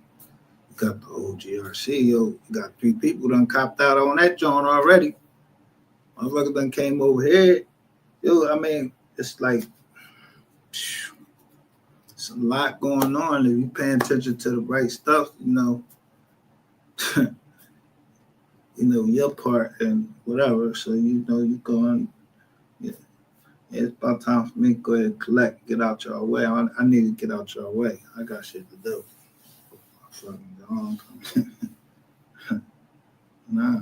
You got the OGRC, yo. You got 3 people done copped out on that joint already. Motherfuckers done came over here. Yo, I mean, it's like, it's a lot going on. If you paying attention to the right stuff, you know, you know, your part and whatever. So, you know, you going, yeah. It's about time for me to go ahead and collect, get out your way. I need to get out your way. I got shit to do. Fucking gone. Nah.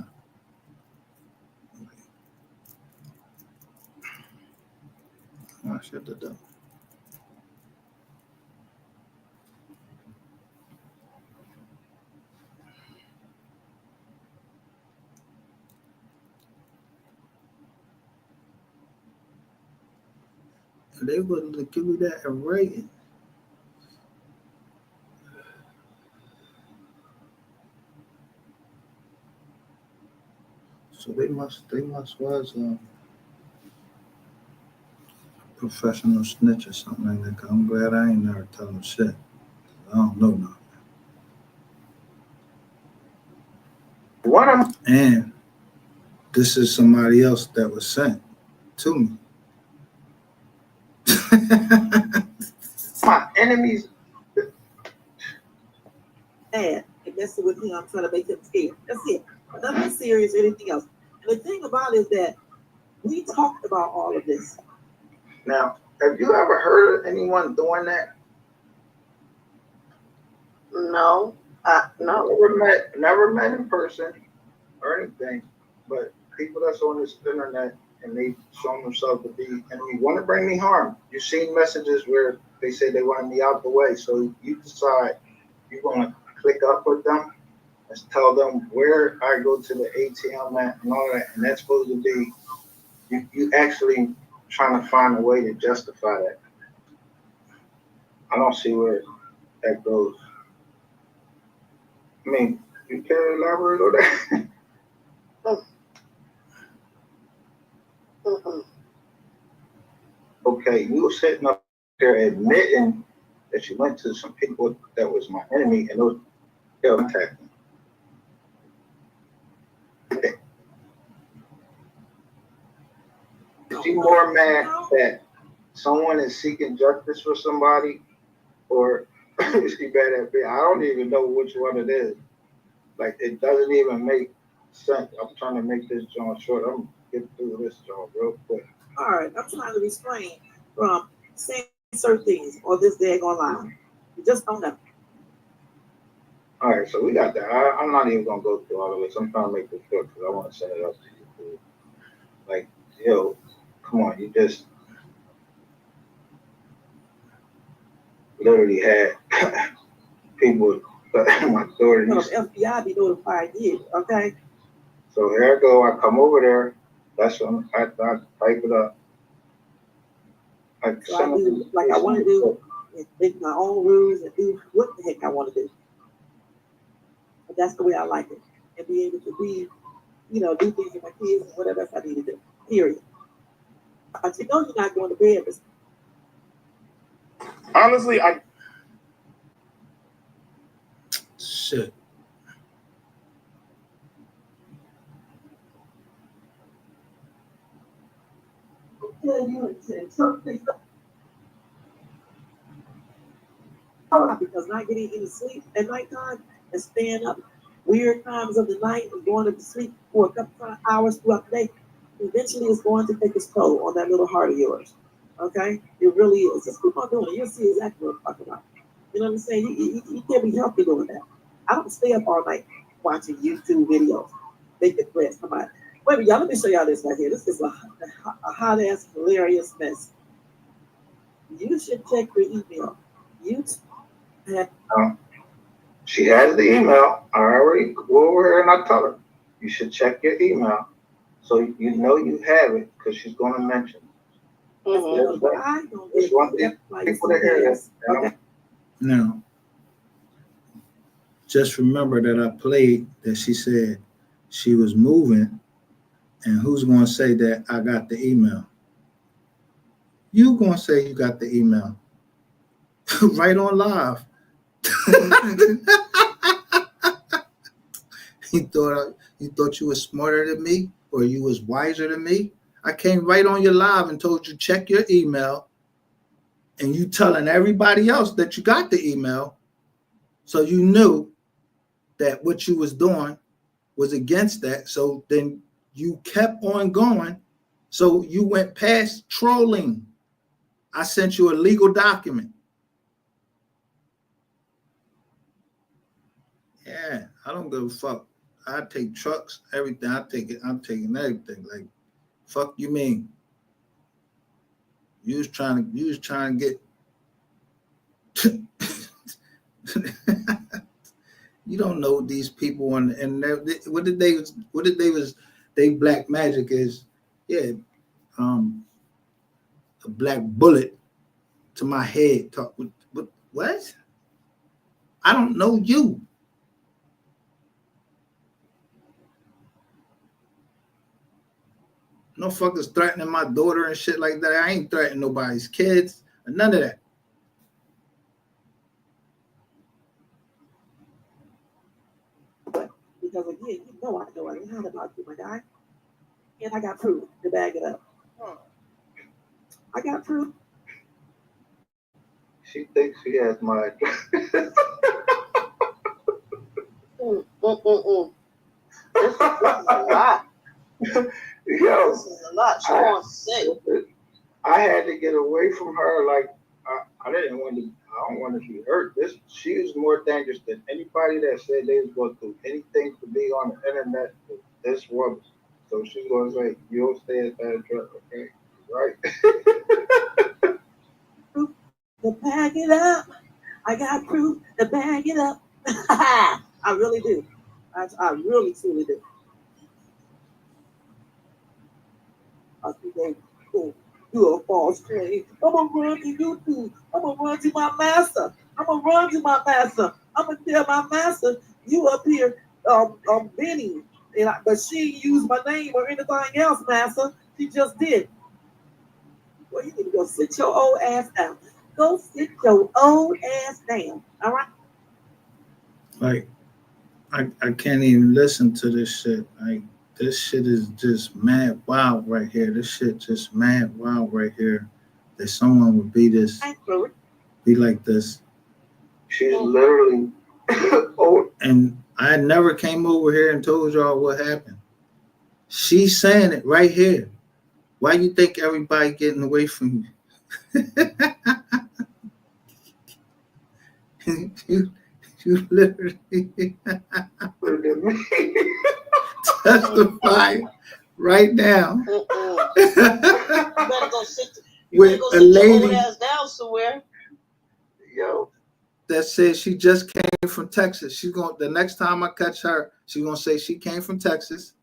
I got shit to do. They wouldn't give me that rating. So they must was professional snitch or something like that. I'm glad I ain't never tell them shit. I don't know nothing. And this is somebody else that was sent to me. My enemies. And messing with him, I'm trying to make him scared. That's it. Nothing serious or anything else. And the thing about it is that we talked about all of this. Now, have you ever heard of anyone doing that? No. No. Never met in person or anything, but people that's on this internet and they show themselves to be enemy want to bring me harm. You've seen messages where they said they wanted me out the way. So you decide you're gonna click up with them and tell them where I go to the ATM at and all that, and that's supposed to be you actually trying to find a way to justify that. I don't see where that goes. I mean, you can elaborate on that. Okay, you were sitting up there admitting that you went to some people that was my enemy and those contacting. Is you more mad that someone is seeking justice for somebody, or is he mad at me? I don't even know which one it is. Like, it doesn't even make sense. I'm trying to make this joint short. I'm getting through this joint real quick. All right, I'm trying to refrain from saying certain things on this daggone line. You just don't know. All right, so we got that. I'm not even gonna go through all of this. I'm trying to make this short because I want to send it up to you. Like, yo, come on, you just literally had people. My daughter. No, FBI be notifying you, okay? So here I go. I come over there. That's when I type it up. So I do like I want to do, and make my own rules and do what the heck I want to do. But that's the way I like it, and be able to be, do things with my kids and whatever else I need to do. Period. But you know you're not going to bed. Honestly, Shit. Because not getting any sleep at nighttime and staying up weird times of the night and going to sleep for a couple of hours throughout the day, eventually it's going to take its toll on that little heart of yours. Okay? It really is. Just keep on doing it. You'll see exactly what I'm talking about. You know what I'm saying? You can't be healthy doing that. I don't stay up all night watching YouTube videos. They depressed. Come on. Wait a minute, y'all. Let me show y'all this right here. This is a hot ass hilarious mess. You should check your email. She has the email. I already go over here and I tell her you should check your email so you know you have it because she's going to mention it. Okay. Now, just remember that I played that she said she was moving, and who's going to say that I got the email? You going to say you got the email right on live. You thought you was smarter than me, or you was wiser than me? I came right on your live and told you check your email, and you telling everybody else that you got the email, so you knew that what you was doing was against that. So then you kept on going. So you went past trolling. I sent you a legal document. Yeah, I don't give a fuck. I take trucks, everything. I take it. I'm taking everything. Like, fuck you mean? You was trying to get. You don't know these people, and what did they black magic is, yeah, a black bullet to my head. Talk what? I don't know you. No fuckers threatening my daughter and shit like that. I ain't threatening nobody's kids or none of that. Because again, you know I know everything about you, my guy. And I got proof to back it up. I got proof. She thinks she has my address. This is a lot. Yo, this is a lot. She wants to say. I had to get away from her. Like I don't want to be hurt. She is more dangerous than anybody that said they was going to do anything to be on the internet. This woman. So she's going to say, "You'll stay at that address, okay?" Right? to back it up. I got proof to back it up. I really do. I really truly do. I think they cool. Do a false claim. I'm gonna run to YouTube. I'm gonna run to my master. I'm gonna run to my master. I'm gonna tell my master you up here, Benny. But she ain't used my name or anything else, master. She just did. Well, you need to go sit your old ass down. Go sit your old ass down. All right. Like, I can't even listen to this shit. Like, this shit is just mad wild right here. This shit just mad wild right here. That someone would be like this. She's literally old. And I never came over here and told y'all what happened. She's saying it right here. Why you think everybody getting away from you? you literally testify right now with a lady somewhere. Yo, that says she just came from Texas. She's going the next time I catch her, she's gonna say she came from Texas.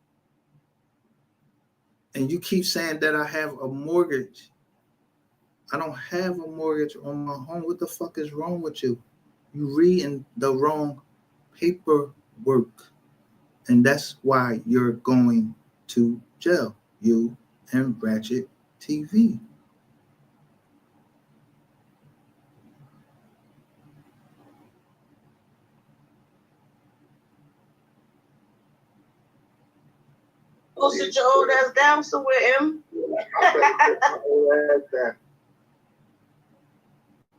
And you keep saying that I have a mortgage. I don't have a mortgage on my home. What the fuck is wrong with you? You reading the wrong paperwork. And that's why you're going to jail. You and Ratchet TV. Go sit your old ass down somewhere, Em.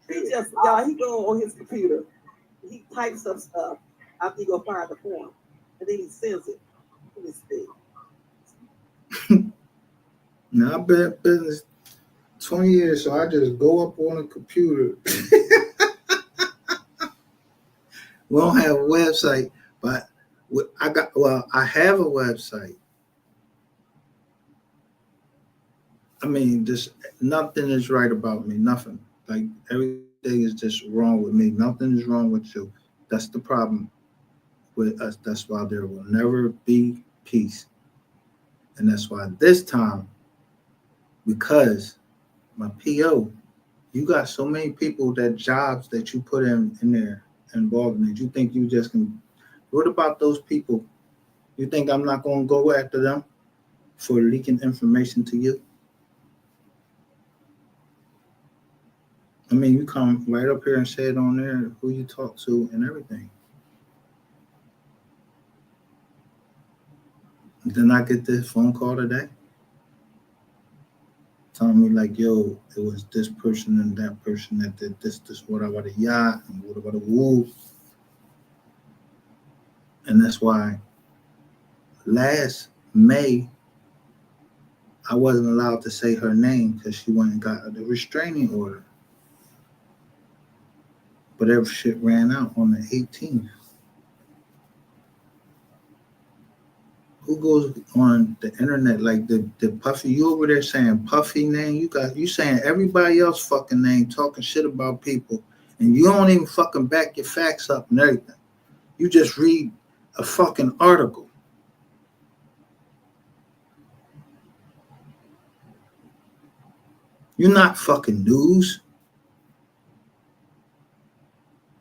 He just, y'all, he go on his computer. He types up stuff after he go find the form. And then he sends it. Now I've been in business 20 years, so I just go up on a computer. We don't have a website, but I have a website. I mean, just nothing is right about me. Nothing. Like everything is just wrong with me. Nothing is wrong with you. That's the problem with us. That's why there will never be peace. And that's why this time, because my PO, you got so many people that jobs that you put in there involved in it. You think you just can, what about those people? You think I'm not going to go after them for leaking information to you? I mean, you come right up here and say it on there, who you talk to and everything. And then I get this phone call today telling me like, yo, it was this person and that person that did this, what about a yacht and what about a woo. And that's why last May, I wasn't allowed to say her name because she went and got the restraining order. But every shit ran out on the 18th. Who goes on the internet like the Puffy? You over there saying Puffy name? You saying everybody else fucking name, talking shit about people, and you don't even fucking back your facts up and everything. You just read a fucking article. You're not fucking news.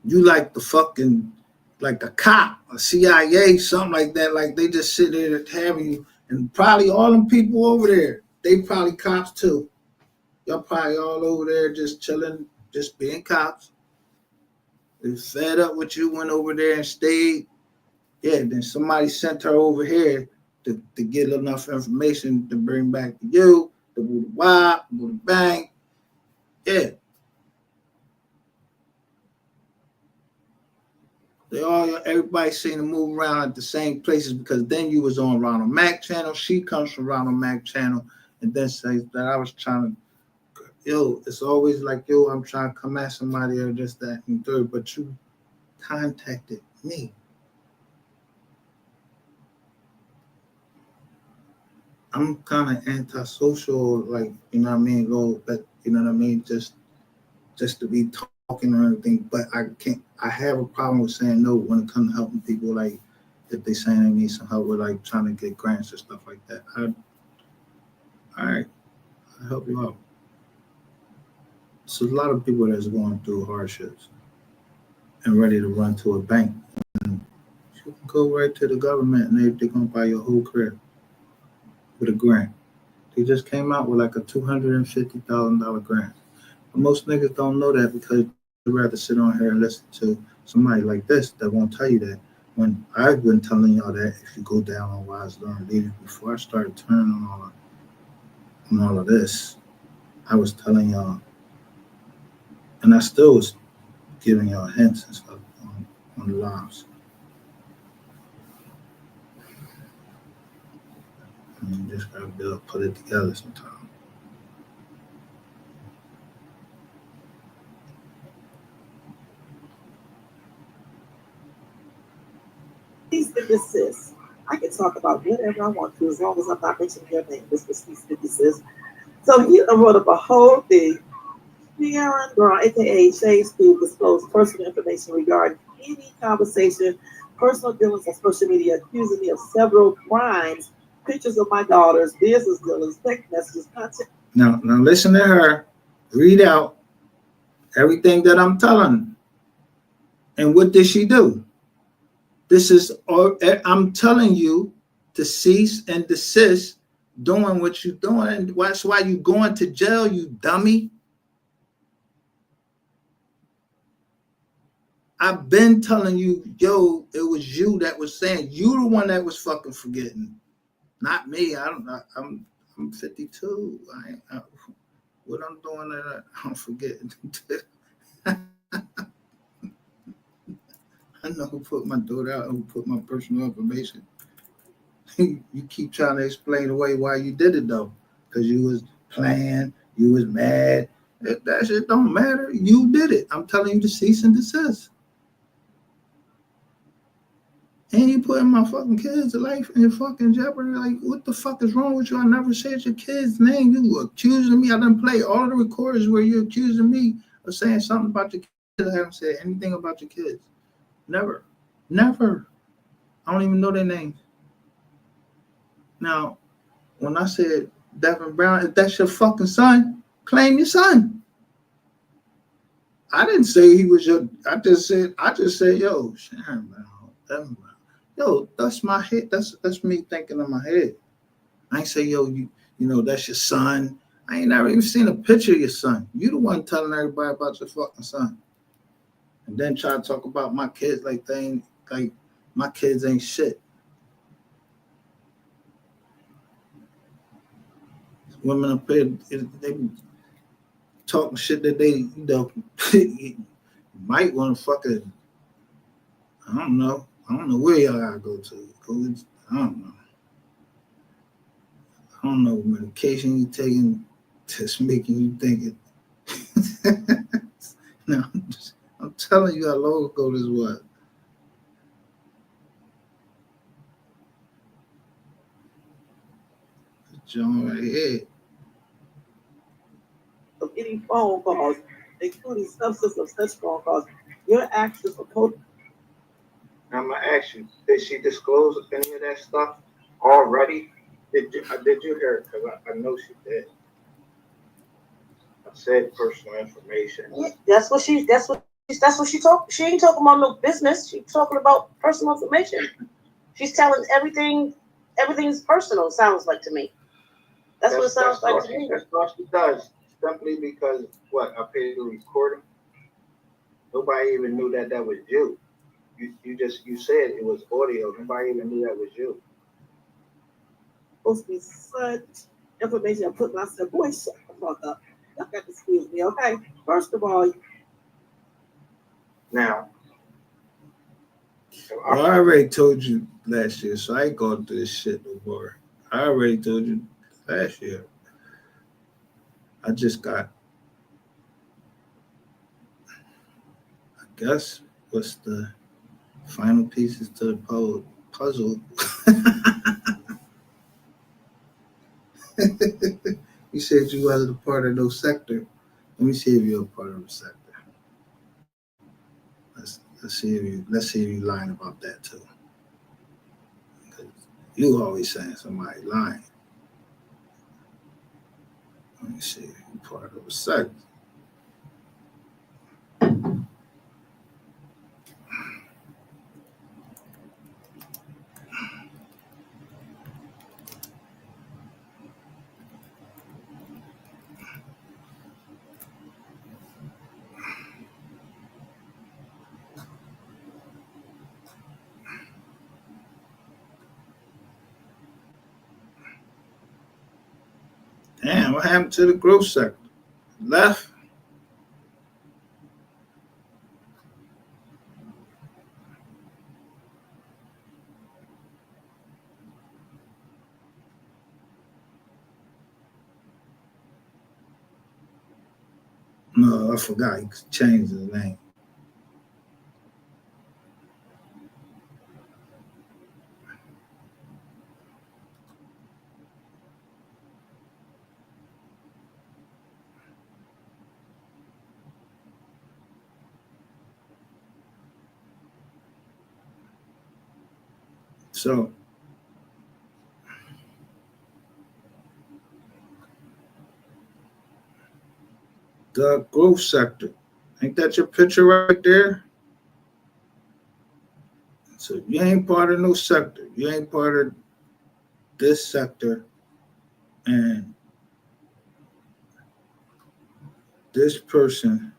You like the fucking, like a cop, a CIA, something like that. Like they just sit there having you, and probably all them people over there, they probably cops too. Y'all probably all over there just chilling, just being cops. They fed up with you, went over there and stayed. Yeah, then somebody sent her over here to get enough information to bring back to you, to do the wop, do the bang. Yeah. Everybody seemed to move around at the same places because then you was on Ronald Mack channel. She comes from Ronald Mack channel and then says that I was trying to, it's always like, I'm trying to come at somebody or this, that, and third, but you contacted me. I'm kind of antisocial, like, you know what I mean? Just just to be talking or anything, but I have a problem with saying no when it comes to helping people, like if they saying they need some help with like trying to get grants or stuff like that. All right, I'll help you out. So a lot of people that's going through hardships and ready to run to a bank. And you can go right to the government and they're going to buy your whole crib with a grant. They just came out with like a $250,000 grant. But most niggas don't know that because they'd rather sit on here and listen to somebody like this that won't tell you that. When I've been telling y'all that if you go down on Wise Learn Leaders before I started turning on all of this, I was telling y'all, and I still was giving y'all hints and stuff on the lives. And you just gotta be able to put it together sometimes. Cease and desist. I can talk about whatever I want to as long as I'm not mentioning your name. This was cease and desist. So he wrote up a whole thing. Sharon Brown, aka Shade School, disclosed personal information regarding any conversation, personal dealings on social media, accusing me of several crimes, pictures of my daughters, business dealings, text messages, content. Now listen to her read out everything that I'm telling. And what did she do? I'm telling you to cease and desist doing what you're doing. That's why you going to jail, you dummy. I've been telling you, yo, it was you that was saying, you the one that was fucking forgetting, not me. I'm 52. What I'm doing, I'm forgetting. I know who put my daughter out, who put my personal information. You keep trying to explain away why you did it though, because you was playing, you was mad. That shit don't matter. You did it. I'm telling you to cease and desist. And you putting my fucking kids' life in fucking jeopardy. Like, what the fuck is wrong with you? I never said your kid's name. You accusing me. I done play all the recordings where you're accusing me of saying something about your kids. I haven't said anything about your kids. Never. I don't even know their names. Now, when I said Devin Brown, if that's your fucking son, claim your son. I didn't say he was your. I just said, yo, Sharon Brown, Devin Brown. Yo, that's my head. That's me thinking in my head. I ain't say, yo, you know, that's your son. I ain't never even seen a picture of your son. You the one telling everybody about your fucking son. And then try to talk about my kids like my kids ain't shit. Women up here, they talking shit that they, might want to fucking, I don't know where y'all gotta go to. I don't know medication you taking that's making you think it. No, I'm telling you how long ago this was. John right here. Of any phone calls, including substance of such phone calls, your actions are Now I'm gonna ask you, did she disclose any of that stuff already? Did you hear it? Because I know she did. I said personal information. Yeah, that's what she talked. She ain't talking about no business. She's talking about personal information. She's telling everything's personal, sounds like to me. That's what it sounds like to me. That's what she does. Simply because I paid the recording. Nobody even knew that was you. You said it was audio. Nobody even knew that was you. Supposed to be such information. I put myself, boy, shut the fuck up. Y'all got to excuse me, okay? First of all, now, I already told you last year, so I ain't going through this shit no more. I already told you last year. I just got, I guess, what's the final pieces to the puzzle. You said you wasn't a part of no sector. Let me see if you're a part of the sector. Let's see if you lying about that too. You always saying somebody lying. Let me see if you're part of a sector. Damn, what happened to the growth sector? Left? No, I forgot. He changed his name. So the growth sector. Ain't that your picture right there? So you ain't part of no sector. You ain't part of this sector. And this person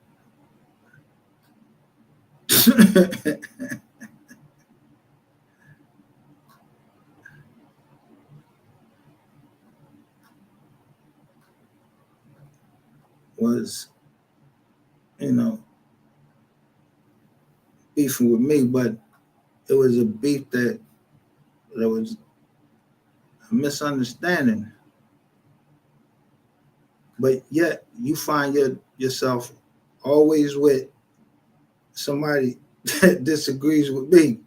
was, beefing with me, but it was a beef that was a misunderstanding. But yet you find yourself always with somebody that disagrees with me.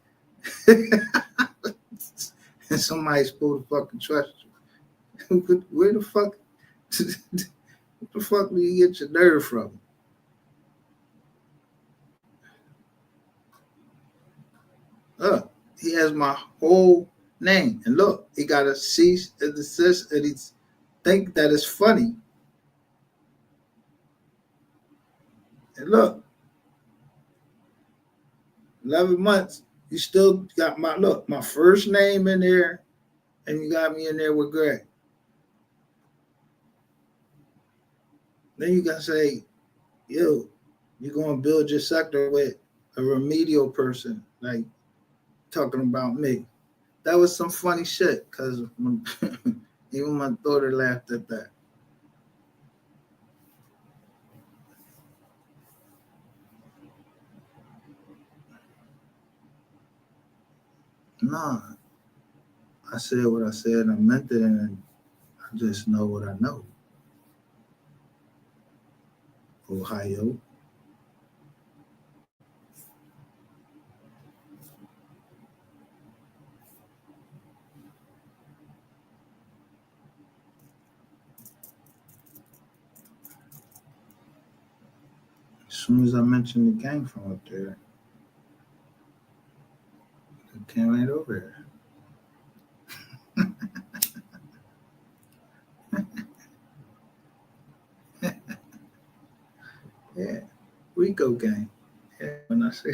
And somebody's supposed to fucking trust you. Where the fuck do you get your nerve from? Look, he has my whole name. And look, he got a cease and desist, and he think that it's funny. And look, 11 months, you still got my first name in there, and you got me in there with Greg. Then you got to say, yo, you're going to build your sector with a remedial person, like talking about me. That was some funny shit, because even my daughter laughed at that. Nah, I said what I said, I meant it, and I just know what I know. Ohio. As soon as I mentioned the gang from up there, it came right over here. Yeah, Rico gang. Yeah, when I say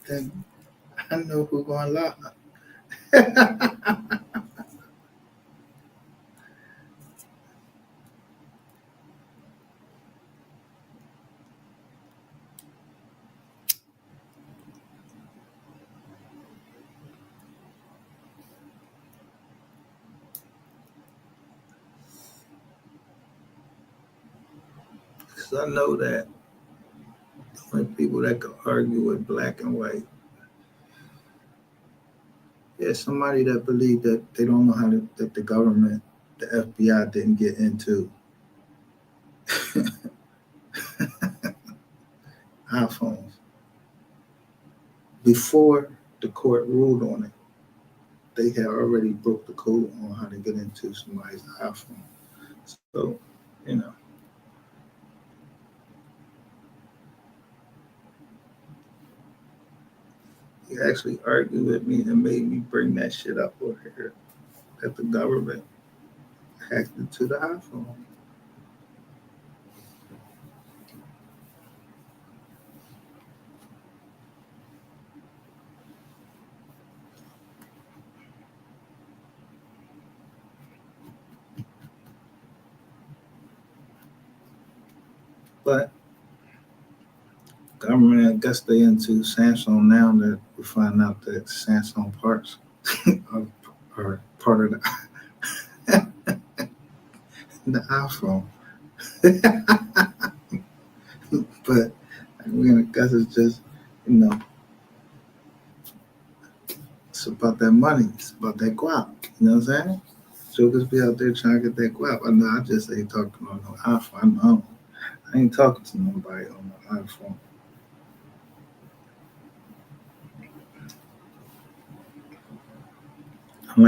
then I know who's going to lie. Because I know that the only people that can argue with black and white, somebody that believe that they don't know how that the government, the FBI didn't get into iPhones before the court ruled on it. they had already broke the code on how to get into somebody's iPhone. So, you know. He actually argued with me and made me bring that shit up over here that the government hacked into the iPhone. But government, I guess they into Samsung now that we find out that Samsung parts are part of the iPhone. But I mean, I guess it's just, you know, it's about that money. It's about that guap. You know what I'm saying? Jokers be out there trying to get that guap. I know I just ain't talking on no iPhone. I know. I ain't talking to nobody on the iPhone. I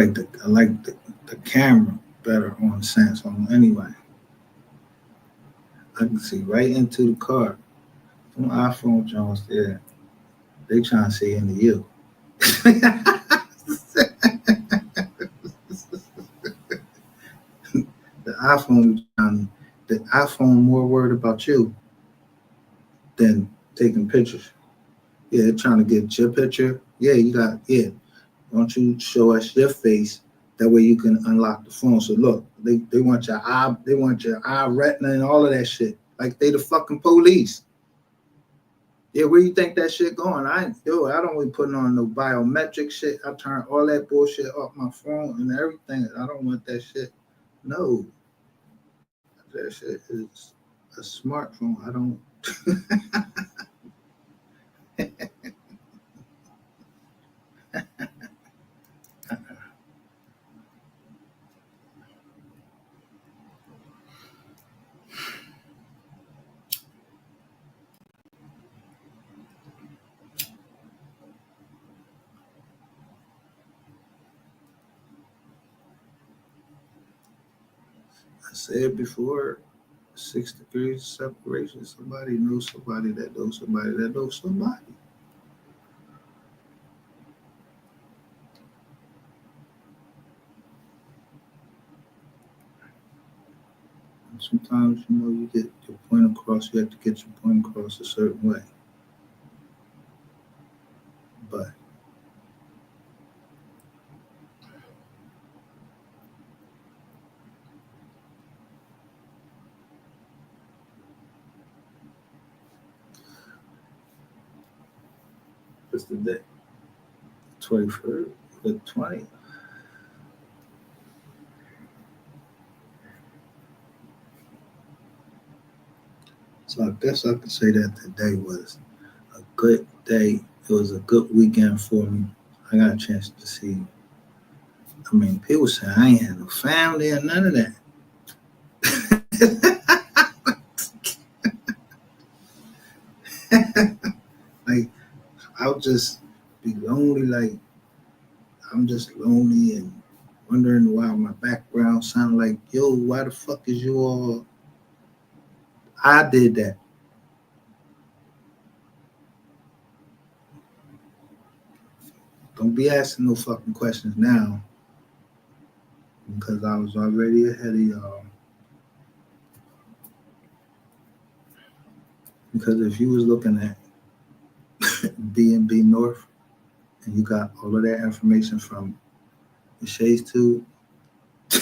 like the camera better on Samsung anyway. I can see right into the car. Some iPhone Jones there, they trying to see into you. The iPhone more worried about you than taking pictures. Yeah, they're trying to get your picture. Yeah, why don't you show us your face? That way you can unlock the phone. So look, they want your eye retina and all of that shit. Like they the fucking police. Yeah, where you think that shit going? I don't be putting on no biometric shit. I turn all that bullshit off my phone and everything. I don't want that shit. No. That shit is a smartphone. I don't I said before, 6 degrees separation. Somebody knows somebody that knows somebody that knows somebody. And sometimes, you get your point across, you have to get your point across a certain way. But what's the day? 21st, the 20th. So I guess I could say that today was a good day. It was a good weekend for me. I got a chance to see. I mean, people say I ain't had no family or none of that. Like, I'll just be lonely. Like, I'm just lonely and wondering why my background sounded like, yo, why the fuck is you all? I did that. Don't be asking no fucking questions now because I was already ahead of y'all. Because if you was looking at B&B North and you got all of that information from the Shades Tube,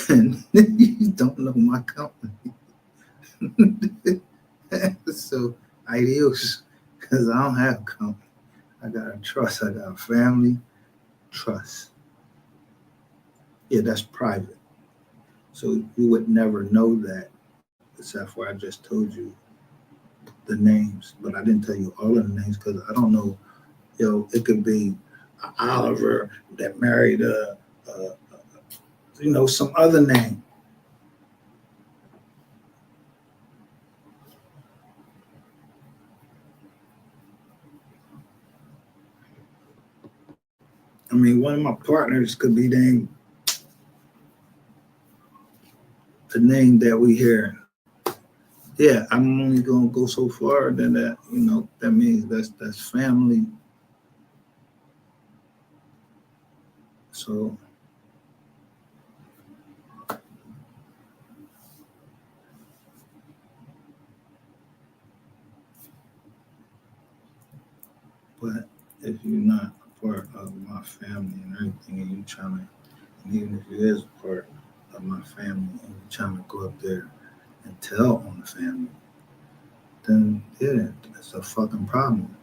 and you don't know my company. So, ideals, because I don't have company. I got a trust. I got a family trust. Yeah, that's private. So you would never know that except for I just told you the names, but I didn't tell you all of the names because I don't know. It could be Oliver that married some other name. mean, one of my partners could be named the name that we hear. Yeah, I'm only gonna go so far. Then that, you know, that means that's family. So but if you're not a part of my family and everything, and you trying to, and even if you is a part of my family and you're trying to go up there and tell on the family, then yeah, it's a fucking problem.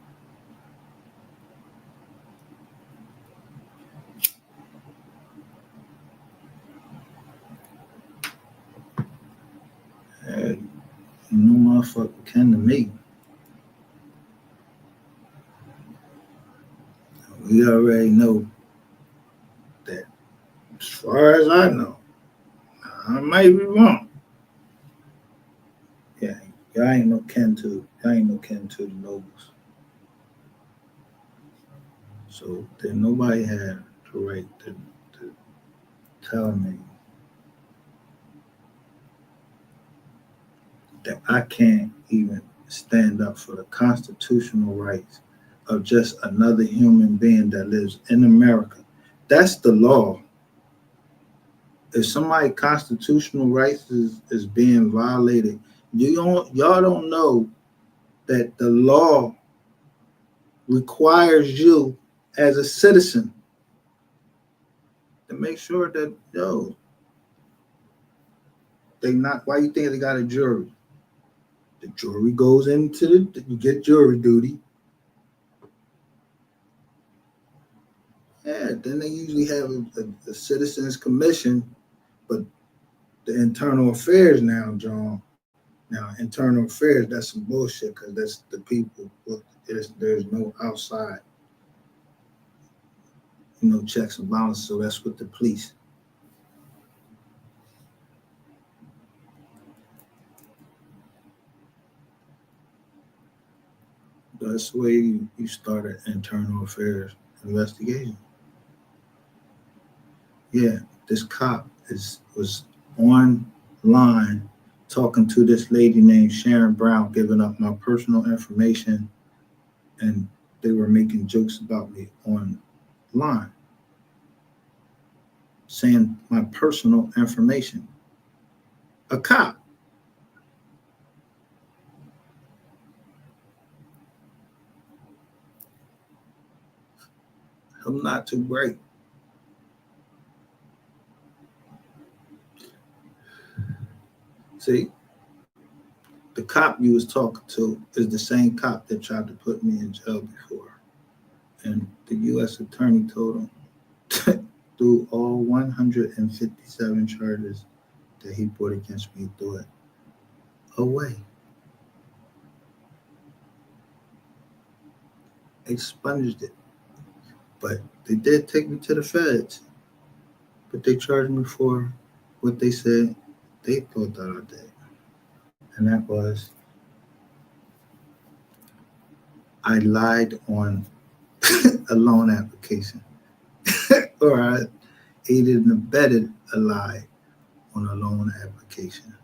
And no motherfucker can to me. We already know that, as far as I know, I might be wrong. Yeah, y'all ain't no kin to the nobles. So then nobody had the right to tell me that I can't even stand up for the constitutional rights of just another human being that lives in America. That's the law. If somebody's constitutional rights is being violated, y'all don't know that the law requires you as a citizen to make sure that, yo, they not, why you think they got a jury? The jury goes into you get jury duty. Yeah, then they usually have a citizens commission, but the internal affairs now, John. Now, internal affairs, that's some bullshit because that's the people. There's no outside, checks and balances. So that's with the police. That's the way you start an internal affairs investigation. Yeah, this cop was online talking to this lady named Sharon Brown, giving up my personal information, and they were making jokes about me online, saying my personal information. A cop. I'm not too bright. See, the cop you was talking to is the same cop that tried to put me in jail before. And the U.S. attorney told him through all 157 charges that he brought against me, threw it away. Expunged it. But they did take me to the feds. But they charged me for what they said they thought that I did. And that was, I lied on a loan application. Or I aided and abetted a lie on a loan application.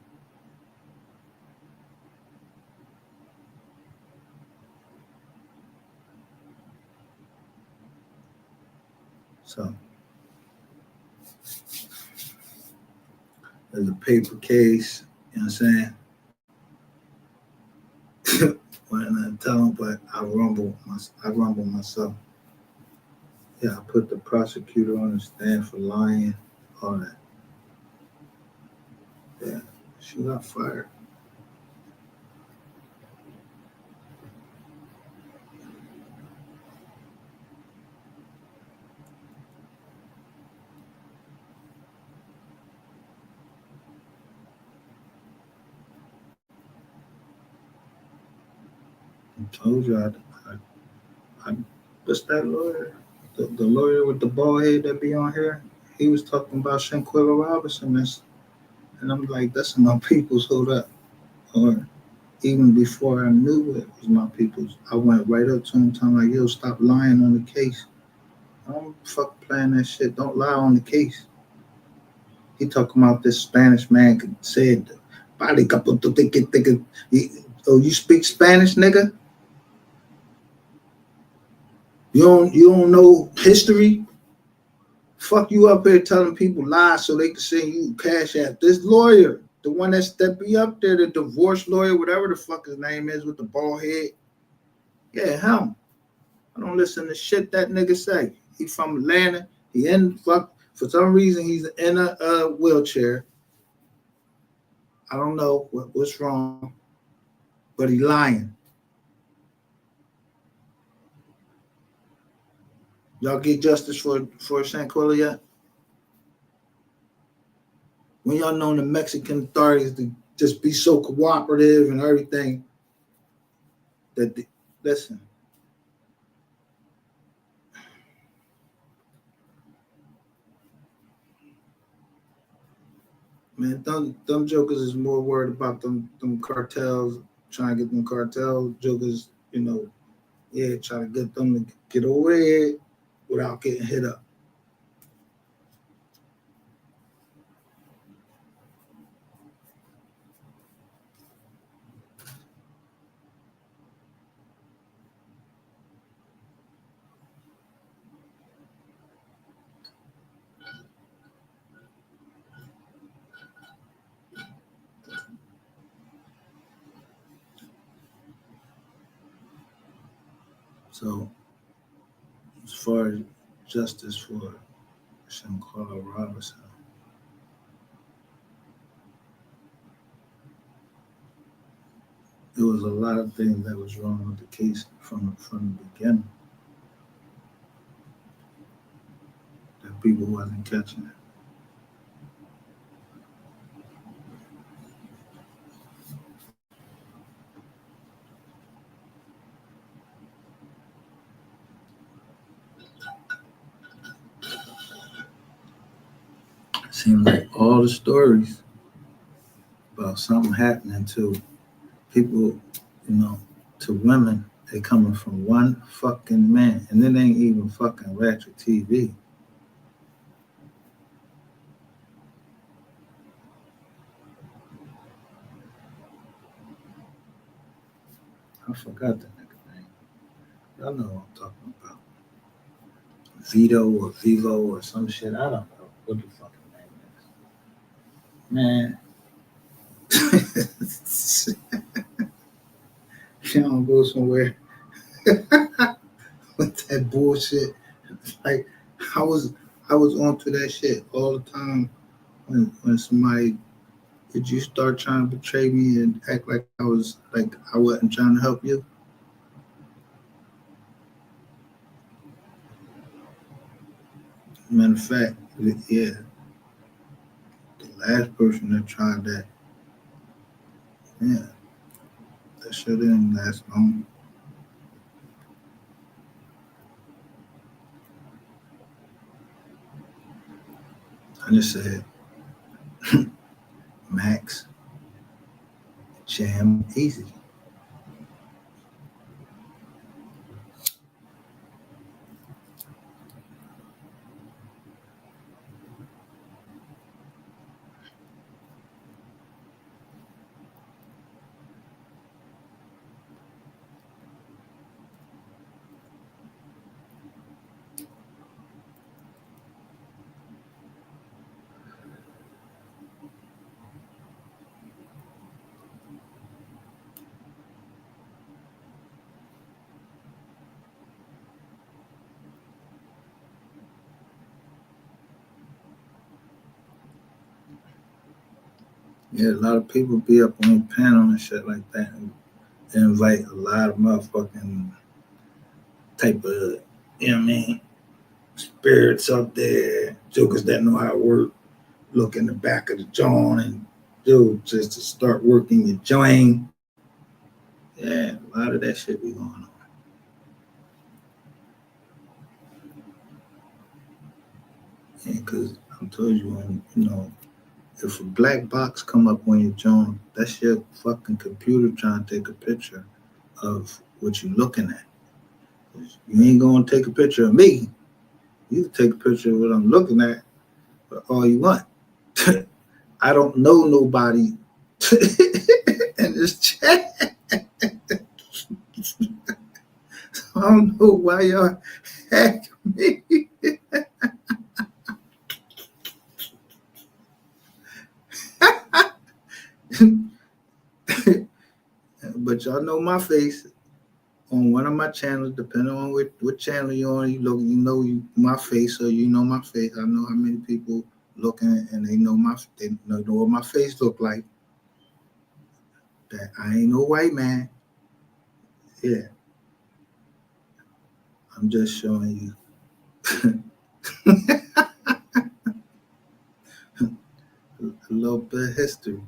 So there's a paper case, you know what I'm saying? When I tell them, but I rumble myself. Yeah, I put the prosecutor on the stand for lying, all that. Yeah, she got fired. I told you I what's that lawyer? The lawyer with the bald head that be on here? He was talking about Shanquilla Robinson, and I'm like, that's my people's, hold up. Or even before I knew it was my people's, I went right up to him, telling him, like, yo, stop lying on the case. Don't fuck playing that shit. Don't lie on the case. He talking about this Spanish man could say it. Oh, you speak Spanish, nigga? You don't know history? Fuck you up here telling people lies so they can send you cash app. This lawyer, the one that be up there, the divorce lawyer, whatever the fuck his name is with the bald head. Yeah, him. I don't listen to shit that nigga say. He from Atlanta. He in fuck for some reason he's in a wheelchair. I don't know what's wrong, but he lying. Y'all get justice for Shanquilla yet? When y'all know the Mexican authorities to just be so cooperative and everything, listen. Man, them jokers is more worried about them cartels, trying to get them cartel jokers, trying to get them to get over here without getting hit up. So, as far as justice for Shanquilla Robinson, there was a lot of things that was wrong with the case from the beginning that people wasn't catching it. Seems like all the stories about something happening to people, to women, they coming from one fucking man, and it ain't even fucking Ratchet TV. I forgot the nigga name. Y'all know what I'm talking about. Vito or Vivo or some shit. I don't know what the fucking name is. Man. You don't go somewhere with that bullshit. Like I was onto that shit all the time when somebody, did you start trying to betray me and act like I wasn't trying to help you? Matter of fact, yeah, the last person that tried that, yeah, that shit didn't last long. I just said, Max, jam easy. Yeah, a lot of people be up on the panel and shit like that and invite a lot of motherfucking type of, spirits up there, jokers that know how to work, look in the back of the joint and do just to start working your joint. Yeah, a lot of that shit be going on. Yeah, because I told you, when, if a black box come up on your joint, that's your fucking computer trying to take a picture of what you're looking at. You ain't gonna take a picture of me. You can take a picture of what I'm looking at, but all you want. I don't know nobody in this chat. I don't know why y'all hack me. But y'all know my face on one of my channels, depending on what channel you're on. You look, you know my face, or you know my face. I know how many people looking, and they know what my face look like. That I ain't no white man. Yeah, I'm just showing you a little bit of history.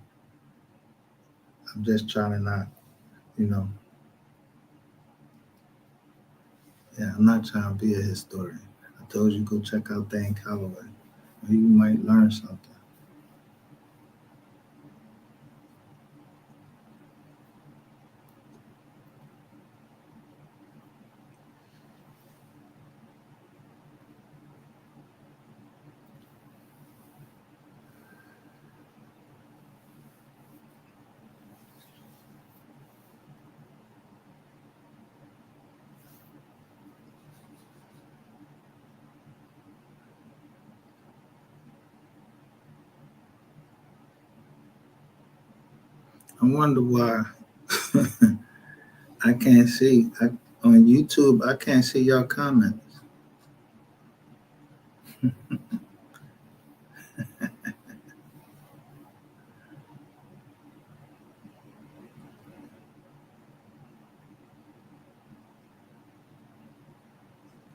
I'm just trying to not, you know. Yeah, I'm not trying to be a historian. I told you go check out Dan Calloway. You might learn something. I wonder why I can't see on YouTube. I can't see y'all comments.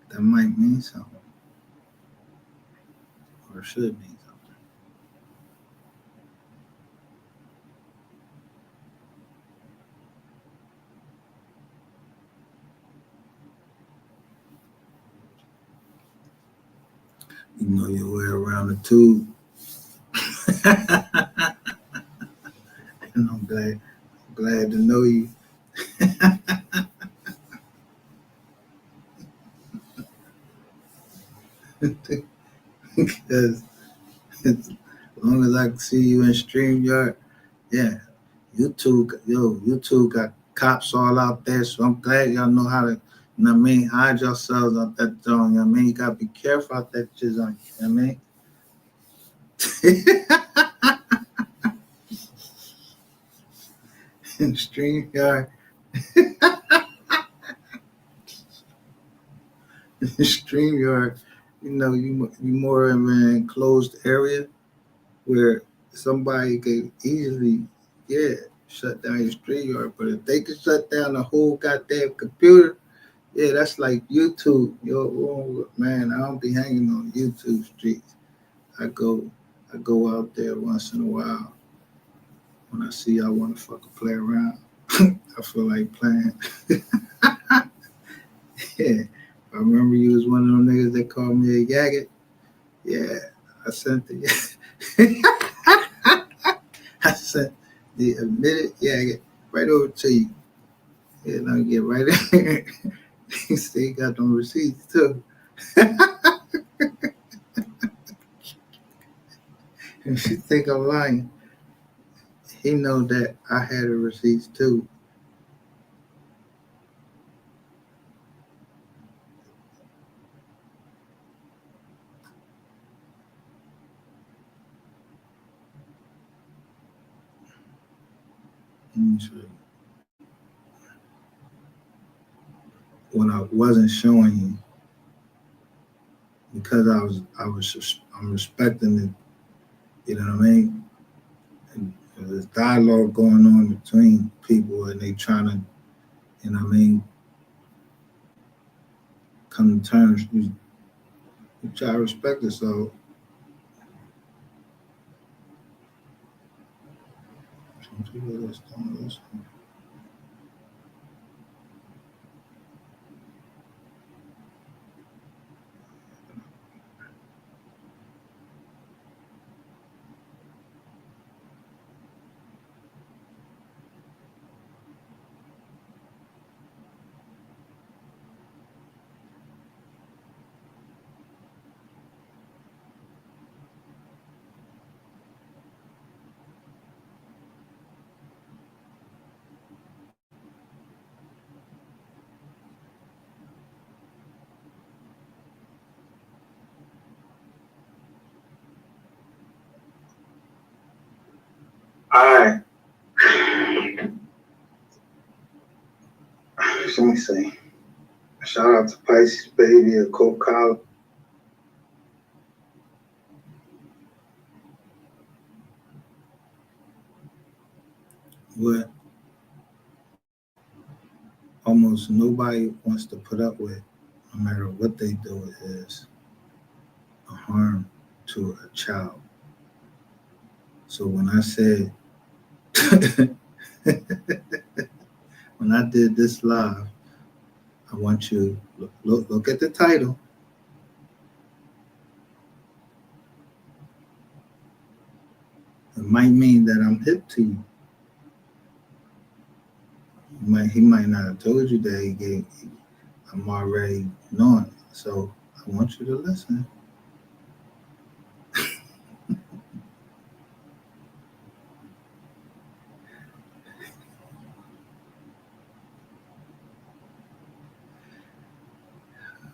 That might mean something, or should mean something. You know your way around the tube. And I'm glad to know you. Because as long as I can see you in StreamYard, yeah. YouTube got cops all out there, so I'm glad y'all know how to, you know what I mean, hide yourselves out that zone. You know what I mean? You gotta be careful out that shit on you, know what I mean? In StreamYard. StreamYard, you know, you more in an enclosed area where somebody could easily, shut down your StreamYard. But if they could shut down the whole goddamn computer, yeah, that's like YouTube. Yo, man, I don't be hanging on YouTube streets. I go out there once in a while when I see y'all want to fucking play around. I feel like playing. Yeah. I remember you was one of them niggas that called me a yaggot. Yeah, I sent the I sent the admitted yaggot right over to you. Yeah, now get right in. He said he got them receipts too. If you think I'm lying, he know that I had the receipts too. When I wasn't showing you, because I'm respecting it. You know what I mean? And there's dialogue going on between people, and they trying to, you know what I mean, come to terms. You try to respect it, so. Some people just don't listen. Alright. Let me see. Shout out to Pisces Baby and Coke Collar. What almost nobody wants to put up with, no matter what they do, is a harm to a child. So when I said, when I did this live, I want you to look at the title. It might mean that I'm hip to you. He might not have told you that I'm already knowing. So I want you to listen.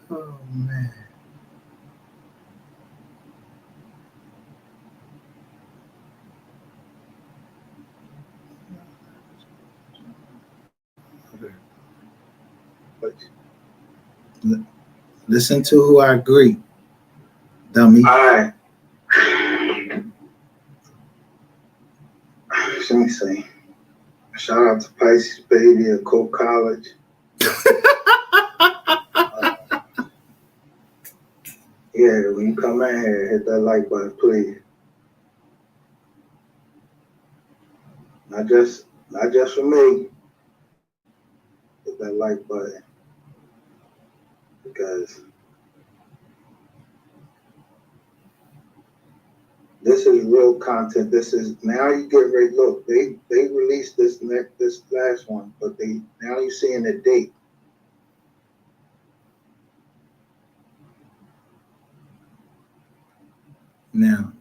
Oh man. Listen to who I agree, dummy. All right. Let me see. Shout out to Pisces Baby at Coke College. Yeah, when you come in here, hit that like button, please. Not just for me. Hit that like button. Because this is real content. This is now you get ready. Look, they released this last one, but now you're seeing the date. Now,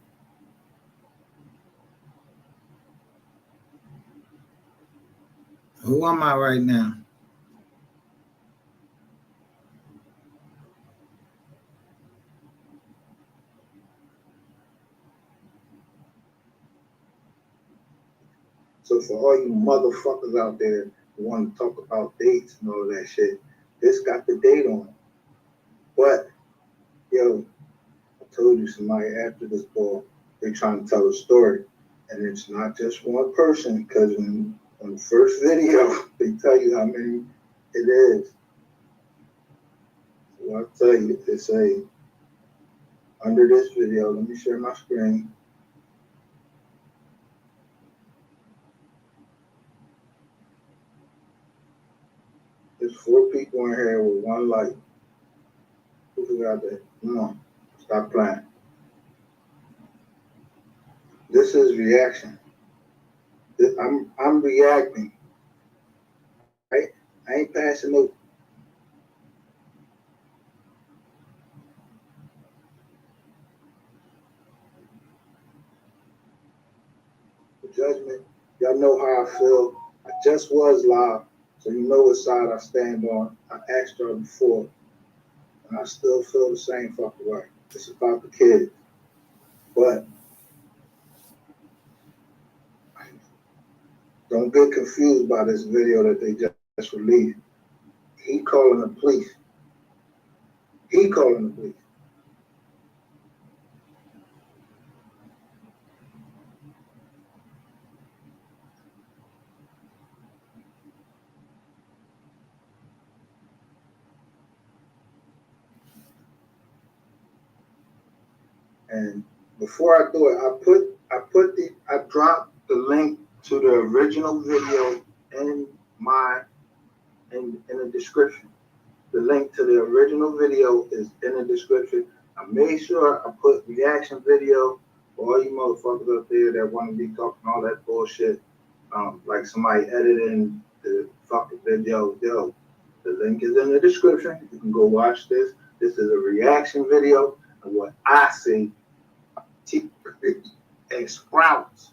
who am I right now? So for all you motherfuckers out there who want to talk about dates and all that shit, this got the date on it. But, yo, I told you somebody after this ball, they're trying to tell a story. And it's not just one person, because on the first video, they tell you how many it is. So I'll tell you, it's under this video, let me share my screen. There's 4 people in here with 1 like. Who forgot that? Come on, stop playing. This is reaction. I'm reacting. Right? I ain't passing no. Judgment. Y'all know how I feel. I just was live, so you know what side I stand on. I asked her before, and I still feel the same fucking way. It's about the kids. But don't get confused by this video that they just released. He calling the police. He calling the police. And before I do it, I dropped the link to the original video in the description. The link to the original video is in the description. I made sure I put reaction video for all you motherfuckers up there that want to be talking all that bullshit. Like somebody editing the fucking video. Yo, the link is in the description. You can go watch this. This is a reaction video of what I see. A Sprouts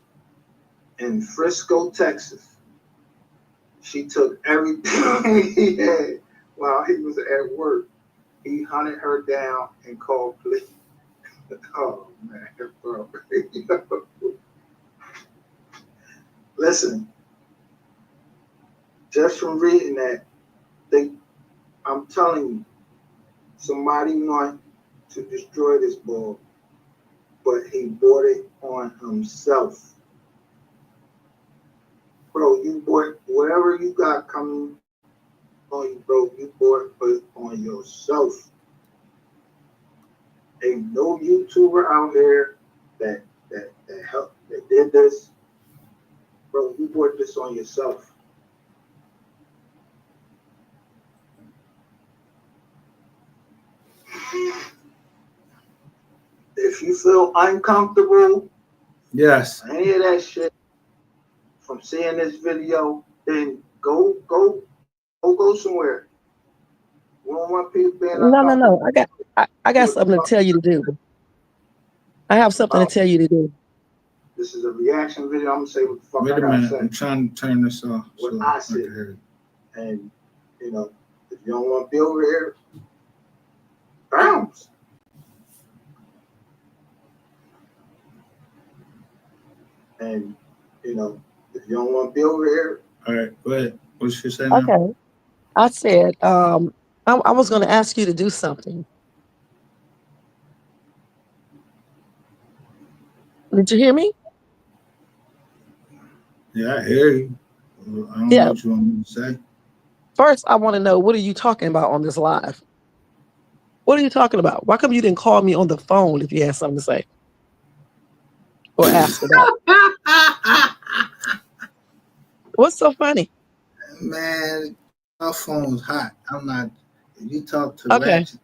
in Frisco, Texas. She took everything he had while he was at work. He hunted her down and called police. Oh man, bro. Listen, just from reading that, I'm telling you, somebody want to destroy this ball, but he bought it on himself. Bro, you bought whatever you got coming on you, bro. You bought it on yourself. Ain't no YouTuber out here that helped, that did this. Bro, you bought this on yourself. If you feel uncomfortable, Yes. any of that shit from seeing this video, then go somewhere. We don't want people being uncomfortable. No. I got something to tell you to do. I have something to tell you to do. This is a reaction video. I'm gonna say what the fuck Wait I a gotta minute. say. I'm trying to turn this off. What So I I said. can hear it. And you know, if you don't want to be over here, bounce. And you know, if you don't want to be over here, all right. Go ahead. What you say now? Okay. I said, I was going to ask you to do something. Did you hear me? Yeah, I hear you. I don't know what you want me to say. First, I want to know, what are you talking about on this live? What are you talking about? Why come you didn't call me on the phone if you had something to say or ask about? What's so funny? Man, my phone's hot. I'm not. If you talk to Okay. Ratchet,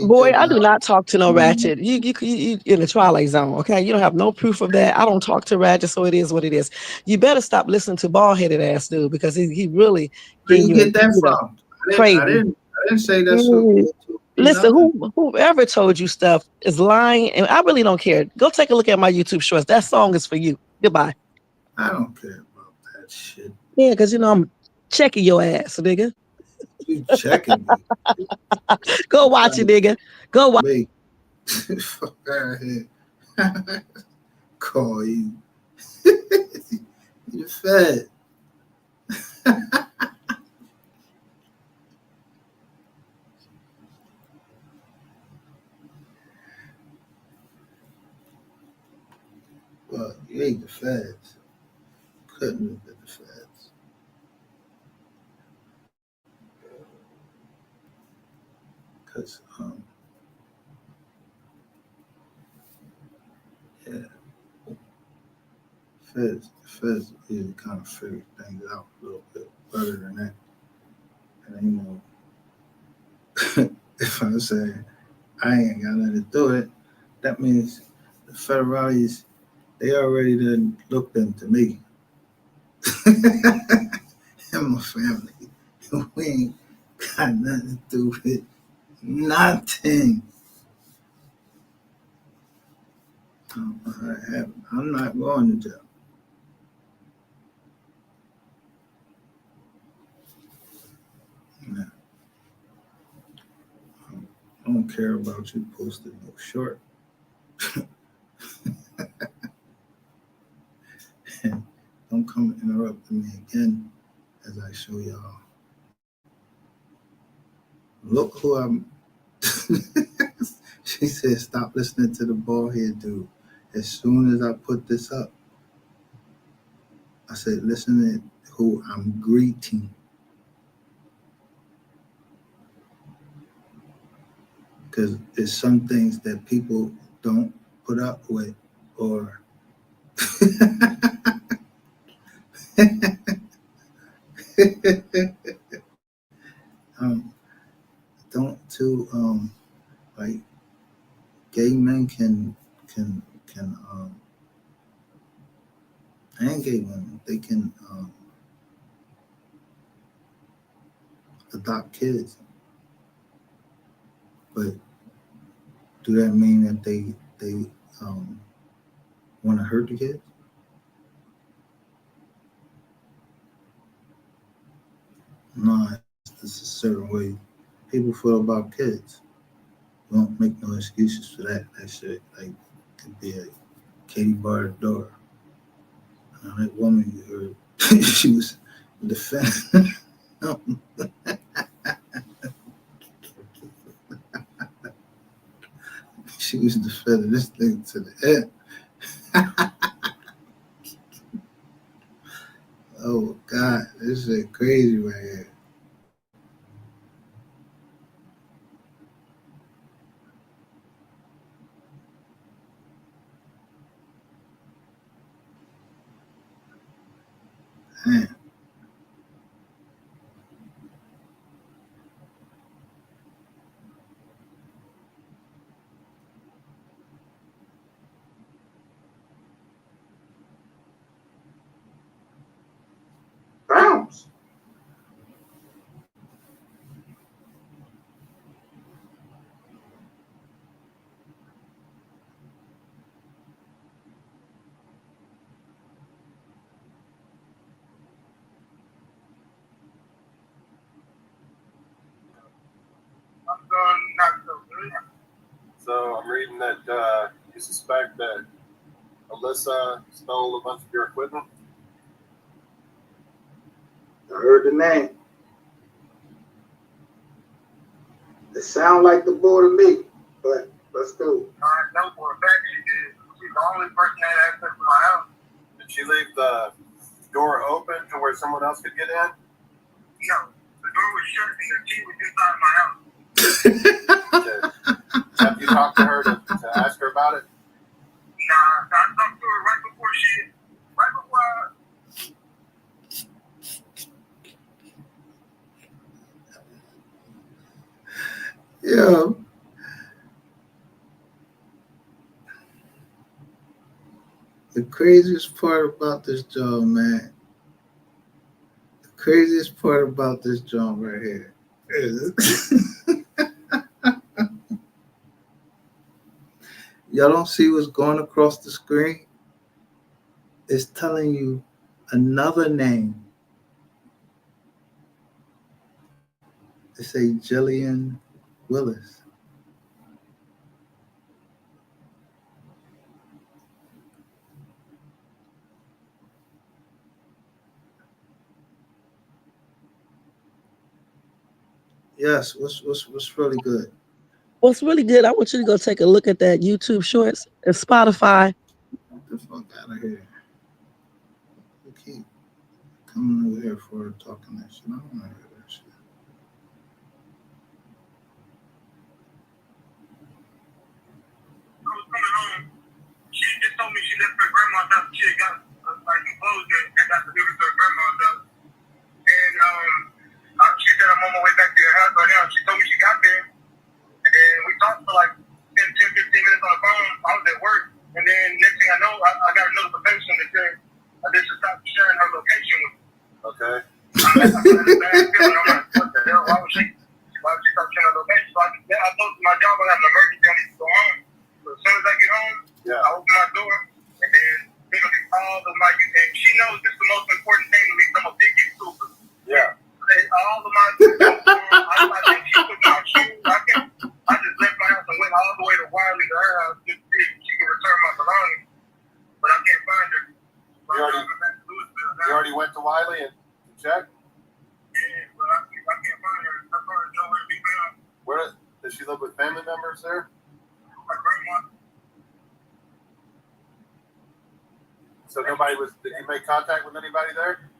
Boy, I do not talk to no Ratchet. You in the Twilight Zone, okay? You don't have no proof of that. I don't talk to Ratchet, so it is what it is. You better stop listening to bald-headed ass dude, because he really Where getting you you get that from? crazy. I didn't say that's what. Listen, whoever told you stuff is lying, and I really don't care. Go take a look at my YouTube shorts. That song is for you. Goodbye. I don't care about that shit. Yeah, because you know I'm checking your ass, nigga. You checking me? Go watch it, nigga. Go watch. Me. Fuck out of here. Call you. You fed. Well, you ain't the feds. Couldn't have been the feds. Because, yeah. The feds usually kind of figure things out a little bit better than that. And, you know, if I say I ain't got nothing to do with it, that means the federales, they already done looked into me and my family. We ain't got nothing to do with nothing. I'm not going to jail. No. I don't care about you posting no short. And don't come interrupting me again as I show y'all. Look who I'm. She said, stop listening to the bald head dude. As soon as I put this up, I said, listen to who I'm greeting. Because there's some things that people don't put up with, or like gay men can and gay women, they can adopt kids, but do that mean that they want to hurt the kids? No, it's a certain way people feel about kids. Don't make no excuses for that. That shit, like, could be a Katie bar door. That woman you heard, she was defending. She was defending this thing to the end. Oh God, this is crazy right here. Man. Bounce. I'm doing not so good. So I'm reading that you suspect that Alyssa stole a bunch of your equipment. I heard the name. It sound like the boy to me, but let's go. I know for a fact she did. She's the only person that had access to my house. Did she leave the door open to where someone else could get in? No, the door was shut and the key was inside my house. Have you talked to her to ask her about it? Nah, I talked to her right before Yeah. The craziest part about this job, man. The craziest part about this job right here is y'all don't see what's going across the screen? It's telling you another name. It say Jillian Willis. Yes, what's really good? What's really good, I want you to go take a look at that YouTube Shorts and Spotify. Get the fuck out of here. You keep coming over here for talking that shit. I don't want to hear that shit. I was coming home. She just told me she left her grandma's house. She had got like enclosed it and got delivered to her grandma's house. And she said I'm on my way back to your house right now. She told me she got there. And then we talked for like 10, 15 minutes on the phone. I was at work. And then next thing I know, I got a notification that said they should stop sharing her location with me. Okay. I had a bad feeling. I'm like, what the hell? Why would she stop sharing her location? So I told my job I have an emergency. I need to go home. So as soon as I get home, I open my door. And then literally all of my, and she knows this is the most important thing to me. I'm a big YouTuber. Yeah. All of my, I think she took my shoes. I just left my house and went all the way to Wiley to her house just to see if she can return my belongings. But I can't find her. You already went to Wiley and checked? Yeah, but I can't find her. Her car is nowhere to be found. Where does she live with family members there? My grandma. So did you make contact with anybody there?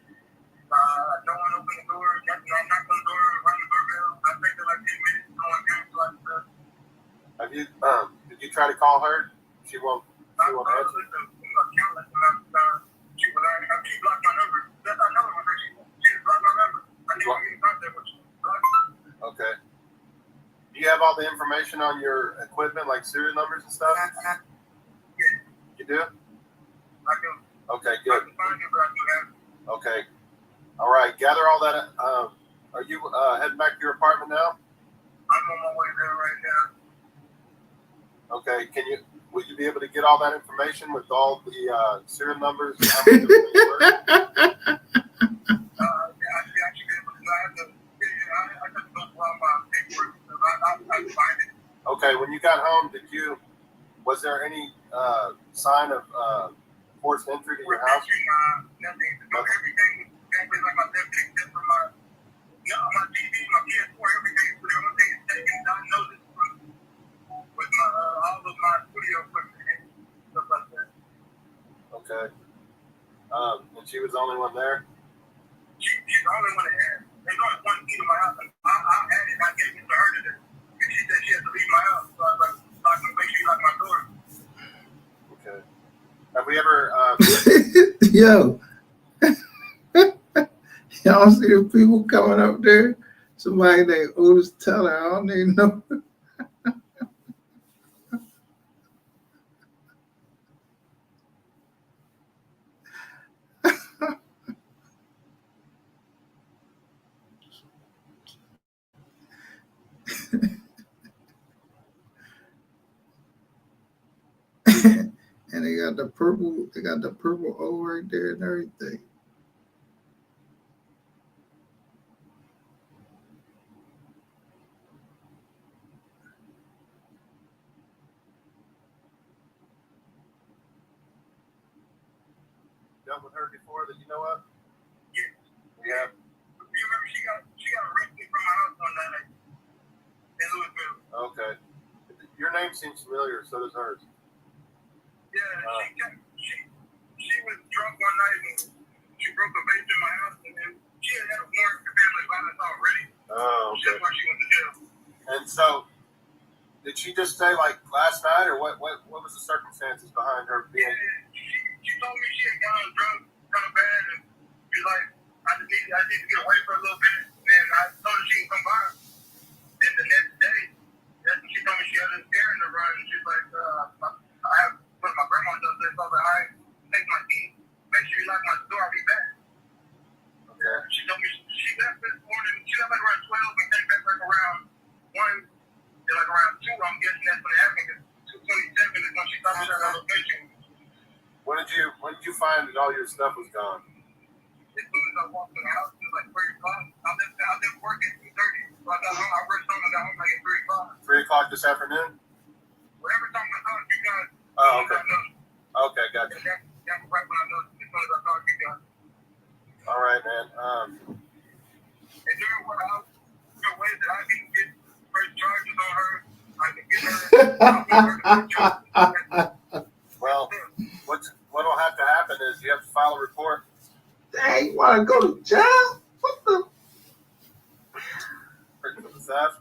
No one opened the door. I knocked on the door, rang the doorbell. I stayed there like 10 minutes. No one came, so I left. Have you, did you try to call her? She won't answer. She blocked my number. That's I know her. She blocked my number. I need to get in contact with you. Okay. Do you have all the information on your equipment, like serial numbers and stuff? Yeah. You do? I do. Okay, good. I can find it, but I do have it. Okay. All right. Gather all that. Are you heading back to your apartment now? I'm on my way there right now. Okay. Will you be able to get all that information with all the serial numbers? I should be able to. I have to go through all my paperwork because I can find it. Okay. When you got home, was there any sign of forced entry to your house? Nothing. Everything was exactly like my left except for my TV, my PS4, everything. So the only thing is taken, I know this with my all of my studio equipment and stuff like that. Okay. And she was the only one there? She's the only one that had. There's only one key to my house. I had it. I gave it to her today. And she said she had to leave my house. So I was like, so I can make sure you lock my door. Okay. Have we ever... Yo. Y'all see the people coming up there? Somebody named Otis Tellin. I don't even know. And they got the purple O right there and everything. Dealt with her before that you know of? Yeah. Yeah. You remember she got arrested from my house one night in Louisville. Okay. Your name seems familiar, so does hers. Yeah, she was drunk one night and she broke a vase in my house and then she had a warrant for family violence already. Oh, okay. That's why she went to jail. And so, did she just stay like last night, or what was the circumstances behind her being? Yeah, she told me she had gotten drunk kind of bad and she's like, I need to get away for a little bit. And I told her she can come by. Then the next day, that's when she told me she had an errand to run. And she's like, I have what my grandma does this. So I was like, all right, take my key. Make sure you lock my door. I'll be back. Okay. She told me she left this morning. She left like around 12 and came back like around 1. Then like around 2, I'm guessing that's when it happened. 2:27 is when she told me her location. When did you find that all your stuff was gone? As soon as I walked in the house, it was like 3 o'clock. I left work at 2:30. So I got home. I rushed home and got home like at 3 o'clock. 3 o'clock this afternoon? Whatever time I thought you guys. Oh, okay. Okay, gotcha. That's right when I noticed. As soon as I thought you guys. All right, man. Is there ways that I can get first charges on her? I can get her. Well, what'll have to happen is you have to file a report. Dang, you want to go to jail? What the? For the theft,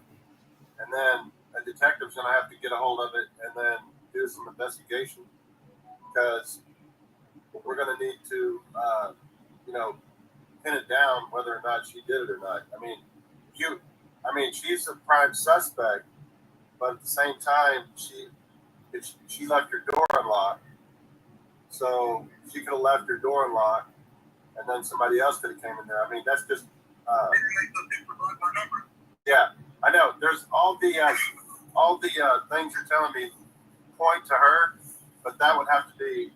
and then a detective's gonna have to get a hold of it and then do some investigation, because we're gonna need to, pin it down whether or not she did it or not. I mean, she's a prime suspect, but at the same time, she left her door unlocked, so she could have left her door unlocked, and then somebody else could have came in there. I mean, that's just. Yeah, I know. There's all the things you're telling me point to her, but that would have to be,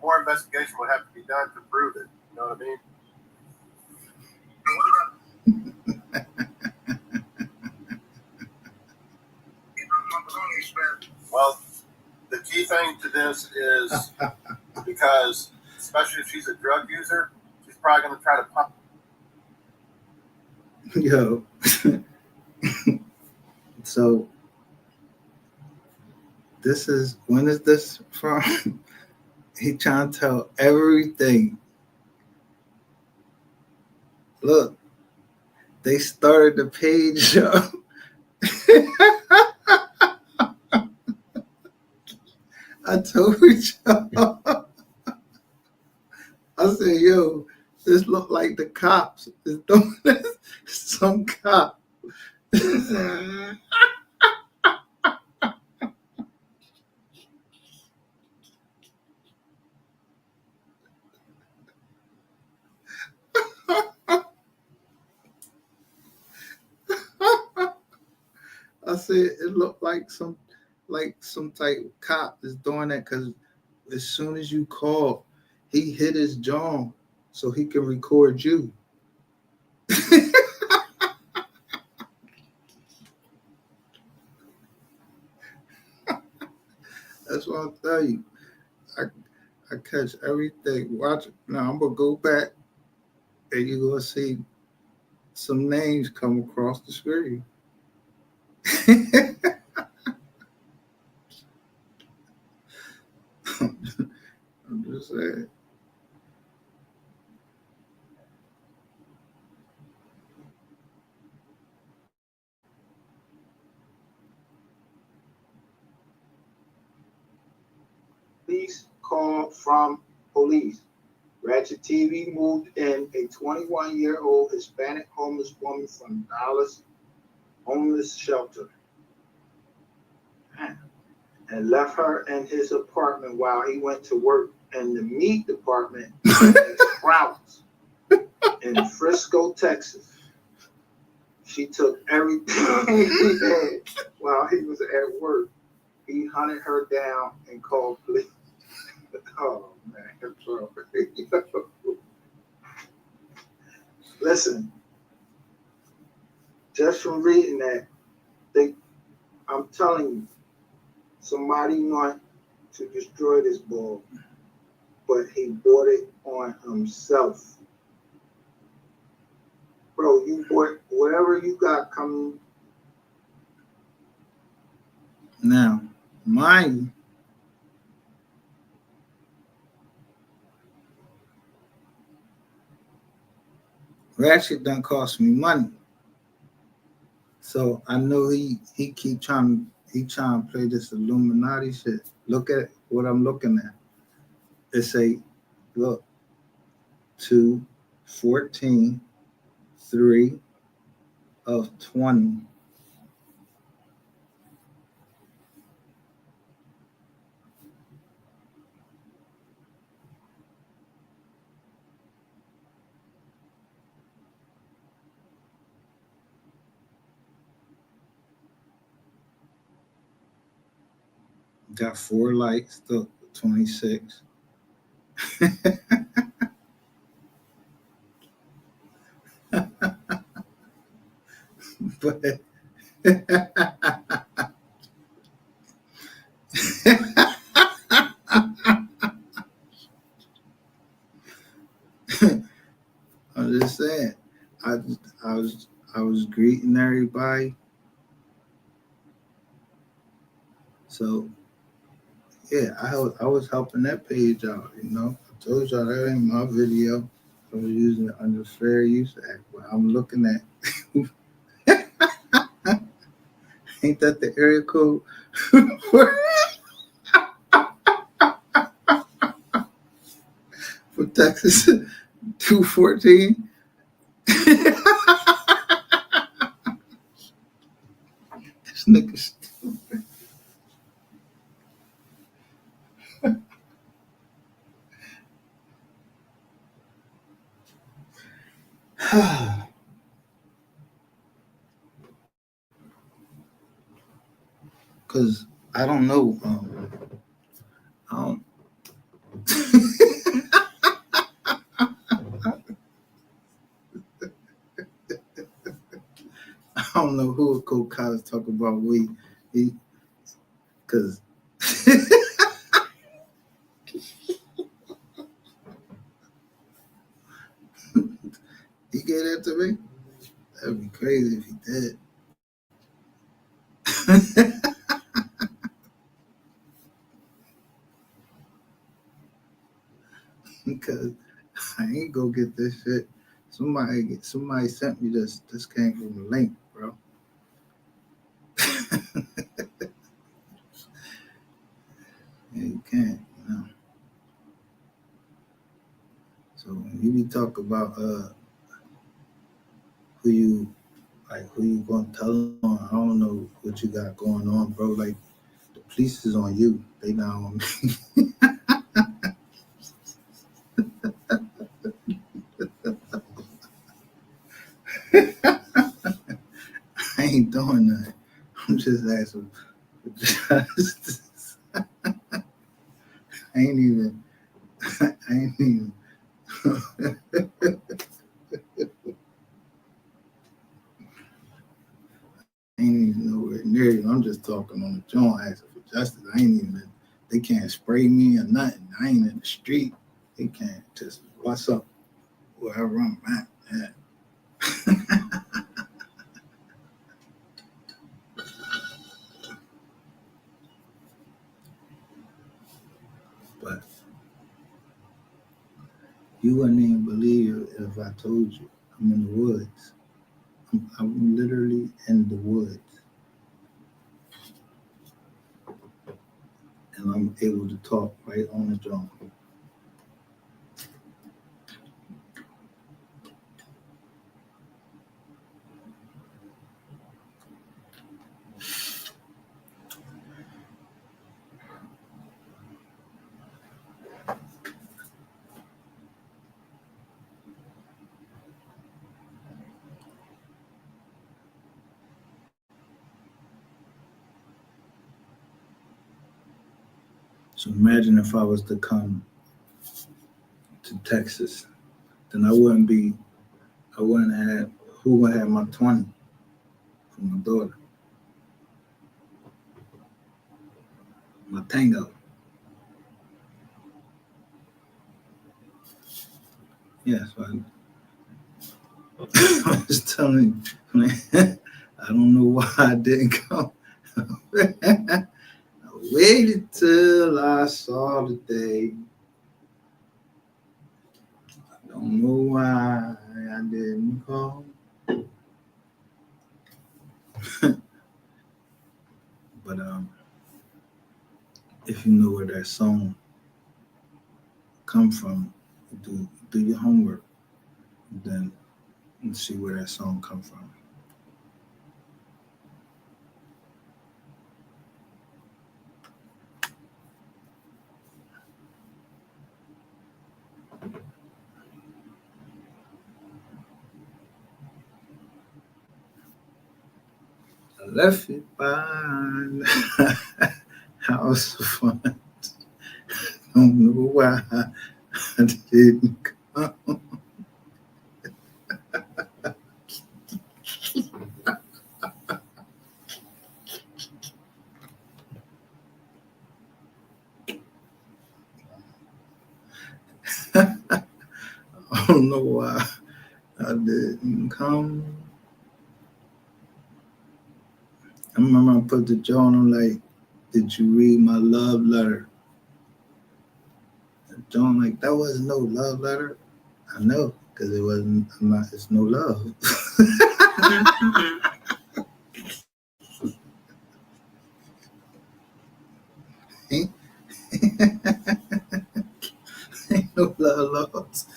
more investigation would have to be done to prove it. You know what I mean? Well, the key thing to this is because, especially if she's a drug user, she's probably going to try to pump. Yo. So when is this from? He trying to tell everything. Look, they started the page up. I told y'all. I said, yo, this look like the cops. It's doing this. Some cop. I said it looked like some type of cop is doing that, because as soon as you call, he hit his jaw so he can record you. That's what I'll tell you. I catch everything. Watch it. Now I'm gonna go back and you're gonna see some names come across the screen. I'm just saying. Police call from police. Ratchet TV moved in a 21-year-old Hispanic homeless woman from Dallas homeless shelter and left her in his apartment while he went to work in the meat department at Sprouts in Frisco, Texas. She took everything he had while he was at work. He hunted her down and called police. Oh man, bro. Listen, just from reading that, I'm telling you, somebody want to destroy this ball, but he bought it on himself. Bro, you bought whatever you got coming. Now, mind you, Ratchet done cost me money. So I know he keep trying to play this Illuminati shit. Look at what I'm looking at. It say, look, 2, 14, 3 of 20. Got 4 likes, look, 26. But I'm just saying, I was greeting everybody. So yeah, I was helping that page out, you know. I told y'all that ain't my video. I was using it under Fair Use Act, but I'm looking at ain't that the area code for Texas 214? This nigga stupid. Cause I don't know. I don't. I don't know who would go college talk about weed. Cause he gave that to me. That'd be crazy if he did. Because I ain't go get this shit. Somebody sent me this. This came from a link, bro. Yeah, you can't, you know. So when you be talk about who you gonna tell on, I don't know what you got going on, bro. Like the police is on you. They not on me. I ain't doing that. I'm just asking for justice. I ain't even I ain't even nowhere near you. I'm just talking on the joint asking for justice. I ain't even They can't spray me or nothing. I ain't in the street. They can't just what's up wherever I'm at. Yeah. But you wouldn't even believe if I told you I'm in the woods. I'm literally in the woods. And I'm able to talk right on the drum. So imagine if I was to come to Texas, then I wouldn't have, who would have my 20 for my daughter? My tango. Yeah, so I was telling you, I don't know why I didn't come. I waited till I saw the day. I don't know why I didn't call. But if you know where that song come from, do your homework, then you see where that song come from. I left it behind. House of fun. Don't know why I didn't come. I don't know why I didn't come. I remember I put the joint on like, did you read my love letter? The joint like, that wasn't no love letter. I know, because it wasn't, it's no love. Ain't no love lost.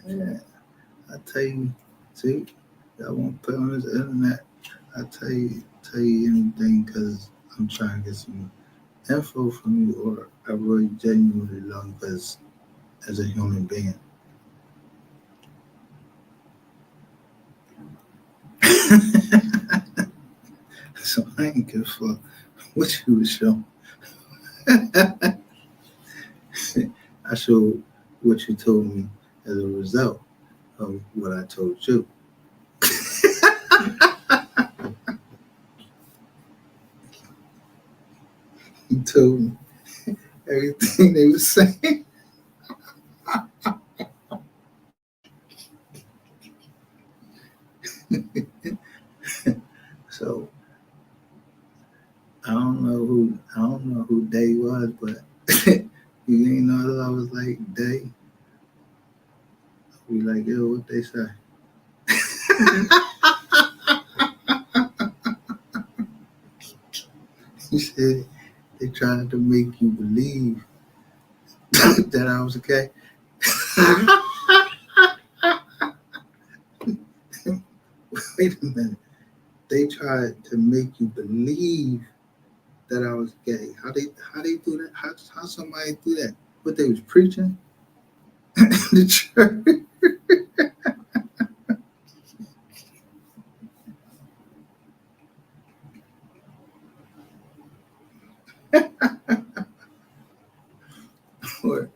Yeah, I tell you, see, I won't put on this internet. I tell you anything because I'm trying to get some info from you, or I really genuinely love you as a human being. So I ain't give a fuck what you was showing. I showed what you told me as a result of what I told you. You told me everything they were saying. So I don't know who Day was, but you ain't know I was like Day. We like, yo, what they say? He said they tried to make you believe that I was okay. Wait a minute. They tried to make you believe that I was gay. How they do that? How somebody do that? What they was preaching? The church. Or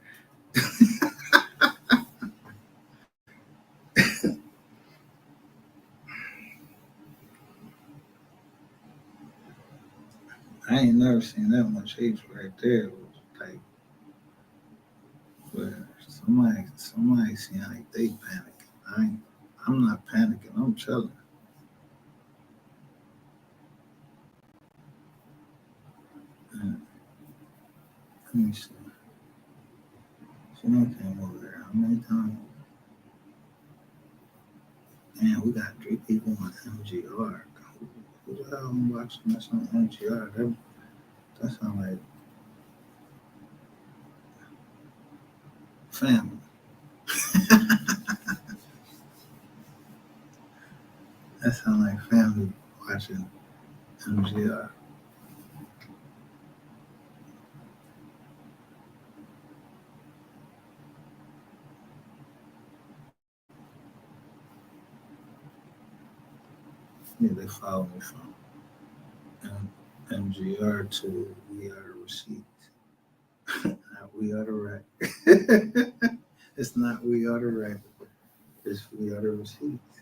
seen that much hate right there. It was like where somebody seemed like they panicking. I'm not panicking. I'm chilling. Let me see. Someone came over there. How many times? Man, we got 3 people on MGR. Who the hell am watching this on MGR? That sounds like family. That sounds like family watching MGR. Yeah, they follow me from MGR to We Are the Receipts. Not We Are the Rack. It's not We Are the Rack. It's We Are the Receipts.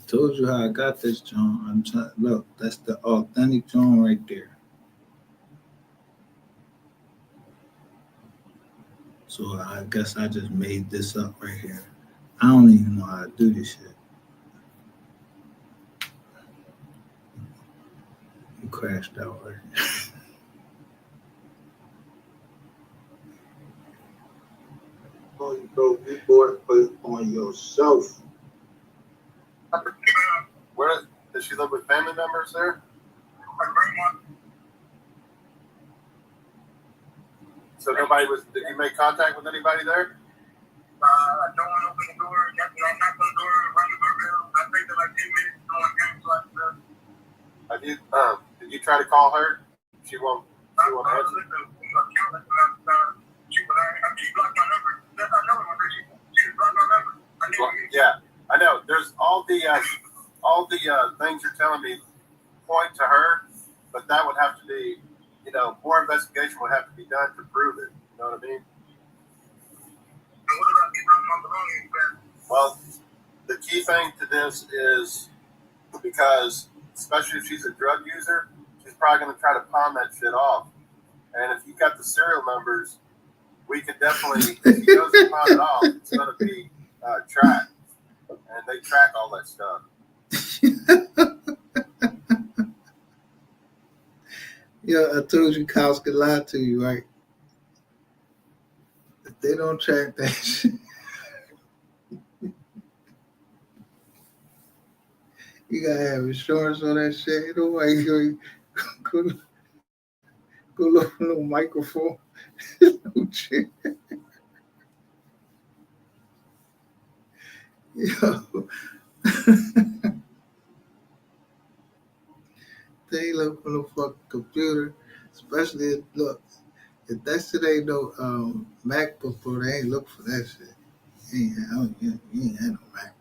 I told you how I got this John. Look, that's the authentic John right there. So I guess I just made this up right here. I don't even know how to do this shit. You crashed out right here. Oh, you go, you bought it on yourself. Where does she live with family members there? My grandma. So did you make contact with anybody there? I don't want to open the door. I'm not going to door, run the doorbell. I think that like 10 minutes going games like that. Did you try to call her? She won't answer. She blocked my number. That's not knowing her. She blocked my number. Yeah, I know. There's all the things you're telling me point to her, but that would have to be, more investigation would have to be done to prove it. You know what I mean? Well, the key thing to this is because, especially if she's a drug user, she's probably going to try to pawn that shit off. And if you got the serial numbers, we could definitely, if she goes to pawn it off, it's going to be tracked. And they track all that stuff. Yeah, I told you cows could lie to you, right? If they don't track that shit, you gotta have insurance on that shit. Nobody go look for no microphone. No shit. Yo. They ain't look for no fucking computer. Especially if that shit ain't no MacBook Pro, they ain't look for that shit. You ain't had no MacBook.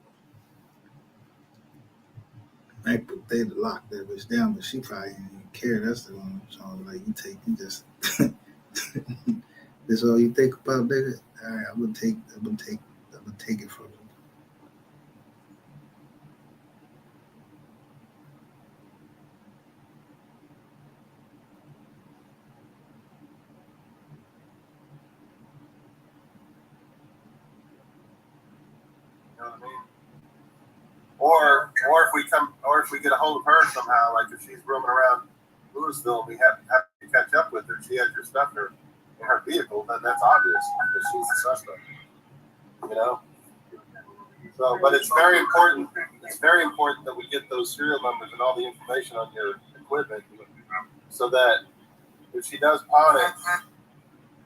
MacBook, they locked that bitch down, but she probably didn't even care. That's the one song like you just this all you think about, nigga. All right, I'm gonna take it from you. You know what I mean? Or if we get a hold of her somehow, like if she's roaming around Louisville, we have to catch up with her. She has your stuff in her vehicle, then that's obvious because she's the suspect. You know. So, but it's very important. It's very important that we get those serial numbers and all the information on your equipment, so that if she does pawn it,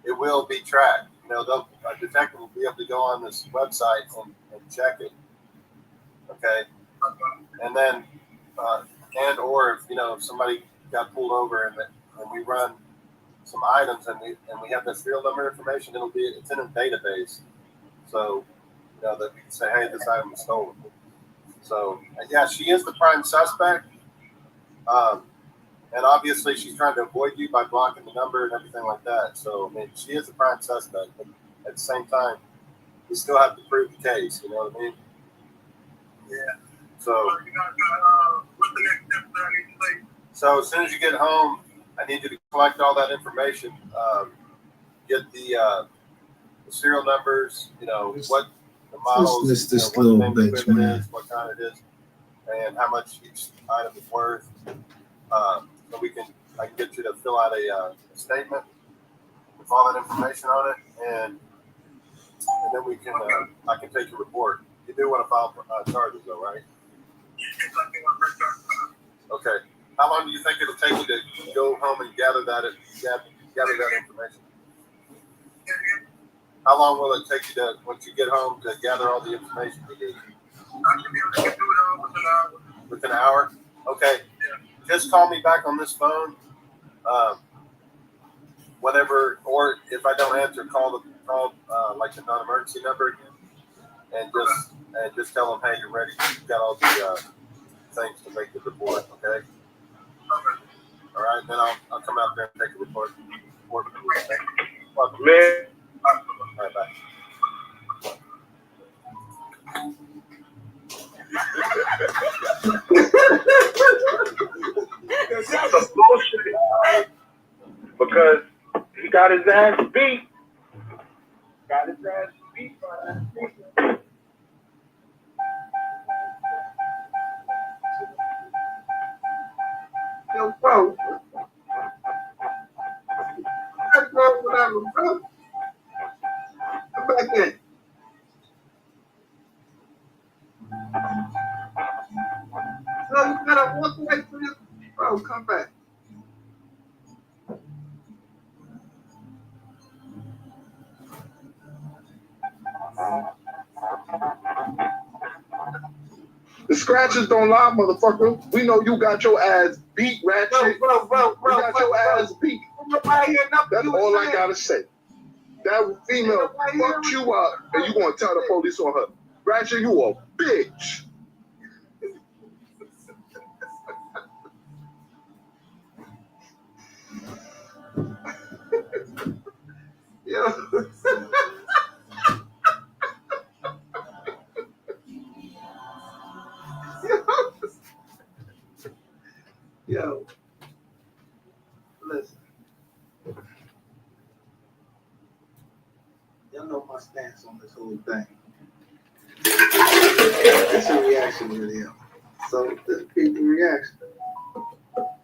it will be tracked. You know, a detective will be able to go on this website and check it. Okay, and then or if somebody got pulled over and we run some items and we have the serial number information, it's in a database. So you know, that we can say, hey, this item was stolen. So yeah, she is the prime suspect. And obviously she's trying to avoid you by blocking the number and everything like that. So I mean, she is the prime suspect, but at the same time, we still have to prove the case. You know what I mean? Yeah. So what's the next step that I need to take? So as soon as you get home, I need you to collect all that information. Get the serial numbers. You know what the models, Just this what the little name of the bitch, equipment man. is, what kind it is, and how much each item is worth. So I can get you to fill out a statement with all that information on it, and then we can I can take your report. You do want to file charges, though, right? Okay. How long do you think it'll take you to go home and gather that information? How long will it take you to, once you get home, to gather all the information you need? I should be able to do it within an hour. Within an hour? Okay. Just call me back on this phone. Whenever, or if I don't answer, call like the non-emergency number again, and just tell them, hey, you're ready. You've got all the things to make the report. Okay. All right. Then I'll come out there and take a report. Okay? Welcome. Man. All right. Bye. That's a bullshit. Because he got his ass beat. Got his ass beat by that nigga. Yo, bro. That's wrong with that, bro. Come back in. No, you gotta walk away from this. Bro, come back. The scratches don't lie, motherfucker. We know you got your ass beat, Ratchet. Bro. You got your ass beat. Nobody hear nothing. That's all I gotta say. That female fucked you up, and you gonna tell the police on her. Ratchet, you a bitch. Yo. Yo. Listen. Y'all know my stance on this whole thing. It's a reaction video. So this people reaction.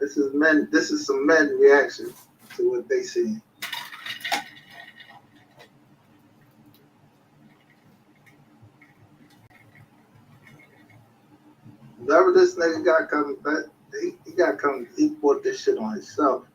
This is some men reaction to what they see. Whatever this nigga got coming back, he bought this shit on himself.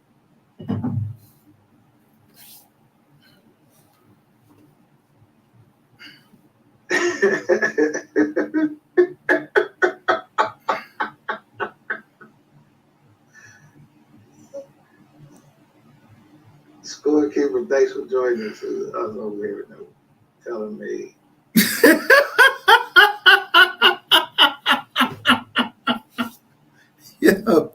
Scorekeeper, thanks for joining us. I was over here telling me. Yo.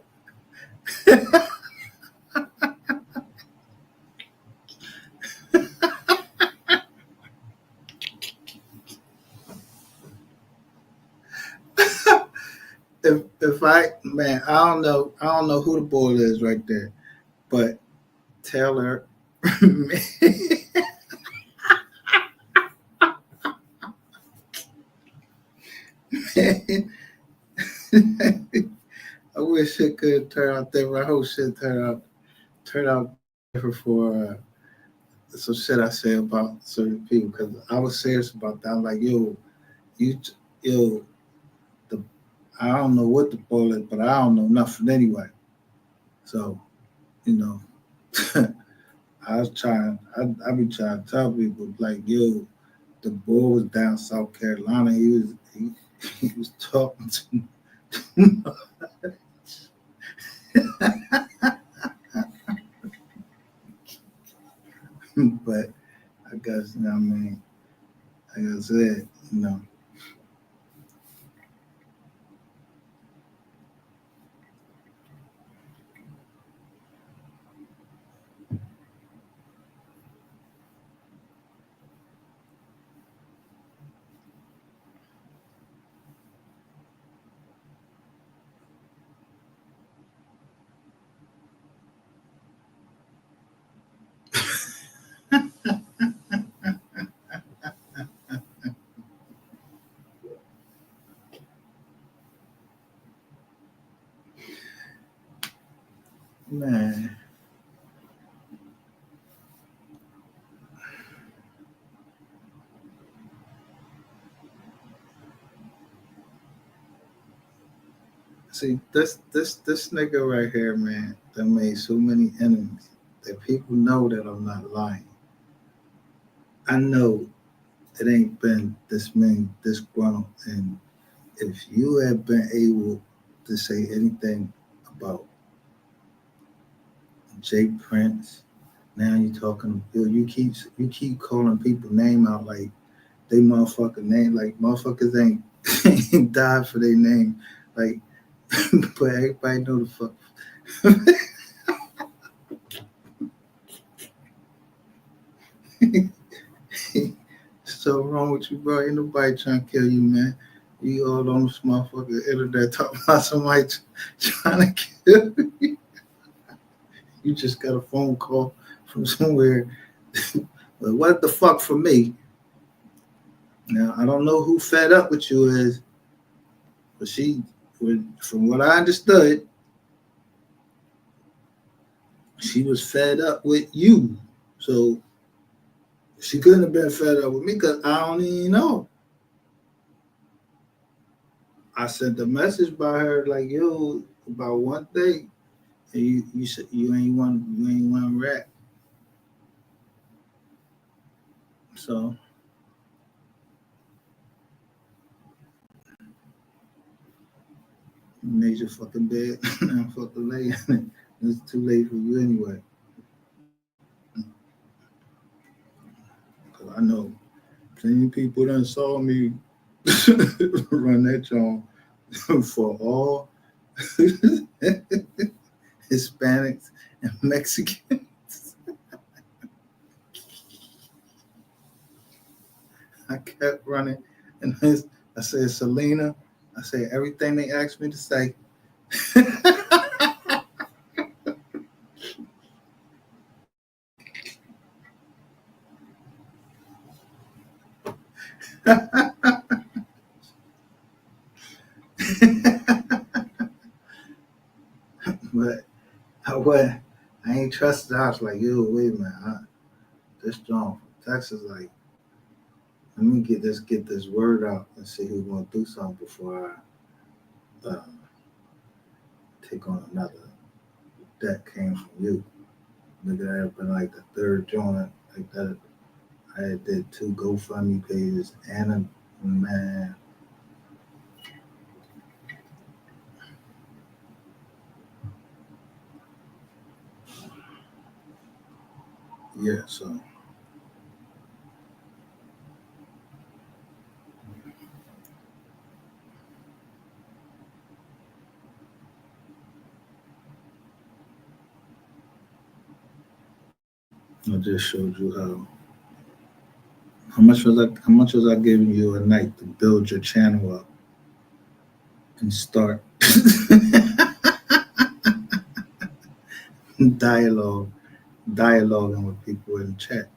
If I don't know who the boy is right there, but Taylor, I wish it could turn out that my whole shit turn out different for some shit I say about certain people, because I was serious about that. I'm like, I don't know what the ball is, but I don't know nothing anyway. So, I be trying to tell people, like, the boy was down South Carolina. He was talking too much. But I guess, like I said, you know. Man. See, this nigga right here, man, that made so many enemies that people know that I'm not lying. I know it ain't been this disgruntled, and if you have been able to say anything about Jay Prince, now you talking you keep calling people name out like they motherfucking name, like motherfuckers ain't, ain't died for their name, like but everybody know the fuck. So wrong with you, bro? Ain't nobody trying to kill you, man. You all on this motherfucking internet talking about somebody trying to kill you. You just got a phone call from somewhere. But what the fuck for me? Now, I don't know who fed up with you is, but from what I understood, she was fed up with you. So she couldn't have been fed up with me because I don't even know. I sent a message by her like, yo, about one thing. And you said you ain't one rap. So you made your fucking bed. I'm fucking late. It's too late for you anyway. Cause I know plenty of people done saw me run that joint for all Hispanics and Mexicans. I kept running, and I said, Selena, I said everything they asked me to say. But I ain't trusted. I was like, yo, wait a minute, this John from Texas, like, let me get this word out and see who's gonna do something before I take on another. That came from you. Nigga, that had been like the third joint like that. I did 2 GoFundMe pages and a man. Yeah, so I just showed you how much was I giving you a night to build your channel up and start dialoguing with people in the chat.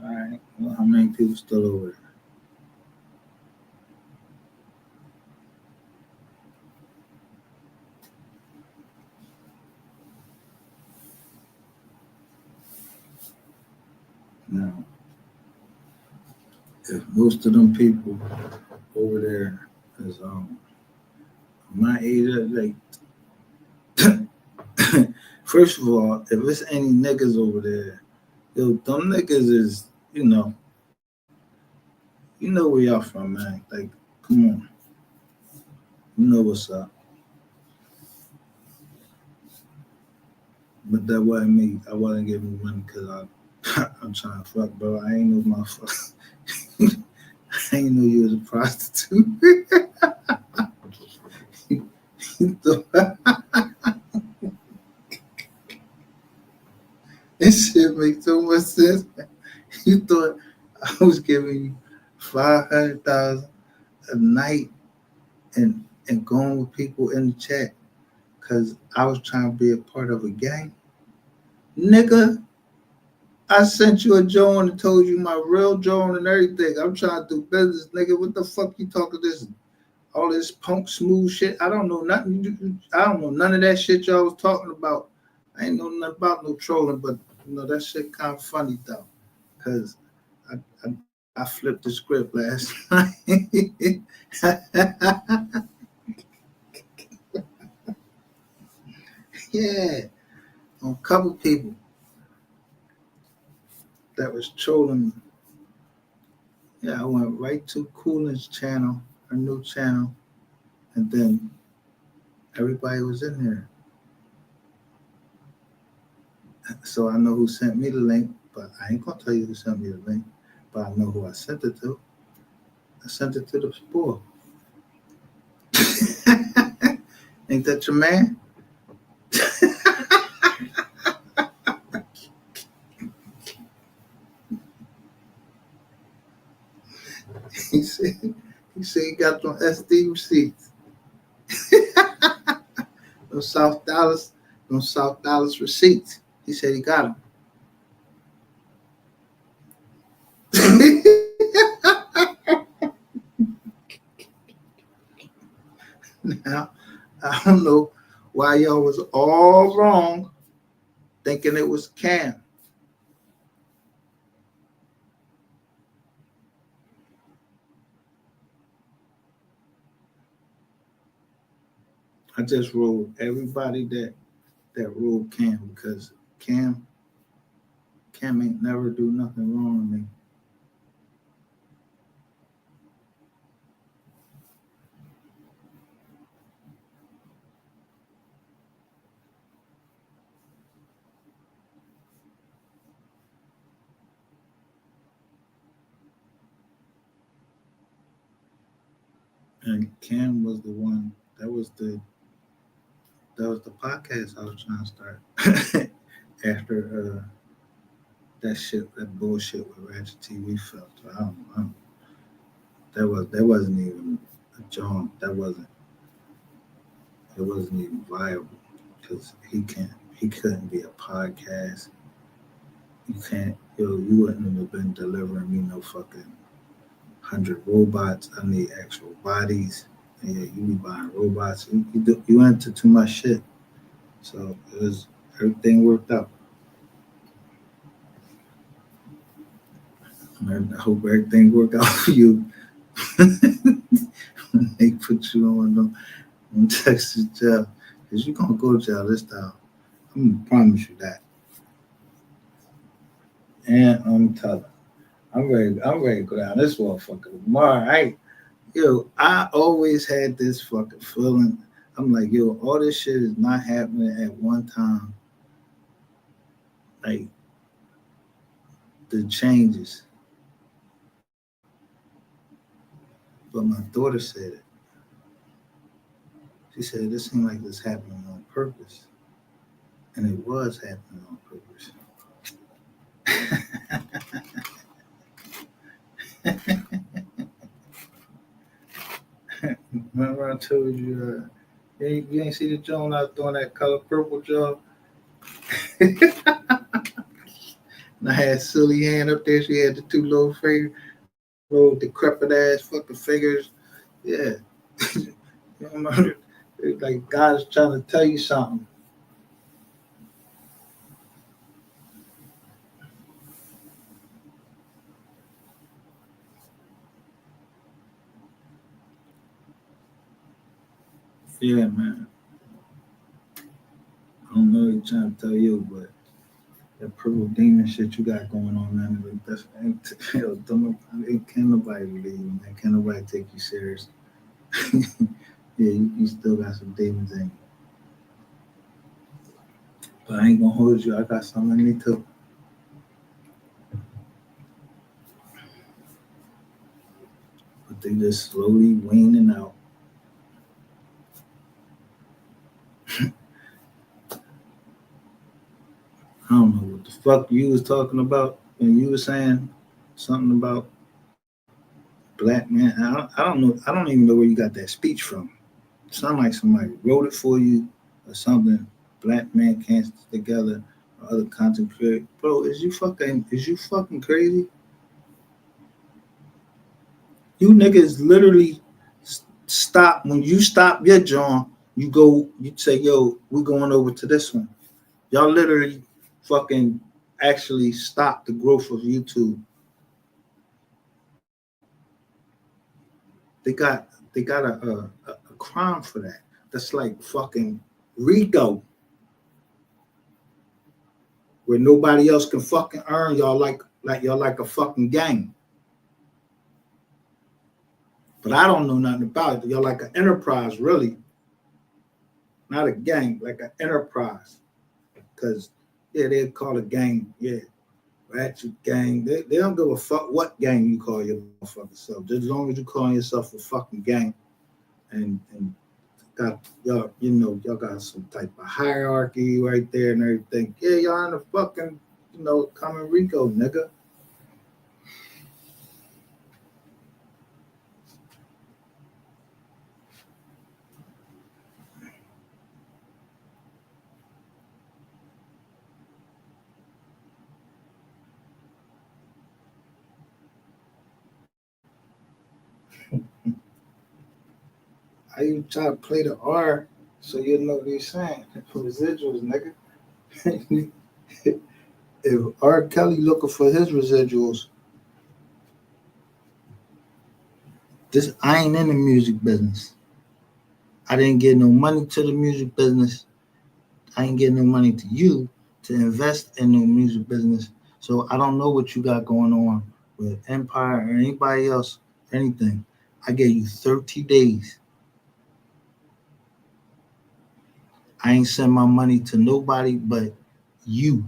All right. Well, how many people still over there? Now, if most of them people over there is my age, like first of all, if it's any niggas over there, yo, them niggas is, you know where y'all from, man. Like, come on. You know what's up. But that wasn't me. I wasn't giving money because I'm trying to fuck, bro. I ain't know motherfucker. I ain't know you was a prostitute. This shit makes so much sense. You thought I was giving you 500,000 a night and going with people in the chat because I was trying to be a part of a gang? Nigga, I sent you a Joan and told you my real Joan and everything. I'm trying to do business, nigga. What the fuck you talking this? All this punk smooth shit. I don't know nothing. I don't know none of that shit y'all was talking about. I ain't know nothing about no trolling, but you know that shit kind of funny though, cause I flipped the script last night. Yeah, on a couple people that was trolling me. Yeah, I went right to Coolin's channel, her new channel, and then everybody was in there. So I know who sent me the link, but I ain't gonna tell you who sent me the link, but I know who I sent it to. I sent it to the sport. Ain't that your man? He said he got them SD receipts. Those South Dallas receipts. He said he got them. Now, I don't know why y'all was all wrong thinking it was Cam. I just ruled everybody that ruled Cam because Cam ain't never do nothing wrong to me. And Cam was the one that was the podcast I was trying to start after that bullshit with Ratchet TV fell. So I don't, that wasn't even a job. It wasn't even viable because he couldn't be a podcast. You can't, you wouldn't have been delivering me no fucking 100 robots. I need actual bodies. And yeah, you be buying robots. You went into too much shit. So everything worked out. I hope everything worked out for you. When they put you on Texas jail, because you're going to go to jail this time. I'm going to promise you that. And I'm telling. I'm ready to go down this motherfucker tomorrow. I always had this fucking feeling. I'm like, all this shit is not happening at one time. Like, the changes. But my daughter said it. She said this seemed like this happening on purpose. And it was happening on purpose. Remember I told you, you ain't see the Joan out doing that color purple job? And I had Silly Hand up there. She had the two little decrepit ass fucking figures. Yeah. You remember? It's like God's trying to tell you something. Yeah, man. I don't know what he's trying to tell you, but that purple demon shit you got going on, man. Can't nobody believe you, man. Can't nobody take you serious. Yeah, you still got some demons in you. But I ain't gonna hold you. I got something in me too. But they just slowly waning out. I don't know what the fuck you was talking about when you were saying something about black man. I don't know. I don't even know where you got that speech from. It sound like somebody wrote it for you or something. Black man can't stick together or other content creators. Bro, is you fucking crazy? You niggas literally stop when you stop your John. You go. You say, "Yo, we're going over to this one." Y'all literally fucking actually stop the growth of YouTube. They got a crime for that. That's like fucking Rico, where nobody else can fucking earn y'all like y'all like a fucking gang. But I don't know nothing about it. Y'all like an enterprise, really. Not a gang, like an enterprise. Because, yeah, they call it gang, yeah. Ratchet gang. They don't give a fuck what gang you call your motherfucking self. Just as long as you call yourself a fucking gang and got y'all, you know, y'all got some type of hierarchy right there and everything. Yeah, y'all in the fucking, you know, common Rico, nigga. How you try to play the R so you know what he's saying? Residuals, nigga. If R. Kelly looking for his residuals, I ain't in the music business. I didn't get no money to the music business. I ain't getting no money to you to invest in the music business. So I don't know what you got going on with Empire or anybody else, anything. I gave you 30 days. I ain't send my money to nobody but you.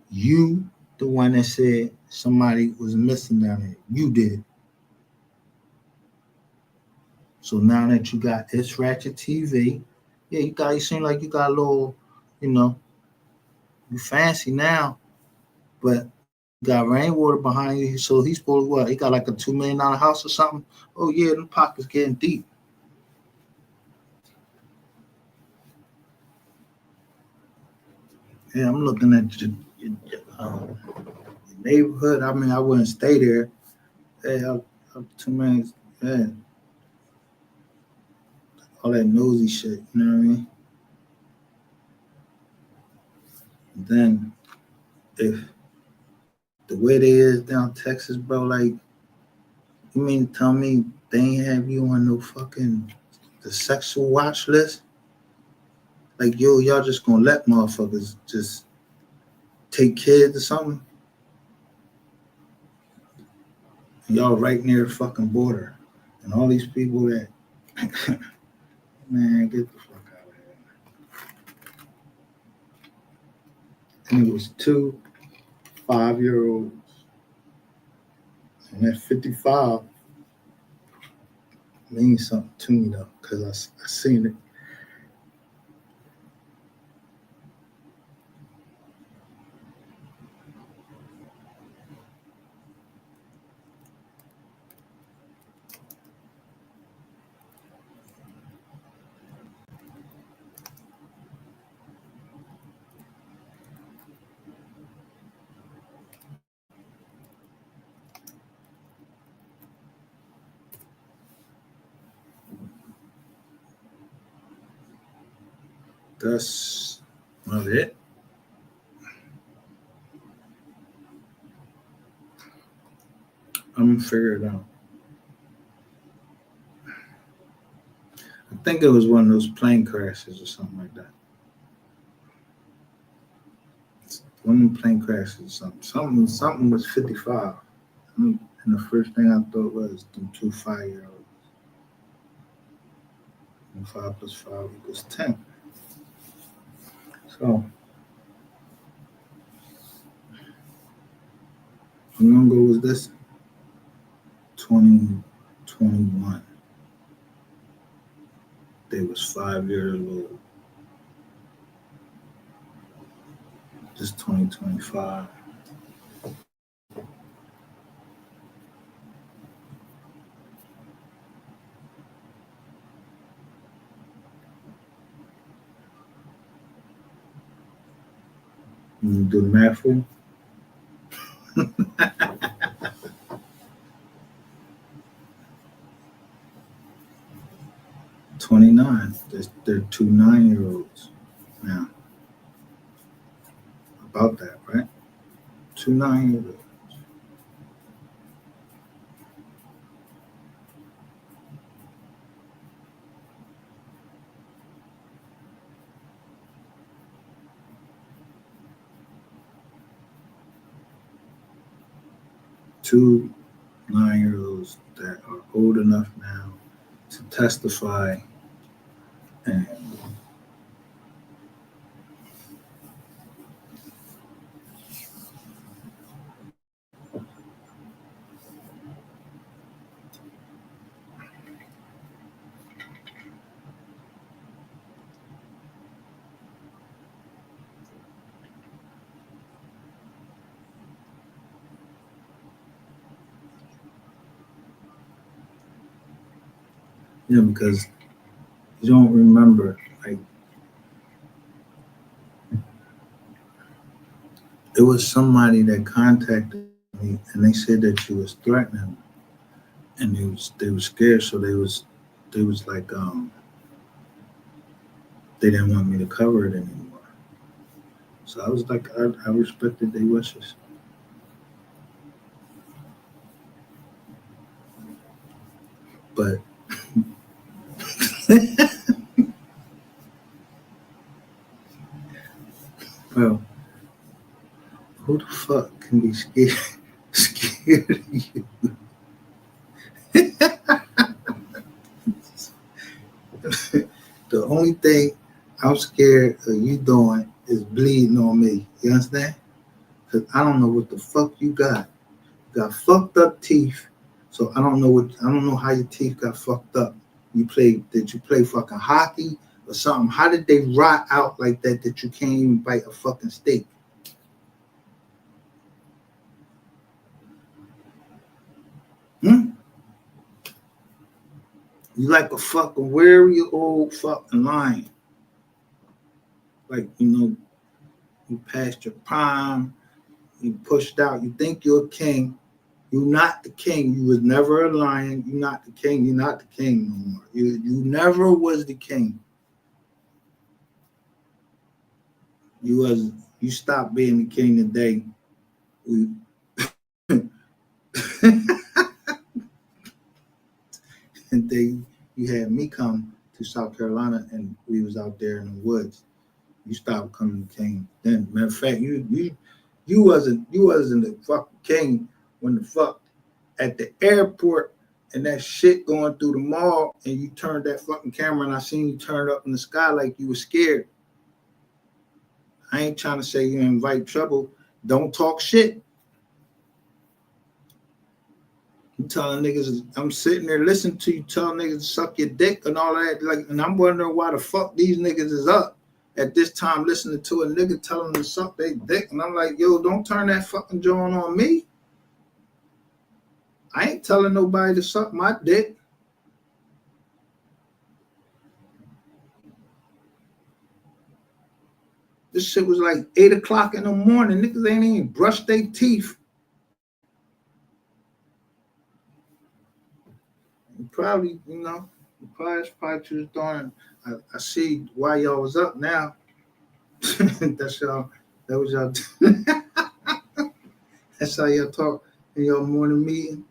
You, the one that said somebody was missing down there. You did. So now that you got It's Ratchet TV, yeah, you seem like you got a little, you know, you fancy now, but you got rainwater behind you. So he's supposed to what? He got like a $2 million house or something. Oh yeah, the pocket's getting deep. Yeah, I'm looking at your neighborhood. I mean, I wouldn't stay there. Hey, I'm 2 million. Yeah, all that nosy shit. You know what I mean? And then if the way they is down Texas, bro, like, you mean to tell me they ain't have you on no fucking the sexual watch list? Like, yo, y'all just gonna let motherfuckers just take kids or something? And y'all right near the fucking border. And all these people that, man, get the fuck out of here. And it was 2 5-year-olds. And at 55 means something to me, though, because I seen it. That's not it. I'm gonna figure it out. I think it was one of those plane crashes or something like that. One of them plane crashes or something. Something was 55. And And the first thing I thought was them 2 5-year-olds. And 5 plus 5 equals 10. So, how long ago was this? 2021. They was 5 years old. Just 2025. You do the math for me? 29. They're 2 9-year-olds now. About that, right? 2 9-year-olds. Two 9-year-olds that are old enough now to testify and because you don't remember, like, it was somebody that contacted me and they said that you was threatening them, and they were scared, so they was like they didn't want me to cover it anymore. So I was like, I respected their wishes. But well, who the fuck can be scared of you? The only thing I'm scared of you doing is bleeding on me. You understand? Because I don't know what the fuck you got. You got fucked up teeth. So I don't know how your teeth got fucked up. Did you play fucking hockey or something? How did they rot out like that you can't even bite a fucking steak? You like a fucking weary old fucking lion. Like, you passed your prime, you pushed out, you think you're a king. You're not the king. You was never a lion. You're not the king. You're not the king no more. You never was the king. You stopped being the king today. And then you had me come to South Carolina and we was out there in the woods. You stopped coming the king. Then, matter of fact, you wasn't the fucking king when the fuck at the airport and that shit going through the mall and you turned that fucking camera and I seen you turn up in the sky like you were scared. I ain't trying to say you invite trouble. Don't talk shit. You telling niggas, I'm sitting there listening to you tell niggas to suck your dick and all that. Like, and I'm wondering why the fuck these niggas is up at this time listening to a nigga telling them to suck their dick. And I'm like, yo, don't turn that fucking joint on me. I ain't telling nobody to suck my dick. This shit was like 8 o'clock in the morning. Niggas ain't even brushed their teeth. You probably, probably just doing. I see why y'all was up now. That's y'all. That was y'all. That's how y'all talk in your morning meeting.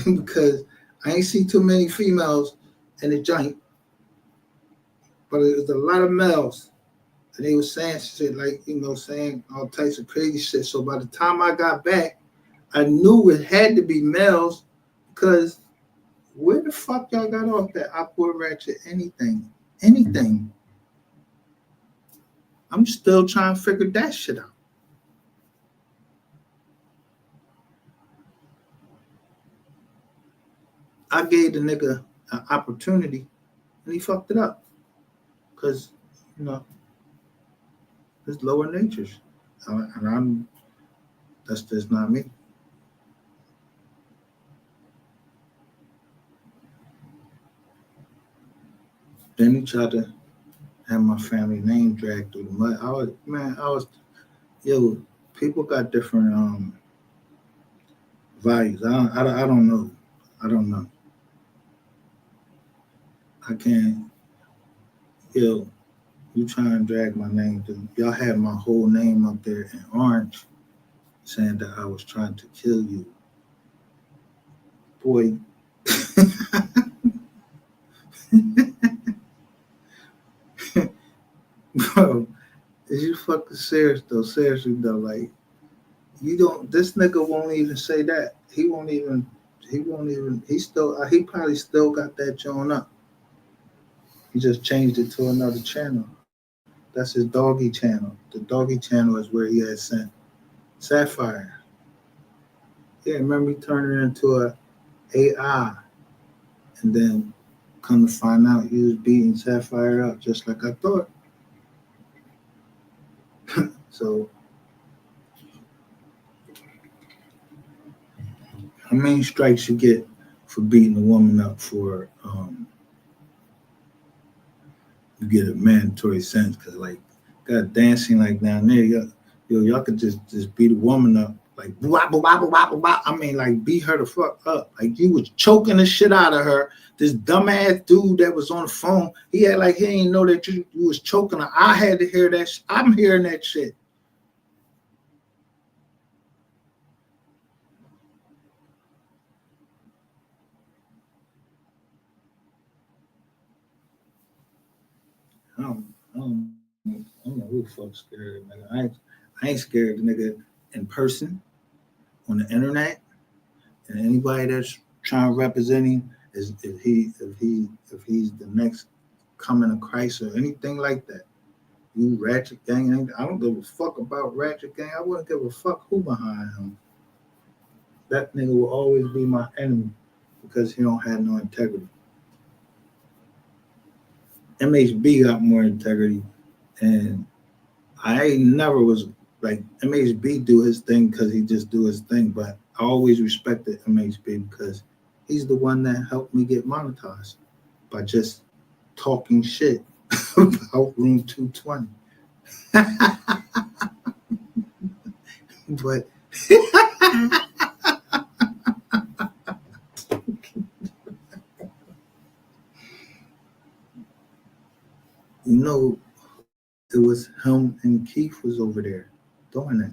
Because I ain't see too many females in the joint, but there's a lot of males And they was saying shit like, saying all types of crazy shit. So by the time I got back, I knew it had to be males because where the fuck y'all got off that awkward ratchet anything? Anything. I'm still trying to figure that shit out. I gave the nigga an opportunity and he fucked it up. Because, it's lower natures. And that's just not me. Then he tried to have my family name dragged through the mud. People got different values. I don't know. I don't know. I can't, you trying to drag my name through. Y'all had my whole name up there in orange saying that I was trying to kill you. Boy. Bro, is you fucking serious though? Seriously though, like this nigga won't even say that. He probably still got that joint up. He just changed it to another channel. That's his doggy channel. The doggy channel is where he had sent Sapphire. Yeah, remember he turned it into a AI. And then come to find out he was beating Sapphire up just like I thought. So how many strikes you get for beating a woman up for you get a mandatory sentence? Because like got dancing like down there, y'all could just beat a woman up like blah, blah, blah, blah, blah, blah. I mean, like beat her the fuck up. Like you was choking the shit out of her. This dumbass dude that was on the phone, he had like he didn't know that you was choking her. I had to hear that. I'm hearing that shit. I don't know who the fuck's scared of nigga. I ain't scared of the nigga in person, on the internet, and anybody that's trying to represent him is if he's the next coming of Christ or anything like that. You Ratchet Gang, I don't give a fuck about Ratchet Gang. I wouldn't give a fuck who behind him. That nigga will always be my enemy because he don't have no integrity. MHB got more integrity, and I never was like MHB do his thing because he just do his thing, but I always respected MHB because he's the one that helped me get monetized by just talking shit about Room 220. But it was him and Keith was over there doing it.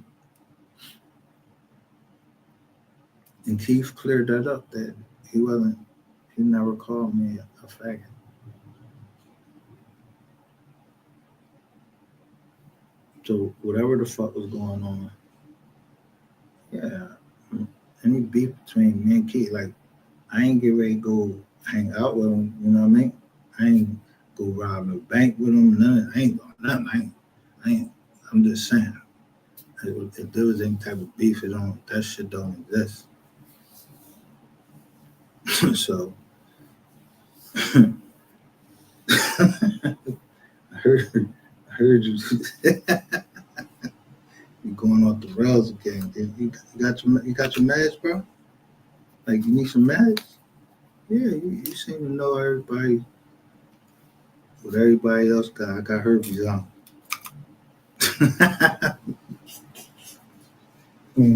And Keith cleared that up that he never called me a faggot. So whatever the fuck was going on, yeah, any beef between me and Keith, like I ain't get ready to go hang out with him, you know what I mean? I ain't go rob no bank with him, nothing. I ain't doing nothing. I'm just saying, if there was any type of beef, that shit don't exist. So I heard you. You're going off the rails again. You got your meds, bro? Like you need some meds? Yeah, you seem to know everybody. What everybody else got. I got herpes on. You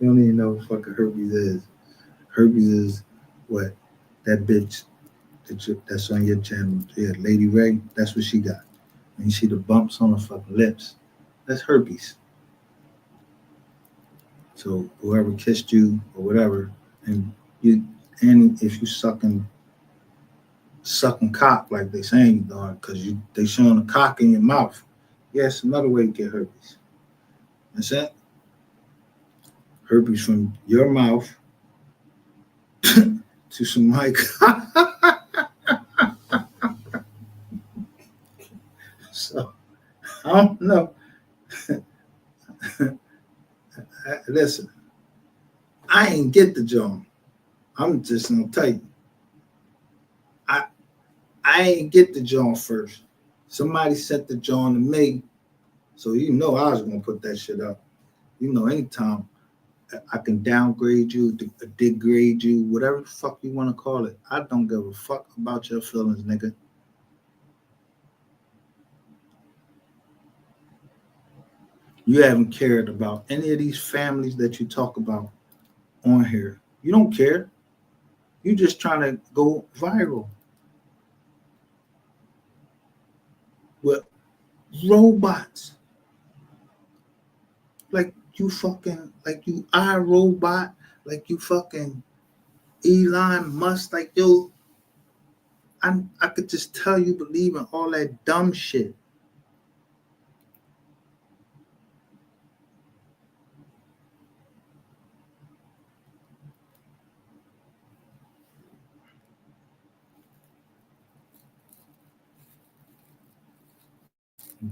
don't even know what fucking herpes is. Herpes is what? That bitch that's on your channel. Yeah, Lady Ray, that's what she got. And you see the bumps on her fucking lips. That's herpes. So whoever kissed you or whatever, and if you sucking sucking cock like they saying you doing, because they showing a cock in your mouth. Yes, another way to get herpes. That's it. Herpes from your mouth to somebody. So I don't know. Listen, I ain't get the joint. I'm just gonna tell you. I ain't get the joint first. Somebody sent the joint to me, so you know I was gonna put that shit up. You know, anytime I can downgrade you, degrade you, whatever the fuck you want to call it. I don't give a fuck about your feelings, nigga. You haven't cared about any of these families that you talk about on here. You don't care. You just trying to go viral with robots. Like you iRobot, like you fucking Elon Musk, like yo, I could just tell you believe in all that dumb shit.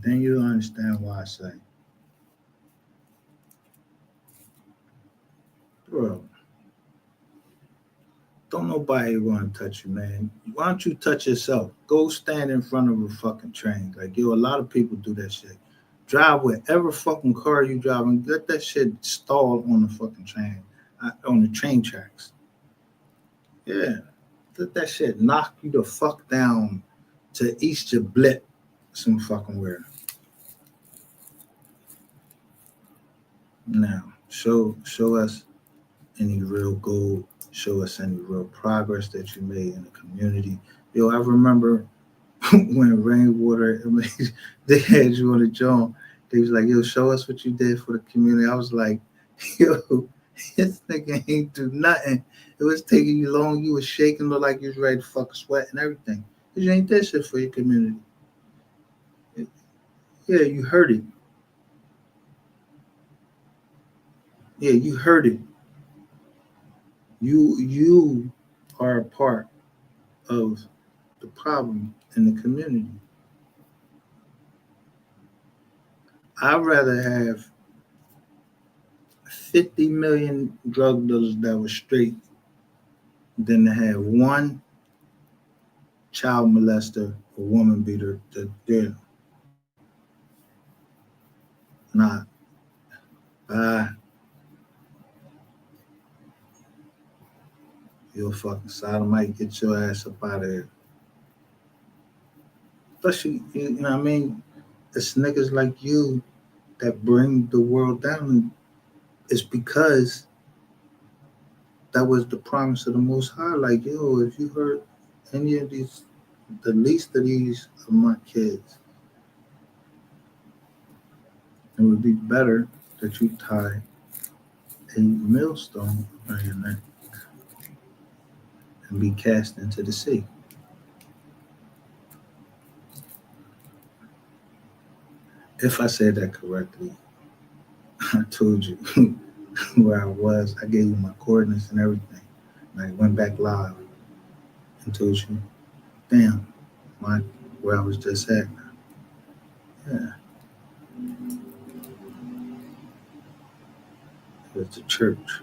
Then you'll understand why I say, bro, don't nobody want to touch you, man. Why don't you touch yourself? Go stand in front of a fucking train. Like, yo, a lot of people do that shit. Drive whatever fucking car you drive and let that shit stall on the fucking train, on the train tracks. Yeah, let that shit knock you the fuck down to East your blip some fucking where. Now, show us any real goal, show us any real progress that you made in the community. Yo, I remember when Rainwater, they had you on the joint. They was like, yo, show us what you did for the community. I was like, yo, this nigga ain't do nothing. It was taking you long. You was shaking, look like you was ready to fucking sweat and everything. Because you ain't did shit for your community. Yeah, you heard it. Yeah, you heard it. You are a part of the problem in the community. I'd rather have 50 million drug dealers that were straight than to have one child molester or woman beater that they're not. You're a fucking sodomite. Get your ass up out of here. Especially, you know what I mean? It's niggas like you that bring the world down. It's because that was the promise of the Most High. Like, yo, if you hurt any of these, the least of these of my kids, it would be better that you tie a millstone around your neck and be cast into the sea. If I said that correctly, I told you where I was. I gave you my coordinates and everything. And I went back live and told you, damn, where I was just at. Yeah. It was the church.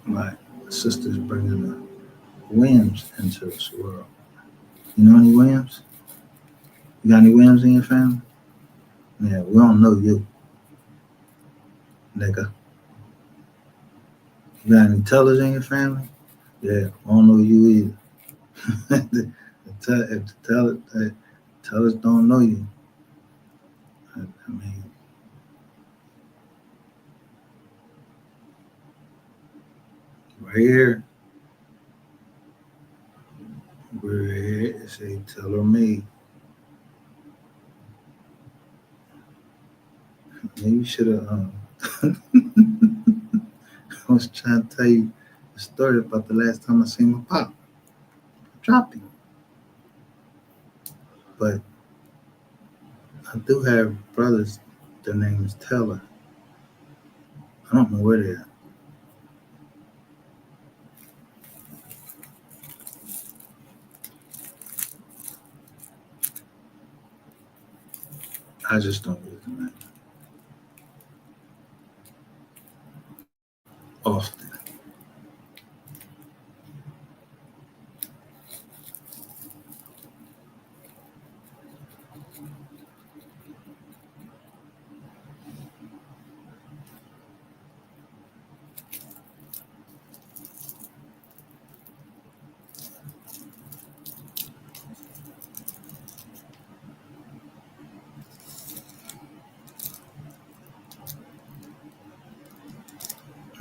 My sister's bringing the Williams into this world. You know any Williams? You got any Williams in your family? Yeah, we don't know you, nigga. You got any Tellers in your family? Yeah, we don't know you either. Tellers don't know you. I mean, right here, we're here. It say Teller me. Maybe you should have. I was trying to tell you a story about the last time I seen my pop. I dropped him. But I do have brothers. Their name is Tellin. I don't know where they are. I just don't use them often.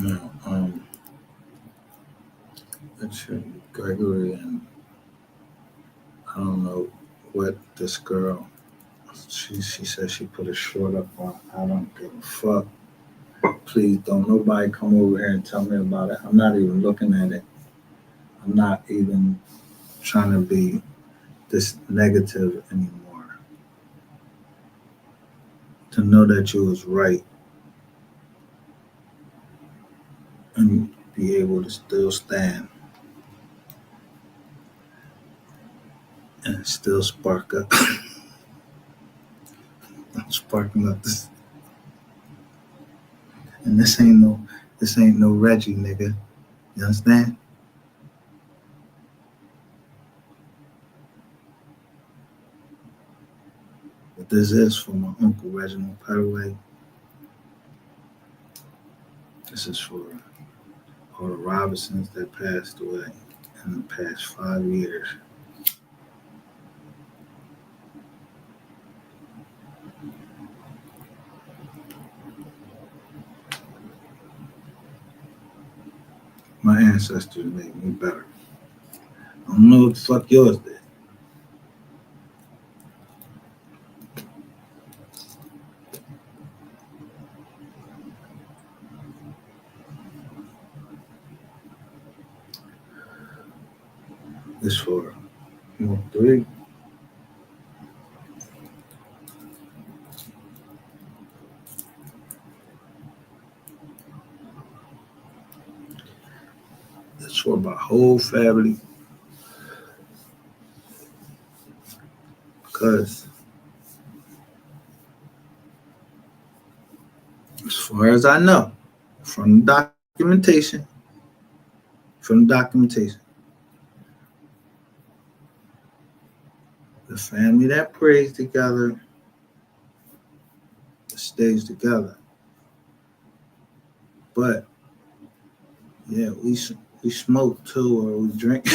No, it's Gregory, and I don't know what this girl. She said she put a short up on. I don't give a fuck. Please don't nobody come over here and tell me about it. I'm not even looking at it. I'm not even trying to be this negative anymore. To know that you was right and be able to still stand and still spark up. I'm sparking up this, and this ain't no Reggie, nigga. You understand? But this is for my uncle Reginald Petaway. This is for all the Robinsons that passed away in the past 5 years. My ancestors made me better. I don't know what the fuck yours did. This for 3. It's for my whole family. Because as far as I know, from the documentation, the family that prays together stays together. But yeah, we smoke too, or we drink.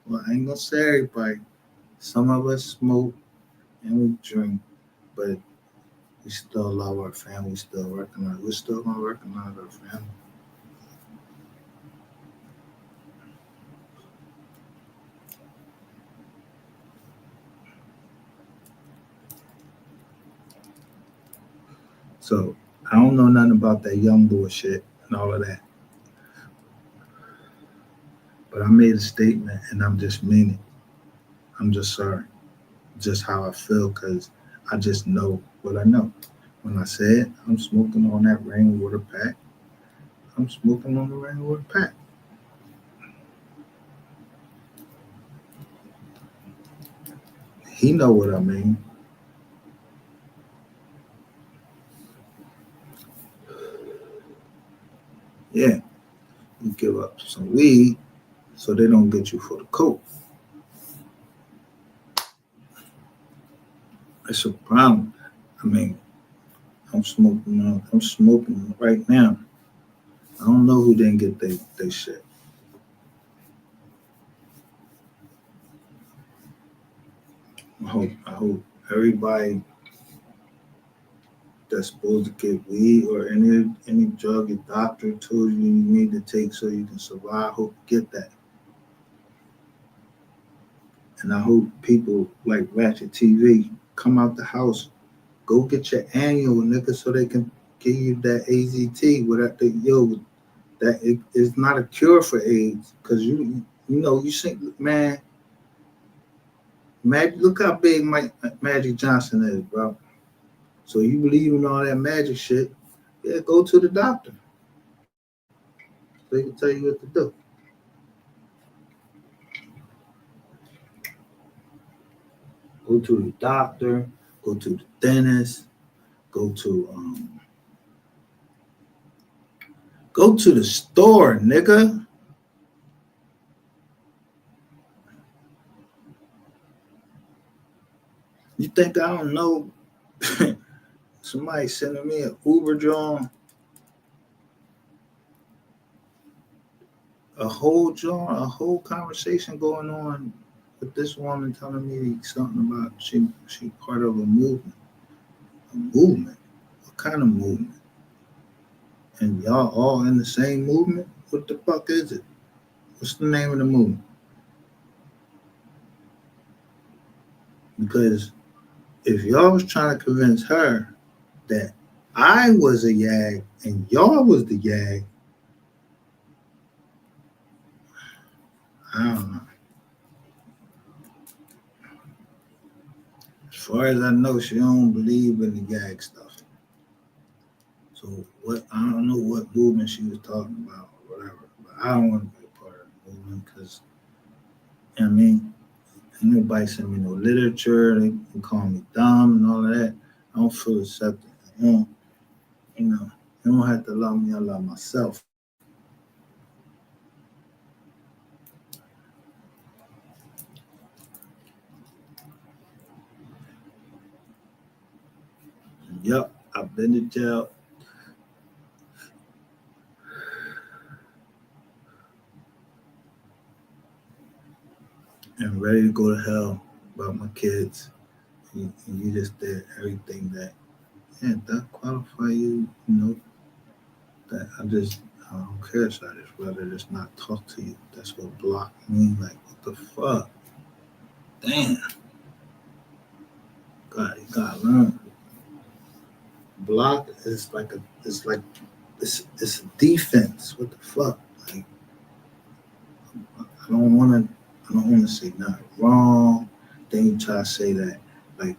Well, I ain't gonna say everybody. Some of us smoke and we drink, but we still love our family. We still recognize. We're still gonna recognize our family. So I don't know nothing about that young boy shit and all of that. But I made a statement and I'm just meaning. I'm just sorry. Just how I feel, because I just know what I know. When I said I'm smoking on that rainwater pack, I'm smoking on the rainwater pack. He know what I mean. Yeah, you give up some weed so they don't get you for the coke. It's a problem. I mean, I'm smoking right now. I don't know who didn't get they shit. I hope everybody that's supposed to get weed or any drug your doctor told you need to take so you can survive, hope you get that. And I hope people like Ratchet TV come out the house, go get your annual, nigga, so they can give you that AZT without the that it is not a cure for AIDS. Cause you see, man, look how big Magic Johnson is, bro. So you believe in all that magic shit, yeah, go to the doctor. They can tell you what to do. Go to the doctor, go to the dentist, go to the store, nigga. You think I don't know? Somebody sending me an Uber drawing, a whole conversation going on with this woman telling me something about she part of a movement. A movement? What kind of movement? And y'all all in the same movement? What the fuck is it? What's the name of the movement? Because if y'all was trying to convince her that I was a YAG and y'all was the YAG, I don't know. As far as I know, she don't believe in the YAG stuff. So I don't know what movement she was talking about or whatever. But I don't want to be a part of the movement because, I mean, ain't nobody send me no literature. They can call me dumb and all of that. I don't feel accepted. You don't have to love me. I love myself. Yup, I've been to jail. And ready to go to hell about my kids. And you just did everything that qualify you, that I don't care, so I just rather just not talk to you. That's what blocked me. Like, what the fuck? Damn. God, you gotta learn. Block is it's a defense. What the fuck? Like, I don't wanna say nothing wrong. Then you try to say that, like,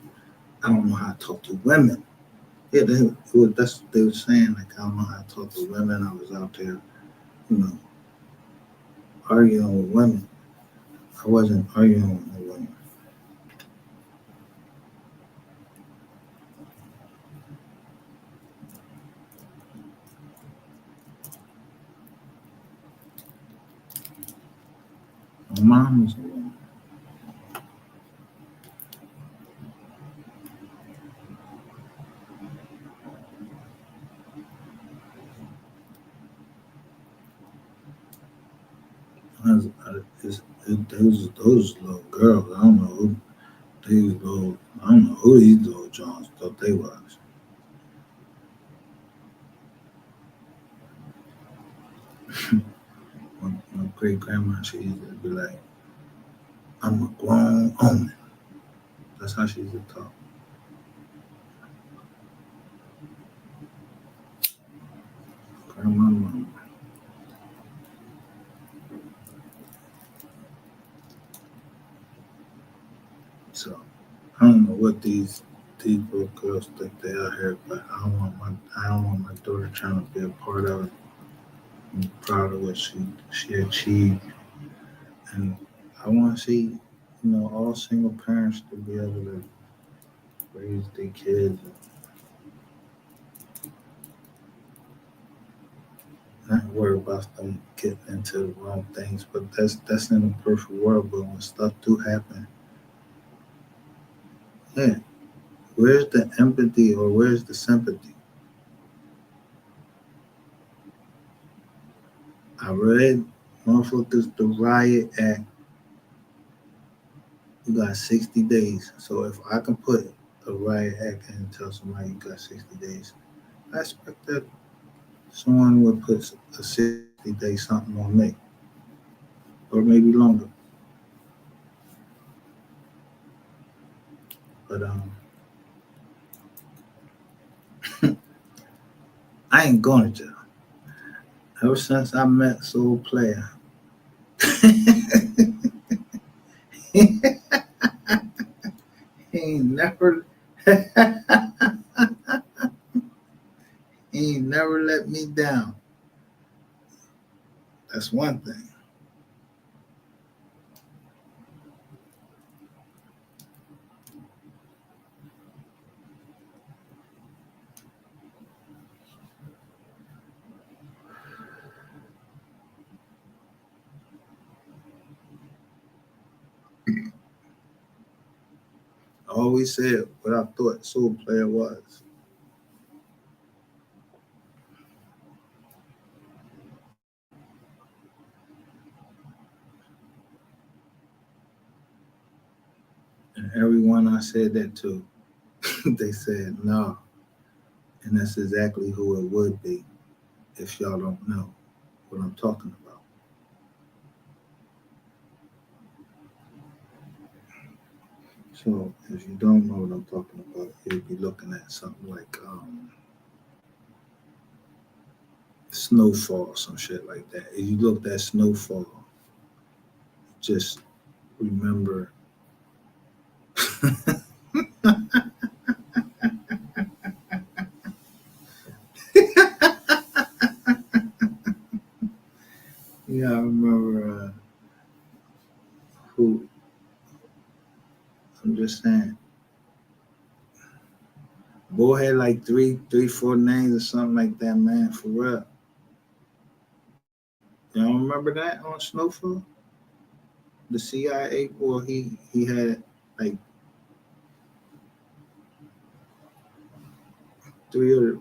I don't know how to talk to women. Yeah, that's what they were saying. Like, I don't know how to talk to women. I was out there, arguing with women. I wasn't arguing with no women. My mom was a woman. Those little girls, I don't know who these little Johns thought they was. My great grandma, she used to be like, I'm a grown woman. That's how she used to talk. Grandma, mama. So I don't know what these little girls think they are here, but I don't want my daughter trying to be a part of it. I'm proud of what she achieved, and I want to see, all single parents to be able to raise their kids and not worry about them getting into the wrong things. But that's in a perfect world. But when stuff do happen, yeah, where's the empathy or where's the sympathy? I read motherfuckers, the Riot Act. You got 60 days. So if I can put a riot act and tell somebody you got 60 days. I expect that someone would put a 60-day something on me, or maybe longer. But I ain't going to jail. Ever since I met Soul Player, he ain't never he ain't never let me down. That's one thing. I always said what I thought Soul Player was. And everyone I said that to, they said no. And that's exactly who it would be if y'all don't know what I'm talking about. So if you don't know what I'm talking about, you'll be looking at something like Snowfall, some shit like that. If you looked at Snowfall, just remember yeah, I remember who. I'm just saying. Boy had like three, 4 names or something like that, man, for real. Y'all remember that on Snowfall? The CIA boy, he had like three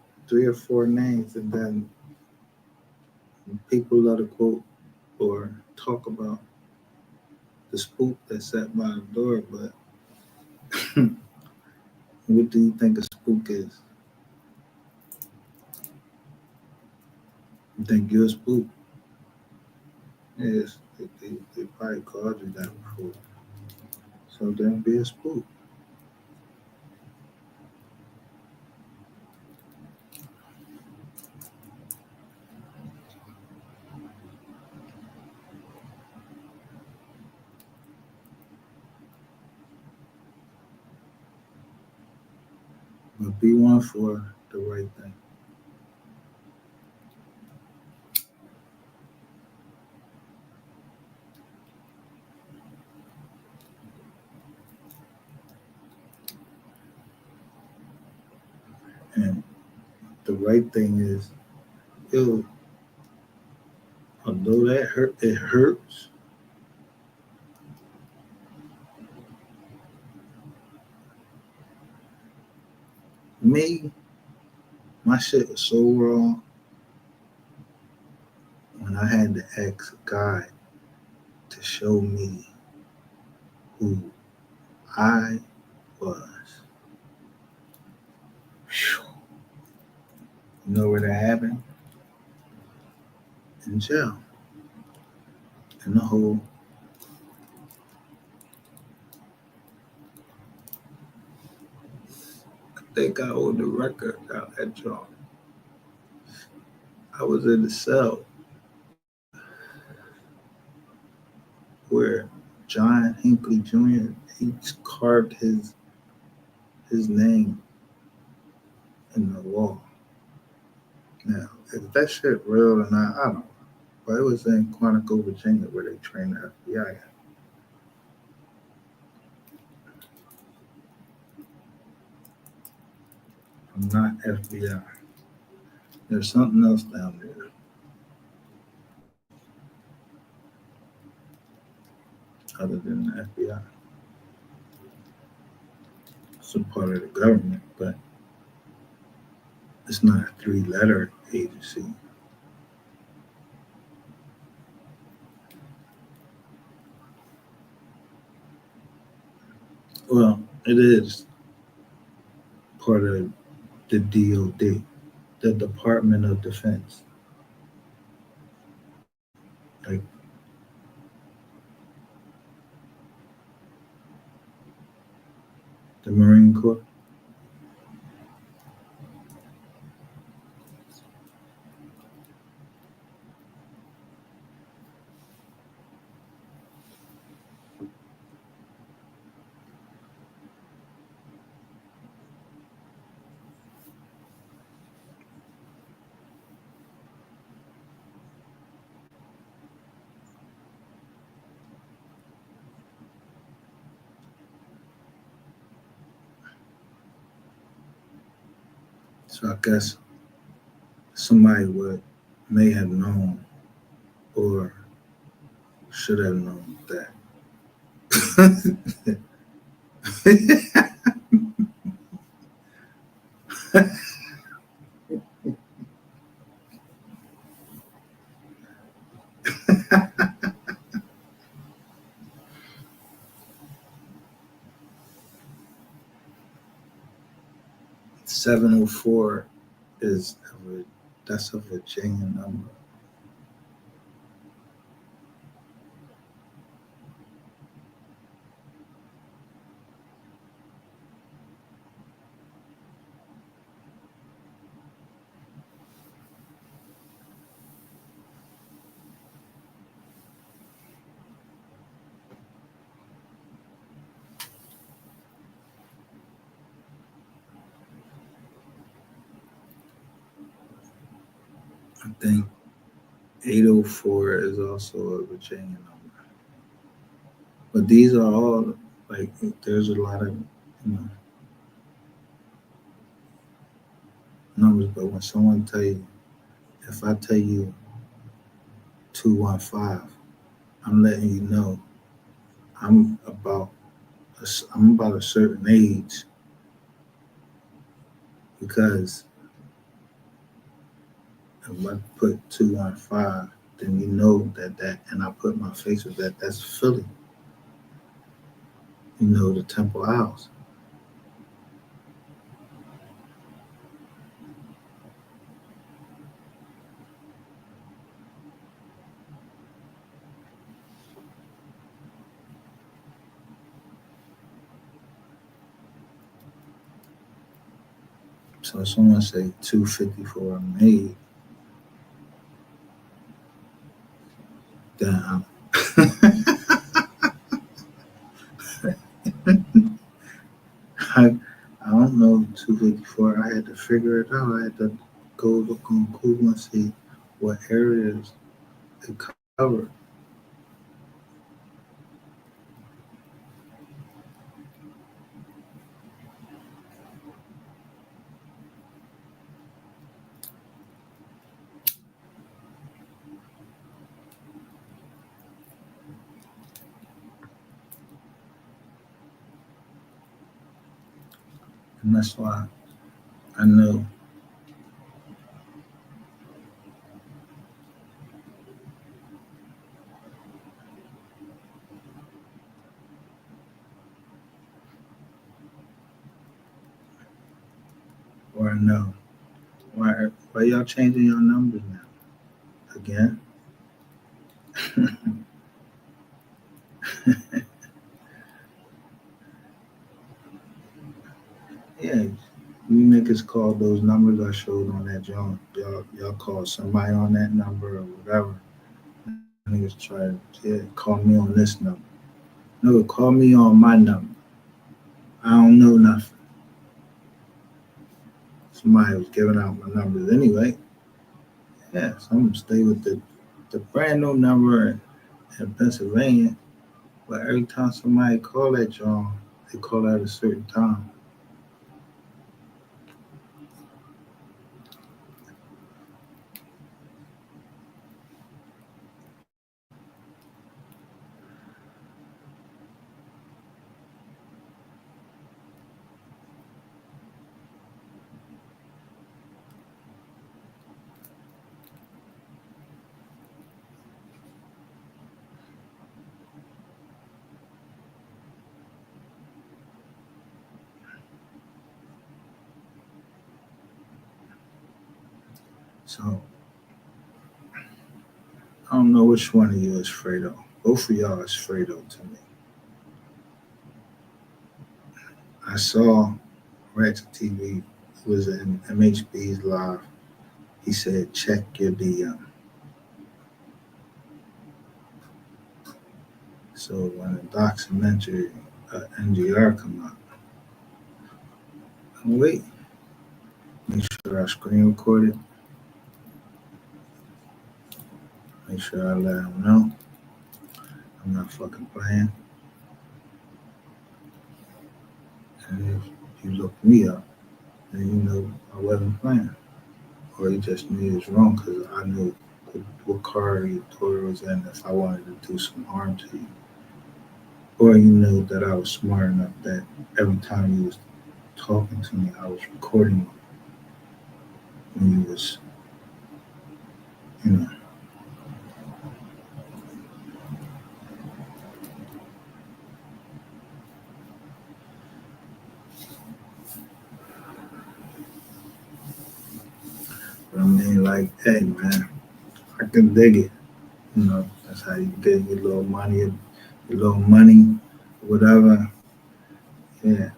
or 4 names, and then people love to quote or talk about the spook that sat by the door, but what do you think a spook is? You think you're a spook? Yes, they probably called you that before. So then be a spook. But be one for the right thing. And the right thing is, yo, although that hurt, it hurts. Me, my shit was so wrong when I had to ask God to show me who I was. Whew. You know where that happened? In jail. In the hole. I think I owed the record out at jail. I was in the cell where John Hinckley Jr. he carved his name in the wall. Now, is that shit real or not? I don't know. But it was in Quantico, Virginia, where they trained the FBI. I'm not FBI. There's something else down there other than the FBI. It's a part of the government, but it's not a 3-letter agency. Well, it is part of the DOD, the Department of Defense. Like, the Marine Corps. So I guess somebody may have known or should have known that. 704 that's a Virginia number. I think 804 is also a Virginia number. But these are all, like, there's a lot of numbers, but when someone tell you, if I tell you 215, I'm letting you know I'm about a certain age, because if I put 215, then you know that, and I put my face with that, that's Philly. You know, the Temple House. So if someone say 254 made, then I don't know 254. I had to figure it out. I had to go look on Google and see what areas it covered. And that's why I know why y'all changing your numbers now again. Yeah, you niggas called those numbers I showed on that joint. Y'all called somebody on that number or whatever. Niggas try to call me on this number. No, call me on my number. I don't know nothing. Somebody was giving out my numbers anyway. Yeah, so I'm gonna stay with the brand new number in Pennsylvania. But every time somebody call that joint, they call at a certain time. So I don't know which one of you is Fredo. Both of y'all is Fredo to me. I saw Ratchet TV was in MHB's live. He said, check your DM. So when the documentary NGR come out, I'm wait. Make sure I screen record it. Make sure I let him know I'm not fucking playing. And if you look me up, then you know I wasn't playing. Or you just knew it was wrong because I knew what car you thought it was in if I wanted to do some harm to you. Or you knew that I was smart enough that every time you was talking to me, I was recording you when you was, you know. But I mean, like, hey, man, I can dig it. You know, that's how you get your little money, whatever. Yeah.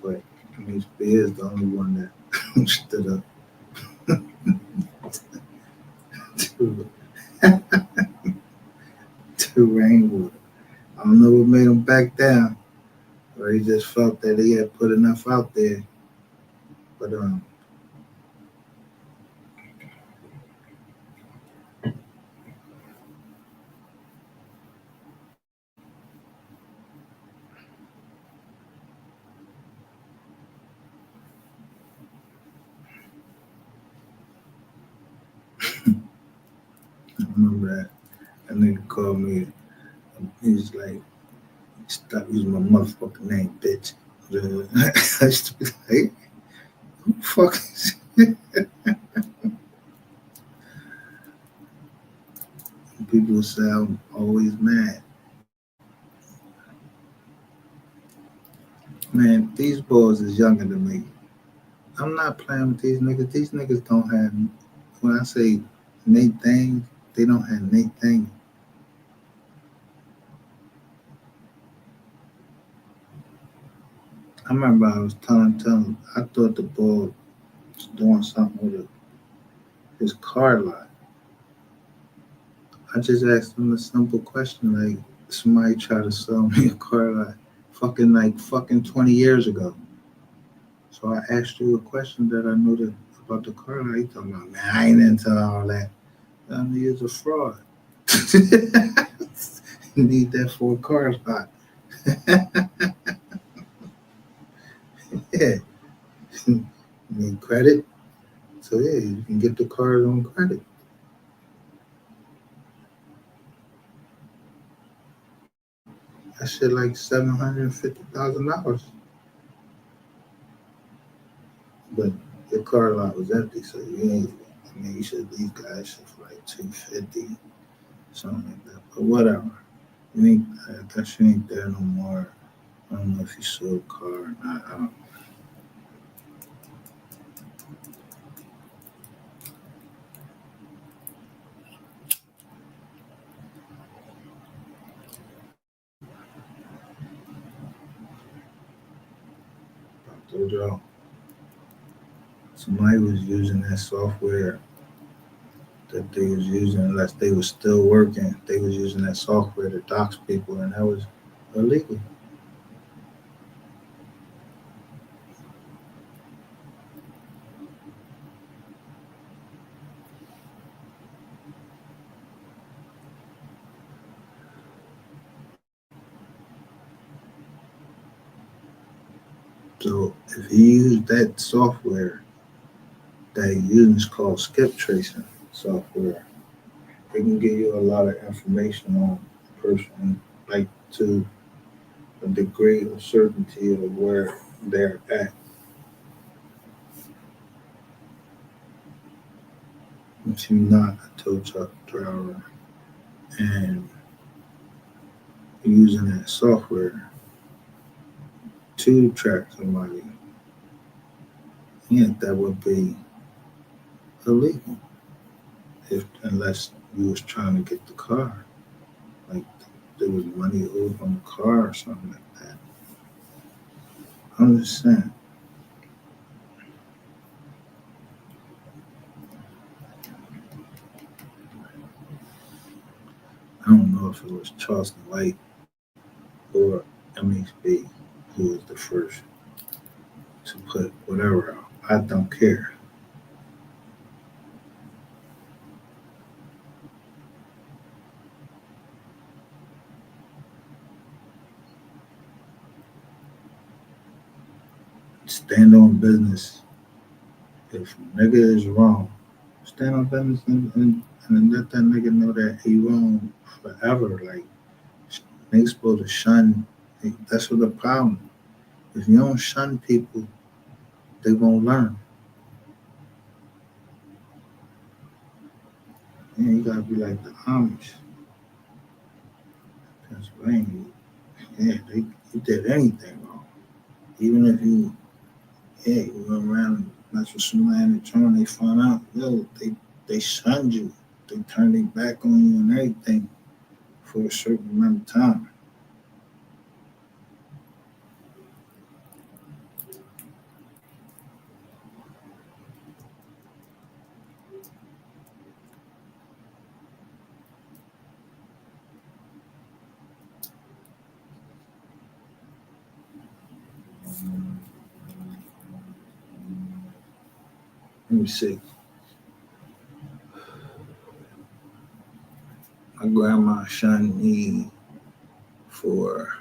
But HB is the only one that stood up to, to Rainwood. I don't know what made him back down, or he just felt that he had put enough out there. But I remember that nigga called me. He was like, "Stop using my motherfucking name, bitch." I used to be like, "Who the fuck is it?" People say I'm always mad. Man, these boys is younger than me. I'm not playing with these niggas. These niggas don't have, when I say Nate things, they don't have Nate things. I remember I was telling, I thought the boy was doing something with his car lot. I just asked him a simple question, like, somebody tried to sell me a car lot fucking 20 years ago. So I asked you a question that I knew about the car lot. He talking about, man, I ain't into all that. I mean, you're a fraud. You need that for a car lot. Yeah. You need credit. So yeah, you can get the cars on credit. That shit like $750,000. But your car lot was empty, so you ain't. I mean, you should leave guys shit for like $250, something like that. But whatever. You ain't. That shit ain't there no more. I don't know if you sold a car or not. I don't know. I told y'all. Somebody was using that software that they was using, unless they was still working, they was using that software to dox people, and that was illegal. So if you use that software that you use, is called skip tracing software, it can give you a lot of information on a person, like to a degree of certainty of where they're at. If you're not a tow truck driver and you're using that software to track somebody, yeah, that would be illegal. Unless you was trying to get the car, like there was money owed on the car or something like that. I'm just saying. I don't know if it was Charleston White or MHB who was the first to put whatever out. I don't care. Stand on business. If a nigga is wrong, stand on business and let that nigga know that he wrong forever. Like, they supposed to shun. That's what the problem. If you don't shun people, they won't learn. Yeah, you gotta be like the Amish, Pennsylvania. Yeah, you did anything wrong. Even if you went around and mess with somebody in the town, they found out, they shunned you. They turned their back on you and everything for a certain amount of time. Let me see. My grandma shunned me for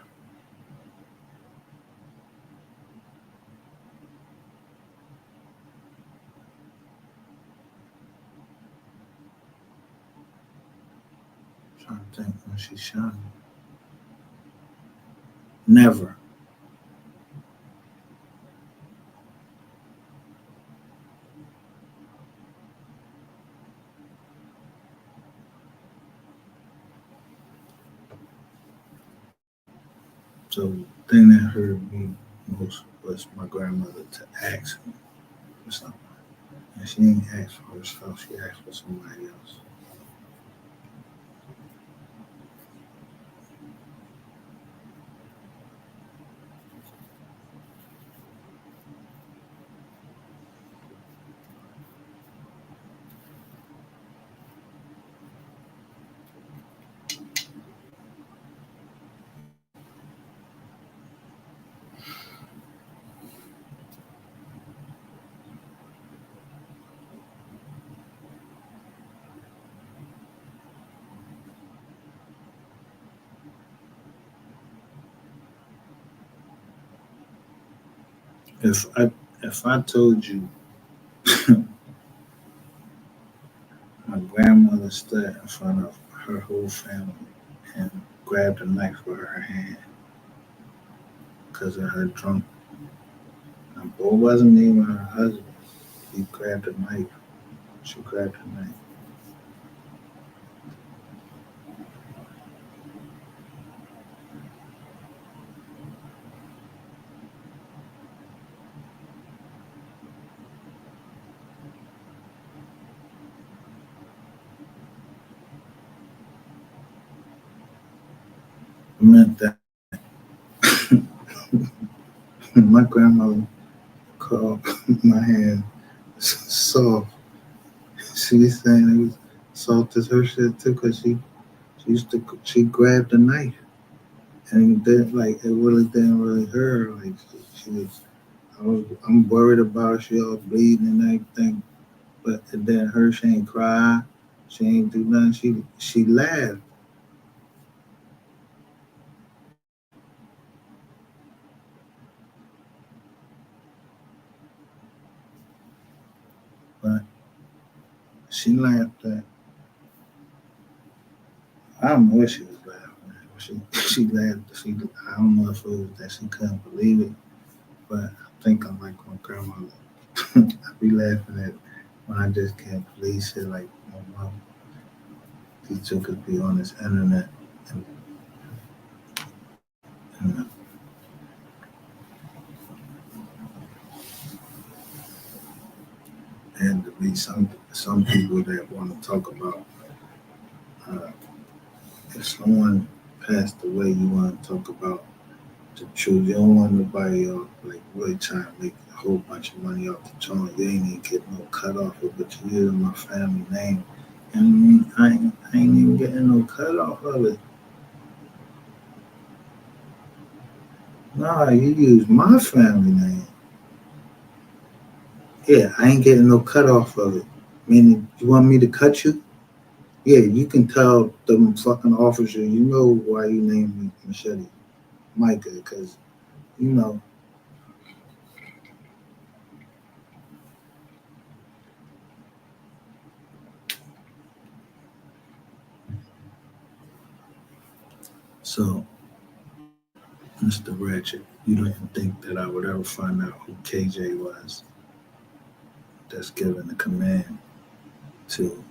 trying to think when she shunned me. Never. So the thing that hurt me most was my grandmother to ask me for something. And she ain't asked for herself, she asked for somebody else. If I told you my grandmother stood in front of her whole family and grabbed a knife with her hand because of her drunk. My boy wasn't even her husband. He grabbed a knife. She grabbed a knife. It meant that my grandmother called my hand soft. She was saying it was soft as her shit too, cause she grabbed a knife and then like it didn't really hurt her. Like she was, I'm worried about her. She all bleeding and everything, but it didn't hurt. She ain't cry. She ain't do nothing. She laughed. But she laughed at. I don't know what she was laughing at. She laughed. I don't know if it was that she couldn't believe it, but I think I'm like my grandmother. I be laughing at when I just can't believe shit like Well, these two could be on this internet and and to be some people that want to talk about if someone passed away, you want to talk about the truth. You don't want nobody like really trying to make a whole bunch of money off the joint. You ain't even getting no cut off of it, but you using my family name. And I ain't even getting no cut off of it. Nah, you use my family name. Yeah, I ain't getting no cut off of it. Meaning, you want me to cut you? Yeah, you can tell them fucking officers, you know why you named me Machete Micah, because, you know. So, Mr. Ratchet, you don't think that I would ever find out who KJ was that's given the command to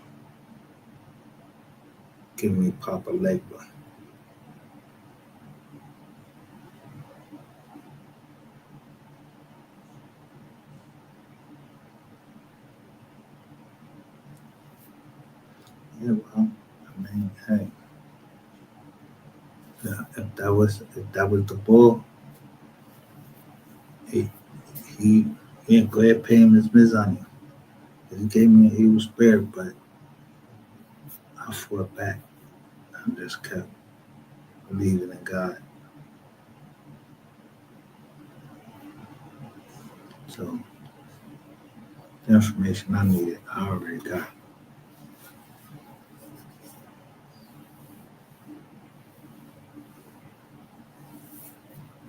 give me Papa Legba. Yeah, well, I mean, hey, yeah, if that was the bull, he yeah, go ahead pay him his mizania. He gave me he was spared, but I fought back. I just kept believing in God. So the information I needed, I already got.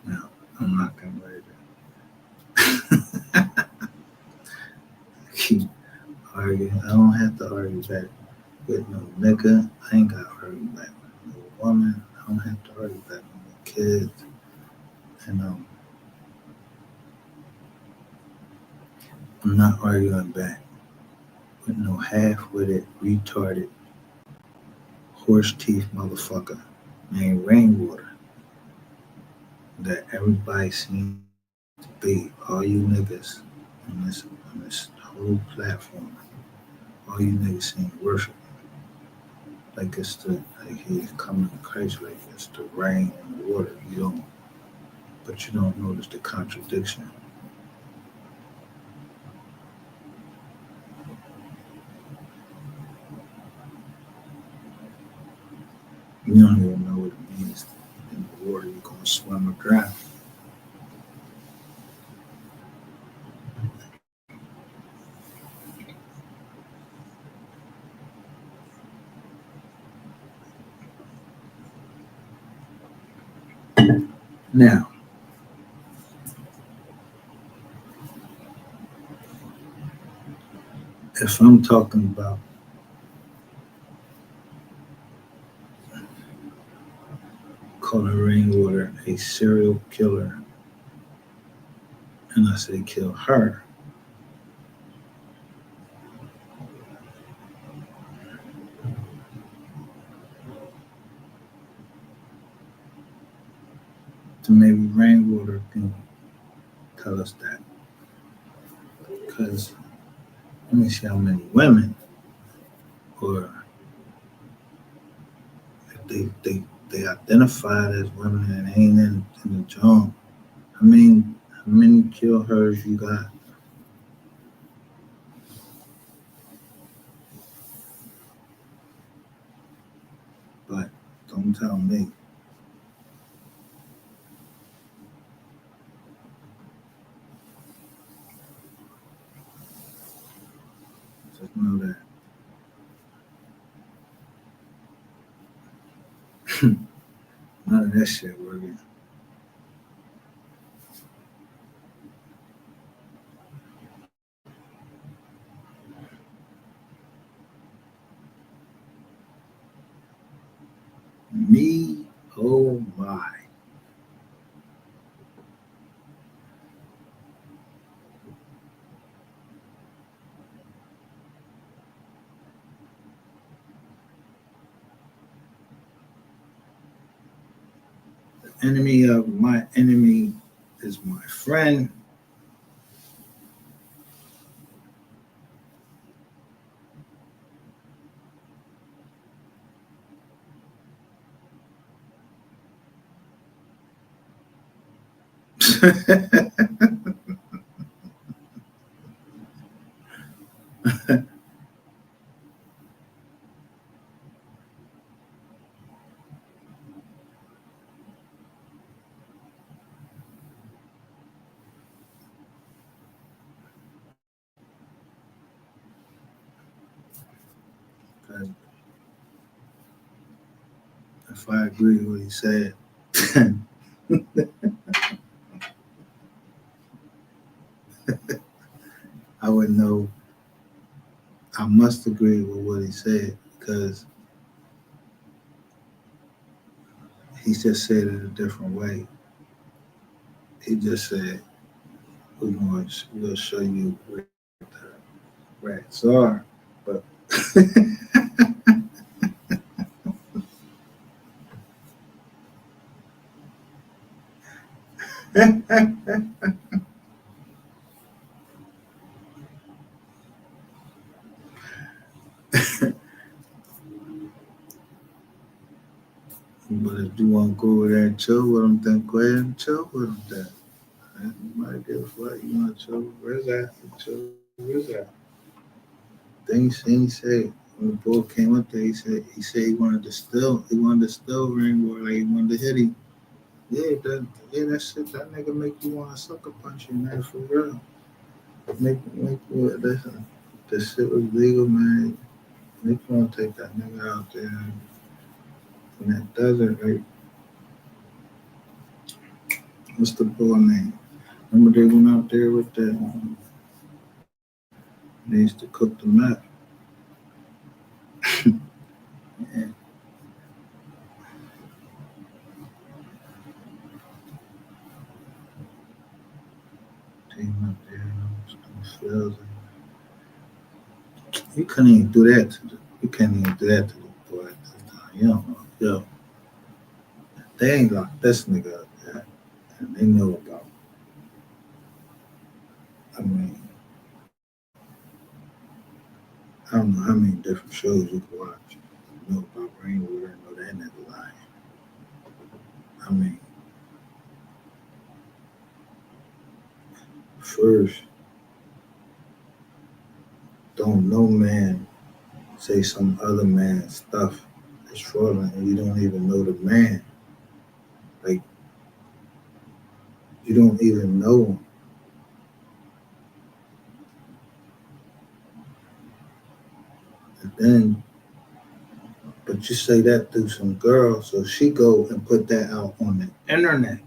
Now I'm not gonna let it keep arguing. I don't have to argue back with no nigga. I ain't got to argue back with no woman. I don't have to argue back with no kids. And I'm not arguing back with no half-witted, retarded, horse teeth motherfucker named Rainwater that everybody seems to be. All you niggas on this whole platform, all you niggas seem to worship like it's like he's coming to Christ, like it's the rain and the water. But you don't notice the contradiction. You don't even know what it means in the water. You're gonna swim or drown. Now, if I'm talking about calling Rainwater a serial killer, and I say kill her, then maybe Rainwater can tell us that. Because let me see how many women, or if they identified as women and ain't in the joint. I mean, how many kill hers you got? But don't tell me. Just know that none of that shit working. Me, oh my. enemy of my enemy is my friend. If I agree with what he said, I would know I must agree with what he said because he just said it a different way. He just said, we'll show you where the rats are. But But if you want to go over there and chill with them, then go ahead and chill with them then. You might give a fuck. You want to chill with Rizak, chill with Rizak. Then he said, when the boy came up there, he said he wanted to still Rainbow, like he wanted to hit him. That shit, that nigga make you want to sucker punch you, man, for real. Make you listen. This shit was legal, man. Make you want to take that nigga out there in that desert, right? What's the boy name? Remember they went out there with the, they used to cook the meth. Yeah. Came up there, you couldn't even do that to the, you can't even do that to the boy at this time. You don't know, yo. They ain't locked this nigga up yet. And they know about, I mean, I don't know how many different shows you can watch. You know about Rainwater, know that nigga lying. I mean, first, don't no man say some other man's stuff is fraudulent and you don't even know the man. Like, you don't even know him. And then, but you say that through some girl, so she go and put that out on the internet.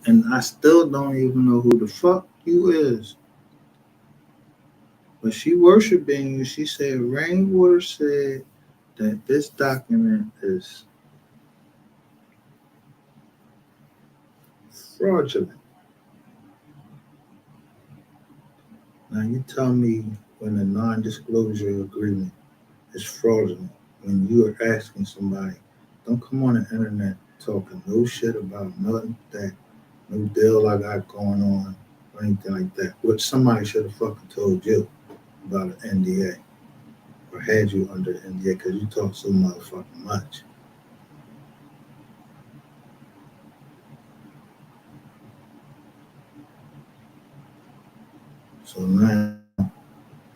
And I still don't even know who the fuck you is. But she worshiping you. She said Rainwater said that this document is fraudulent. Now you tell me when a non-disclosure agreement is fraudulent, when you are asking somebody, don't come on the internet talking no shit about nothing that, no deal I got going on or anything like that, which somebody should have fucking told you about an NDA or had you under NDA because you talk so motherfucking much. So now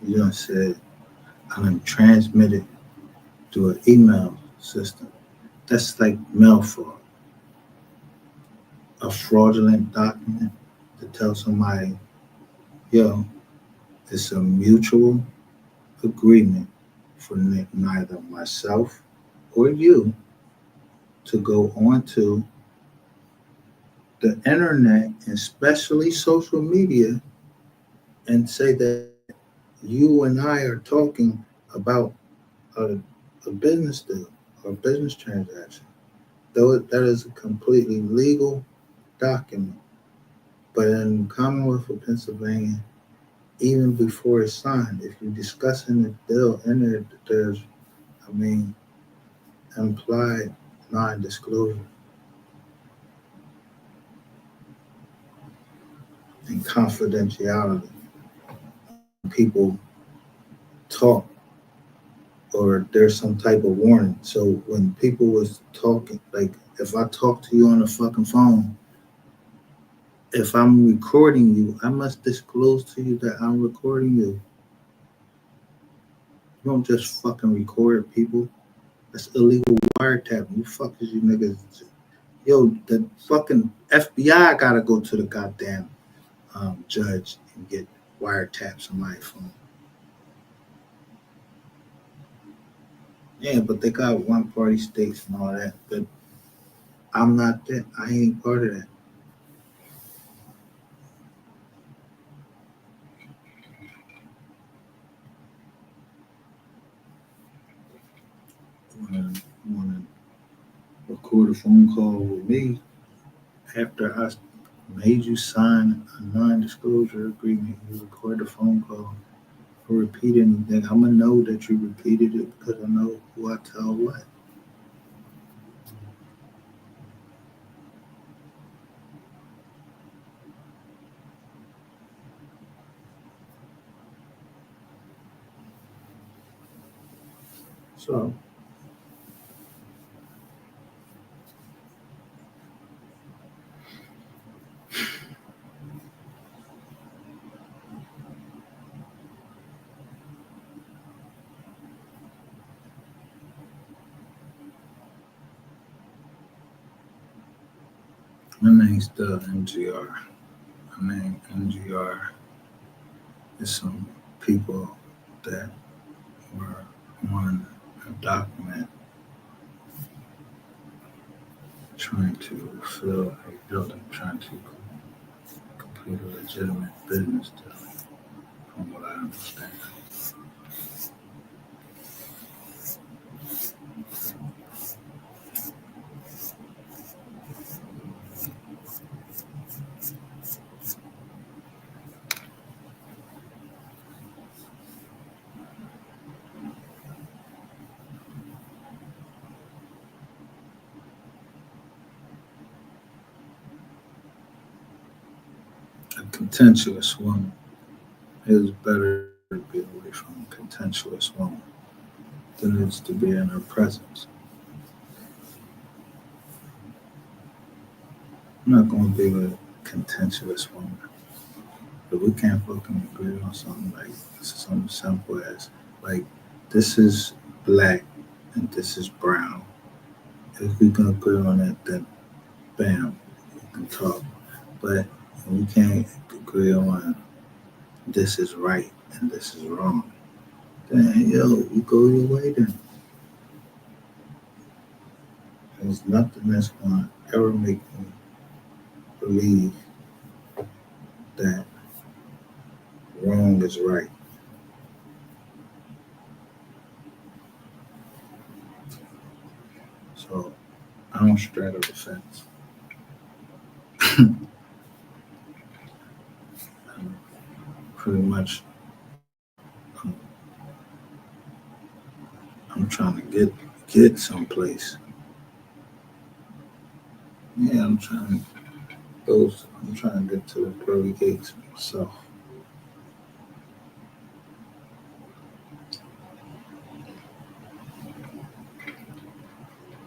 you done said I'm transmitted through an email system. That's like mail fraud. A fraudulent document to tell somebody, yo, it's a mutual agreement for neither myself or you to go onto the internet and especially social media and say that you and I are talking about a business deal or a business transaction. Though that is a completely legal document. But in the Commonwealth of Pennsylvania, even before it's signed, if you're discussing the deal in there, there's, I mean, implied non-disclosure. and confidentiality. People talk or there's some type of warning. So when people was talking, like if I talk to you on the fucking phone, if I'm recording you, I must disclose to you that I'm recording you. You don't just fucking record people. That's illegal wiretapping. You fuckers, you niggas. Yo, the fucking FBI gotta go to the goddamn judge and get wiretaps on my phone. Yeah, but they got one party states and all that. But I'm not that. I ain't part of that. You wanna record a phone call with me after I made you sign a non-disclosure agreement? You record a phone call or repeat anything. I'm gonna know that you repeated it because I know who I tell what. So my name's still MGR. My name MGR is some people that were on a document trying to fill a building, trying to complete a legitimate business deal, from what I understand. A contentious woman. It is better to be away from a contentious woman than it is to be in her presence. I'm not going to be with a contentious woman. But we can't fucking agree on something like something simple as like this is black and this is brown. If we can agree on that, then bam, we can talk. But we can't agree on this is right and this is wrong. Then yo, you go your way then. There's nothing that's gonna ever make me believe that wrong is right. So I don't straddle the fence. Pretty much I'm trying to get someplace. Yeah, I'm trying to get to the pearly gates myself.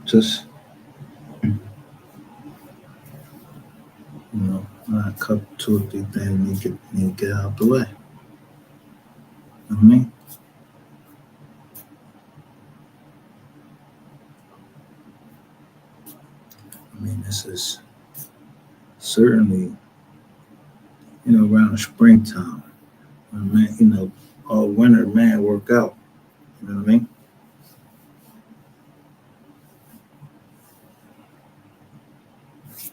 Just not a couple 2 or 3 things need to get out the way. You know what I mean? This is certainly, around springtime. When man, all winter man work out. You know what I mean?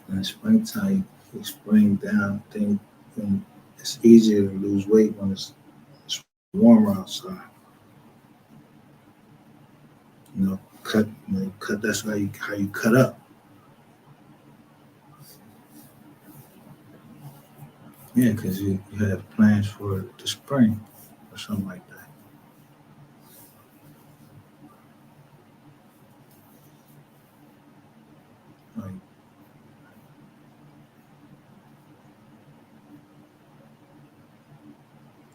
In springtime, you spring down thing, and it's easier to lose weight when it's warmer outside. Cut. That's how you cut up. Yeah, because you have plans for the spring or something like that. Like,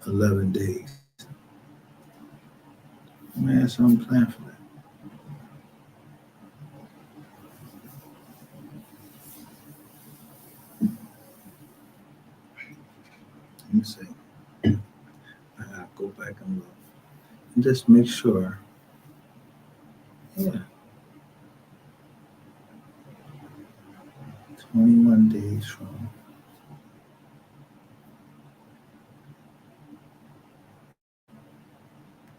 11 days. Man, so I'm planning for that. Let me see. I gotta go back and look. And just make sure. Yeah. 21 days from.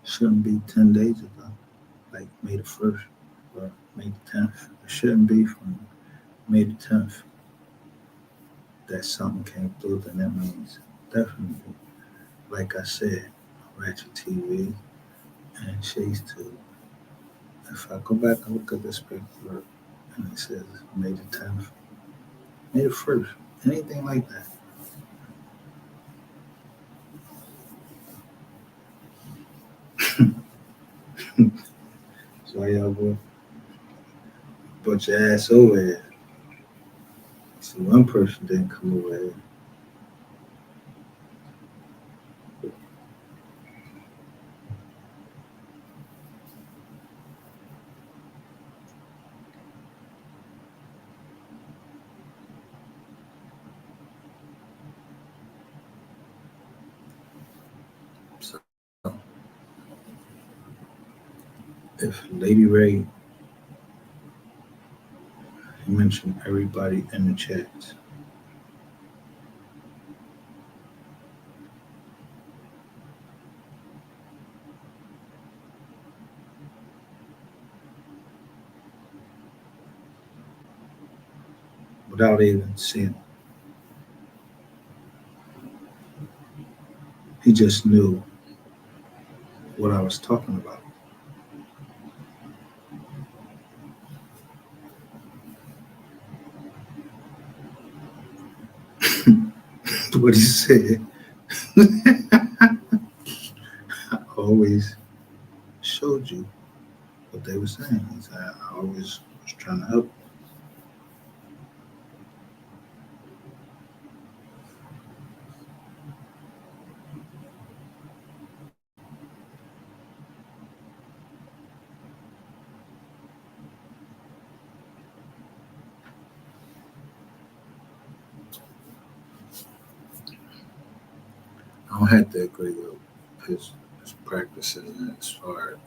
Shouldn't be 10 days ago. Like May the 1st or May the 10th. It shouldn't be from May the 10th that something came through, then that means definitely, like I said, Ratchet TV and Chase 2. If I go back and look at this paperwork and it says May the 10th, May the 1st, anything like that. So y'all will put your ass over here. See, one person didn't come over here. So if Lady Ray, he mentioned everybody in the chats. Without even seeing it. He just knew what I was talking about. What he said. I always showed you what they were saying. He said, I always was trying to help. I don't have to agree with his practices and as far as,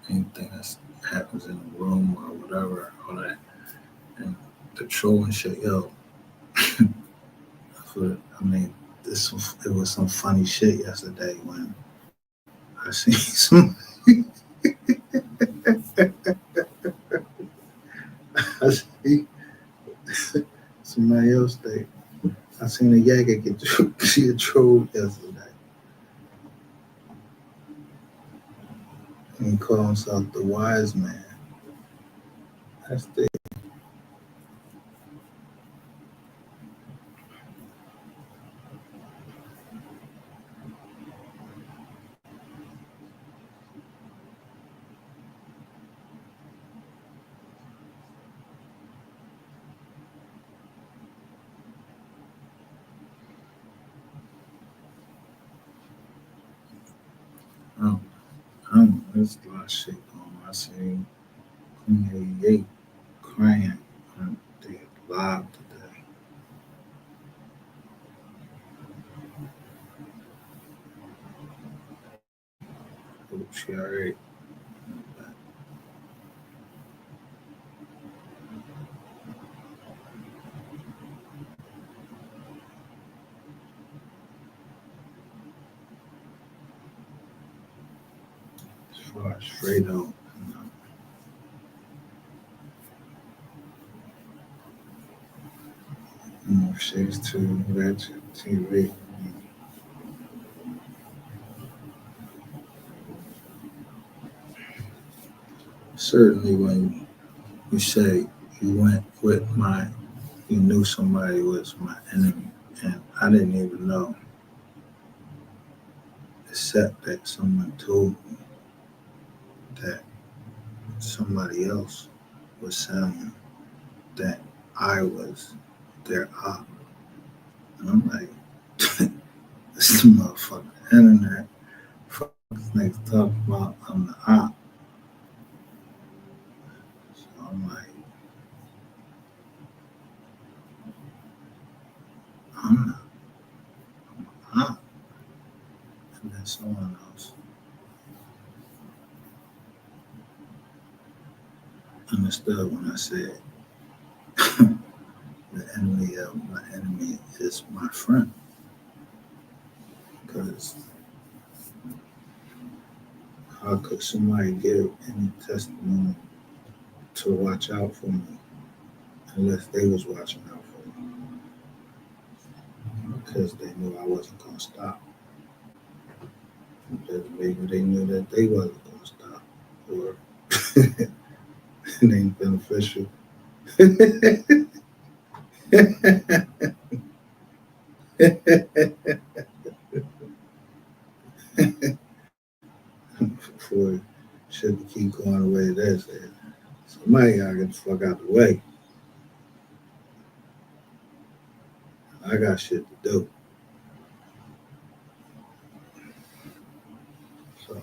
anything that happens in the room or whatever, all that. And the trolling shit, yo. It was some funny shit yesterday when I seen some. I see somebody else say, I seen a Yaga get she a troll yesterday. And he called himself the wise man. That's the there's a lot of shit going on. I seen Queen 88 crying on the live today. Hope she alright. As far as Fredo, Shakes to Ratchet TV. Certainly, when you say you went with you knew somebody was my enemy, and I didn't even know, except that someone told me that somebody else was saying that I was their op. And I'm like, this motherfucker internet. Fuck this nigga talk about I'm the op. So I'm like, I'm not. I'm the op. And then someone else understood when I said the enemy of my enemy is my friend. Because how could somebody give any testimony to watch out for me unless they was watching out for me? Because they knew I wasn't going to stop. Because maybe they knew that they wasn't going to stop. Or it ain't beneficial. For shit to keep going the way it is. Somebody gotta get the fuck out the way. I got shit to do. So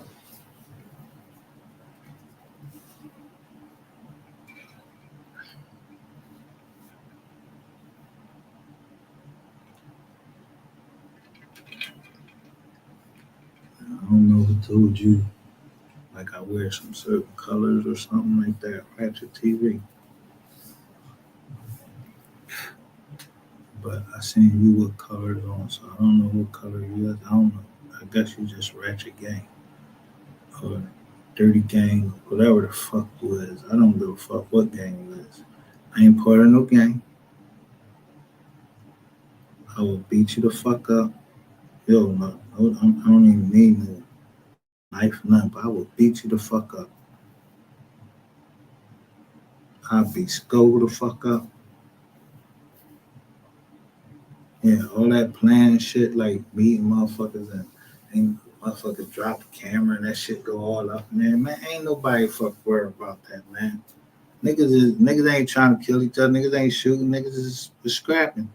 I don't know who told you like I wear some certain colors or something like that. Ratchet TV. But I seen you with colors on, so I don't know what color you is. I don't know. I guess you just Ratchet Gang or Dirty Gang, whatever the fuck you is. I don't give a fuck what gang you is. I ain't part of no gang. I will beat you the fuck up. Yo, no, I don't even need no knife, nothing, but I will beat you the fuck up. I'll be Sko the fuck up. Yeah, all that playing shit, like beating motherfuckers and motherfuckers drop the camera and that shit go all up in there. Man, ain't nobody fuck worried about that, man. Niggas ain't trying to kill each other. Niggas ain't shooting. Niggas is scrapping.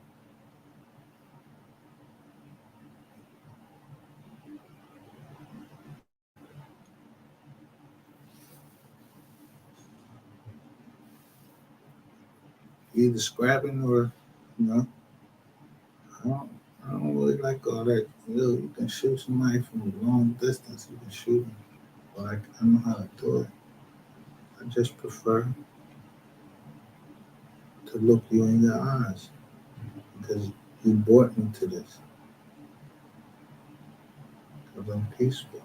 Either scrapping or, you know, I don't really like all that. You can shoot somebody from a long distance. You can shoot them. But I know how to do it. I just prefer to look you in your eyes because you brought me to this. Because I'm peaceful.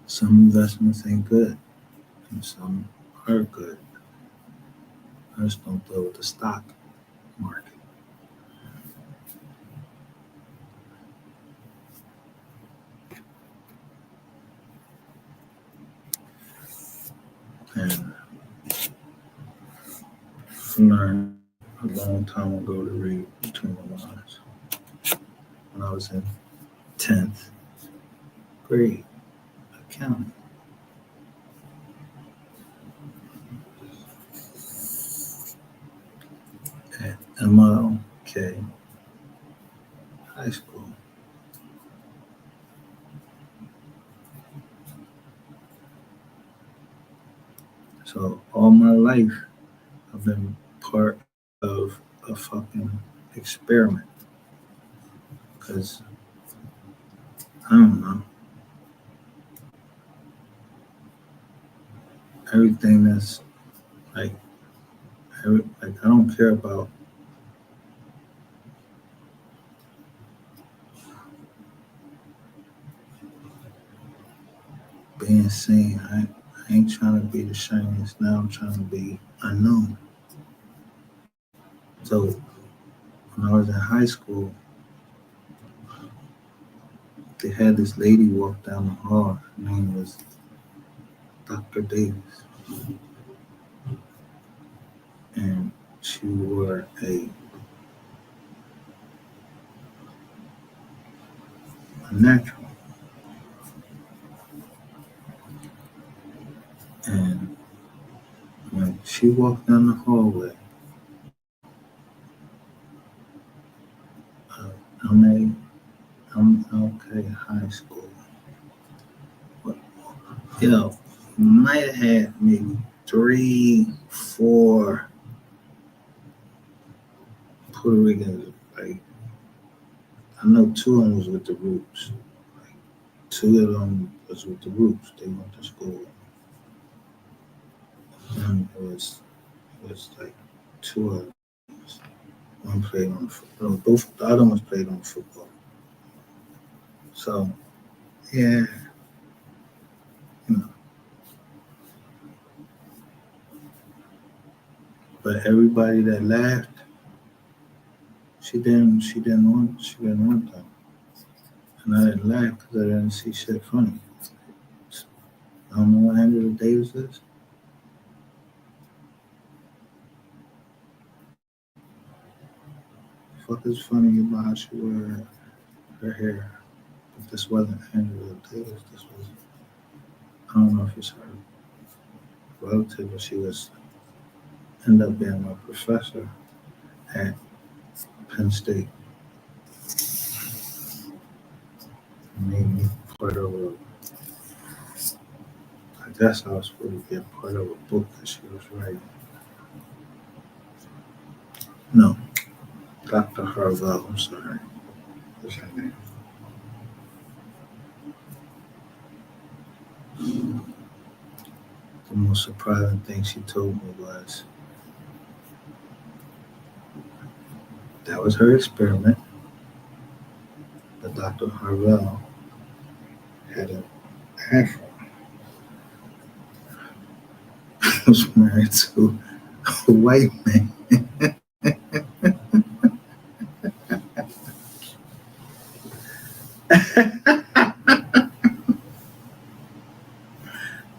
Some investments ain't good, and some are good. I just don't deal with the stock market. And I learned a long time ago to read between the lines. When I was in 10th grade, accounting. At MLK High School. So all my life, I've been part of a fucking experiment. Because, I don't know, everything that's like, I don't care about being seen. I ain't trying to be the shiniest. Now I'm trying to be unknown. So when I was in high school, they had this lady walk down the hall. Her name was Dr. Davis. And she wore a natural. And when she She walked down the hallway. I'm okay, high school. Might have had maybe 3, 4 Puerto Ricans. Like, I know 2 of them was with the Roots. Like, 2 of them was with the Roots. They went to school. And it was like 2 of them. One played on football. Both the other ones played on football. So, yeah, you know. But everybody that laughed, she didn't want them. And I didn't laugh because I didn't see shit funny. I don't know what Angela Davis is. Fuck is funny about how she wore her hair. But this wasn't Angela Davis. This was, I don't know if it's her relative, but she was ended up being my professor at Penn State. Made me part of I guess I was supposed to be a part of a book that she was writing. No, Dr. Harvell, I'm sorry. What's her name? The most surprising thing she told me was that was her experiment. But Dr. Harvell had an afro. Was married to a white man.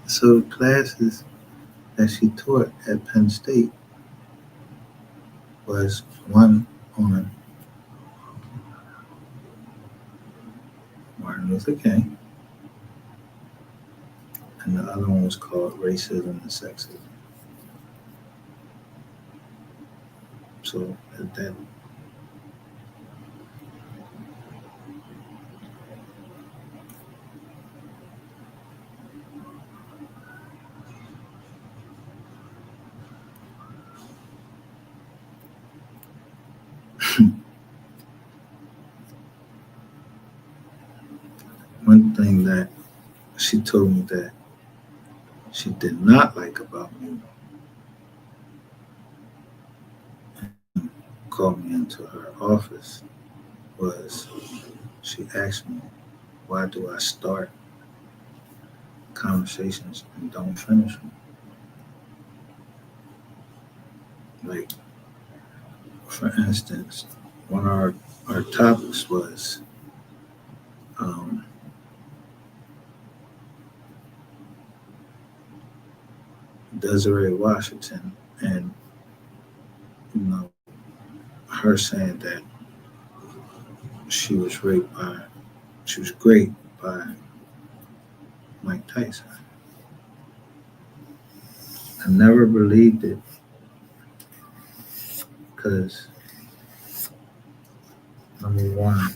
So the classes that she taught at Penn State was one on Martin Luther King, and the other one was called Racism and Sexism. So that one thing that she told me that she did not like about me, called me into her office, was she asked me, why do I start conversations and don't finish them? Like, for instance, one of our topics was Desiree Washington, and you know, her saying that she was great by Mike Tyson. I never believed it because, number one,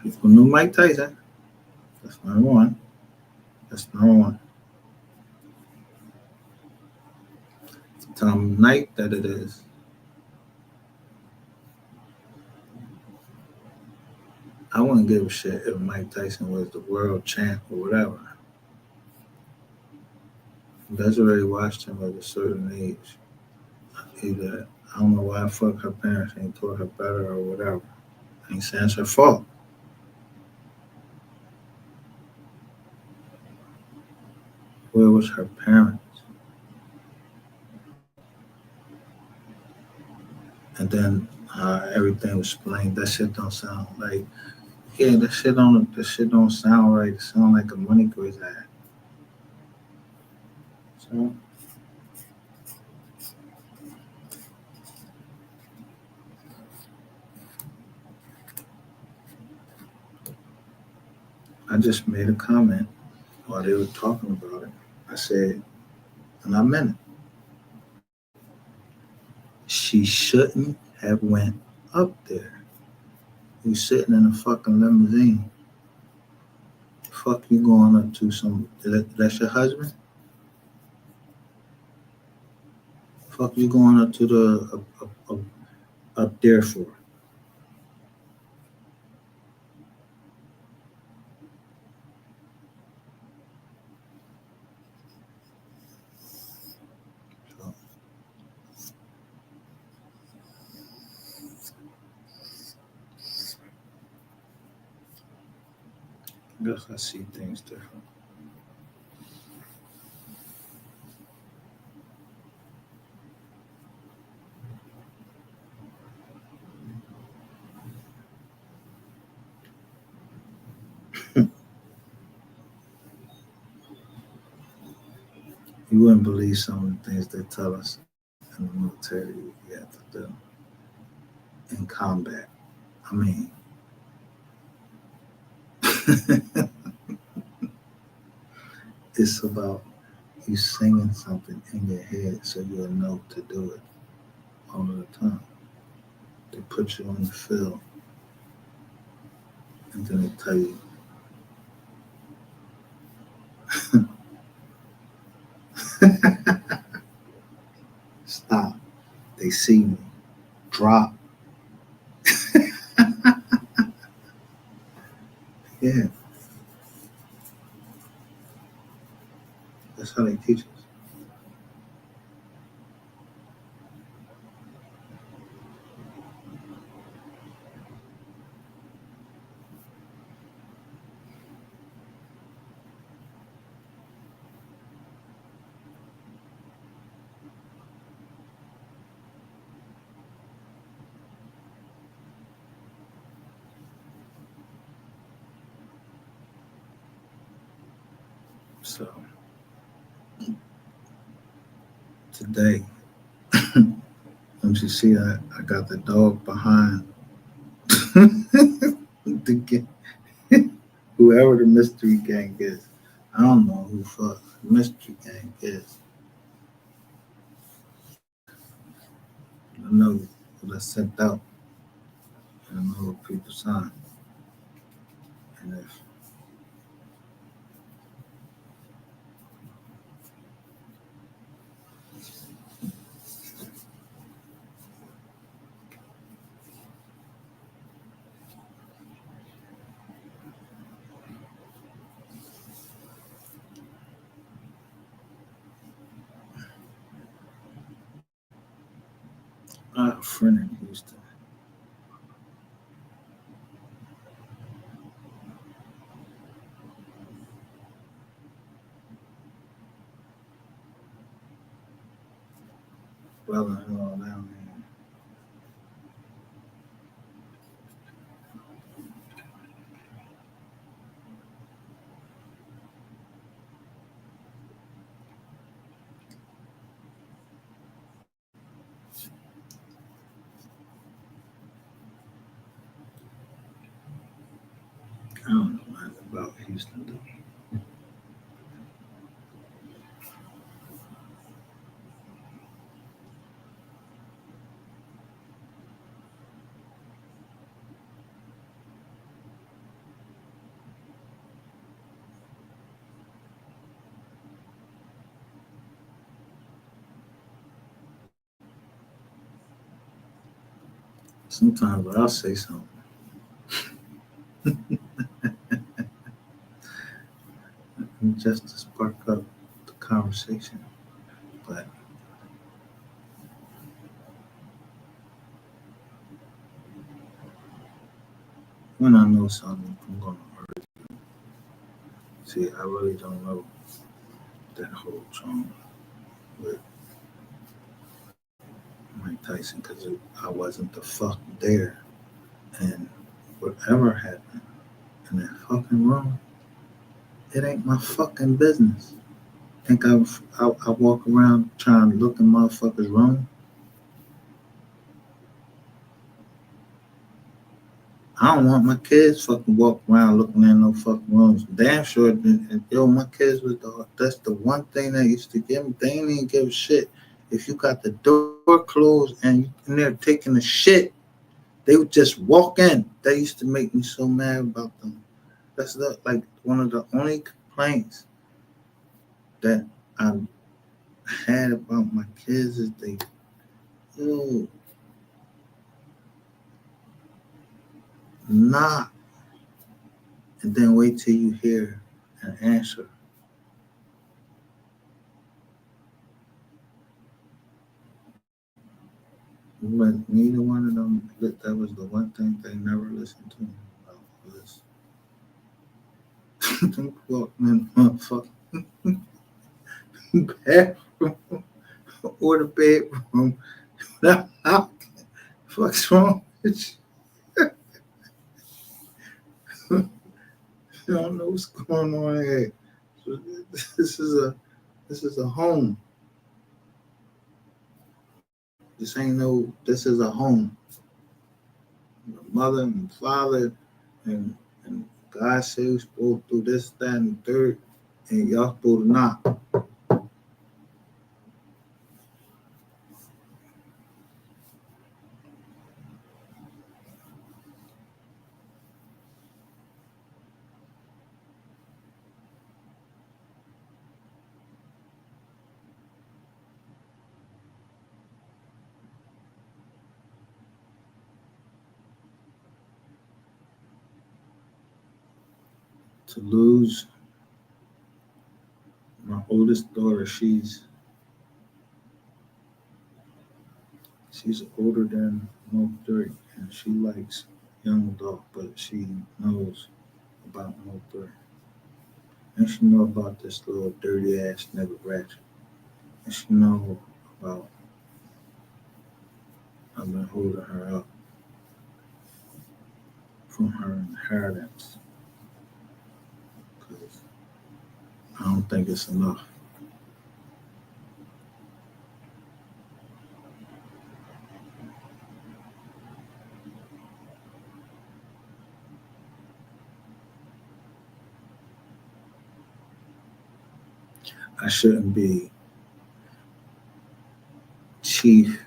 people knew Mike Tyson. That's number one. Tom Knight that it is. I wouldn't give a shit if Mike Tyson was the world champ or whatever. Desiree Washington was a certain age. Either, I don't know why the fuck her parents ain't taught her better or whatever. I ain't saying it's her fault. Where was her parents? And then everything was explained. That shit don't sound like, yeah, that shit don't sound right. It sound like a money quiz ad. So I just made a comment while they were talking about it. I said, and I meant it. She shouldn't have went up there. You sitting in a fucking limousine. Fuck you going up to some, that's your husband? Fuck you going up to the, up there for? I guess I see things different. You wouldn't believe some of the things they tell us in the military we have to do in combat. I mean, it's about you singing something in your head so you'll know to do it all of the time. They put you on the field and then they tell you, stop. They see me. Drop. Yeah. That's how they teach us. So today, don't you see I got the dog behind the whoever the mystery gang is. I don't know who fuck the mystery gang is. I know what I sent out. And I know what people sign. And if I have a friend in Houston. Brother-in-law down there. I don't know nothing about Houston though. Sometimes I'll say something. Just to spark up the conversation. But when I know something, I'm going to argue. See, I really don't know that whole drama with Mike Tyson because I wasn't the fuck there. And whatever happened in that fucking room, it ain't my fucking business. Think I walk around trying to look in motherfuckers' room? I don't want my kids fucking walk around looking in no fucking rooms. Damn sure, yo, my kids was that's the one thing that used to give me. They ain't even give a shit if you got the door closed and you in there taking a shit. They would just walk in. That used to make me so mad about them. That's like one of the only complaints that I had about my kids is they, yo, knock, and then wait till you hear an answer. But neither one of them, that was the one thing they never listened to me about was them walking in the motherfucking bathroom or the bedroom. Now, what's wrong with you? You don't know what's going on here. So this is a home. This ain't no. This is a home. Your mother and father and God said we're supposed to do this, that, and the third, and y'all supposed to not. To lose my oldest daughter, she's older than Mo 3, and she likes young adult, but she knows about Mo 3. And she know about this little dirty ass nigga Ratchet. And she know about I've been holding her up from her inheritance. Because I don't think it's enough. I shouldn't be chief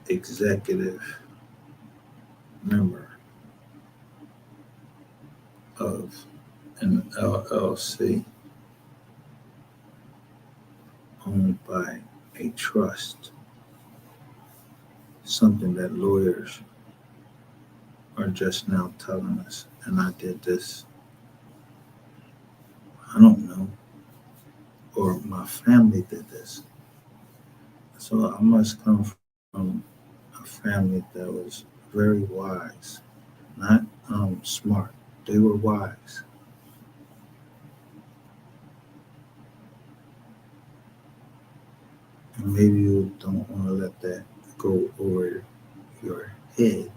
executive member of an LLC owned by a trust, something that lawyers are just now telling us. And I did this, I don't know, or my family did this. So I must come from a family that was very wise, not smart. They were wise. And maybe you don't want to let that go over your head,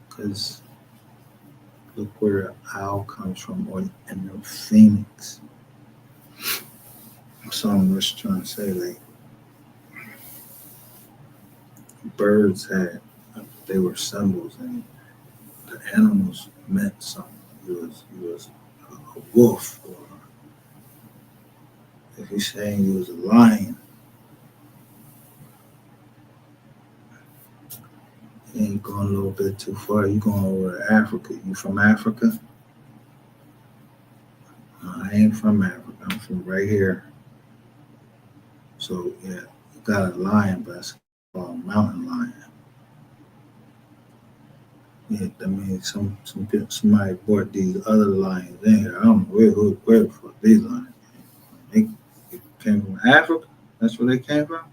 because look where the owl comes from, or in the phoenix. So I'm just trying to say, like, birds they were symbols, and the animals meant something. You was a wolf, or if you're saying you was a lion, you ain't going a little bit too far. You going over to Africa. You from Africa? No, I ain't from Africa. I'm from right here. So yeah, you got a lion, but it's called a mountain lion. Yeah, I mean, somebody brought these other lions in here. I don't know where the fuck these lions came. They came from Africa. That's where they came from.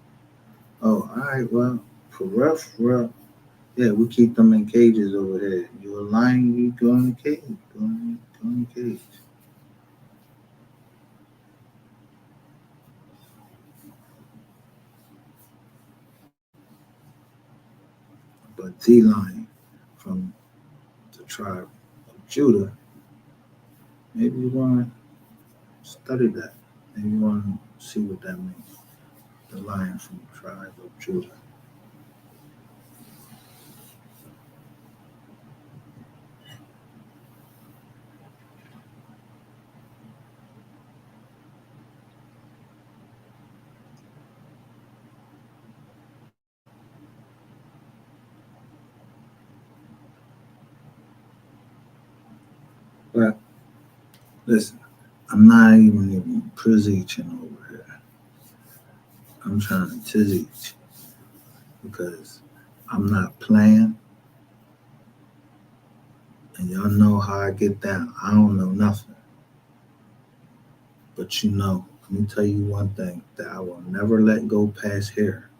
Oh, all right. Well, for real. Yeah, we keep them in cages over there. You a lion, you go in the cage. Go in the cage. But the lion from the tribe of Judah, maybe you want to study that. Maybe you want to see what that means. The lion from the tribe of Judah. But listen, I'm not even preaching over here. I'm trying to teach because I'm not playing. And y'all know how I get down. I don't know nothing. But you know, let me tell you one thing that I will never let go past here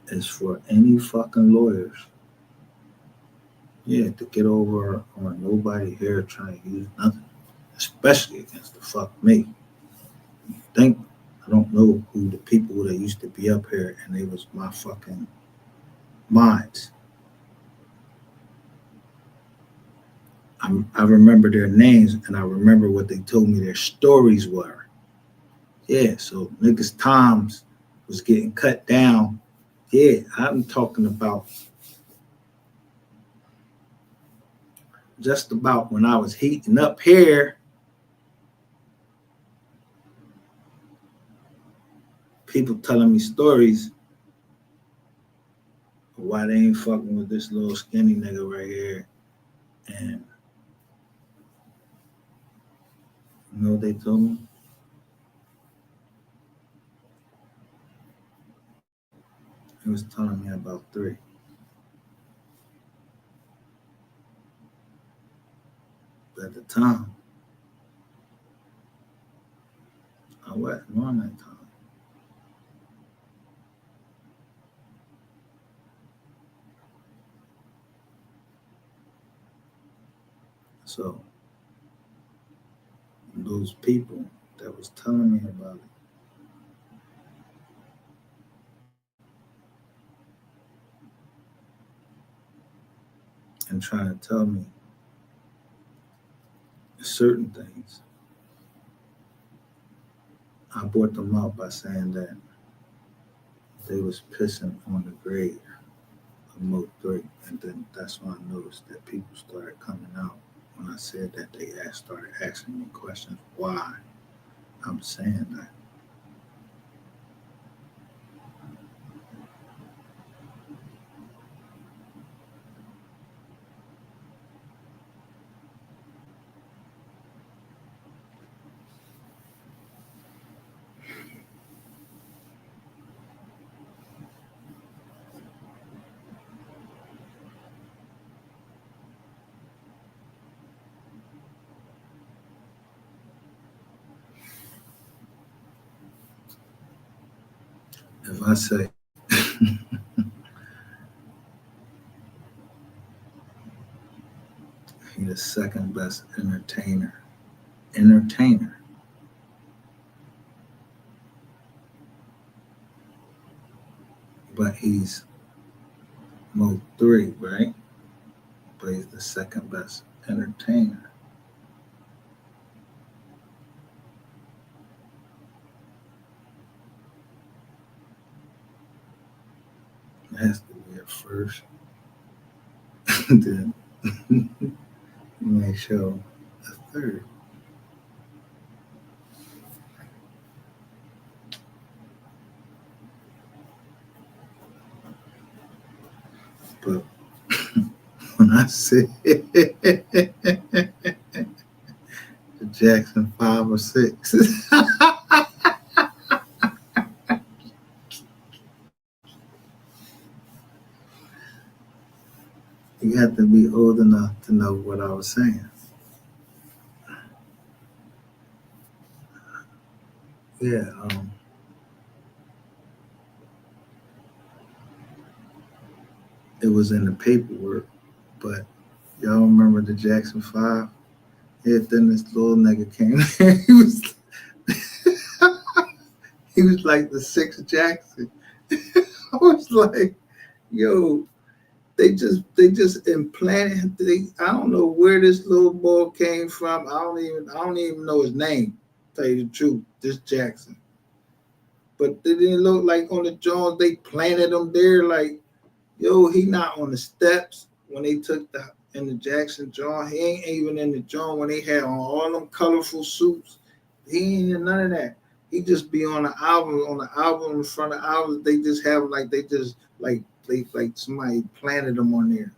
is for any fucking lawyers, to get over on nobody here trying to use nothing, especially against the fuck me. I don't know who the people that used to be up here and they was my fucking minds. I remember their names and I remember what they told me their stories were. Yeah, so niggas' times was getting cut down. Yeah, I'm talking about just about when I was heating up here. People telling me stories of why they ain't fucking with this little skinny nigga right here. And you know what they told me? He was telling me about 3. But at the time, I wasn't on that time. So those people that was telling me about it and trying to tell me certain things, I brought them out by saying that they was pissing on the grave of Mode 3. And then that's when I noticed that people started coming out when I said that. They started asking me questions why I'm saying that. If I say he's the second best entertainer, but he's Mode 3, right? But he's the second best entertainer. It has to be a first. Then you may show a third. But when I say the Jackson 5 or 6, you have to be old enough to know what I was saying. Yeah, it was in the paperwork, but y'all remember the Jackson 5? Yeah, then this little nigga came there. He was like the 6th Jackson. I was like, yo, they just implanted. I don't know where this little boy came from. I don't even know his name. Tell you the truth, this Jackson. But it didn't look like on the Jones they planted him there. Like, yo, he not on the steps when they took in the Jackson John. He ain't even in the John when they had on all them colorful suits. He ain't in none of that. He just be on the album in front of albums. They just have like somebody planted him on there.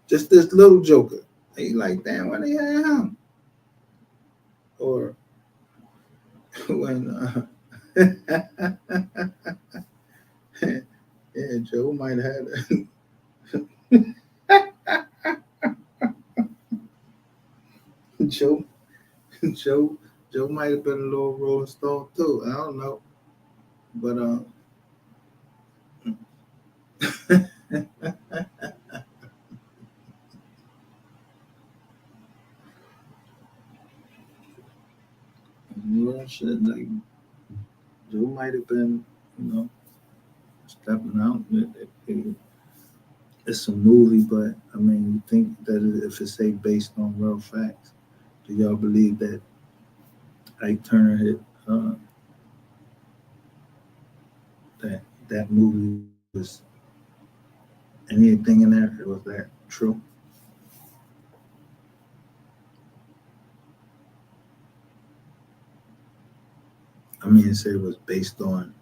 Just this little joker. He like, damn, why they had him? Or when yeah, Joe might have Joe Joe Joe might have been a little Rolling Stone too. I don't know. But well, shit, like Joe might have been, stepping out. It's a movie, but I mean, you think that if it's say based on real facts, do y'all believe that Ike Turner hit that movie was anything in there? Was that true? I mean, say it was based on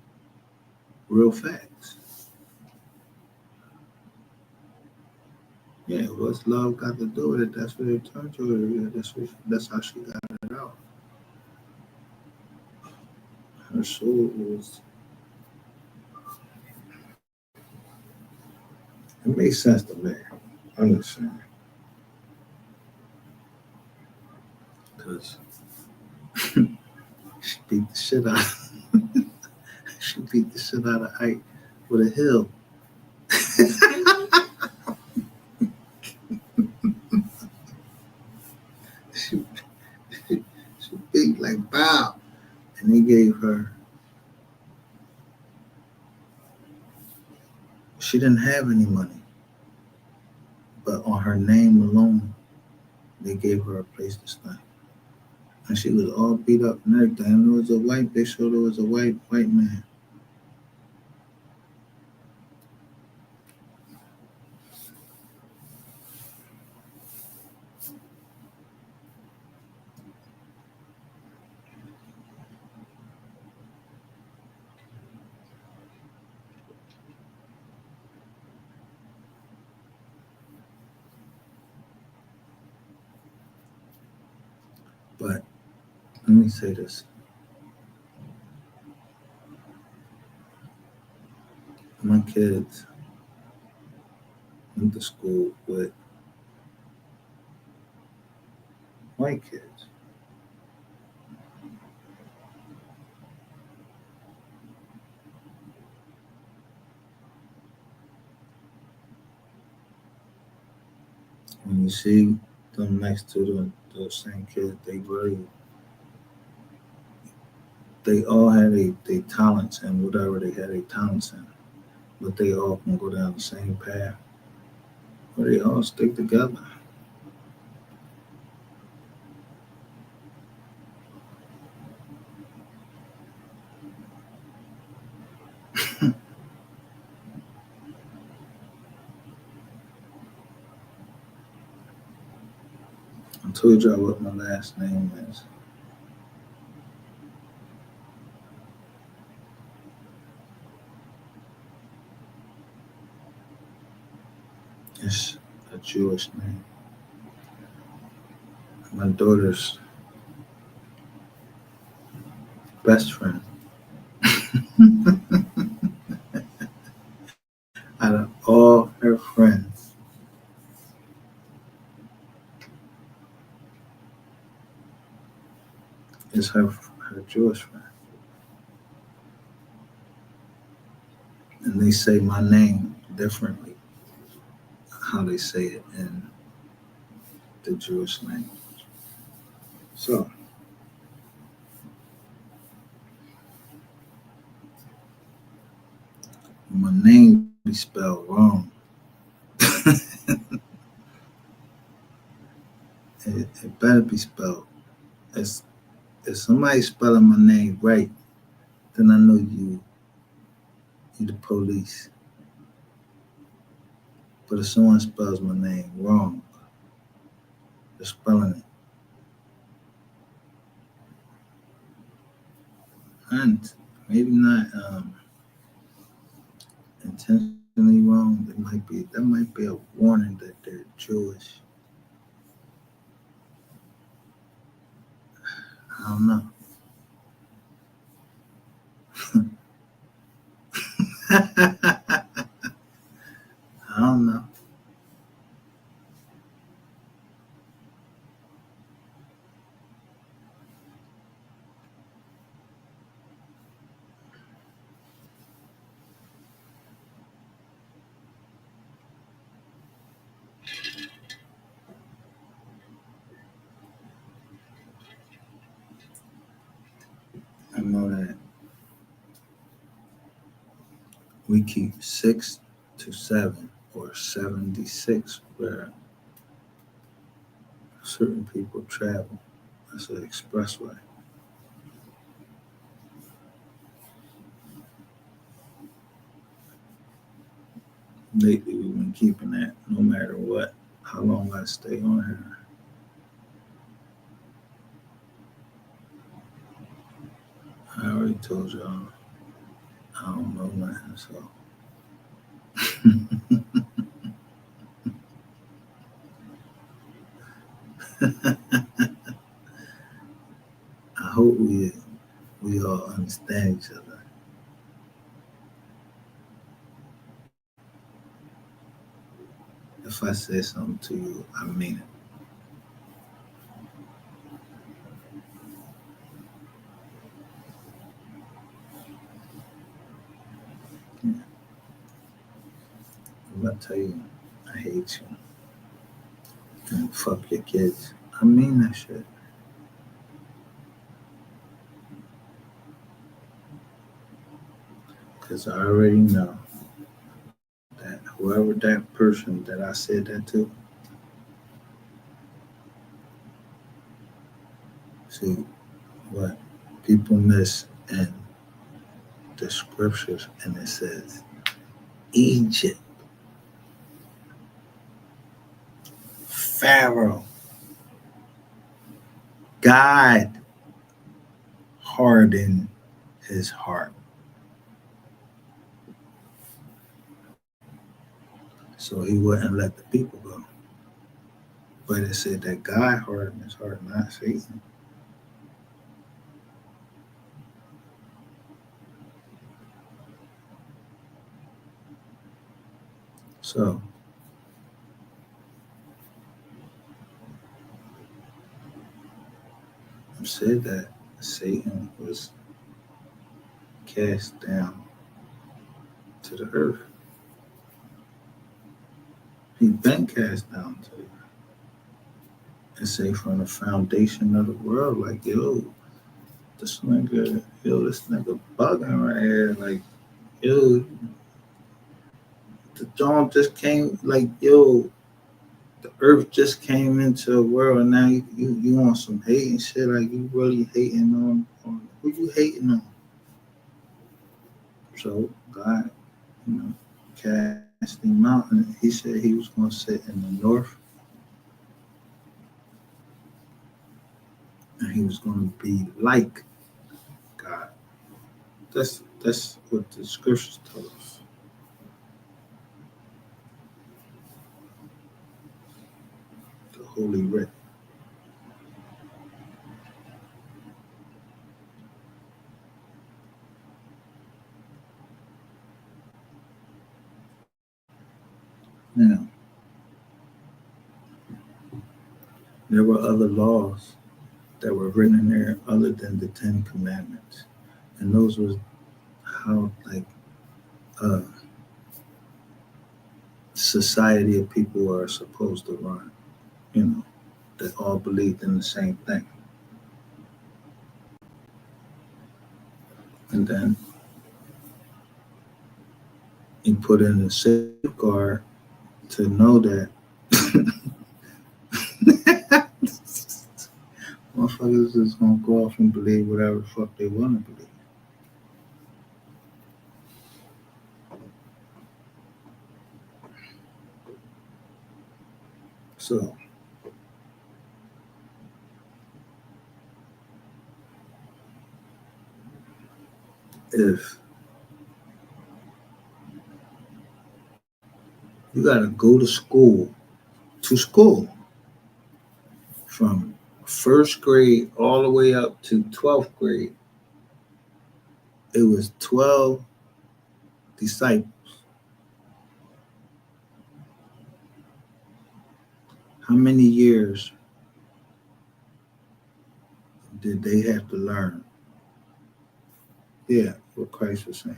real facts. Yeah, what's love got to do with it? That's what it turned to her. Yeah, that's how she got it out. Her soul was. It makes sense to me. I'm just saying. Because she beat the shit out. She beat the shit out of Ike with a hill. she, she beat like bow. And they gave her. She didn't have any money. But on her name alone, they gave her a place to stay. And she was all beat up and everything. And it was a white, they showed it was a white man. But let me say this. My kids went to school with white kids. When you see them next to those same kids, they all had their talents and whatever they had their talents in. But they all can go down the same path. But they all stick together. I told y'all what my last name is. It's a Jewish name. My daughter's best friend. Out of all her friends, is her Jewish friend. And they say my name differently, how they say it in the Jewish language. So, my name be spelled wrong. It better be spelled. If somebody's spelling my name right, then I know you the police. But if someone spells my name wrong, they're spelling it. And maybe not intentionally wrong. That might be a warning that they're Jewish. I don't know. I don't know. I know that we keep 6 to 7 or 76 where certain people travel. That's an expressway. Lately, we've been keeping that no matter what, how long I stay on here. I already told y'all, I don't know nothing, so. I hope we all understand each other. If I say something to you, I mean it. Yeah. If I tell you I hate you and fuck your kids, I mean that shit. Because I already know that whoever that person that I said that to, see what people miss in the scriptures, and it says Egypt, Pharaoh, God hardened his heart. So he wouldn't let the people go. But it said that God hardened his heart, not Satan. So it said that Satan was cast down to the earth. He's been cast down to the earth. And say from the foundation of the world, like, this nigga bugging right here. Like, the dawn just came, like, the earth just came into the world, and now you want some hating shit, like you really hating on who you hating on. So God, cast him out, and he said he was gonna sit in the north, and he was gonna be like God. That's what the scriptures tell us. The Holy Writ. Now, there were other laws that were written in there other than the 10 Commandments. And those was how, like, society of people are supposed to run, that all believed in the same thing. And then he put in a safeguard to know that motherfuckers is gonna go off and believe whatever the fuck they want to believe. So if you gotta go to school from first grade all the way up to 12th grade, it was 12 disciples. How many years did they have to learn? Yeah, what Christ was saying.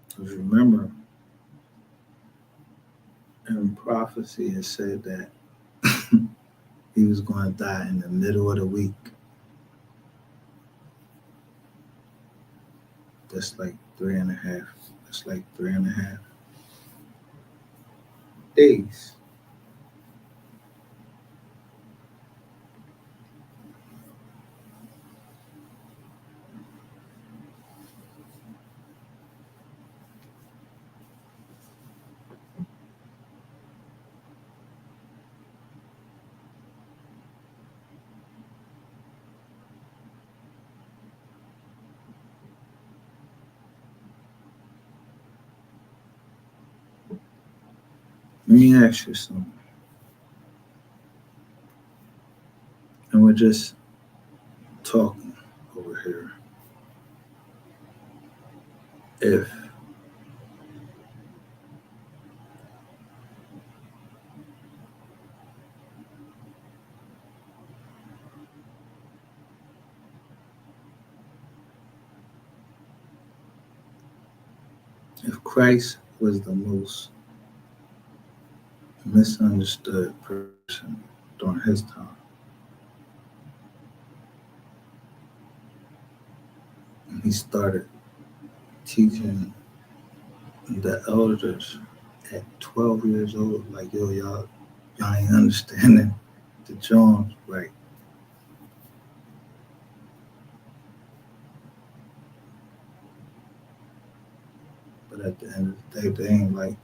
Because remember, in prophecy, it said that he was going to die in the middle of the week. That's like 3.5. That's like 3.5 days. Let me ask you something. And we're just talking over here. If Christ was the most misunderstood person during his time, and he started teaching the elders at 12 years old, like, yo, y'all ain't understanding the Jones right. But at the end of the day, they ain't like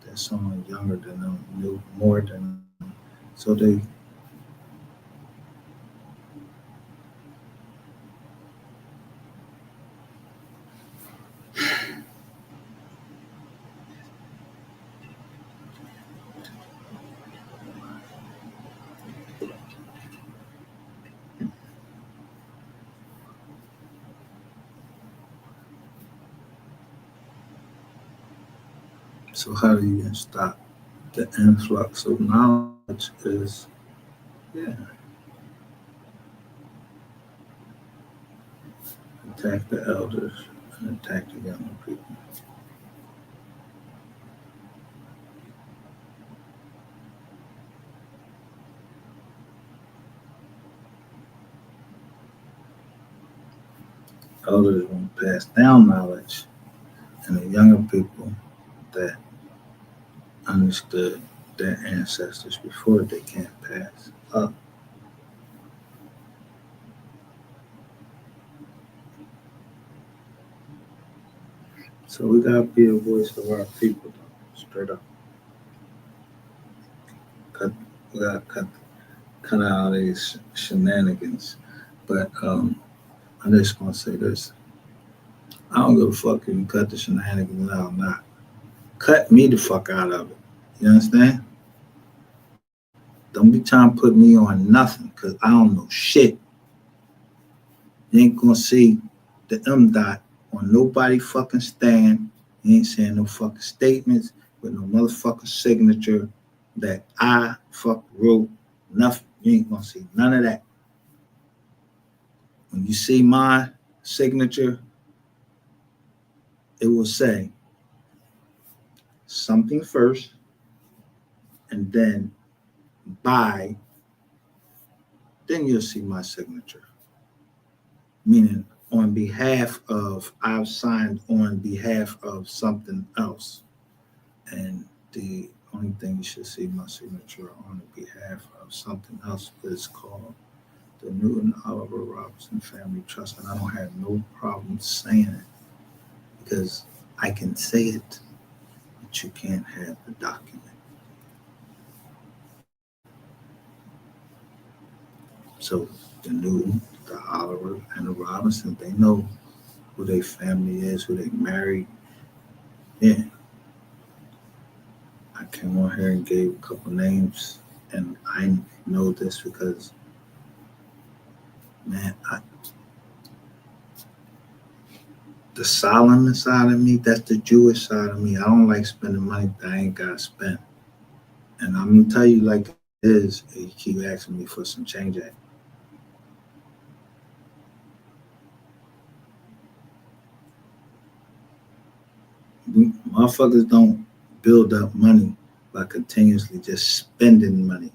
that someone younger than them knew more than them. So they so how do you stop the influx of knowledge? Is attack the elders and attack the younger people. Elders won't pass down knowledge, and the younger people that understood their ancestors before, they can't pass up. So we gotta be a voice of our people, straight up. We gotta cut out these shenanigans. But I'm just gonna say this: I don't give a fuck if you cut the shenanigans out or not. Cut me the fuck out of it. You understand? Don't be trying to put me on nothing, because I don't know shit. You ain't gonna see the M dot on nobody fucking stand. You ain't saying no fucking statements with no motherfucking signature that I fuck wrote. Nothing. You ain't gonna see none of that. When you see my signature, it will say something first and then by, then you'll see my signature. Meaning on behalf of, I've signed on behalf of something else. And the only thing you should see my signature on behalf of something else is called the Newton Oliver Robinson Family Trust. And I don't have no problem saying it, because I can say it, but you can't have the document. So the Newton, the Oliver, and the Robinson. They know who their family is, who they married. Yeah. I came on here and gave a couple names, and I know this because, man, the Solomon side of me, that's the Jewish side of me. I don't like spending money that I ain't got to spend. And I'm going to tell you like it is, and you keep asking me for some change at. Motherfuckers don't build up money by continuously just spending money.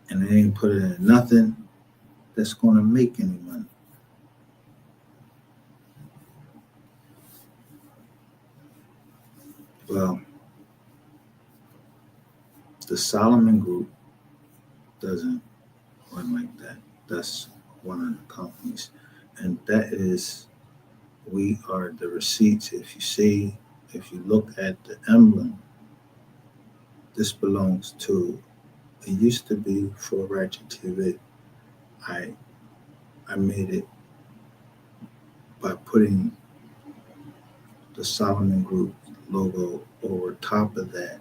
And they ain't put it in nothing that's going to make any money. Well, the Solomon Group doesn't run like that. That's one of the companies. And that is, we are the receipts. If you look at the emblem, this belongs to, it used to be for Ratchet TV. I made it by putting the Solomon Group logo over top of that,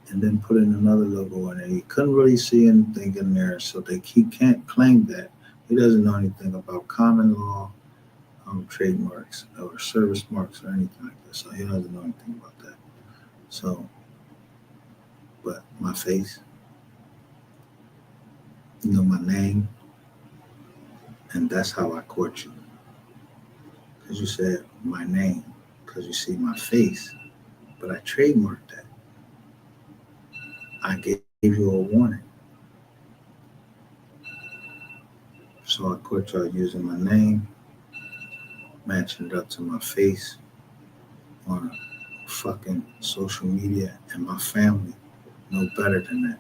and then putting another logo in there. You couldn't really see anything in there, so he can't claim that. He doesn't know anything about common law, trademarks, or service marks, or anything like that. So he doesn't know anything about that. So, but my face, my name, and that's how I caught you. Because you said my name, because you see my face, but I trademarked that. I gave you a warning. So I caught y'all using my name, matching it up to my face on fucking social media, and my family know better than that.